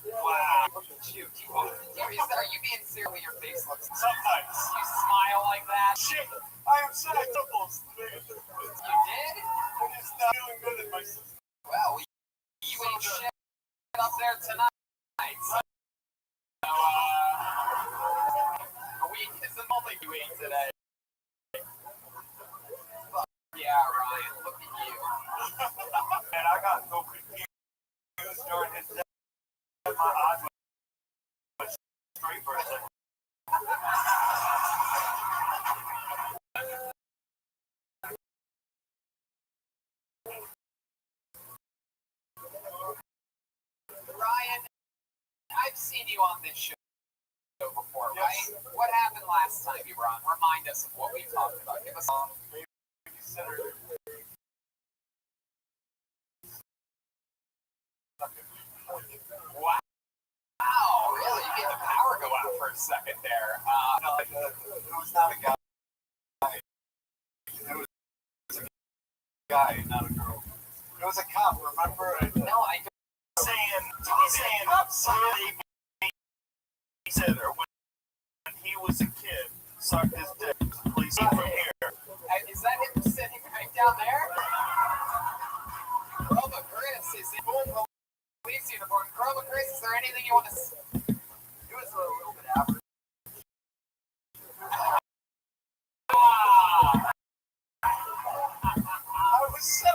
Wow. Look at you. Are you being serious with your face?
Sometimes.
You smile like that?
Shit, I am sad doubles.
You did?
I'm just not feeling good in my system.
Well, you ain't shit up there tonight. So, a week isn't all that you ate today. But, yeah, Ryan, look at you.
And I got so confused during his death. My eyes went straight for a second.
Ryan, I've seen you on this show before, right? What happened last time you were on? Remind us of what we talked about. Give us a
Babysitter.
Wow, really? You made the power go out for a second there.
It was not a guy. It was a guy, not a girl. It was a cop, remember?
No, I don't.
Saying babysitter when he was a kid sucked his dick. Please see from here.
Is that him sitting right down there? Chroma Chris is in full police uniform. Chroma Chris, is there anything you want to say?
He was a little bit average. I was 7.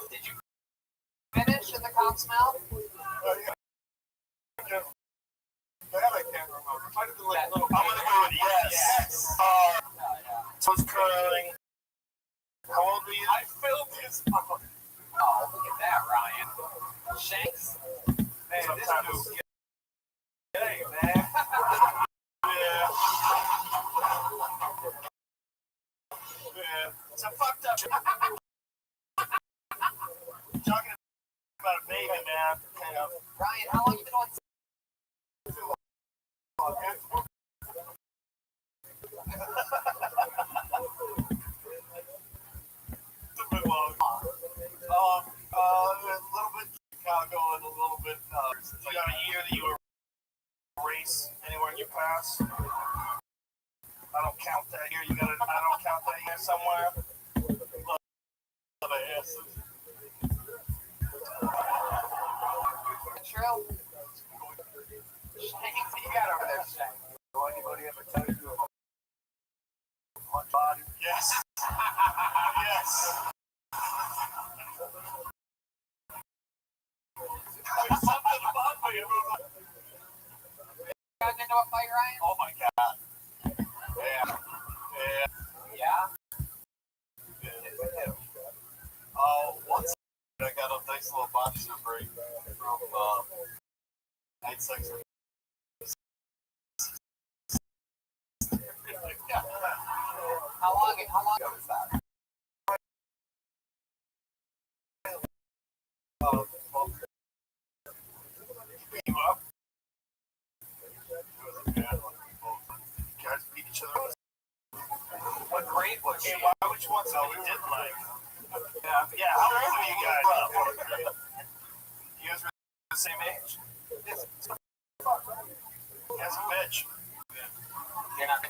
Did you finish in the cop's mouth?
Yeah. That I can't remember. Might have been like a little. I'm gonna go with yes. So it's curling. How old were you? I filmed his mouth.
Oh, look at that, Ryan. Shanks?
Man, this dude. Hey, man. Yeah. It's a fucked up. Talking about a baby, man.
Ryan, how long you been on?
It's a bit long. A little bit Chicago and a little bit. You got a year that you were race anywhere in your past. I don't count that year. I don't count that year somewhere. Love it. Yes.
True. Shanks, you got over there, Shanks.
Will anybody ever tell you about my body? Yes. Yes. There's something about me.
Gotten into a fight, Ryan?
Oh my God. Yeah.
Yeah?
Once
I got a nice little boxer break from night sex.
How long ago was that?
Came up. Guys beat each other.
What grade was she?
Which ones we did like? Yeah, how old are you guys? You guys were the same age? Yes. As a bitch.
You're not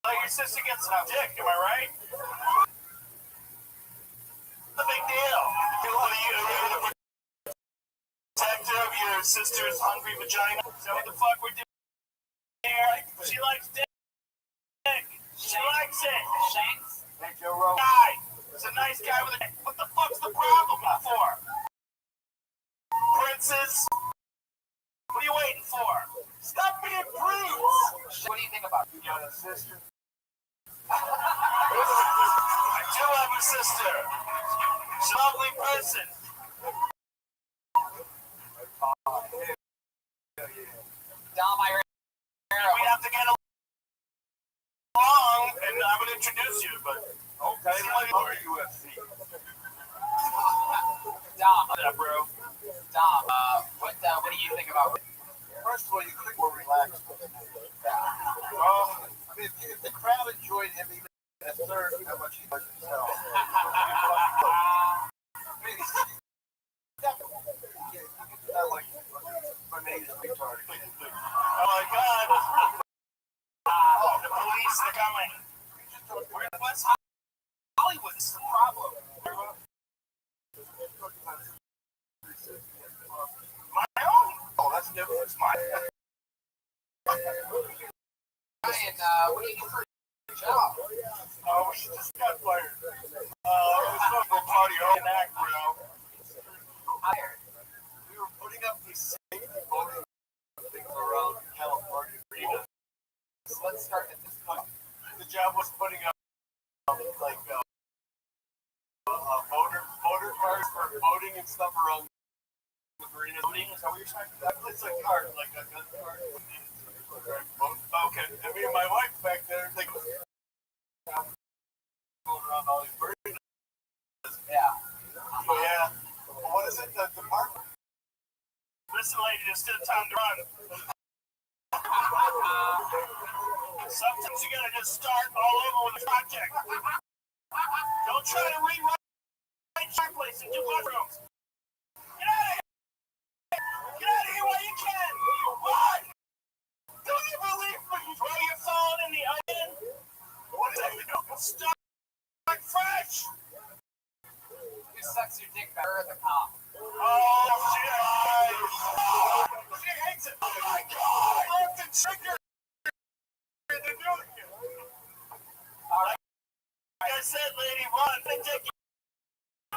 Let your sister get some dick, am I right? The big deal. Are you the protector of your sister's hungry vagina? Is that what the fuck we're doing here? She likes dick. She likes it.
Shanks?
Hey, Joe Rogan. Guy. He's a nice guy with a dick. What the fuck's the problem for? Princess? What are you waiting for? Stop being prudes.
What do you think about it?
You got a sister? I do have a sister. She's a lovely person.
Dom,
We have to get along, and I would introduce you, but okay, or UFC.
Dom,
Yeah, bro.
Dom, what do you think about it?
First of all, you could be more relaxed. I mean, if the crowd enjoyed him even a third of how much he does himself. Not like my name is retarded. Oh my God! Oh, the police are coming. What's Hollywood? This is the problem. My own? Oh, that's different. It's mine.
Ryan, what do you do for a job?
Oh, she just got fired. It was not for a party or an act, bro.
Hired.
We were putting up these safety voting things around California arenas.
So let's start at this point.
The job was putting up like voter cards for voting and stuff around the arena. Voting is that what you're saying? It's a card, like a gun card. Okay, and me and my wife back there, they go around all these arenas.
Yeah.
Yeah. What is it? The department? Listen, lady, there's still time to run. Sometimes you gotta just start all over with a project. Don't try to rewrite your place and do mushrooms. Get out of here! Get out of here while you can! What? Don't you believe me? Throw your phone in the oven. What is that? Start fresh.
Who sucks your dick better at the comp?
Oh, she hates it. Oh my God! Left the trigger. They're doing it.
All right.
Like I said, lady, run. They take you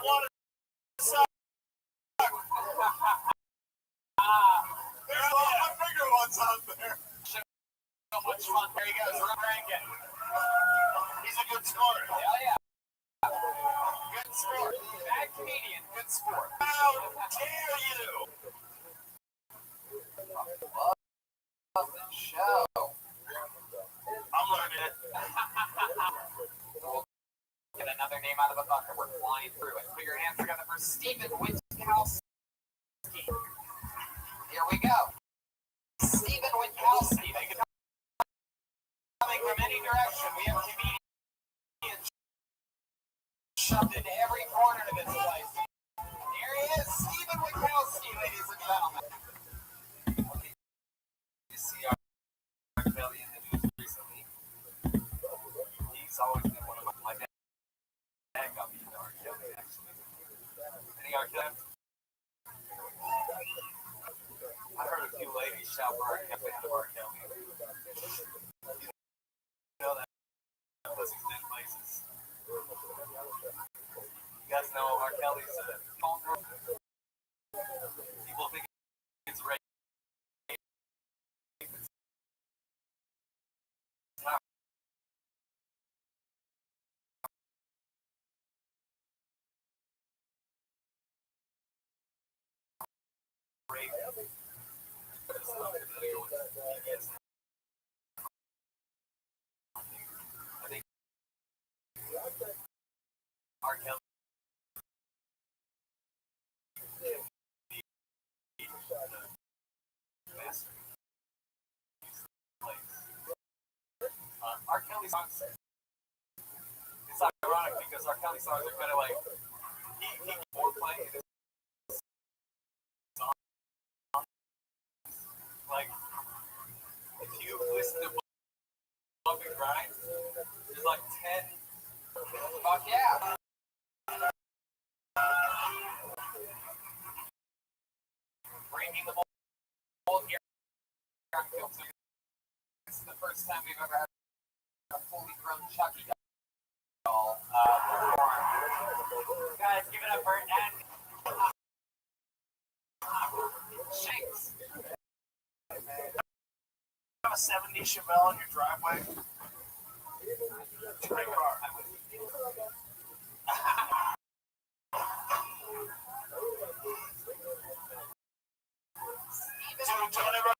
want to suck. There's a lot of bigger ones out there.
So much fun. There he goes, ranking.
He's a good scorer.
Hell yeah. Good sport. Bad comedian, good sport.
How dare you?
Love the show.
I'm learning it.
We'll get another name out of a bucket. We're flying through it. Put your hands together for Stephen Witkowski. Here we go. Stephen Witkowski. They could coming from any direction. We have comedians shoved into every corner of this place. Here he is, Stephen Witkowski, ladies and gentlemen.
You see our Kelly in the news recently. He's always been one of my dad got me into R. Kelly, actually. Any R. Kelly? I heard a few ladies shout for R. Kelly into R. Kelly. You know that pussy's in places. You guys know R. Kelly's phone book? People think it's rape. It's not. county songs. It's ironic because our county songs are kind of like he foreplay. Like if you listen to Bump and Grind, there's like 10. Fuck yeah. Bringing the whole here. This is the first time we've ever had a fully grown Chucky doll perform. Guys, give it up for N. Shakes.
Have a 70 Chevelle in your driveway? Great car. Don't ever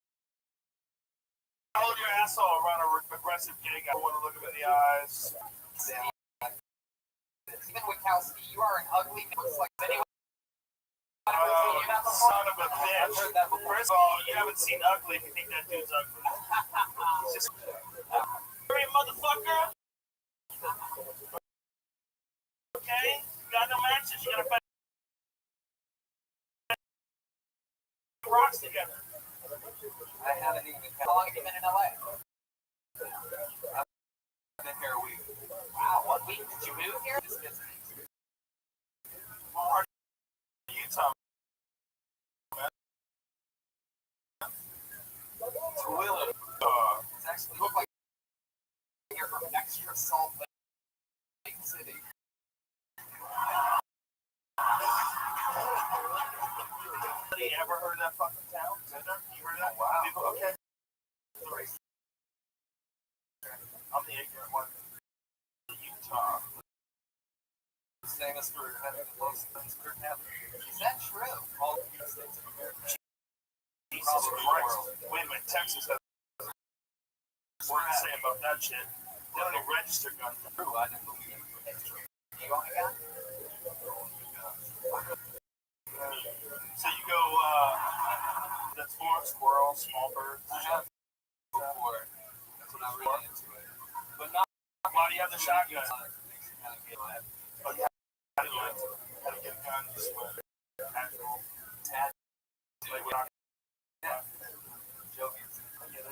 hold your asshole around an aggressive gig. I want to look him in the eyes.
Even Wachowski, you are an ugly man. Looks like anyone.
Son of a bitch. First of all, you haven't seen Ugly if you think that dude's ugly. He's just hurry, motherfucker. Okay? You got no matches. You gotta fight rocks together.
I haven't even. How long have you been in LA?
I've been here a week.
Wow, 1 week? Did you move here? Just visiting.
Well, Utah.
Twilla.
It's actually look like you're from extra Salt Lake City.
Anybody ever heard of that fucking town? Zinder? You heard of that? Wow. People, okay. I'm the ignorant one. Utah.
It's famous for having the most things per capita.
Is that true?
All the states of America.
Jesus Christ. Wait a minute, Texas has word to say about that shit. They don't even register guns.
True, I didn't believe it.
It's true. You own a gun?
So you go, that's for squirrels, small birds.
I have before. That's when I really into it. But not.
Why do you have the shotgun?
Makes you kind of get like.
Oh, yeah. How to get guns with actual tat. Like, we're not. Yeah.
Joking.
You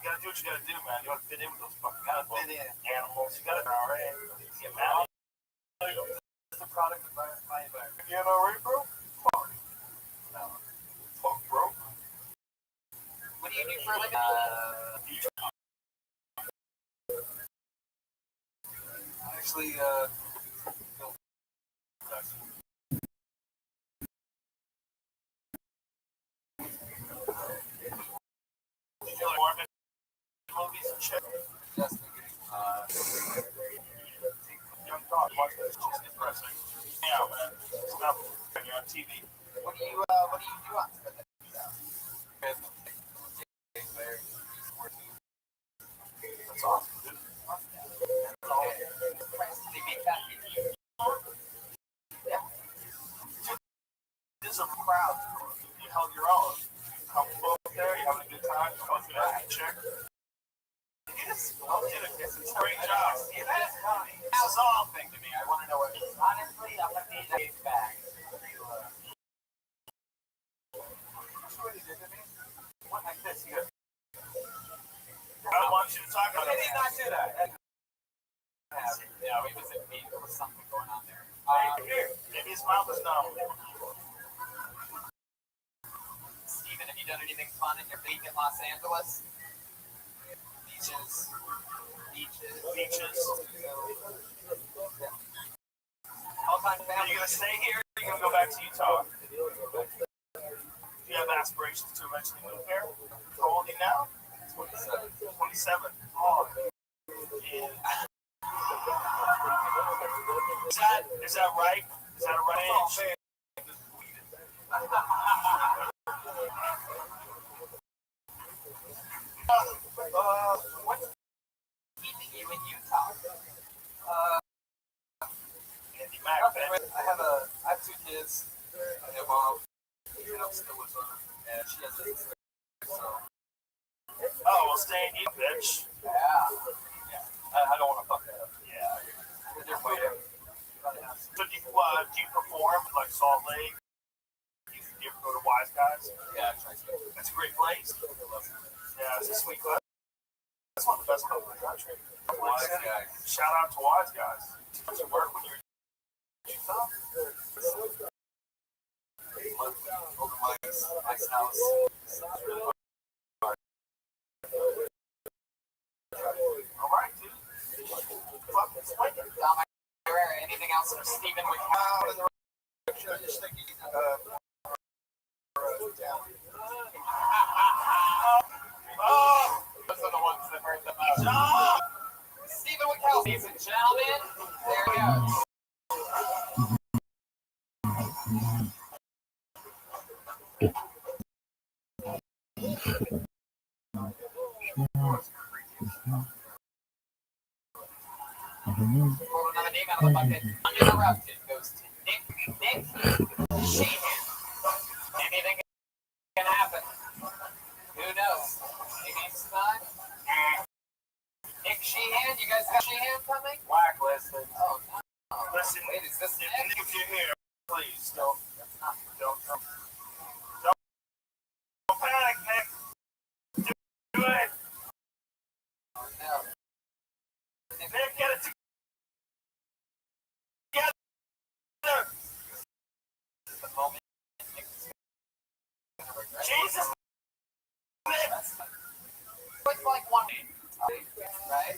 gotta do what you gotta do, man. You gotta fit in with those fucking animals. You gotta get mad.
It's a product of my environment.
You know, right, bro? Fuck. No. Fuck, bro.
What do you do for a living?
Actually,
Movies and shit.
just getting,
Young dog, watch this. It's just depressing. Yeah, man. Stop when you're on TV.
What do you do on Twitter?
That's awesome, dude.
They make that video.
Yeah. This is a crowd. You held your own. Comfortable there, you're having a good time, going through that chick. It's a great job.
This is all thing to me. I want to know what it is. Honestly, I'm going to need that back.
What he did to me? What like this? He goes,
I want you to talk about
I
it.
did not do that.
Yeah, it was a beat. There was something going on there.
Here, maybe his mouth is numb.
Steven, have you done anything fun in your week in Los Angeles? Beaches. All time
Are
family.
you going to stay here or are you going to go back to Utah? Do you have aspirations to eventually move here? How old are you now?
27.
27. Oh, yeah. Is that right? Is that a right age?
What's keeping you in Utah?
Andy Mack, man.
I have 2 kids. I have mom, and I'm still with her, and she has a sister. So
Oh, well, stay in here, bitch.
Yeah.
I don't want to fuck that up.
Yeah.
So do you perform in like Salt Lake? Do you ever go to Wise Guys?
Yeah,
That's a great place. Yeah, it's a sweet place. That's one of the best clubs in the country.
Wise Guys.
Shout out to Wise Guys. Did you work when you were in Utah?
Open mics, Mike's house.
All right, dude. Fucking swinging.
Anything else from Stephen?
I'm just thinking,
Those are the ones that hurt the most. Stephen Wickel, ladies and gentlemen, there he goes. Pulled another name out of the bucket. Uninterrupted goes to Nick Sheehan. Anything can happen. Who knows? Maybe it's time. Nick Sheehan, you guys got Sheehan coming?
Blacklisted.
Oh no.
Listen,
Wait, is this Nick?
if you're here, please don't panic, Nick. Do it.
Oh no.
Nick, get it together.
The moment Nick's gonna regret it.
Jesus. Nick.
It's like one name, right?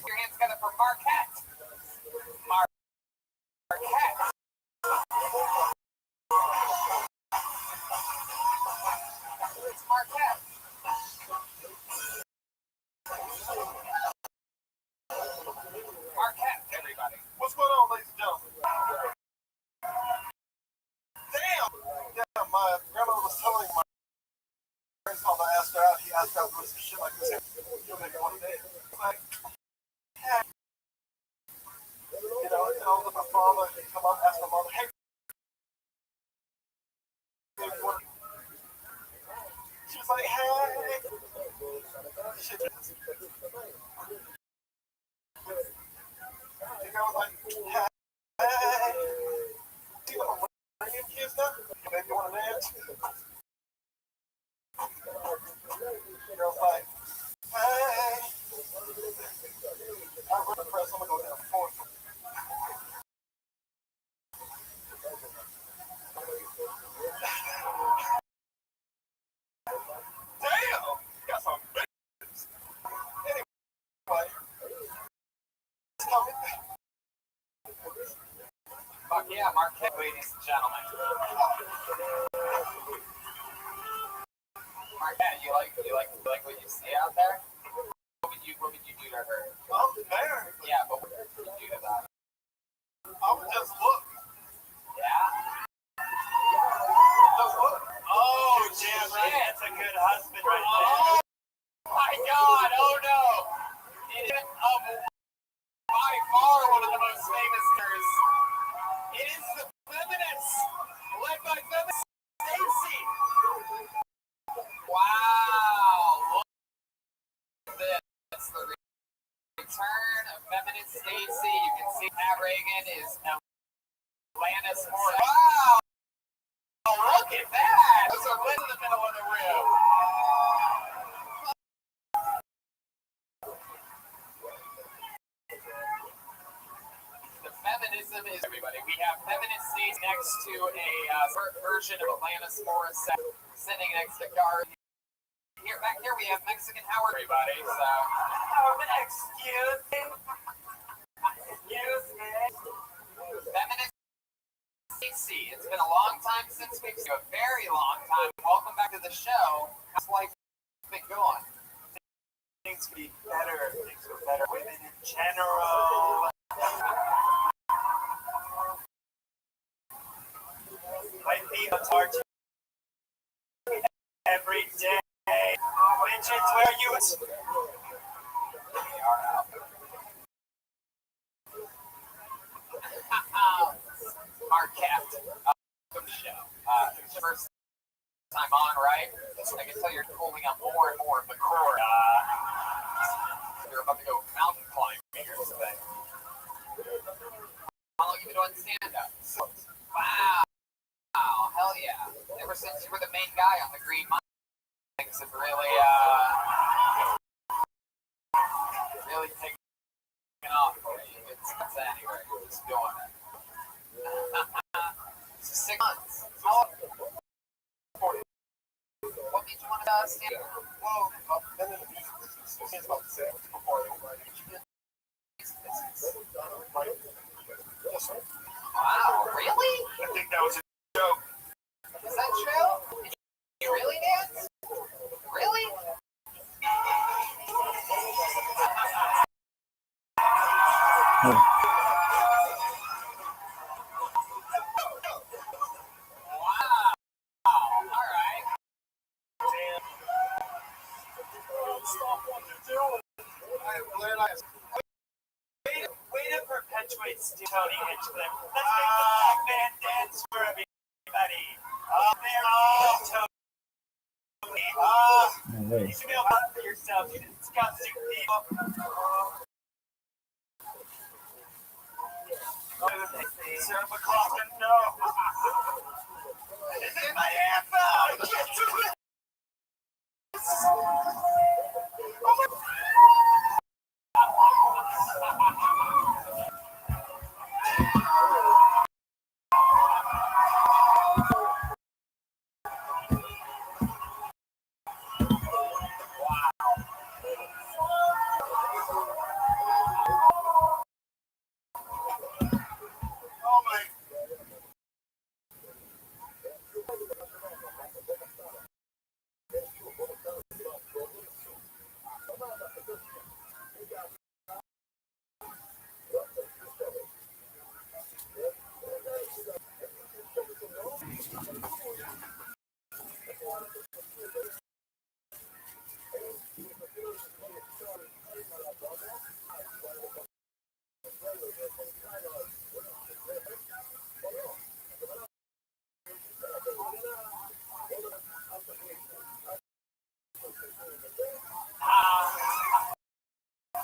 Your hands together for Marquette. Marquette. It's Marquette. Marquette, everybody.
What's going on, ladies and gentlemen? Damn! Yeah, my grandmother was telling my friends how I asked her out. He asked her out for some shit like this. Maybe one day. Like, hey. You know, and all of my father, he'd come up, ask my mother, hey. She was like, hey. Shit. The guy was like, hey. You want to bring in kids now? Maybe you want to dance? The girl's like, hey. I'm going to press, I'm going to go down forward. Damn! Got some bitches. Anyway.
Fuck yeah, Marquette, ladies and gentlemen. Marquette, you like what you see out there? What would you do to her?
I'm there.
Yeah, but what would you do to that?
I would just look.
Yeah?
Just look.
Oh, damn right. That's a good husband right there.
Oh my god, oh no! It is by far one of the most famous stars. It is the Feminists, led by Feminist Stacy. Wow, look at this. It's the return of Feminist Stacy. You can see Pat Reagan is Atlantis Morris. Wow, look at that. Those are lit in the middle of the room. Feminism is everybody. We have feminist states next to a version of Atlantis Morris sitting next to Garth. Here, back here we have Mexican Howard. Everybody, so
Excuse me. Excuse me.
feminist Stacy. It's been a long time since we've seen you. A very long time. Welcome back to the show. How's life been going?
Things could be better. Things are better. Women in general. My feet are hard to every day. Midgets, where are you?
We are out. Marquette, welcome to the show. It's your first time on, right? I can tell you're cooling up more and more of the core. You're about to go mountain climbing or this thing. How long have you been doing stand-up? Wow. Wow, hell yeah. Ever since you were the main guy on the Green Mile, things have really, really taken off for you. It's anyway, you're just doing it. So 6 months. How long? What made you want to stand up?
Well, I've been in the music business since about 7 before I was writing. Yes, sir.
Wow, really?
I think that was a joke.
Is that true? Did you really dance? Really? Wow. Alright.
Stop what you're doing. Way to perpetuate Tony Hinchcliffe. Let's make the black man dance for everybody. There you go, Tony. You should be able to hunt for yourself. You disgusting people. 7 o'clock and no. It's in my hand now. I can't do it. Oh my.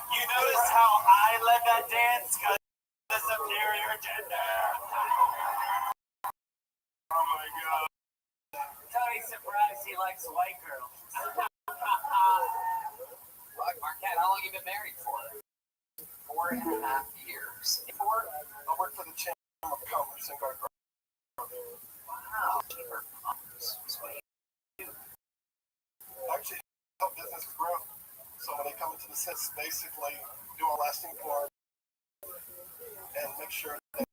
You notice how I led that dance because the superior gender. Oh my god. Tony's surprised he likes white girls.
Look, Marquette, how long have you been married for? 4.5 years.
I work for the Chamber of Commerce in Garden.
Wow, Chamber of Commerce. What do you do?
Actually, help businesses grow. So when they come into the city, basically do a lasting form and make sure that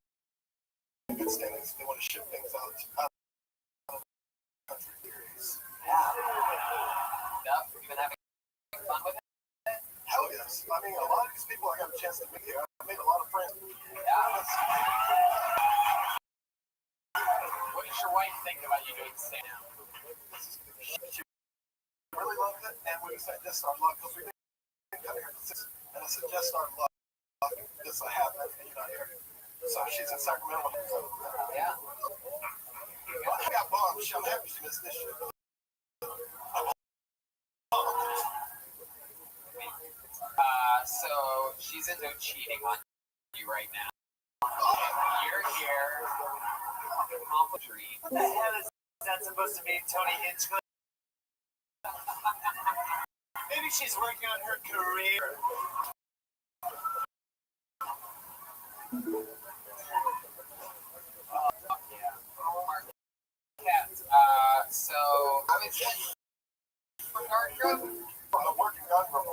in good standings they want to ship things out of the country.
Yeah. You've been having fun with it?
Hell yes. I mean, a lot of these people I got a chance to meet here. I've made a lot of friends.
Yeah. What does your wife think about you doing stand-up?
She really loved it, and we said just our luck because we've been down here for 6, and I said just our luck. This will happen, and you're not here. So she's in Sacramento. So,
Yeah.
I got bombed. I'm happy she missed this shit.
So she's into cheating on you right now. You're here, accomplish dream.
What the hell is that supposed to mean, Tony Hinchcliffe? Maybe she's working on her career.
Yeah. Marquette, so I was in for Garden Grove.
I'm working on from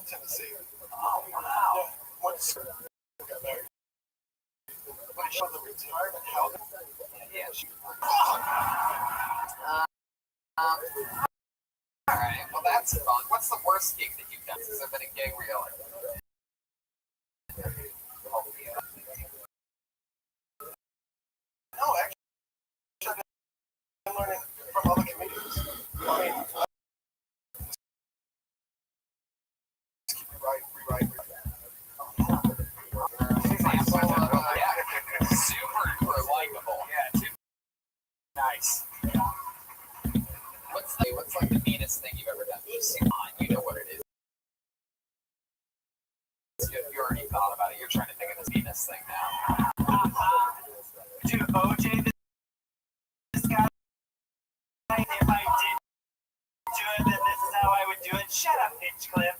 Tennessee.
Oh wow.
Went to school. Got married. Went to the retirement house.
Yeah. All right. Well, that's fun. What's the worst gig that you've done? Has there been a gig where you're like,
No, actually, I've been learning from other comedians. I mean, just keep rewrite.
example of, super likable.
Yeah, too nice.
What's like the meanest thing you've ever done? Just come on, you know what it is. You already thought about it. You're trying to think of this penis thing now.
Dude, OJ, this guy, if I did do it, then this is how I would do it. Shut up, Hinchcliffe.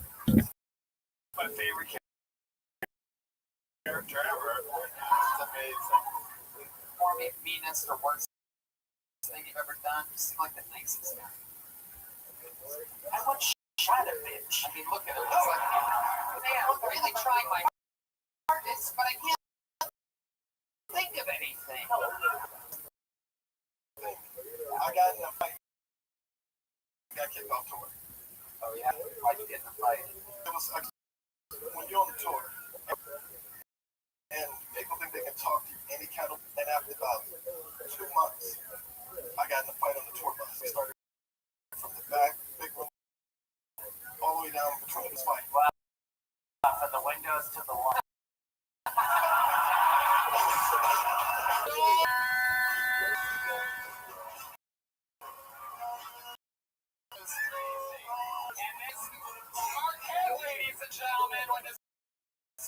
My favorite character ever. It's amazing.
Or maybe meanest or worst thing you've ever done. You seem like the nicest guy.
I want shut a bitch.
I mean, look at him. It's like, man, I'm really trying my hardest, but I can't think of anything.
I got in a fight. Got kicked off tour.
Oh, yeah? Why'd you get in a fight?
It was when you're on the tour, and people think they can talk to you any kind of, and after about 2 months, I got in a fight on the tour bus. We started from the back, big room, all the way down between this fight.
Wow. From the windows to the wall.
Ladies and gentlemen, with his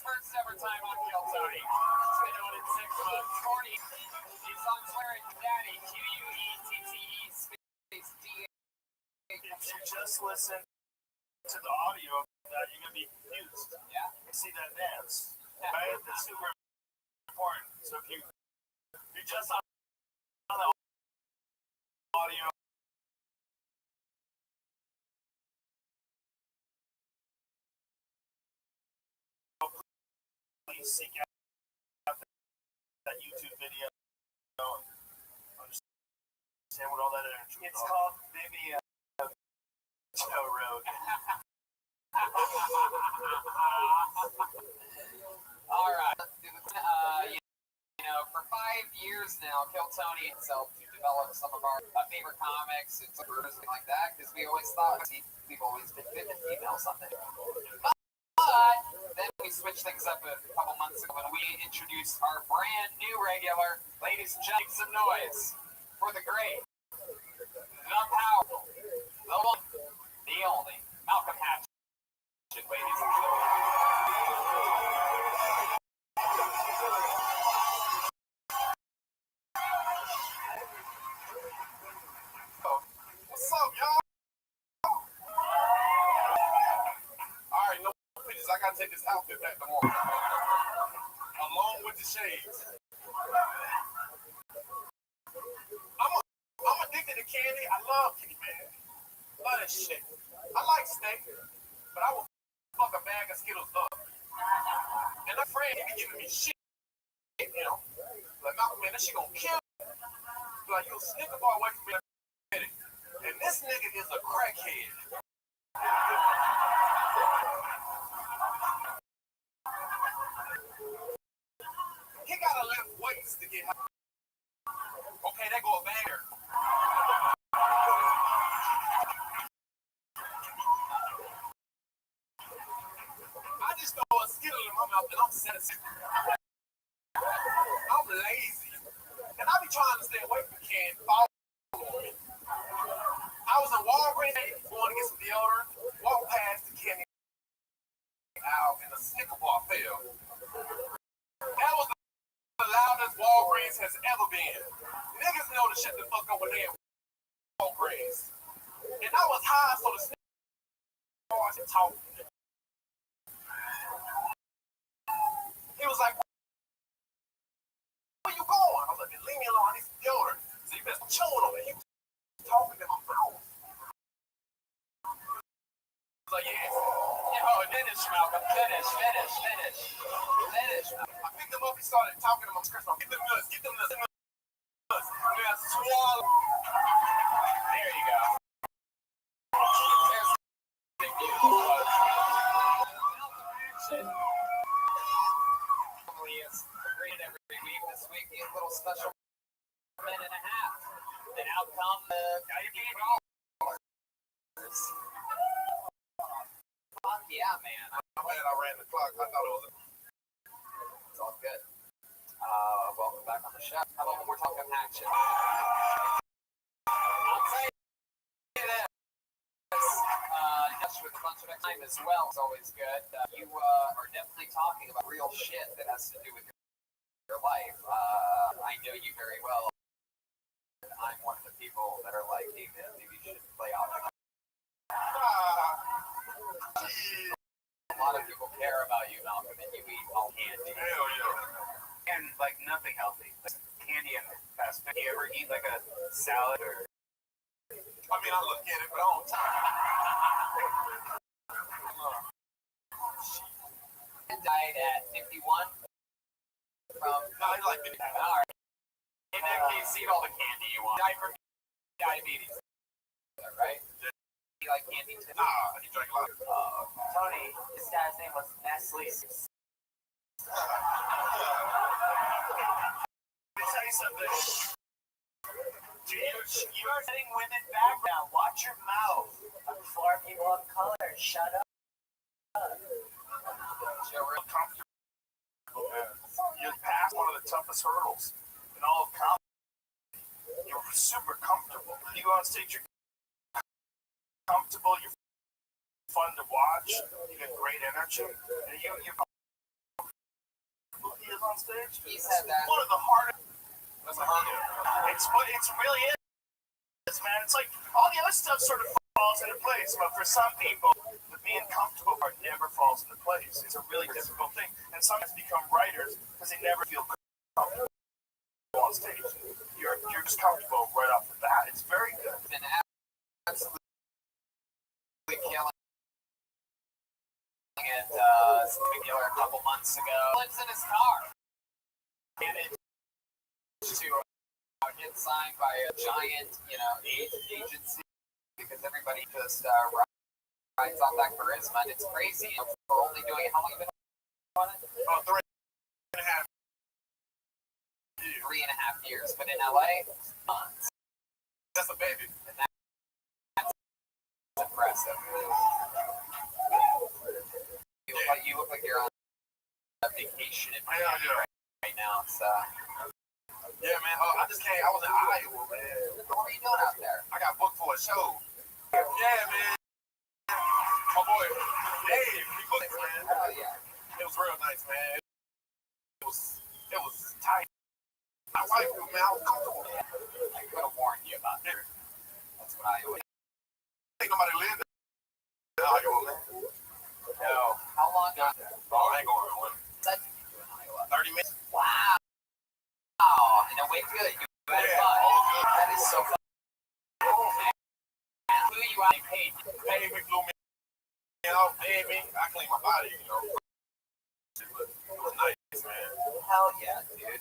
first ever time on Kill Tony. He's been doing it 6 months. Corny. He's on Twitter at Daddy, QUETTE space DA.
If you just listen to the audio of that, you're going to be confused.
Yeah.
You see that dance, right? That's super important. So if you just on the audio, please seek out that YouTube video and understand what all that energy is.
It's called Baby Joe Road.
All right. For 5 years now, Kill Tony himself to develop some of our favorite comics and something like that, because we always thought we've always been good at female something. But then we switched things up a couple months ago when we introduced our brand new regular, ladies and gentlemen, some noise for the great, the powerful, the one, the only, Malcolm Hatchet, ladies and gentlemen.
What's up, y'all? Alright, no pictures. I gotta take this outfit back tomorrow. Along with the shades. I'm addicted to candy. I love candy, man. Love that shit. I like steak, but I will fuck a bag of Skittles up. And my friend, he be giving me shit, you know? Like, oh man, that shit gonna kill me. Like, you'll snicker bar away from me. And this nigga is a crackhead. He gotta lift weights to get high. Okay, there go a banger. I just throw a Skittle in my mouth and I'm satisfied. I'm lazy. And I be trying to stay away from candy. Follow me. I was in Walgreens going to get some deodorant, walked past the candy out, and the Snicker bar fell. That was the loudest Walgreens has ever been. Niggas know to shut the fuck up when they in Walgreens. And I was high, so the Snicker bars and talking. He was like, where you going? I was like, leave me alone, I need some deodorant. So you been chewing on it. He was talking in my mouth. I was like, yeah.
Finish, Malcolm. Finish.
I picked him up, he started talking to my Chris. Get them nuts. Man, swallow.
There you go. There's the big deal. Normally is great every week. This week, a little special minute and a half. And out come the game dollars. Fuck yeah, man.
I'm glad I ran the clock. I thought it was
It's all good. Welcome back on the show. How about when we're talking action? I'll tell you this. with a bunch of time as well is always good. You are definitely talking about real shit that has to do with your life. I know you very well. I'm one of the people that are like, hey man, maybe you should play out. A lot of people care about you, Malcolm, and you eat all candy.
Hell yeah.
And like nothing healthy. Like candy and fast food. You ever eat like a salad or?
I mean, I look at it, but I don't
Died at 51 from.
No, I like it.
All right. In that case, eat all the candy you want. Die from diabetes. Right? You like candy too?
Nah, he drank a lot.
Tony, his dad's name was Nestle.
Let me tell you something.
You are setting women back now. Watch your mouth. For people of color, shut up.
Comfortable, man. You're past one of the toughest hurdles in all of comedy. You're super comfortable. You go on stage, you're comfortable, you're fun to watch, you get great energy, and you're he is on stage.
He said that.
One of the hardest. It's really is, man. It's like all the other stuff sort of falls into place, but for some people, the being comfortable part never falls into place. It's a really difficult thing, and some become writers because they never feel comfortable on stage. You're just comfortable right off the bat. It's very good.
Been absolutely killing it. Singular a couple months ago. Lives in his car. Managed to get signed by a giant, agency because everybody just rides on that charisma, and it's crazy. We're only doing how long have you been on it?
Oh, 3.5 years.
3.5 years, but in LA, months.
That's a baby.
And that's impressive. You look like you're on a vacation in Miami right now. It's
yeah, man. I just came. I was in Iowa, man.
what are you doing out there?
I got booked for a show. Yeah, man. My boy, Dave, he booked, man.
Oh yeah.
It was real nice, man. It was tight. My wife, man, I was comfortable.
I could have warned you about that. That's what I always.
Ain't nobody lived in Iowa, man.
No. How long?
Oh, I ain't going to win.
That you do in Iowa?
30 minutes.
Wow. Wow. And it went good. You had
Yeah,
fun.
all good.
That is so fun. And who you out paid?
Baby blew me out, baby. I clean my body, It was nice, man.
Hell yeah, dude.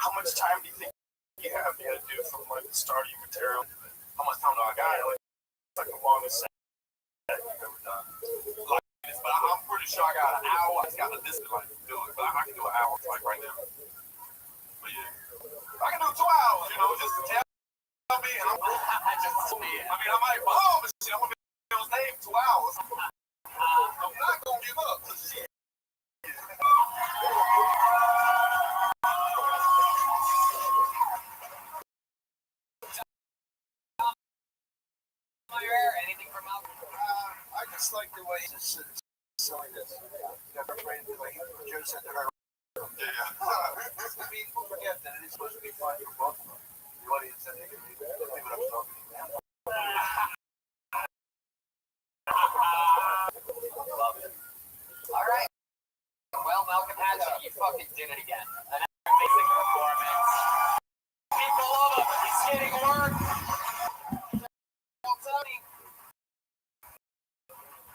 How much time do you think you have to do from like the start of your material? How much time do I got? It's like the longest set you've ever done. Like this, but I'm pretty sure I got an hour. I just got the distance like to do it, but I can do an hour like right now. But yeah, I can do 2 hours. Just to tell me, and I might bomb, but shit, I'm gonna be on stage 2 hours. I'm not gonna give up. Shit.
Anything from out?
I just like the way he's selling this. Never afraid to like Joe said to her. Yeah. People forget that it is supposed to be fun for both of them. The audience and they can see what I'm talking about.
Love it. All right. Well, Malcolm Hatchet, you fucking did it again. An amazing performance. People love him. He's getting work. Tony.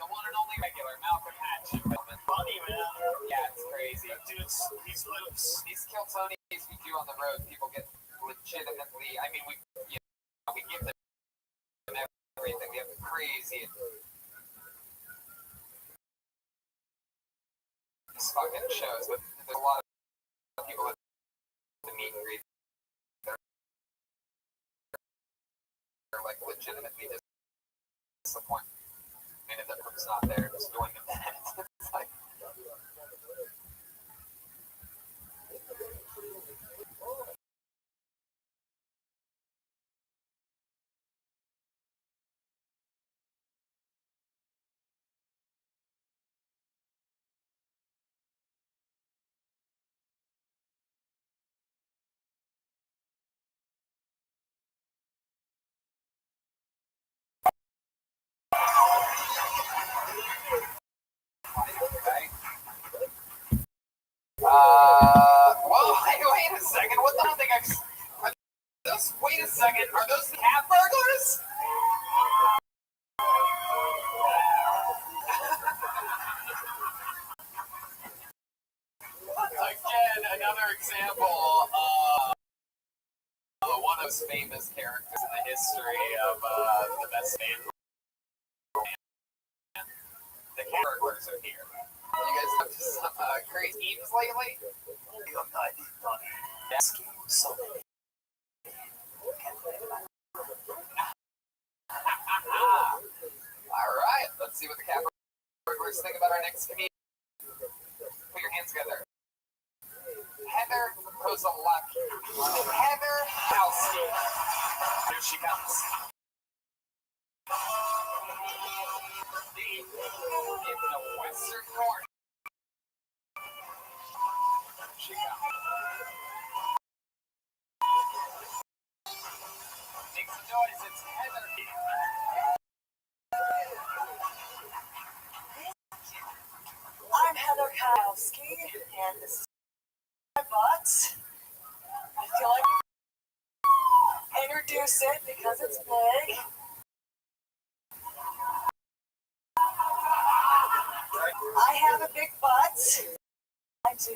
The one and only regular Malcolm Hatchet.
Funny, man.
Yeah, it's crazy.
Dude, he's loose.
These kill Tonys we do on the road, people get legitimately. I mean, we give them everything. We have crazy. These fucking shows, but there's a lot of people that the meet and greet. They're like legitimately disappointed. I mean, if the group's not there, just doing the it's like. those cat burglars? Again, another example of one of those famous characters in the history of the best man. The cat burglars are here. You guys have some great schemes lately?
So
Alright, let's see what the cat burglars think about our next comedian. Put your hands together. Heather Kozolaki. Heather Halsey. Here she comes. In the western corner. She comes. Make some noise, it's Heather.
I'm Heather Kowski, and this is my butt. I feel like I introduce it because it's big. I have a big butt. I do.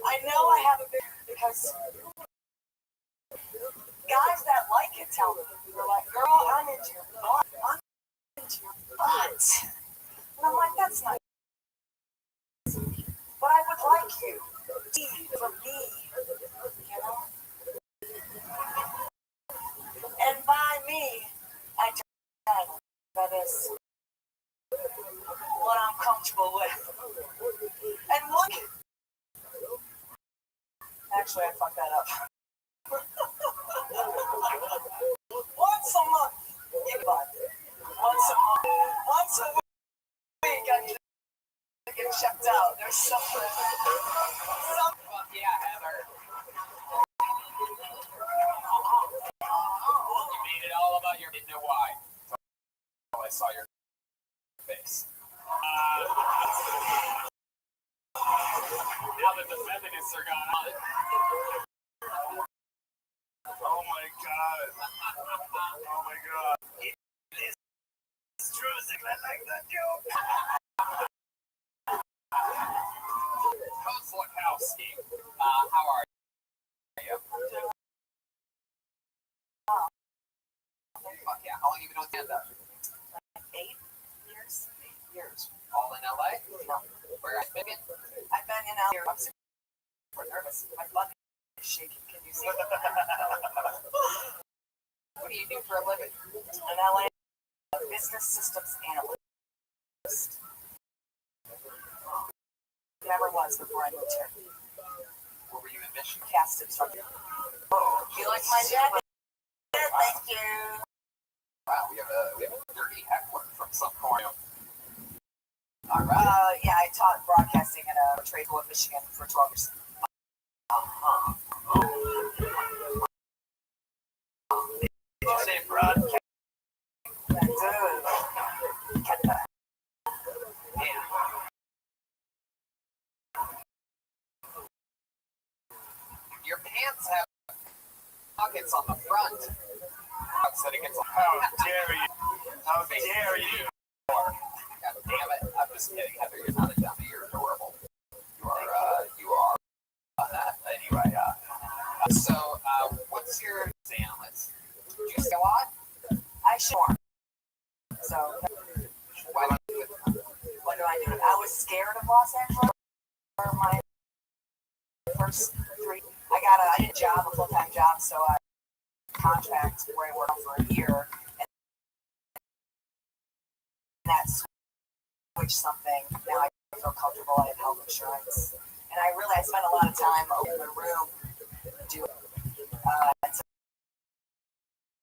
I know I have a big because guys that like it tell me. They're like, girl, I'm into your butt. I'm into your butt. And I'm like, that's nice. But I would like you for me, you know? And by me, I just that is what I'm comfortable with. And look, actually, I fucked that up. Once a month, once a week, I need to get checked out. There's something.
Fuck yeah, Heather. You made it all about your didn't know why. Until I saw your face. Now that the feminists are gone on it.
Oh my god. Oh my god. It's true, I like that joke.
Kozlakowski, how are you? Fuck yeah, how long have you been on stand-up?
8 years.
8 years. All in LA?
No.
Where have you been?
I've been in LA. I'm super nervous. My butt is shaking. Can you see?
What do you do for a living?
In LA, a business systems analyst. Never was before I moved here.
Where were you in Michigan?
Cast instructor. You like my jacket? Thank you.
Wow, we have a dirty heckler from some corner. All right.
Yeah, I taught broadcasting at a trade school in Michigan for 12 years.
Did you say broadcast?
I do. Get that.
Yeah. Your pants have pockets on the front. So it gets
How dare you? How dare you?
God damn it. I'm just kidding, Heather. You're not a dummy. You're adorable. You are. Anyway, so, what's your exam? Do you say a lot?
I sure. So,
Why don't you do it?
what do? I was scared of Los Angeles for my first 3. I did a job, a full-time job, so I contract where I worked for a year, and that switched something. Now I feel comfortable. I have health insurance, and I spent a lot of time in the room doing instead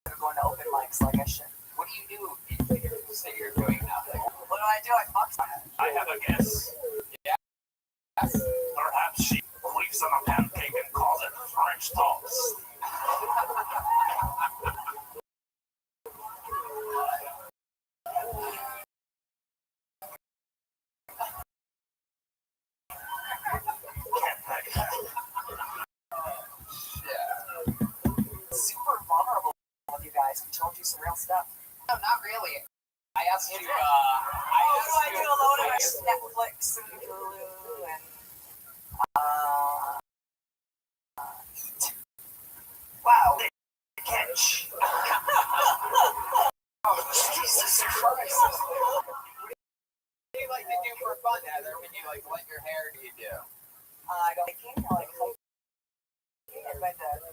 of going to open mics like I should.
What do you do in theater? You say you're doing nothing.
What do? I fuck someone.
I have a guess.
Yeah. Yes.
Perhaps she queefs on a pancake and calls it French toast.
Super vulnerable with you guys. guys have told you some real stuff.
No, not really. I asked you.
Oh, so I do a load of Netflix and Hulu and wow, catch.
Oh, Jesus Christ. What do you like to do for fun, Heather? When you like let your hair, do you do?
I don't like hiking. I like hiking. I've been to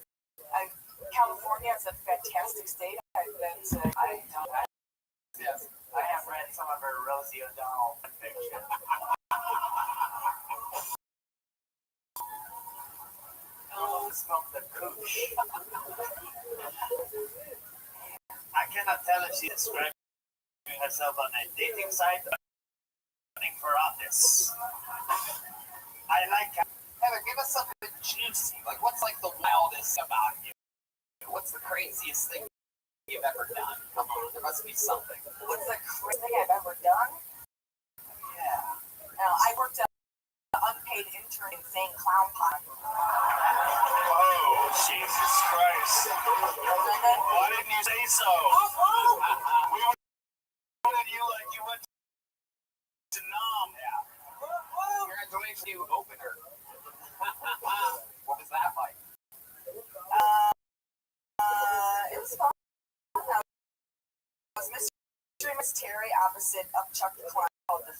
California is a fantastic state. I've been to.
Yes.
I have read some of her Rosie O'Donnell fiction. Oh, smoke the cooch. I cannot tell if she's describing herself on a dating site or running for office. I like
Heather, give us something juicy. Like, what's like the wildest about you? What's the craziest thing you've ever done? Come on, there must be something.
What's the craziest thing I've ever done?
Yeah.
Now, I worked at an unpaid intern in St. Clown Pond.
Oh, Jesus Christ. Why didn't you say so? We wanted you like you went to Nam.
Yeah. Congratulations, you opener. What was that like?
It was fun. It was Mr. and Miss Terry opposite of Chuck the Clown called the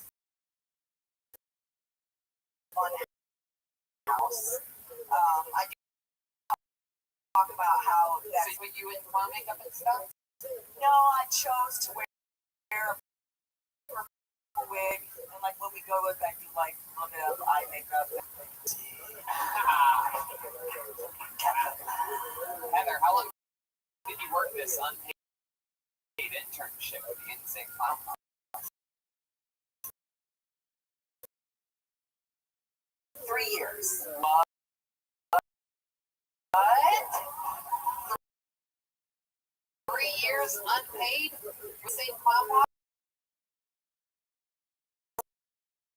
Fun House. I do talk about how that.
So, were you in clown makeup and stuff?
No, I chose to wear a wig, and like when we go with, I do like a little bit of eye makeup.
Heather, how long did you work this unpaid internship with the Insane Clown Pond?
3 years.
What? 3 years unpaid with St. Clown Pond?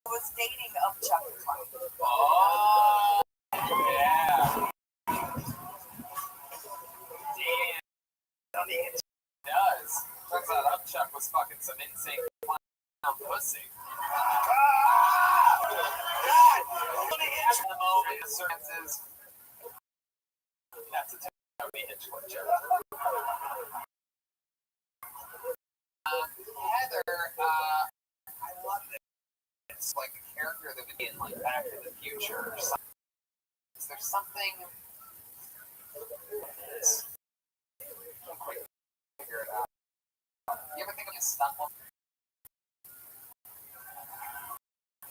I was dating of Chuck the Clown.
Oh, yeah. Damn. It does. Turns out Upchuck was fucking some insane clown pussy. The moment the circumstances. That's a Tony Hitchcock joke. Heather, I love this. It's like a character that would be in like Back to the Future or something. Is there something? Can't quite figure it out. You ever think of a stunt woman?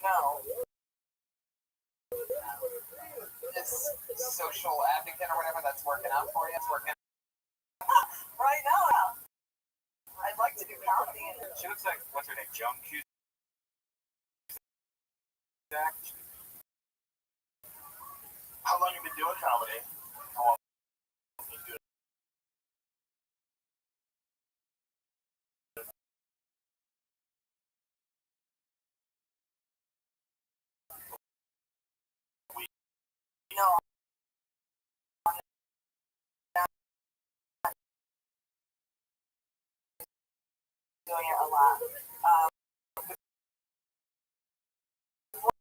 No.
This social advocate or whatever that's working out for you? It's working.
Right now, I'd like to do comedy.
She looks like, what's her name, Joan Cusack?
How long have you been doing comedy? How long have you been doing it?
You know, I'm not doing it a lot. Before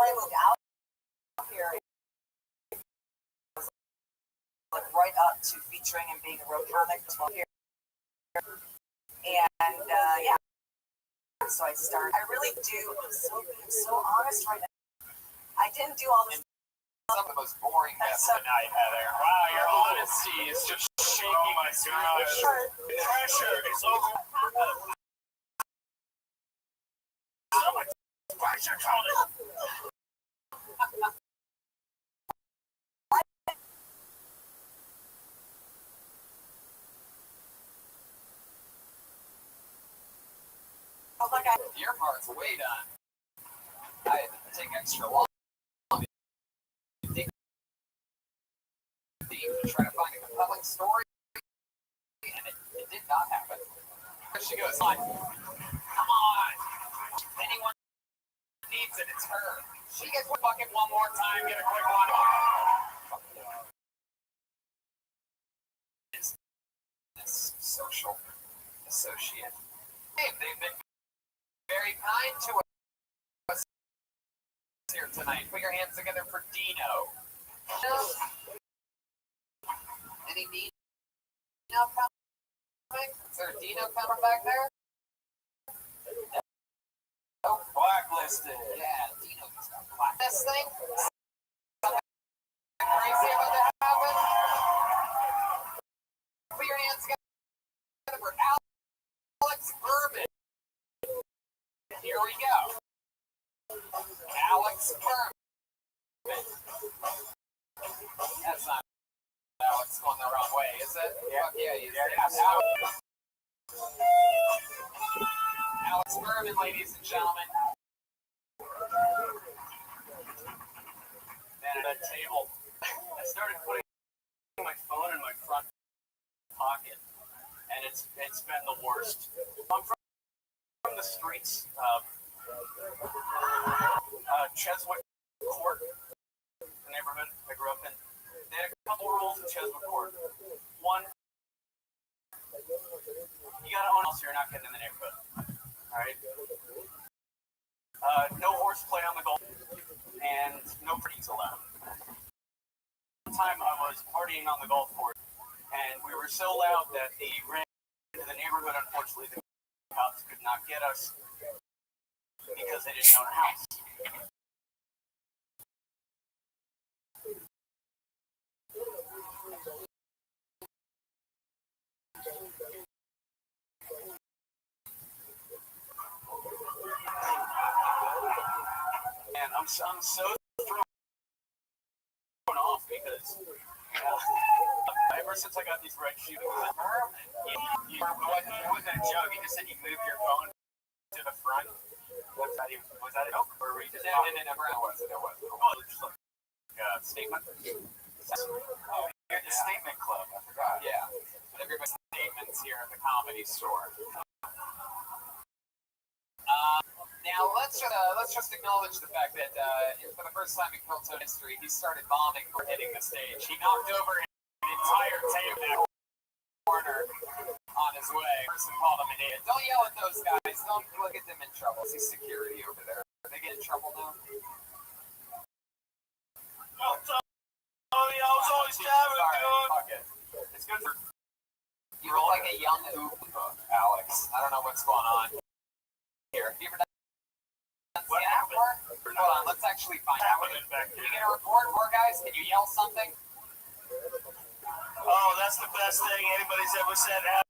I moved out here, it was like right up to featuring and being a road comic as well here. And yeah, so I started. I really do. I'm so honest right now. I didn't do all this.
Some of the most boring
That's
best
so
Tonight, Heather. Wow, your honesty is just shaking my gosh. Pressure is over. So much pressure coming.
like
Your part's way done. I had to take extra long. Dig deep to try to find a compelling story, and it did not happen. She goes, come on. Anyone needs it, it's her. She gets one bucket one more time, get a quick one. social associate. Hey, they've been very kind to us here tonight. Put your hands together for Dino. Any Dino coming? Is there a Dino coming back there? Oh,
Blacklisted.
yeah, Dino just got black. This thing? Something crazy about to happen? Put your hands together for Alex Berman. Here we go. Alex Berman. That's not Alex going the wrong way, is it? Yeah, he is. Alex Berman, ladies and gentlemen.
Man, at that table, I started putting my phone in my front pocket, and it's been the worst. I'm from the streets, Cheswick Court, the neighborhood I grew up in. They had a couple rules in Cheswick Court. One, you gotta own a house or you're not getting in the neighborhood. Alright? No horseplay on the golf, and no pretties allowed. One time I was partying on the golf course, and we were so loud that they ran into the neighborhood. Unfortunately, the cops could not get us because they didn't own a house. And I'm so thrown off because ever since I got these red shoes, it wasn't a joke. You just said you moved your phone to the front. Was that a joke? Or were you just
No, it wasn't.
Oh, just like a statement. Oh, you're the statement club. I forgot.
Yeah. But everybody's statements here at the Comedy Store. Now let's just acknowledge the fact that for the first time in Kiltone history, he started bombing for hitting the stage. He knocked over an entire table in the corner on his way. The person called him an idiot. Don't yell at those guys. Don't get them in trouble. See security over there. Are they getting in trouble now?
I was always driving, dude.
Fuck it. It's good for you. Look like a young hoop, Alex. I don't know what's going on here. Have you ever done
What happened?
before? Hold on, let's actually find out. Can you get a report for guys? Can you yell something?
Oh, that's the best thing anybody's ever said ever.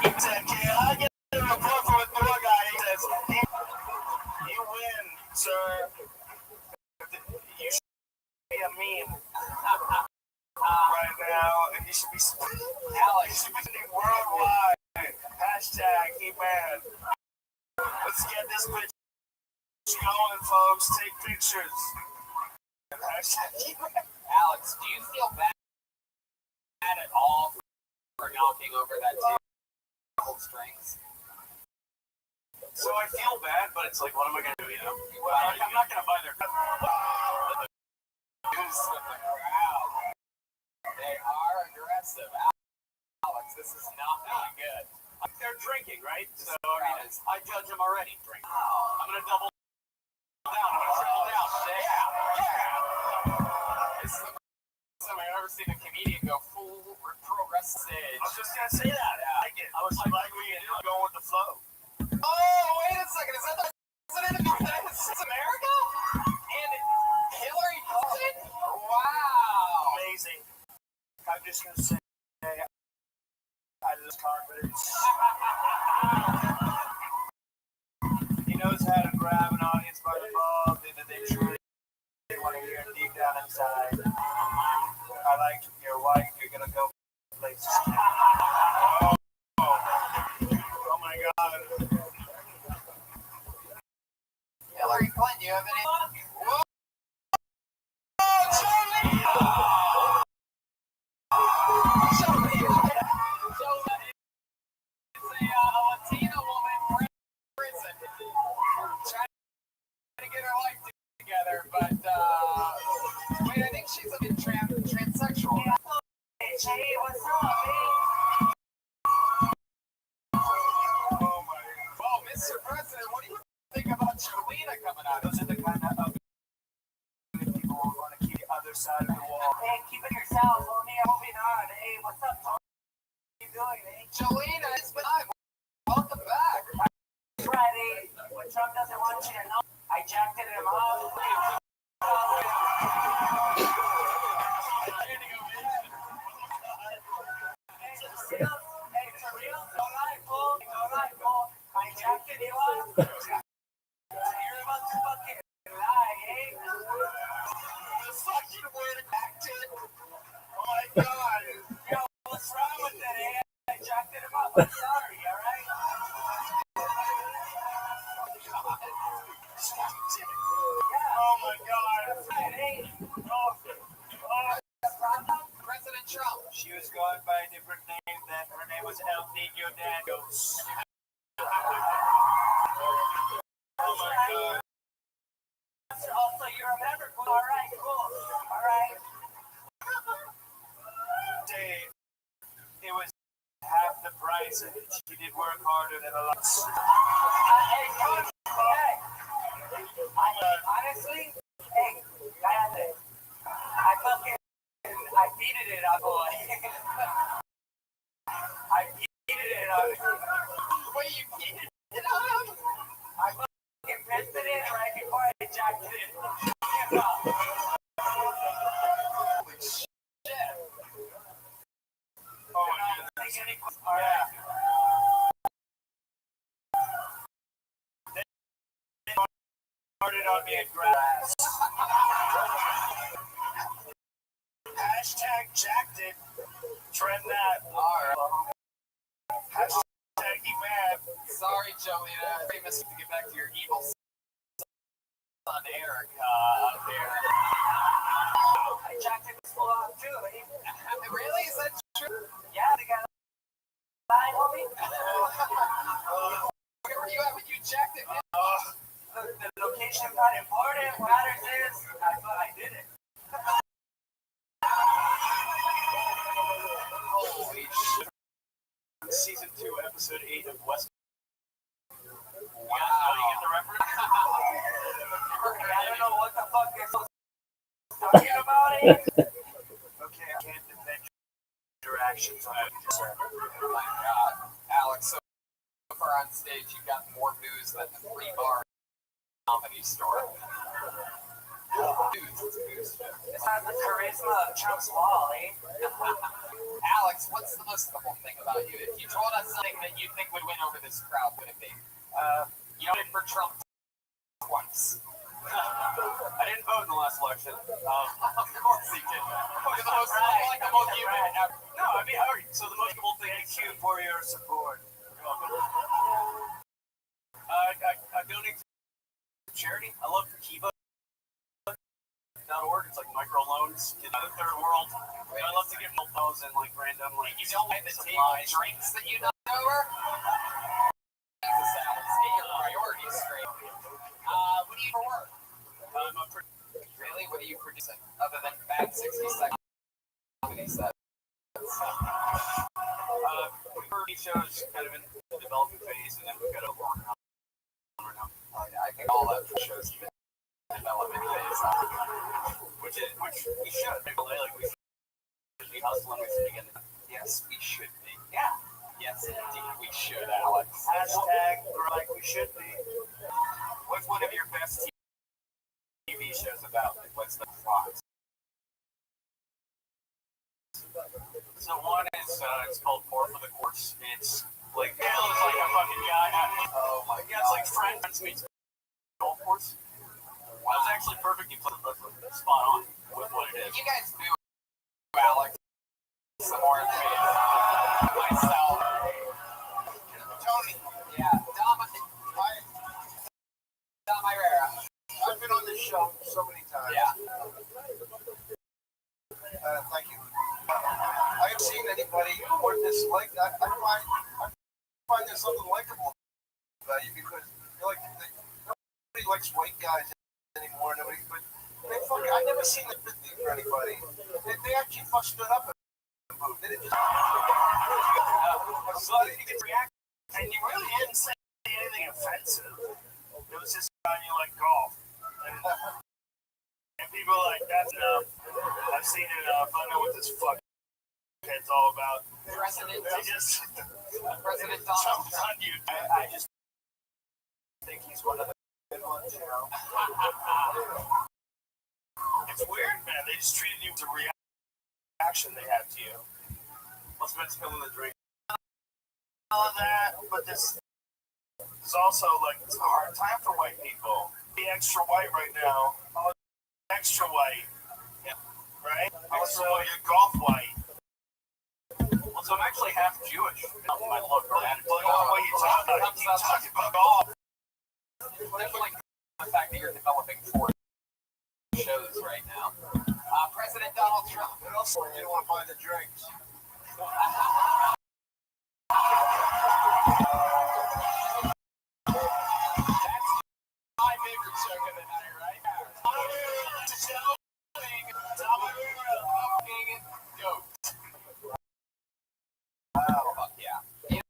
He said, "Can I get a report from a tour guide?" He says, "You win, sir. You should be a meme right now, and you should be sending worldwide. Hashtag He-Man. Let's get this bitch going, folks. Take pictures. Hashtag He-Man."
Alex, do you feel bad at all for knocking over that table strings?
So I feel bad, but it's like, what am I gonna do? You know, I'm not gonna buy their.
News from the crowd. They are aggressive. Alex, this is not really good.
They're drinking, right? So
crowd is-
I judge them already. Drinking.
Oh,
I'm gonna double down. I'm gonna triple down. Say, yeah.
this is the first time I've ever seen a comedian go full pro wrestling stage.
I was just gonna say that. I like it. I was like we going with the flow.
Oh, wait a second. Is that the president of the United States of America? And Hillary Clinton? Wow.
Amazing. I'm just gonna say, I lose confidence. He knows how to grab an audience by the balls that they truly want to hear deep down inside. I like your wife. You're gonna go places. Oh my God.
Hillary Clinton, you have any? Whoa! It's a Latina woman in prison trying to get her life together, but wait, I think she's a bit transsexual.
Hey, what's up, babe?
that coming out.
Those are the kind of ugly people who want to keep the other side of the wall. Hey, keep it yourselves. Moving on. Hey, what's up, Tony? What are you doing, eh?
Jolena, it's been time. Welcome back.
Friday, when Trump doesn't want you to know, I jacked him off. Hey, for real? Don't lie, fool. Don't lie, fool. I jacked him off. You're about to fucking lie, eh?
The fucking way to act it. Oh my god.
Yo, what's wrong with that, eh? I jacked him up. I'm sorry, alright?
Oh my god.
Hey,
President Trump.
she was going by a different name then. Her name was El Nino Daniels.
Oh my god.
Also, you're a member. Alright, cool. Alright. Say, it was half the price and she did work harder than a lot. Hey, Coach. Hey. Honestly, hey, I beated it on boy. I beated it on.
What you beating it on?
I fucking pissed it in right before I jacked it in.
Holy shit.
Oh, all right. They started on me at grass.
Hashtag jacked it.
Trend that.
Alright.
Hashtag he mad.
Sorry, Jolena. Famous to get back to your evil son, Eric, out there.
I jacked it full off too.
Really? Is that true?
Yeah, they got a line on me.
Where were you at when you checked it, man?
The location's not important. What matters is I thought I did it.
Holy shit.
Season 2, episode 8 of West.
Wow.
You get the reference? I don't know what the fuck you're talking about it. Okay, I can't defend your actions.
Oh my god. Alex, so far on stage, you got more news than the 3-bar comedy store. News, it's news.
It's not the charisma of Trump's wall, eh?
Alex, what's the most cool thing about you? If you told us something that you think would win over this crowd, would it be? You voted for Trump twice.
I didn't vote in the last election.
Of course he did. You're the most likable human ever.
No, I mean, all right. So the most cool thing, thank you for your support. You're welcome. I donate to charity. I love Kiva.org. It's like microloans in the third world. I love to give help those and like random like
You don't like the table drinks that you knocked over? Jesus, Alex, get your priorities straight. What do you for work? Really? What are you producing? Other than bad 60-second comedy sets?
Each shows kind of in the development phase, and then we've got a long run right now.
Oh, yeah, I think all that for shows in the development phase.
Which we should. Like we should be hustling. We should be getting.
Yes, we should be.
Yeah.
Yes, indeed, we should, Alex.
Hashtag like we should be.
What's one of your best TV shows about? Like, what's the plot?
So one is it's called Par for the Course. It's like Dale is like a fucking guy.
Oh my
Yeah, it's like Friends meets golf course. That was actually perfect. You put it spot on with what it is.
You guys do, Alex. Some more information. Myself. Tony. Yeah. Dom Irera.
I've been on this show so many times.
Yeah.
Thank you. I haven't seen anybody worth this like that. I find there's something likable about you because you're like nobody likes white guys anymore. Nobody, but they fucking I never seen them for anybody. They actually fucked it up and moved. They didn't just.
So you get react, and you really didn't say anything offensive. It was just on you like, oh,
That's enough. I've seen enough. I know what this fucking head's all about.
President
President
Donald
Trump's on you. I just think he's one of the good ones, you know. It's weird, man. They just treated you as a reaction they have to you. Must have been spilling the drink. All of that, but this is also like it's a hard time for white people. Be extra white right now. Extra white. Yeah. Right? Also, you're golf white.
Well, so I'm actually half Jewish. My look,
What you talking about? You keep talking about golf.
Definitely the fact that you're developing 4 shows right now. President Donald Trump.
What else do you want to buy the drinks?
My favorite show of the night, right? Fuck yeah. You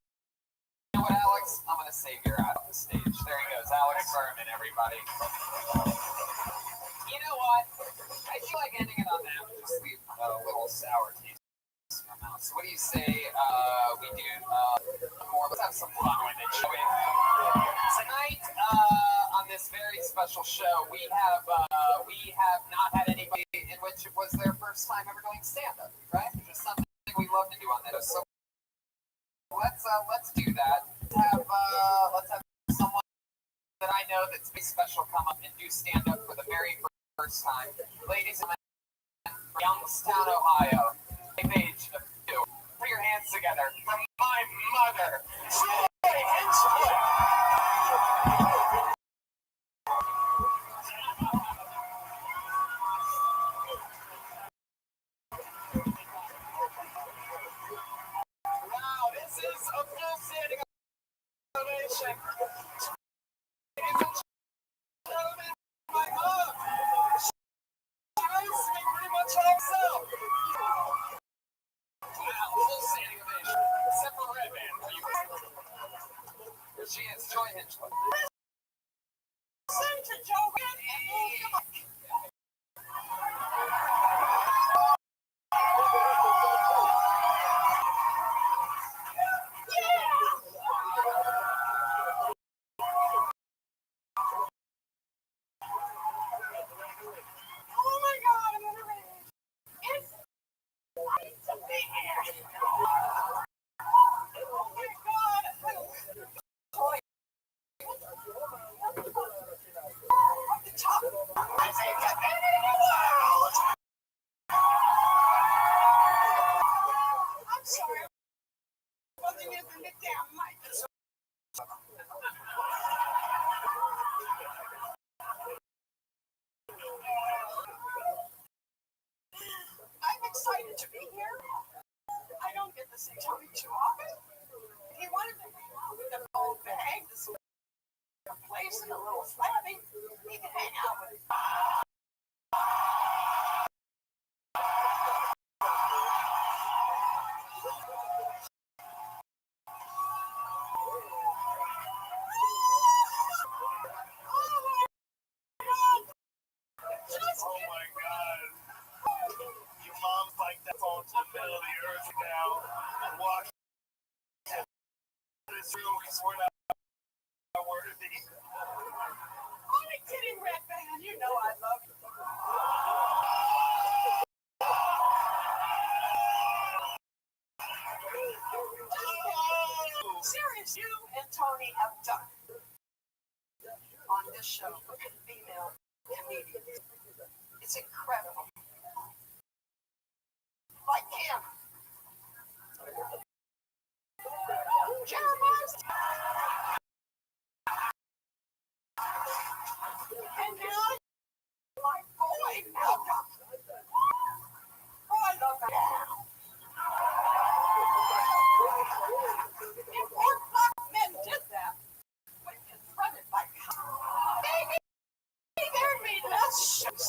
know what, Alex? I'm gonna save your out on the stage. There he goes, Alex Berman, everybody. You know what? I feel like ending it on that would just leave a little sour taste in my mouth. So what do you say we do more? Let's have some fun with it, shall we? Tonight, on this very special show, we have not had anybody in which it was their first time ever doing stand-up, right? Which is something we love to do on this. So let's do that. Let's have someone that I know that's very special come up and do stand-up for the very first time. Ladies and gentlemen, from Youngstown, Ohio, same age of 2. Put your hands together for my mother, Joy Hensley. Wow, this is a full standing ovation. Ladies and gentlemen, my mom. She raised me pretty much herself. Wow, full standing ovation. Except for Red Band. Here she is, Joy Hensley. Listen to Joanne and oh my God, I'm gonna rage. It's great to be here. Oh my God. Joy. The top rising community in the world. I'm sorry. I wasn't using the damn mic. I'm excited to be here. I don't get to see Tony too often. He wanted to hang out with an old bag, this little place and a little flabby. He can hang out with.
Oh my God. Your mom's like that phone to the middle of the earth now. And walk this room because we're not worthy.
Only kidding, Red Band. You know I love you. Serious, you and Tony have done on this show for female comedians. It's incredible. Like him. Jeremiah. And now, my boy, Malcolm. Oh, I love that. If more black men did that, when confronted by cops, maybe there'd be less shoes.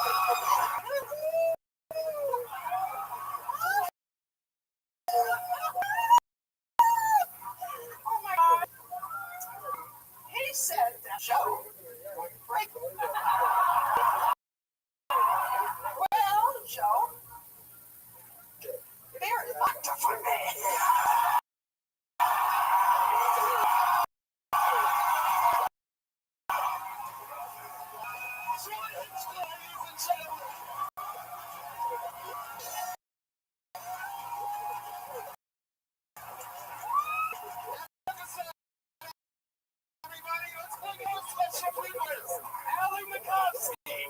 Oh my god. He said that show. Right. Well, Joe. There is doctor for me.
Everybody, let's bring in our special viewers. Alan McCoskey,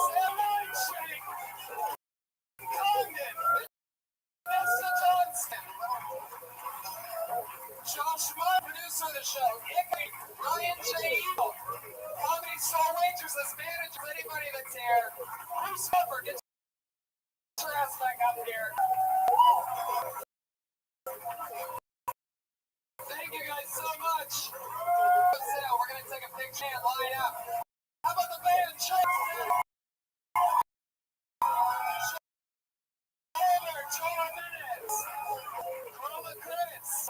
Sam Shake, Condon, Vanessa Johnston, Josh Mudd, producer of the show, Icky, Ryan J. Eagle, Comedy Star Waitresses, manager, anybody that's here. Bruce Pepper, get your ass back up here. Thank you guys so much. Sit down, we're going to take a picture and line up. How about the band? Total minutes. Chroma credits.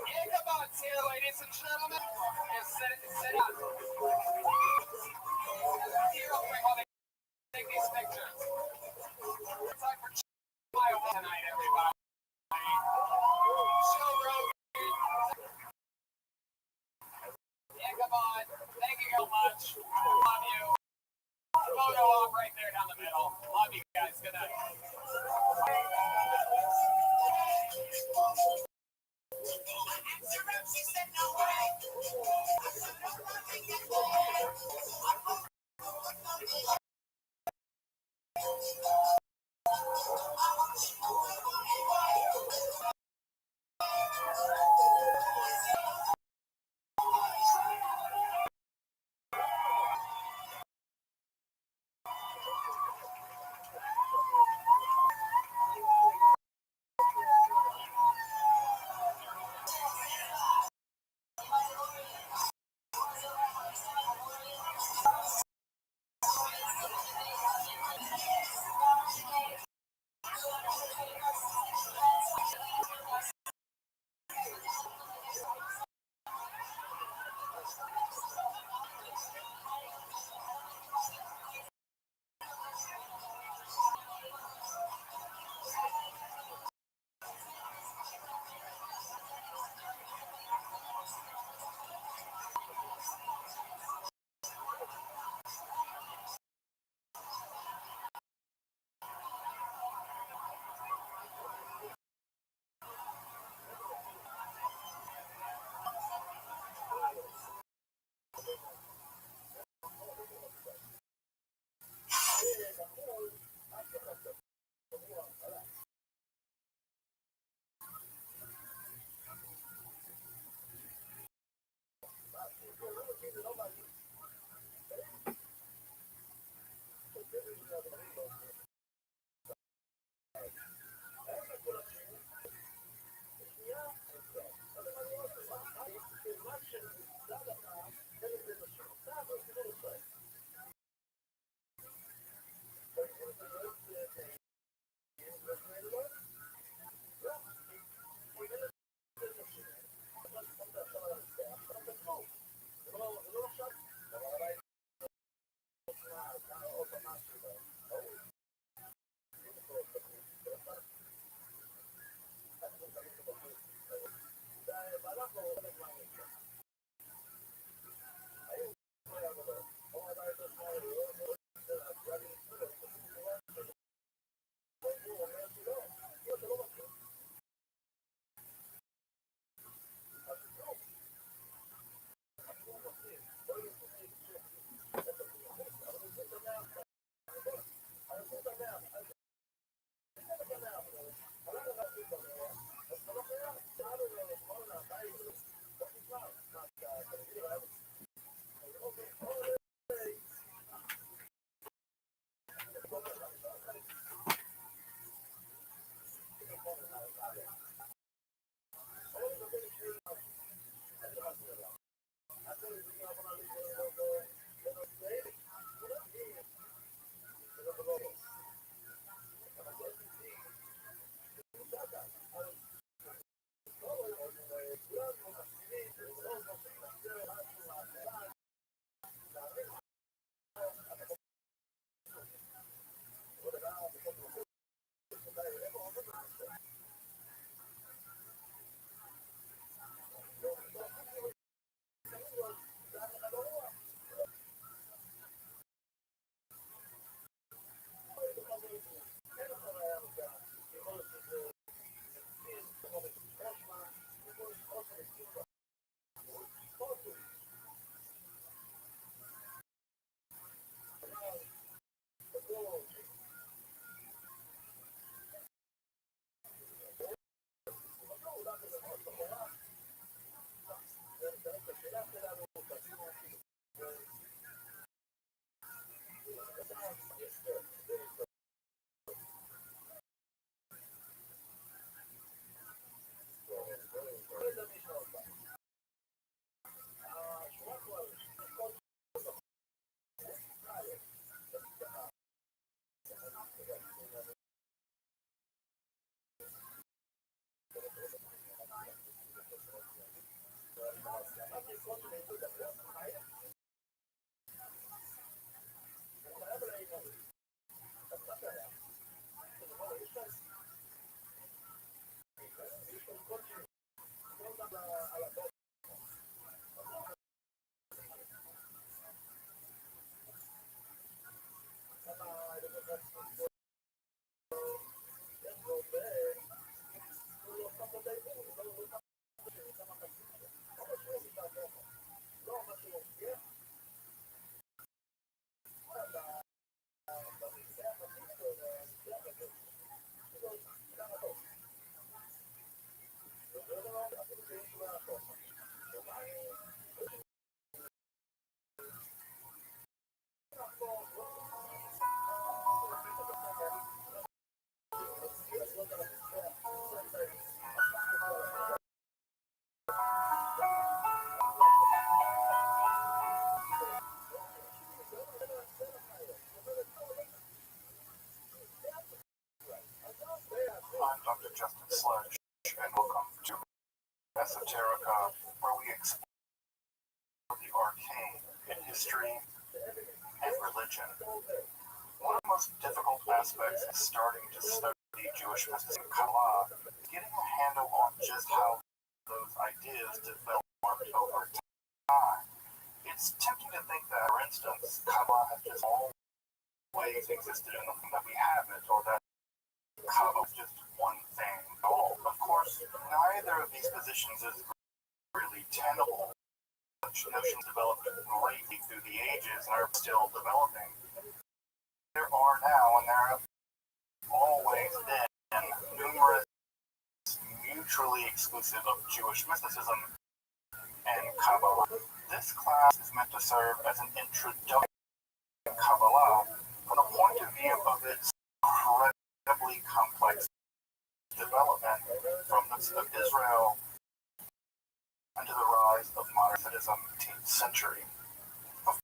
Ichabod's here, ladies and gentlemen. Just sit up. Here real quick while they take these pictures. It's time for tonight, everybody. Show road. Ichabod, thank you so much. Love you. Photo op right there down the middle. Love you guys. Good night.
She said no way.
history, and religion. One of the most difficult aspects of starting to study Jewish mysticism and Kabbalah is getting a handle on just how those ideas developed over time. It's tempting to think that, for instance, Kabbalah has just always existed in the form that we have it, or that Kabbalah is just one thing at all. Of course, neither of these positions is really tenable. Such notions developed greatly through the ages and are still developing. There are now, and there have always been, numerous mutually exclusive of Jewish mysticism and Kabbalah. This class is meant to serve as an introduction to Kabbalah from the point of view of its incredibly complex development from the of Israel and to the rise of modern Judaism in the 18th century. Of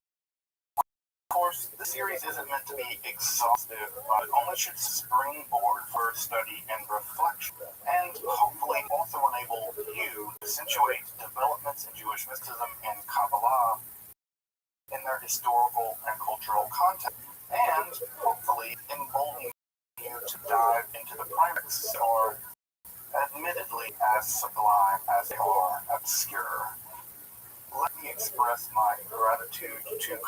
course, the series isn't meant to be exhaustive, but it only should springboard for study and reflection, and hopefully also enable you to situate developments in Jewish mysticism and Kabbalah in their historical and cultural context, and hopefully embolden you to dive into the primates, or admittedly as sublime as they are obscure. Let me express my gratitude to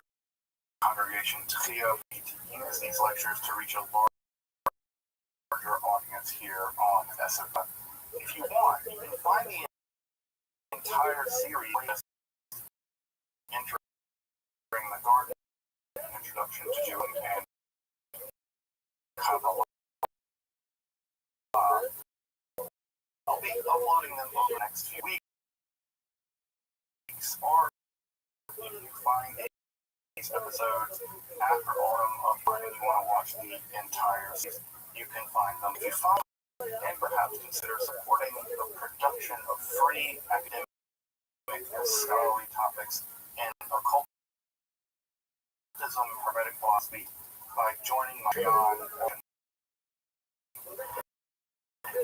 Congregation Tchia to use these lectures to reach a larger audience here on SFA. If you want, you can find the entire series entering the garden, introduction to Judaism and Kabbalah. I'll be uploading them over the next few weeks, or if you find these episodes after autumn of time and you want to watch the entire season, you can find them. If you find and perhaps consider supporting the production of free academic and scholarly topics in occultism, hermetic philosophy by joining my Patreon.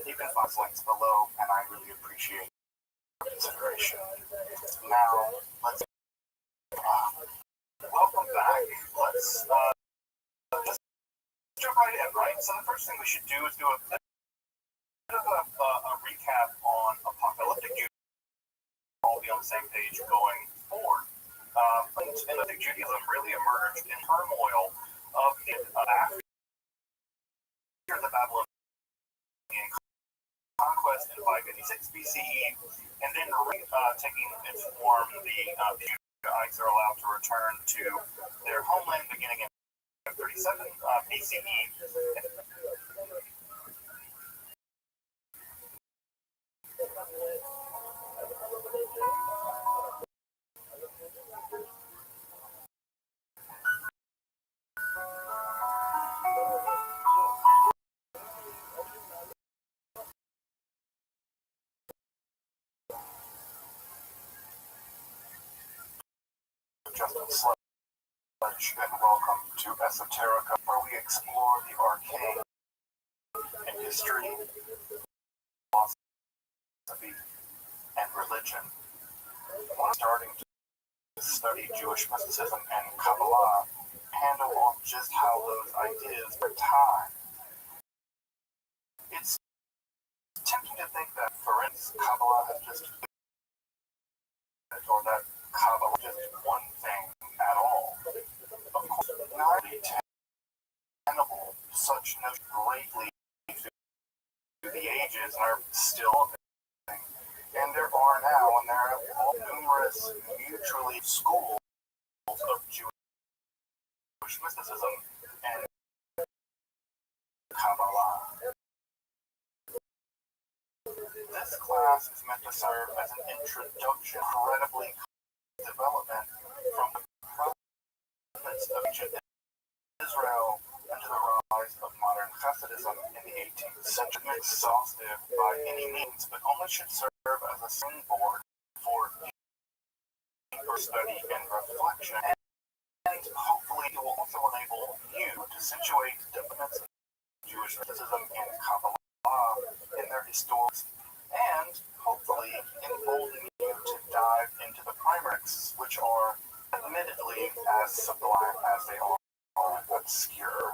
You can find links below, and I really appreciate your consideration. Now, let's welcome back. Let's just jump right in, right? So the first thing we should do is do a bit of a recap on apocalyptic Judaism. All be on the same page going forward. Apocalyptic Judaism really emerged in turmoil of after the Babylonian conquest in 586 BCE, and then taking its form, the Judahites are allowed to return to their homeland beginning in 37 BCE. Justin Sledge, and welcome to Esoterica, where we explore the arcane in history, philosophy, and religion. While starting to study Jewish mysticism and Kabbalah, handle on just how those ideas were tied. It's tempting to think that, for instance, Kabbalah has just or that Kabbalah is just one thing at all. Of course, not tenable, such notions greatly through the ages and are still a thing. And there are now, and there are numerous mutually schools of Jewish mysticism and Kabbalah. This class is meant to serve as an introduction, incredibly development from the prophets of ancient Israel and to the rise of modern Hasidism in the 18th century. Exhaustive by any means, but only should serve as a springboard for deeper study and reflection. And hopefully it will also enable you to situate developments in Jewish mysticism and Kabbalah in their historical and hopefully embolden you to dive into the primaries, which are admittedly as sublime as they are obscure.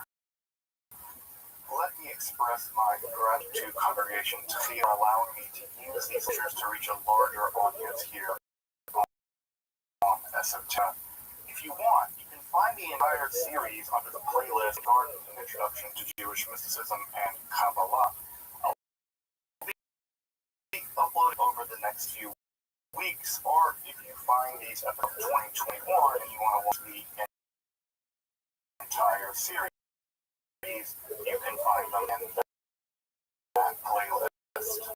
Let me express my gratitude, congregation, to for allowing me to use these pictures to reach a larger audience here on SOTAP. If you want, you can find the entire series under the playlist Garden, an Introduction to Jewish Mysticism and Kabbalah. I'll be uploaded over the next few weeks, or if you find these at 2021 and you want to watch the entire series, you can find them in that playlist.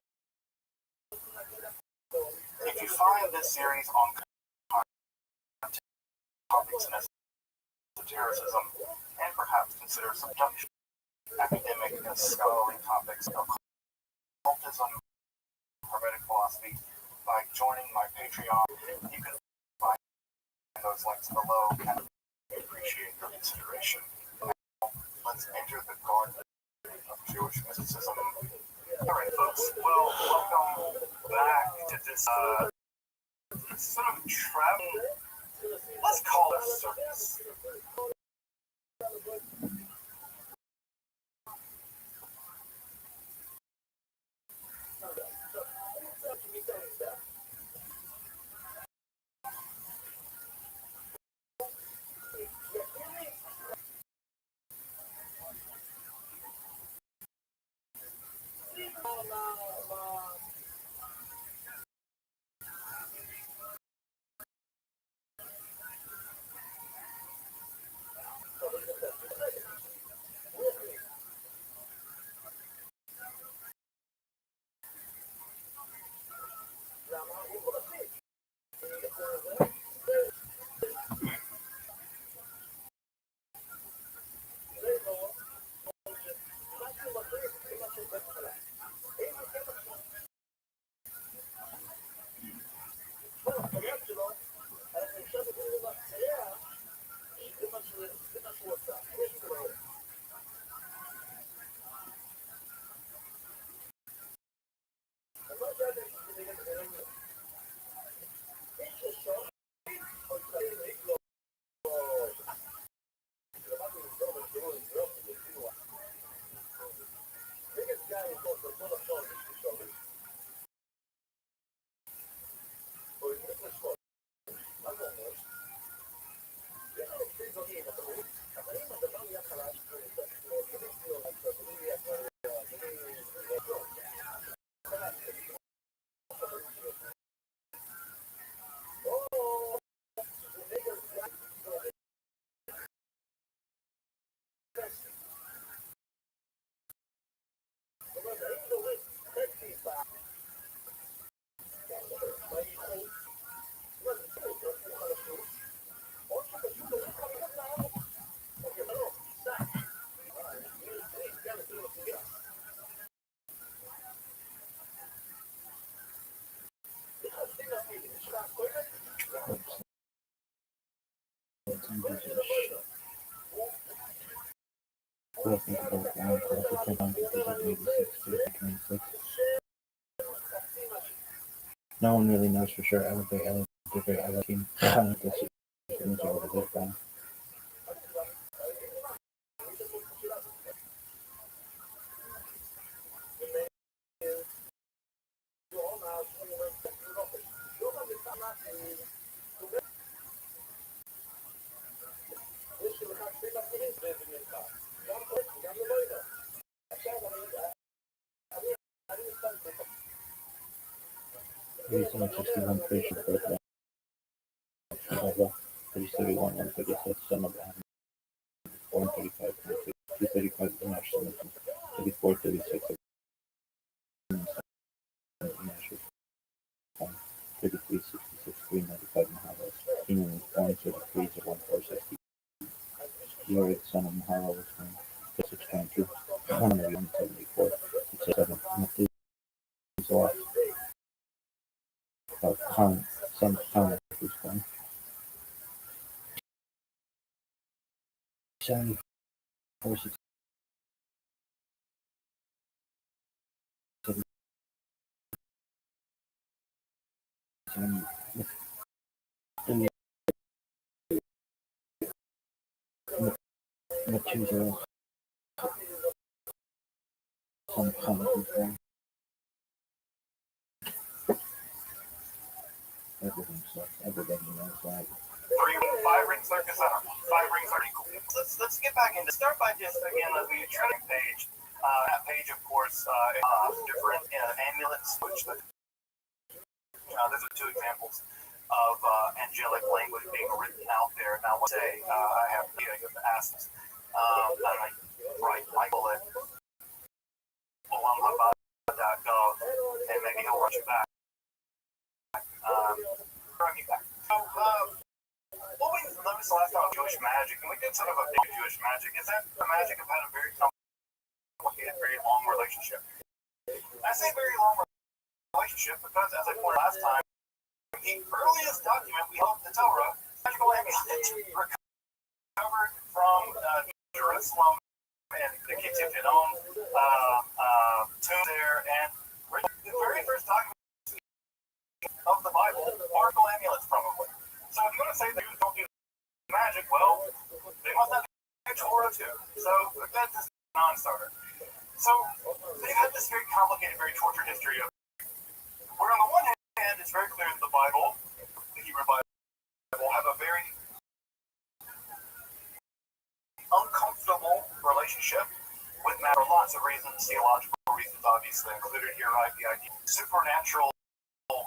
If you find this series on topics in esotericism, and perhaps consider subduction, academic and scholarly topics of occultism, hermetic philosophy, by joining my Patreon, you can find those links below, and I appreciate your consideration. Now, let's enter the garden of Jewish mysticism. Alright, folks, well, welcome back to this sort of travel, let's call it a circus.
No one really knows for sure. Elevator, team. Over this guy. Thirty-seven, 61, 31, 136, son of Adam, 135, 235, international, 34, 36, 33, 66, 395, Mahalos, Kenan was born 33 to 1460. Yored, son of Mahalo, was born 622, 174, 67, Methuselah, Khan, son of Khan, was born 74, 67, But choose some kind of thing. Everything sucks. Everybody knows that.
5 ring circus, I don't know. 5 rings are equal. Let's get back into. Start by just again as we trending page. That page, of course, different amulets, which those are 2 examples of angelic language being written out there. Now, let's say I have the asked, I don't know, right, Michael at olamhabad.gov, and maybe he'll rush you back. Run you back. So, what we noticed last time of Jewish magic, and we did sort of a big Jewish magic, is that the magic have had a very complicated, very long relationship. I say very long relationship because, as I pointed last time, the earliest document we have, the Torah, magical amulet, recovered from Jerusalem and the Kitzur tomb there, and the very first document of the Bible are amulets, probably. So if you want to say the Jews don't do magic, well, they must have the Torah too. So that's just a non-starter. So they've had this very complicated, very tortured history of where on the one hand, it's very clear that the Bible, the Hebrew Bible, have a very uncomfortable relationship with matter. Lots of reasons, theological reasons, obviously included here, right? The idea of supernatural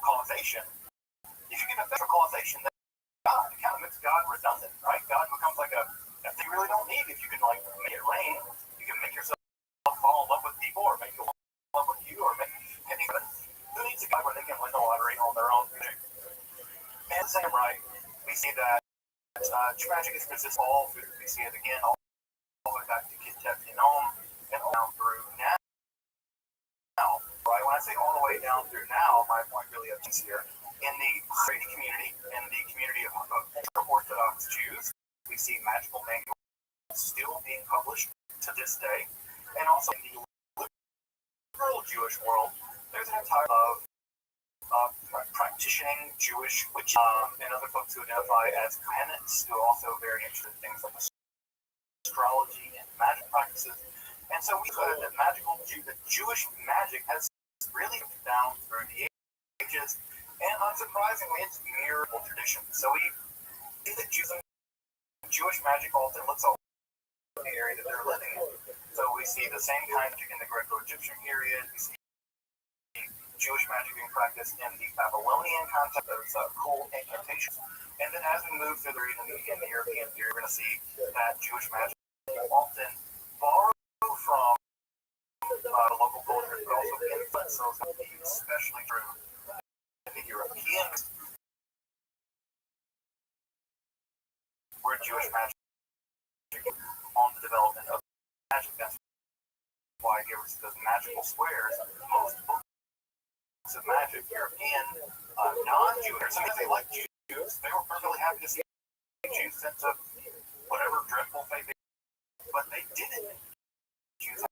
causation. If you get a special causation, then God, it kind of makes God redundant, right? God becomes like a thing you really don't need. If you can like make it rain, you can make yourself fall in love with people, or make people fall in love with you, or make anyone. Who needs a God where they can win the lottery on their own? And same right, we see that magic is resist all food. We see it again all the way back to Kitab Genome and all through now. Right, when I say all the way down through now, my point really is here. In the Haredi community, in the community of Orthodox Jews, we see magical manuals still being published to this day. And also in the liberal Jewish world, there's an entire of practicing Jewish witches and other folks who identify as Kohenites, who are also very interested in things like astrology and magic practices. And so we saw that the Jewish magic has really down through the ages, and unsurprisingly, it's mere tradition. So we see that Jewish magic often looks all in the area that they're living in. So we see the same kind of magic in the Greco-Egyptian period. We see Jewish magic being practiced in the Babylonian context. There's cool incantations. And then as we move through in the European period, we're going to see that Jewish magic often borrow from the local culture, but also influence those, especially through the Europeans, where Jewish magic on the development of magic. That's why here we see those magical squares. Most books of magic, European, non-Jewish, sometimes they like Jews. They were perfectly happy to see Jews sent to whatever dreadful fate they, but they didn't. Jews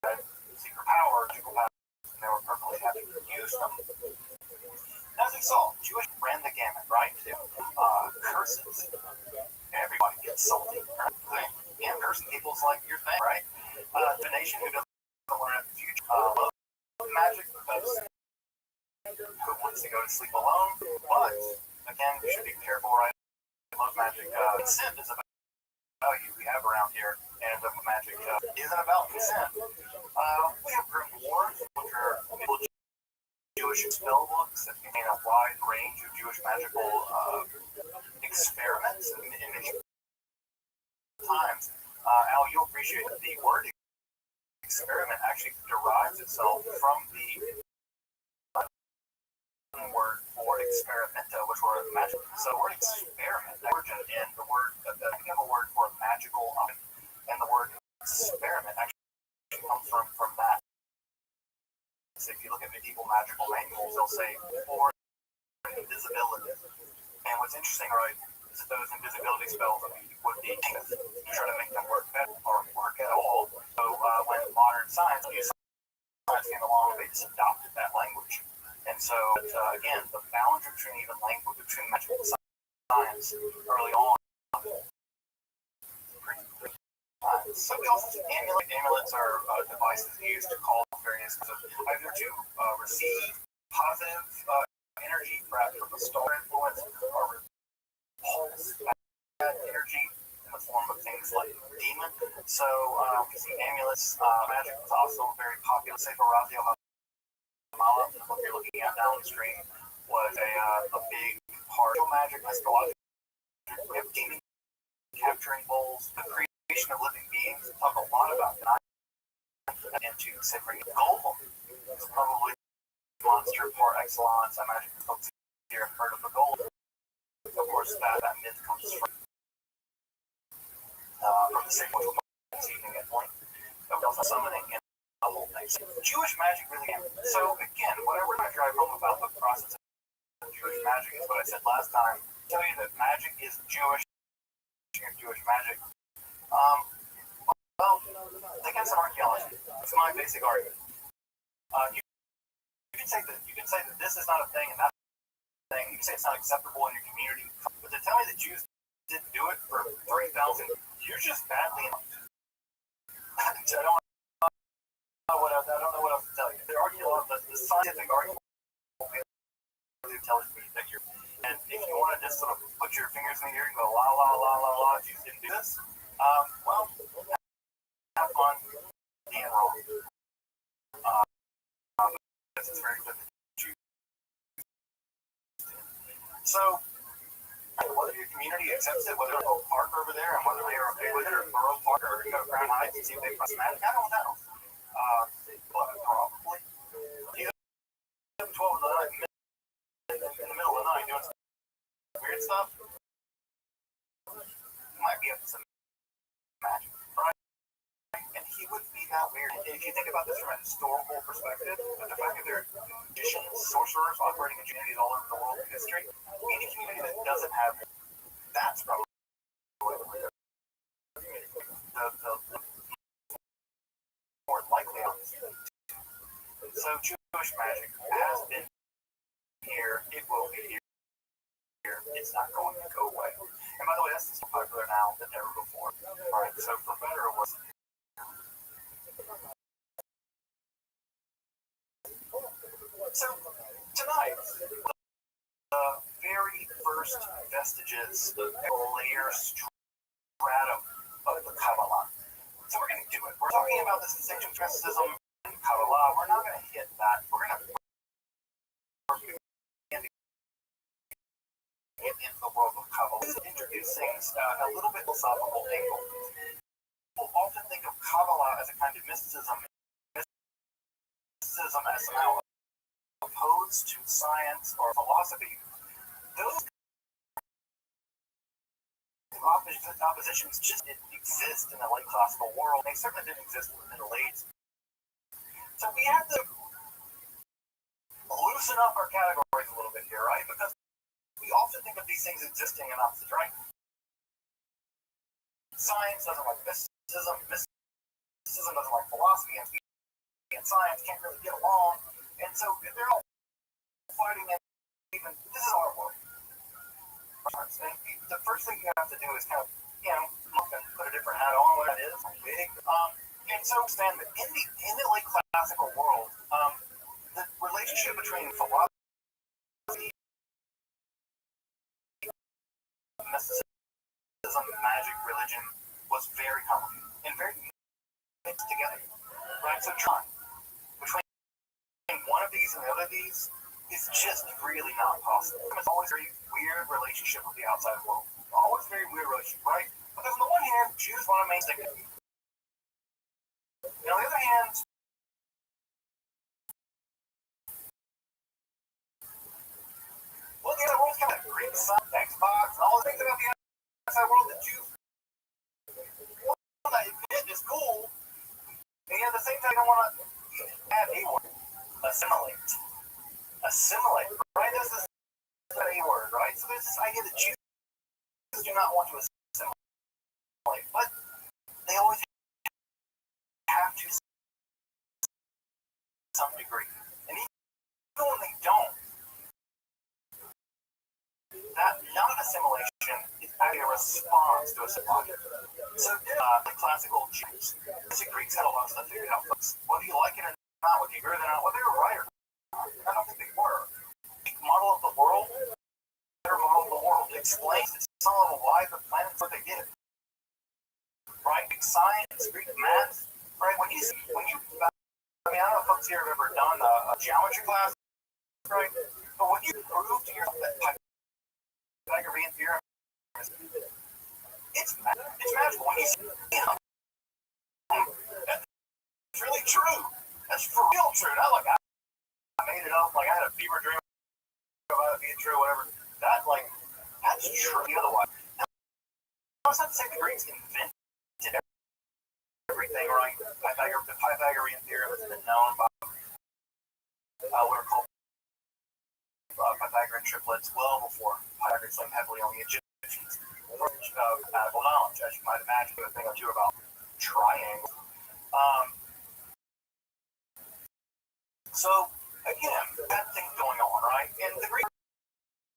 had secret power, and they were perfectly happy to use them. As we saw, Jewish ran the gamut, right? Curses. Everybody gets salty, right? Yeah, cursing people's like your thing, right? The nation who doesn't learn the future loves magic because who wants to go to sleep alone? But again, we should be careful, right? Love magic. Consent is about value we have around here, and magic isn't about consent. We have grimoires, which are Jewish spell books that contain a wide range of Jewish magical experiments in times. Al, you'll appreciate that the word experiment actually derives itself from the word for experimenta, which were magic. So the word experiment, the origin in the word, we have a word for magical, and the word experiment actually comes from that. So if you look at medieval magical manuals, they'll say for invisibility. And what's interesting, right, is that those invisibility spells would be to try to make them work better or work at all. So when modern science came along, they just adopted that language. And so, again, the boundary between even language, between magic and science early on, So we also see amulets. Amulets are devices used to call various kinds of either to receive positive energy, perhaps from a star influence, or repulse bad energy in the form of things like demon. So we see amulets. Magic is also very popular. Say Horatio Hamala, what you're looking at down the screen, was a big part of magic, astrology. We have demon capturing bowls, the creation of living beings. We talk a lot about that. And to separate Golem is probably monster par excellence. I imagine folks here have heard of the Golem. Of course, that myth comes from the same way this evening at point. But also summoning and the whole thing. So Jewish magic really. So again, what I want to drive home about the process of Jewish magic is what I said last time. Tell you that magic is Jewish. Jewish magic. Well, they got some archaeology. That's my basic argument. You can say that this is not a thing and that's a thing. You can say it's not acceptable in your community, but to tell me that Jews didn't do it for 3,000, you're just badly involved. I don't know what else to tell you. The scientific argument tells me that you're. And if you want to just sort of put your fingers in the air and go la la la la la, Jews didn't do this. Well, have fun being wrong. Because it's very good that Jews. So, whether your community accepts it, whether Oak Park over there, and whether they are okay with it, or Borough Park, or you go to Crown Heights and see if they press magic, I don't know. But probably. You know, 12 in the night, in the middle of the night, doing some weird stuff, might be up to some magic, right? And he wouldn't be that weird. If you think about this from a historical perspective, the fact that there are magicians, sorcerers operating in communities all over the world in history, any community that doesn't have that's probably the more likely option. So Jewish magic has been here, it will be here. It's not going to go away. And by the way, that's more popular now than ever before. Alright, so for better or worse. So tonight, the very first vestiges, the layer stratum of the Kabbalah. So we're going to do it. We're talking about this distinction between mysticism and Kabbalah. We're not going to hit that. We're going to in the world of Kabbalah. Introducing a little bit philosophical angle. People often think of Kabbalah as a kind of mysticism. Mysticism as somehow opposed to science or philosophy. Those oppositions just didn't exist in the late classical world. They certainly didn't exist in the Middle Ages. So we have to loosen up our categories a little bit here, right? Because we often think of these things existing in opposites, right? Science doesn't like mysticism. Mysticism doesn't like philosophy, and science can't really get along. And so they're all fighting, and even this is our world. The first thing you have to do is kind of, put a different hat on, what it is, big. And so understand that in the late classical world, the relationship between philosophy, mysticism, magic, religion was very complicated and very mixed together. Right? So trying between one of these and the other of these is just really not possible. It's always a very weird relationship with the outside world. Always very weird relationship, right? Because on the one hand, Jews want to maintain it. And on the other hand, look at the world's kind of Greek stuff, Xbox, and all the things about the outside world that Jews want to admit is cool. And yet at the same time, they don't want to add a word. Assimilate, right? This is a word, right? So there's this idea that Jews do not want to assimilate, but they always have to some degree. And even when they don't, that non-assimilation is actually a response to a logic. So, the classical Jews, the Greeks had a lot of stuff figured out. Whether you like it or not, whether you agree with it or not, whether they were right or not, I don't think they were. The model of the world, better model of the world, it explains to some of why the planets what they did. Right? Science, Greek math, right? I mean, I don't know if folks here have ever done a geometry class, right? But when you prove to yourself that Pythagorean theorem, it's magical. When you see them, that's really true. That's for real true. Not like I made it up, like I had a fever dream about it being true, whatever. That's true. Otherwise, I was not to say the Greeks invented everything, right? The Pythagorean theorem has been known by what are called Pythagorean triplets well before Pythagoras leaned heavily on the Egyptians. Mathematical knowledge, as you might imagine, a thing or two about triangles. So again, that thing going on, right? And the Greeks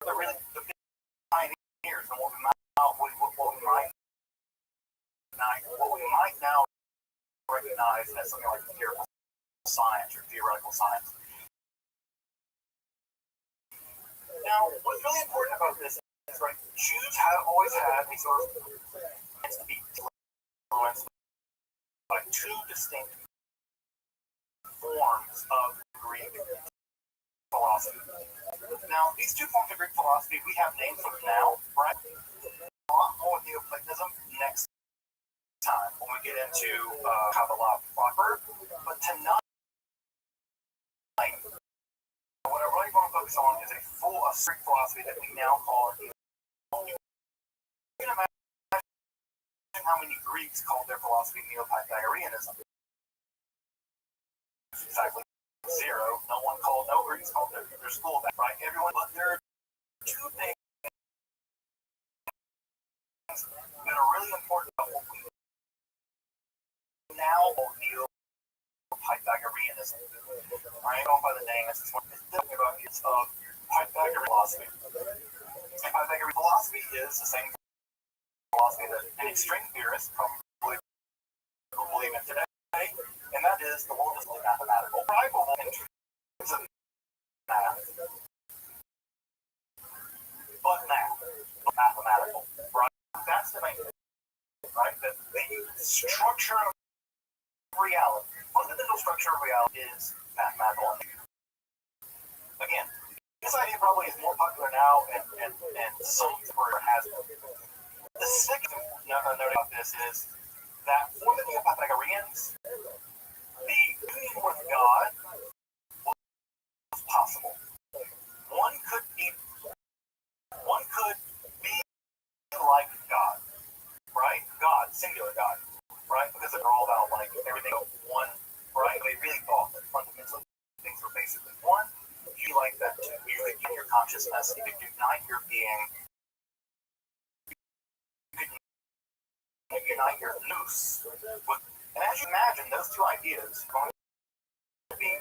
are really the big pioneers, and what we might now recognize as something like empirical science or theoretical science. Now, what's really important about this is, right, Jews have always had these sort of tends to be influenced by two distinct forms of Greek philosophy. Now, these two forms of Greek philosophy, we have names for them now, right? A lot more Neoplatonism next time when we get into Kabbalah proper, but tonight, what I really want to focus on is a full Greek philosophy that we now call it. You can imagine how many Greeks called their philosophy Neo-Pythagoreanism. Exactly zero. No Greeks called their school that, right? Everyone, but there are two things that are really important about what we now call Neo-Pythagoreanism. I ain't off by the name. This is what it's talking about. It's of Pythagorean philosophy. And Pythagorean philosophy is the same philosophy that any string theorist probably will believe in today, and that is the world is mathematical. Rival in terms of math, but mathematical, right? That's the main thing, right? That the structure of reality, fundamental structure of reality is mathematical. Again, this idea probably is more popular now and some where it has been. The second note about this is that for the Neo-Pythagoreans, the union with God was possible. One could be like God, right? God, singular God, right? Because they're all about like everything one, right? They really thought that fundamentally things were basically one. You like that too. You could get your consciousness, you could unite your being, you could unite your nous. And as you imagine, those two ideas are going to be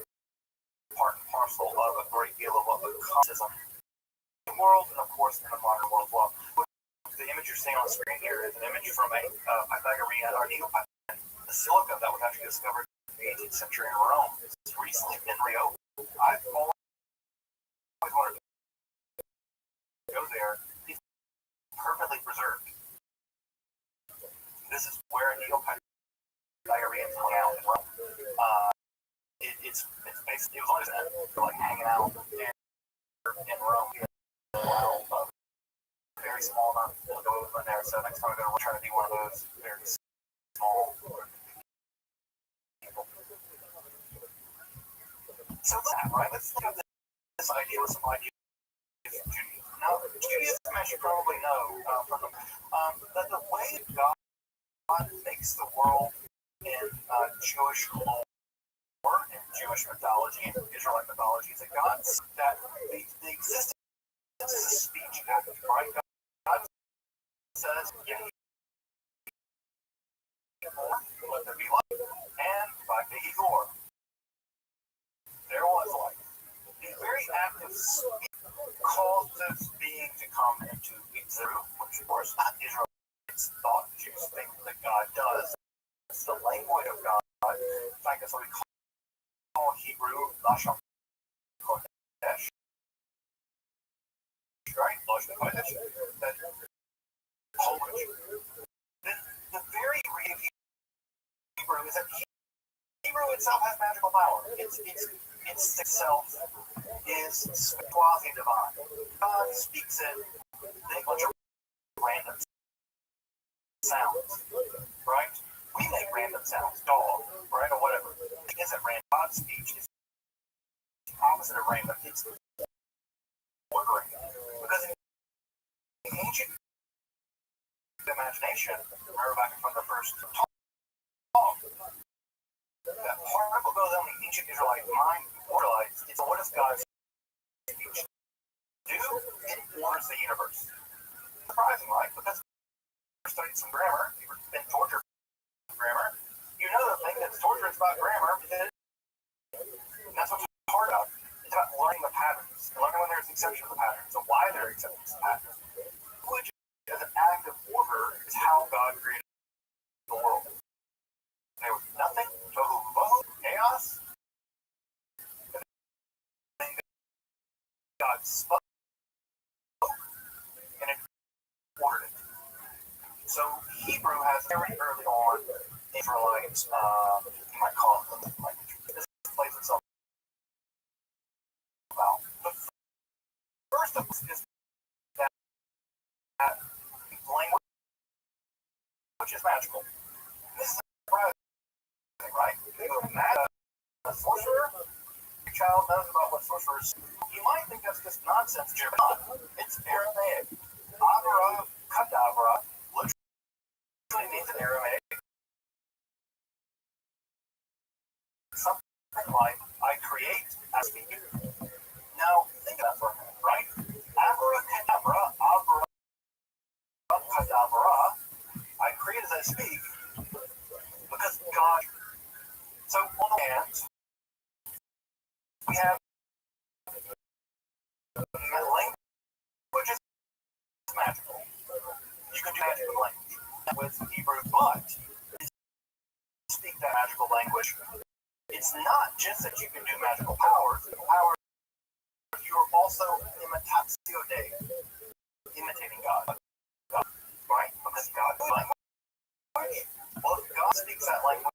part and parcel of a great deal of what the consciousness in the world, and of course in the modern world as well. The image you're seeing on the screen here is an image from a Pythagorean or Neo-Pythagorean basilica that was actually discovered in the 18th century in Rome. It's recently been reopened. I've always wanted to go there. It's perfectly preserved. This is where Neo-Pythagoreans hung out in Rome. It's basically, it was always like hanging out in Rome. Wow. Very small amount of people go over there, so next time I'm going to try to be one of those very small people. So that, right? Let's look at this idea with some ideas of Judaism. Now, Judaism, as you probably know, that the way God makes the world in Jewish lore and Jewish mythology and Israelite mythology is that the existence is a speech act, right? God says, yeah, let there be light, and by Igor, there was light. The very act of speech caused this being to come into existence, which of course Israelites thought, Jews think that God God does. It's the language of God. In fact, that's what we call Hebrew Lashon Kodesh. Right? Lashon Kodesh. That Polish. The very reading of Hebrew is that Hebrew itself has magical power. Its itself is quasi-divine. God speaks it in a bunch of random sounds, right? We make random sounds, dog, right, or whatever. It isn't random. God's speech is the opposite of random. It's ordering. Because in the ancient imagination, remember back from the first talk, that particle goes on the ancient Israelite mind, oralized. It's what does God's speech do? It orders the universe. Surprising, right? Because if you studied some grammar, you've been tortured for grammar, you know the thing that's torturous about grammar is, and that's what's hard about it. It's about learning the patterns, learning when there's exceptions to patterns, and why there are exceptions to patterns. Which, as an act of order, is how God created the world. There was nothing, tohu bohu, chaos, and then God spoke, and it ordered it. So Hebrew has very early on Israelites, you might call it the language. This plays itself out. The first of this is that language, which is magical. This is surprising, right? They go mad at a sorcerer. Your child knows about what sorcerers. You might think that's just nonsense, but not. It's Aramaic. Avra, kadavra, literally means in Aramaic something like I create, I speak. Now, think about that for a minute, right? Abracadabra, abracadabra, I create as I speak, because God. So, on the hand, we have language is magical. You can do magical language with Hebrew, but speak that magical language. It's not just that you can do magical powers. You're also imitatio Dei, imitating God, right? Because God is language. Well, if God speaks that language,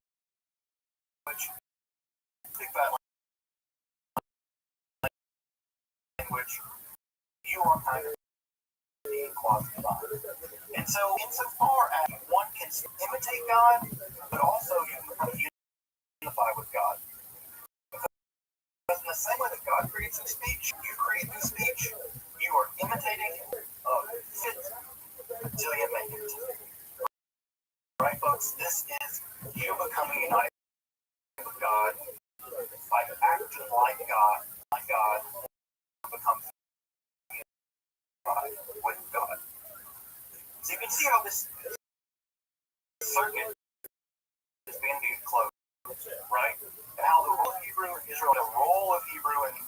you are kind of being quasi-divine. And so, insofar as one can imitate God, but also you can unify with God. Because in the same way that God creates a speech, you create new speech. You are imitating fit until you make it. Right, folks? This is you becoming united with God by acting like God becomes unified with God. So you can see how this circuit is being closed, right? And how the role of Hebrew in Israel, the role of Hebrew in the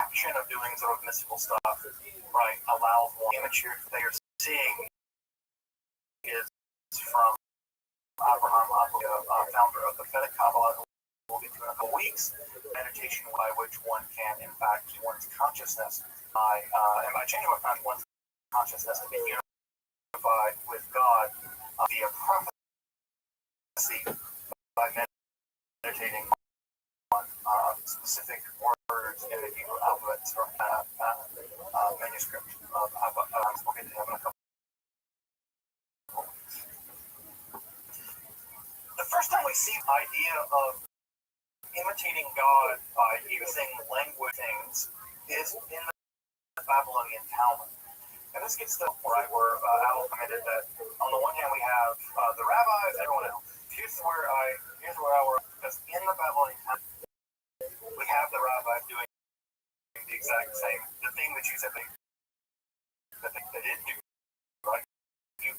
action of doing sort of mystical stuff, right, allows one immature they are seeing is from Abraham, founder of the Vedic Kabbalah, who will be doing in a couple weeks, meditation by which one can impact one's consciousness and by changing one's consciousness to be unified with God via prophecy by meditating on specific words in the Hebrew alphabet or manuscript of we'll get to them in a couple. The first time we see the idea of imitating God by using language things is in the Babylonian Talmud. And this gets to the right where Al commented that on the one hand we have the rabbis, everyone else. Here's where I work, because in the Babylonian Talmud we have the rabbis doing the exact same, the thing that you said they didn't do, right? You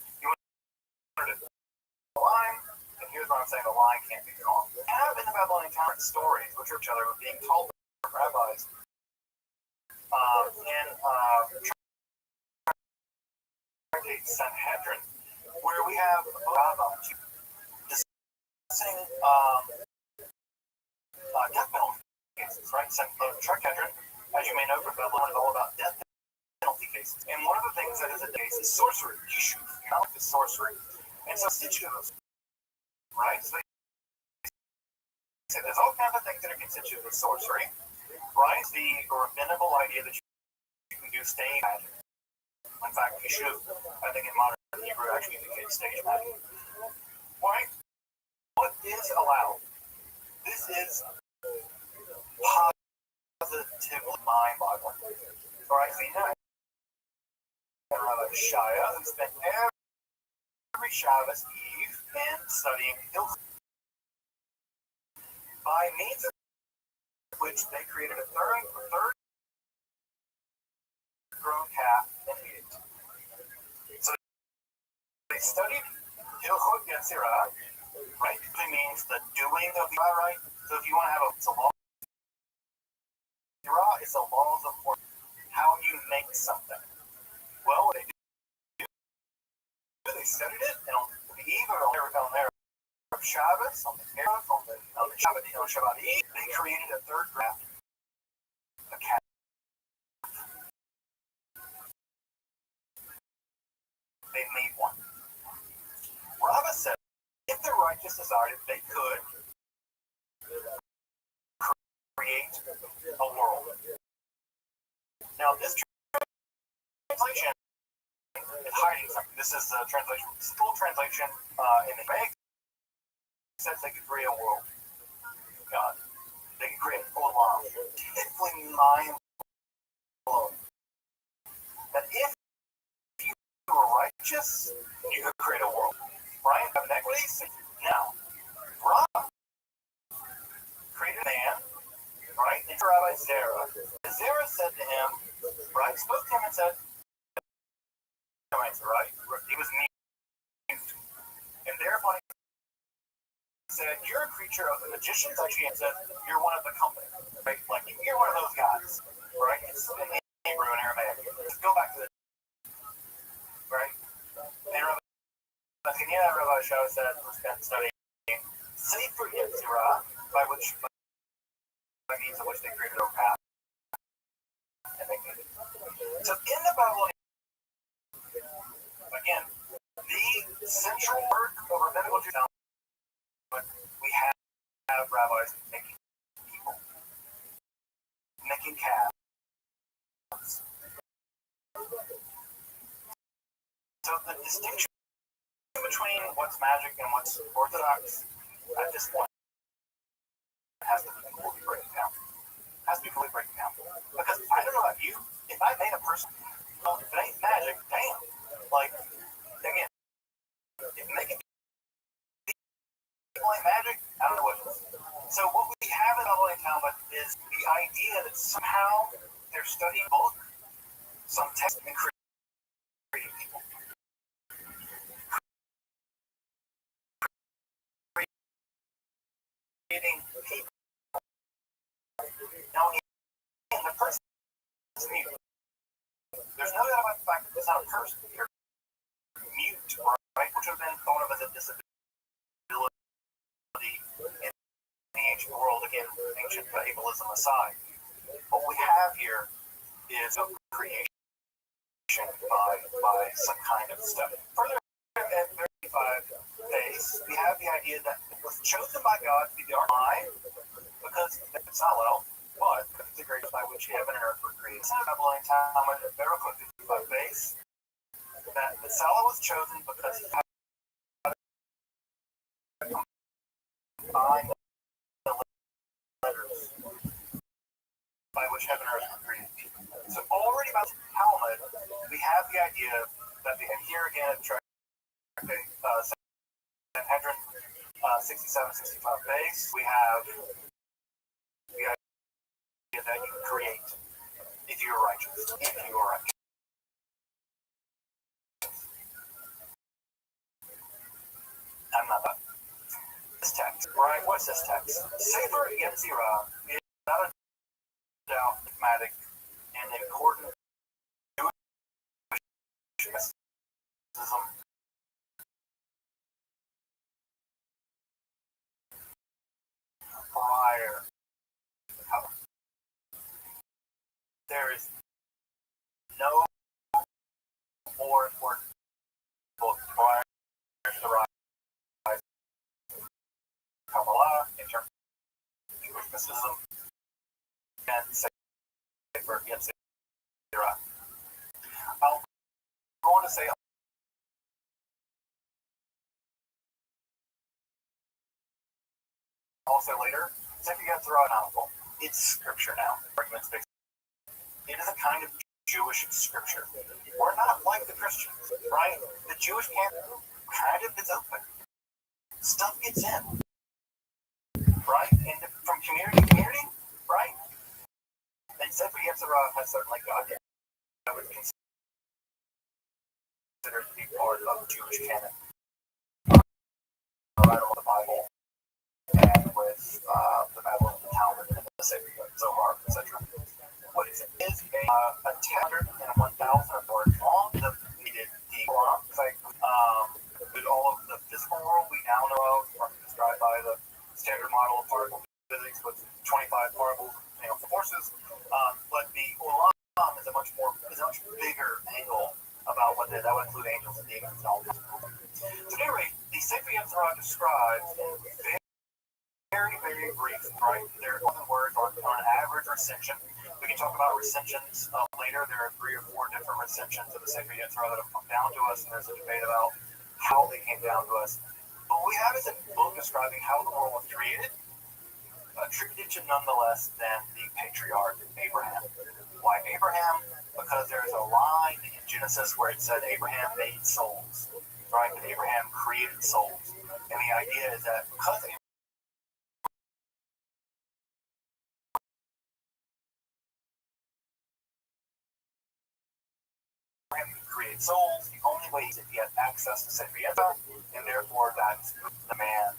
wanted the line, and here's what I'm saying: the line can't be drawn. We have in the Babylonian Talmud stories which are each other being told by rabbis in Sanhedrin, where we have Rabbbi discussing death penalty cases, right? Trechedron, as you may know, for Babylon, is all about death penalty cases. And one of the things that is a case is sorcery, yishuv, is sorcery. And so constitutive, right? So they say there's all kinds of things that are constitutive of sorcery, right? The rabbinical idea that you can do stage magic. In fact, yishuv, I think in modern Hebrew actually indicates stage magic. Right? What is allowed? This is positively mind-boggling. Right? So you know, Rabbi Shaya, who spent every Shabbos Eve in studying Hilchot, by means of which they created a third grown calf and ate it. So they studied Hilchot Yetzirah, right? It means the doing of the right. So if you want to have a law, it's the laws of work. How you make something. Well, what they do, they studied it, and on the eve of Shabbos, on the Shabbat Eve, they created a third draft, a calf. They made one. Rabbah said, if the righteous desired it, they could create a world. Now, this translation is hiding something. This is a translation, full translation in the Aramaic. It says they could create a world. God. They could create a world. It's mind-blowing. That if you were righteous, you could create a world. Right? Have inequities? Now, Rabbah created a man, right? It's Rabbi Zerah. Zerah said to him, right? Spoke to him and said, right? He was mute. And thereafter he said, you're a creature of the magicians. Actually, and said, you're one of the company. Right? Like, you're one of those guys. Right? It's in Hebrew and Aramaic. Just go back to the. Right? And Rabbi Shah said, who spent studying Sefer Yetzirah, by means of which they created a path. So in the Babylonian, again, the central work of rabbinical Judaism, we have rabbis making people, making calves. So the distinction between what's magic and what's orthodox at this point has to be completely breaking down. Because I don't know about you, if I made a person, well, if it ain't magic, damn. Like, again, if making people ain't magic, I don't know what it is. So what we have in Babylonian Talmud is the idea that somehow they're studying both some text and creating people. Creating people. Now, again, the person is mute. There's no doubt about the fact that it's not a person. You're mute, right? Which would have been thought of as a disability in the ancient world, again, ancient ableism aside. What we have here is a creation by some kind of study. Further, at 35 days, we have the idea that it was chosen by God to be the ark, because it's not well, but the grace by which heaven and earth were created. It's not a Babylonian Talmud at 55 days. That the Salah was chosen because he had combined the letters by which heaven and earth were created. So already by the Talmud, we have the idea that and here again at Sanhedrin 67-65 base, we have the idea that you create if you are righteous. If you are righteous. I'm not that. This text, right? What's this text? Sefer Yetzirah is without a doubt pragmatic and important Jewish mysticism
entire cover. There is no more important book prior to the rise of Kabbalah in terms of Jewish mysticism and Sefer Yetzirah. I'm going to say also later, Sefer Yetzirah novel. It's scripture now. Arguments based. It is a kind of Jewish scripture. We're not like the Christians, right? The Jewish camp kind of is open. Stuff gets in, right? And from community to community, right? And Sefer Yetzirah has certainly got it. I would consider to be part of the Jewish canon. Right on the Bible and with the Babylon, the Talmud, and the Sefer Zohar, etc. What is it? Is a 100 and 1,000 word long. We did the with all of the physical world we now know of, described by the standard model of particle physics with 25 particles, forces. But the Olam is a much bigger angle about what that would include angels and demons and all this. So anyway, the Sefer Yetzirah describes very, very brief, right? There are 1,000 words on average recension. We can talk about recensions later. There are 3 or 4 different recensions of the Sefer Yetzirah that have come down to us, and there's a debate about how they came down to us. But what we have is a book describing how the world was created, attributed to none less than the patriarch Abraham. Why Abraham? Because there's a line in Genesis where it said Abraham made souls, right? And Abraham created souls. And the idea is that because Abraham created souls, the only way to get access to Sefer Yetzirah, and therefore that's the man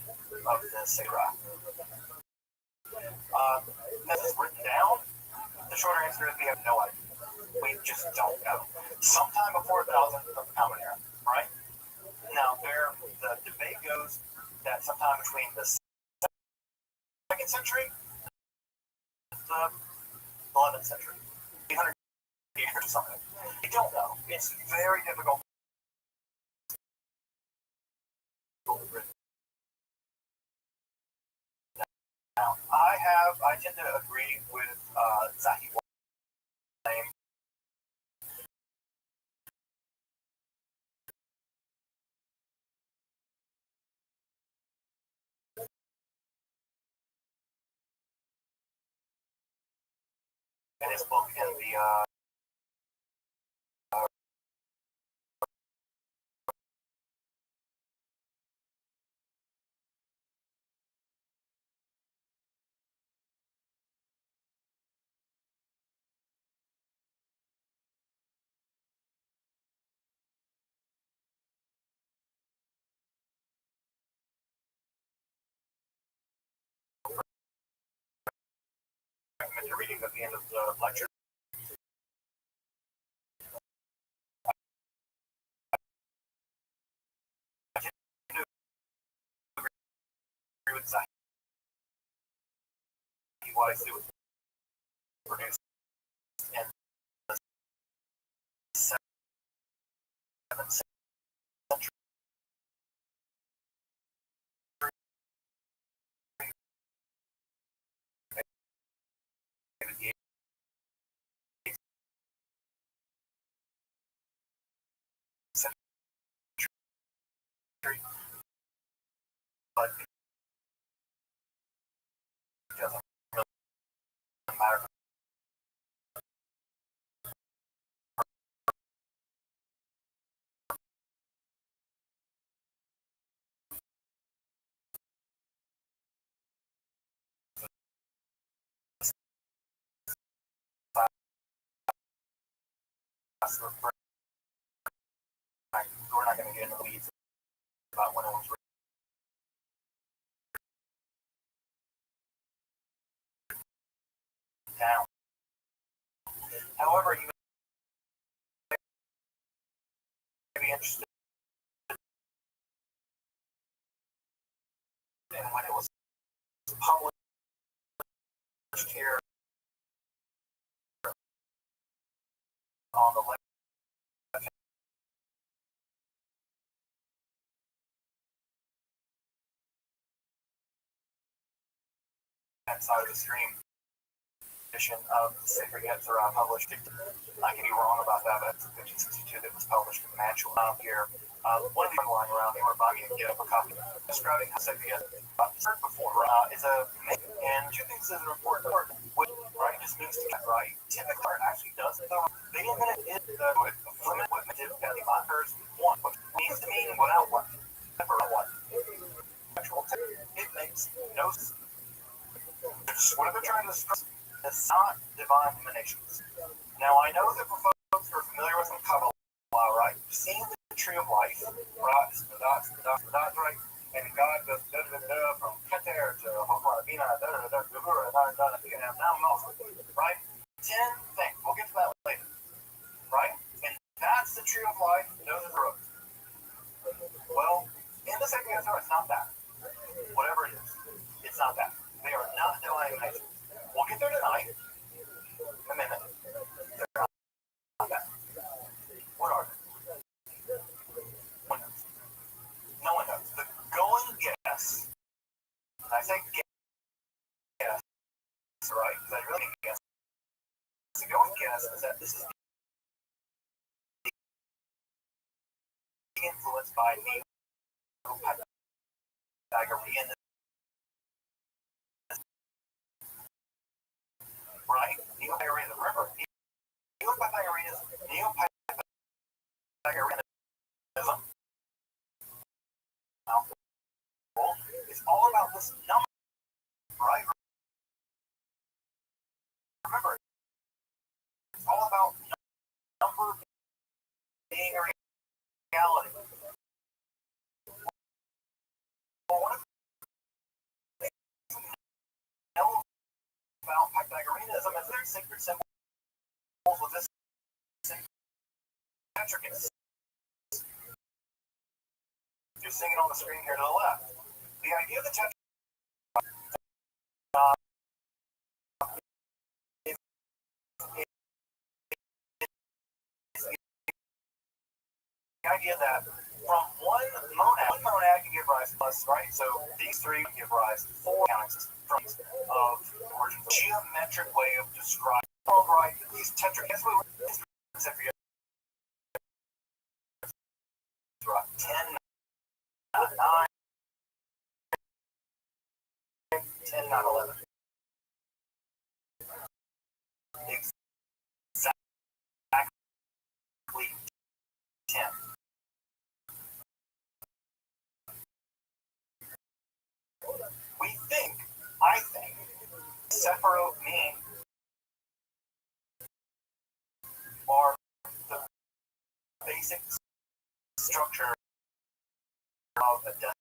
of the Sefer. This is written down. The shorter answer is we have no idea. We just don't know. Sometime before 1000 of the Common Era, right? Now, the debate goes that sometime between the 2nd century and the 11th century, 800 years or something. We don't know. It's very difficult. Now, I tend to agree with Zahi name. In his book in the recommend reading at the end of the lecture. I tend to agree with Zahi. What I see was produced in the 7th century. But it doesn't really matter. We're not going to get into the weeds about when it was written down. However, you may be interested in when it was published here on the left hand side of the stream edition of the Sacred Yetzirah published. I can be wrong about that, but it's 1562 that was published in the manual here. One of the lying around, they were buying to get up a copy describing how Sacred Yetzirah heard before is a and two things that are important. Right just means to get right. Typically, art actually does it. They invented it limited penny markers. One, which means to mean without one. Never one. Actual text. It makes no sense. What they're trying to express is not divine emanations. Now, I know that for folks who are familiar with Kabbalah, right? Seeing the tree of life, right? Right? And God goes from Keter to Hokmah, Bina, right? 10 things. We'll get to that later. Right? And that's the tree of life, those are the roads. Well, in the second answer, it's not that. Whatever it is, it's not that. They are not divine emanations. We'll get there tonight. A minute. They're not that. What are they? One knows. No one knows. The going guess, and I say guess, right? Because I really guess. The going guess is that this is influenced by Pythagorean, right? Neo-Pythagorean, remember, Neo-Pythagoreanism is all about this number, right? Remember, it's all about number being a reality. Well, one of the things we know about Pythagoreanism is their sacred symbols with this metric. You're seeing it on the screen here to the left. The idea of the tetrachord is the idea that from one monad can give rise to plus, right? So these three give rise to four counting systems of origin. Geometric way of describing, right? These tetrahedrals, 10, 9, 10, 9, 11. Exactly 10. I think, Sephiroth mean are the basic structure of a decimal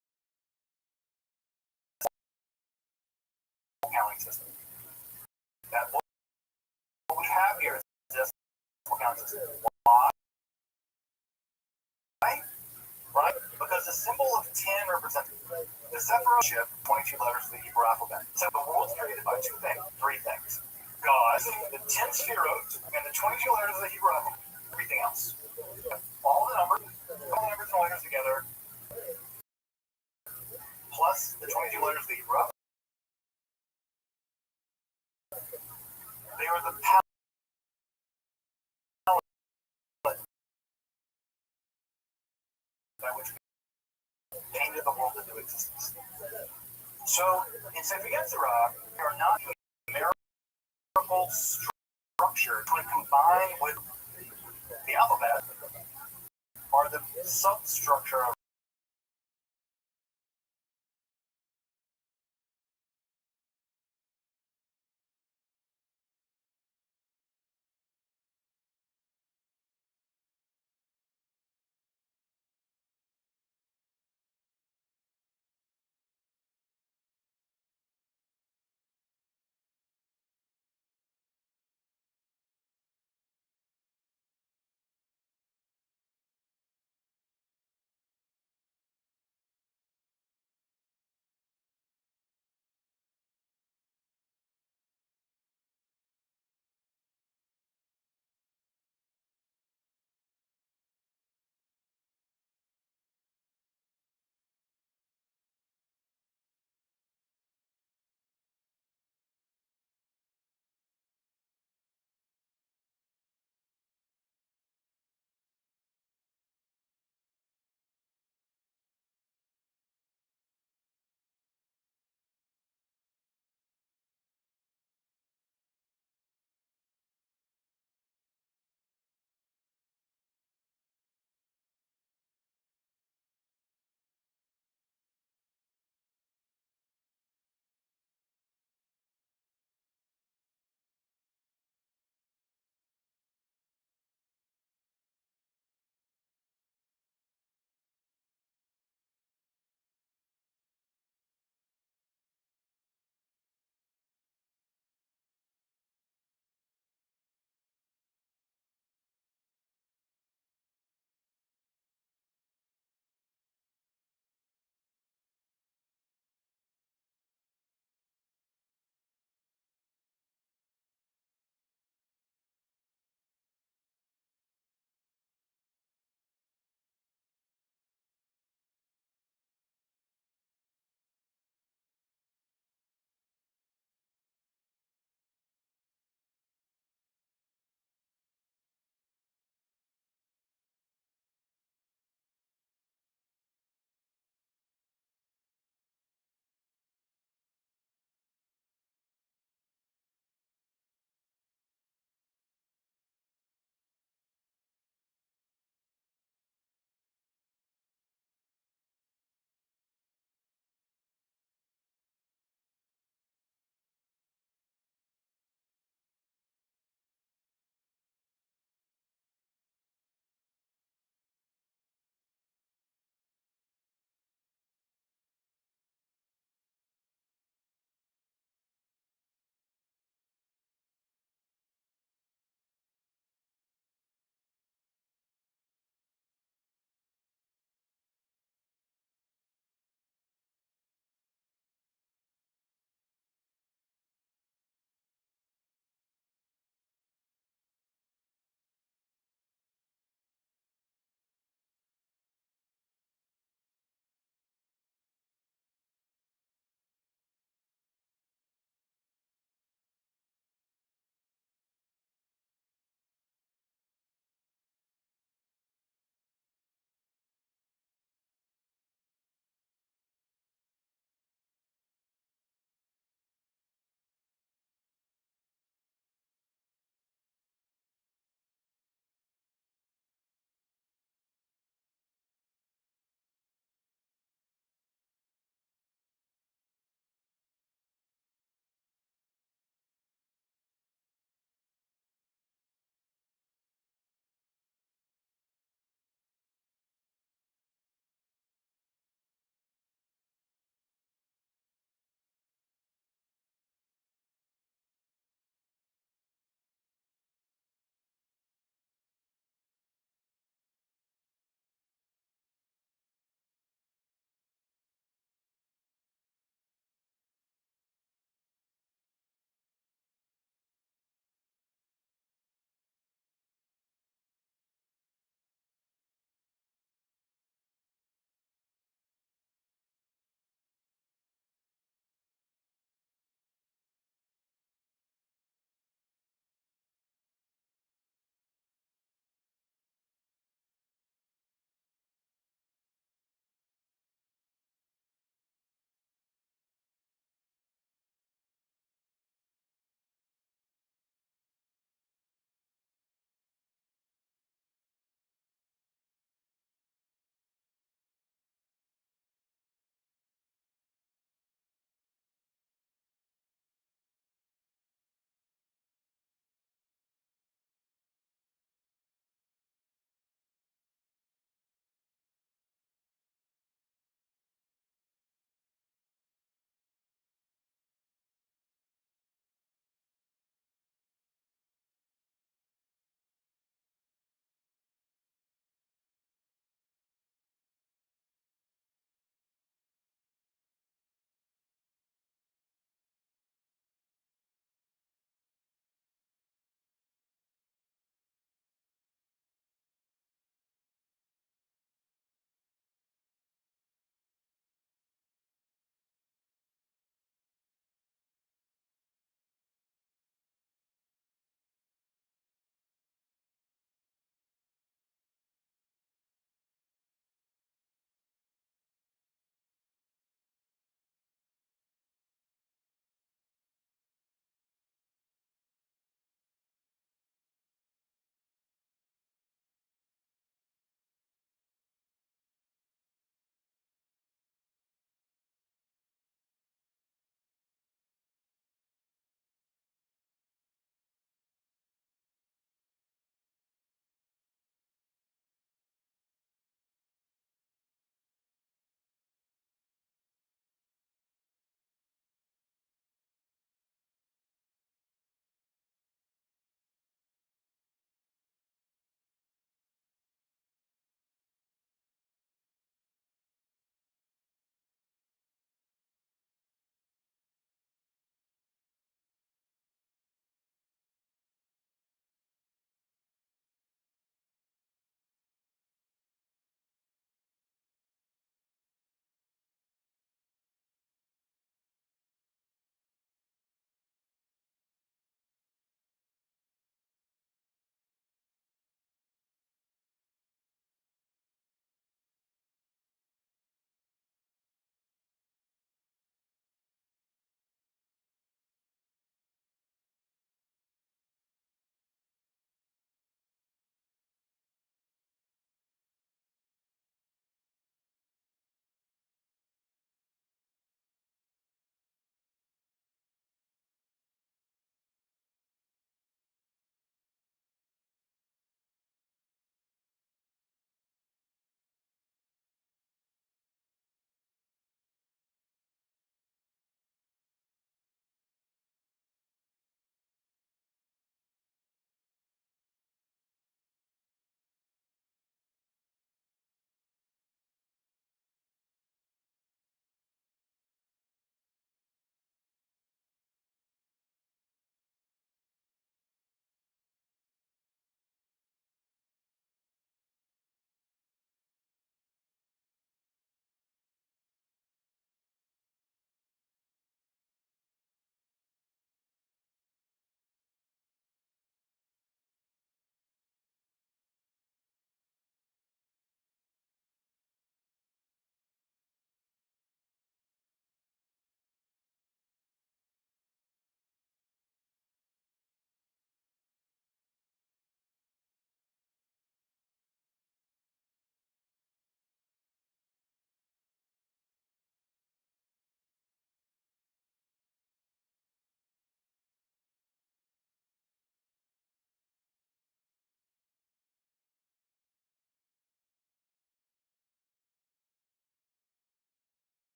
counting system. That what we have here is a decimal counting system. Why? Right? Because the symbol of 10 represents the Sephiroth ship, 22 letters of the Hebrew alphabet. So the world's created by three things. God, the 10 Sephiroth, and the 22 letters of the Hebrew alphabet. Everything else. All the numbers and letters together, plus the 22 letters of the Hebrew alphabet. They are the palette by which we painted the world into existence. So, in Sefer Yetzirah, we are not a numerical structure to combine with the alphabet, or the substructure of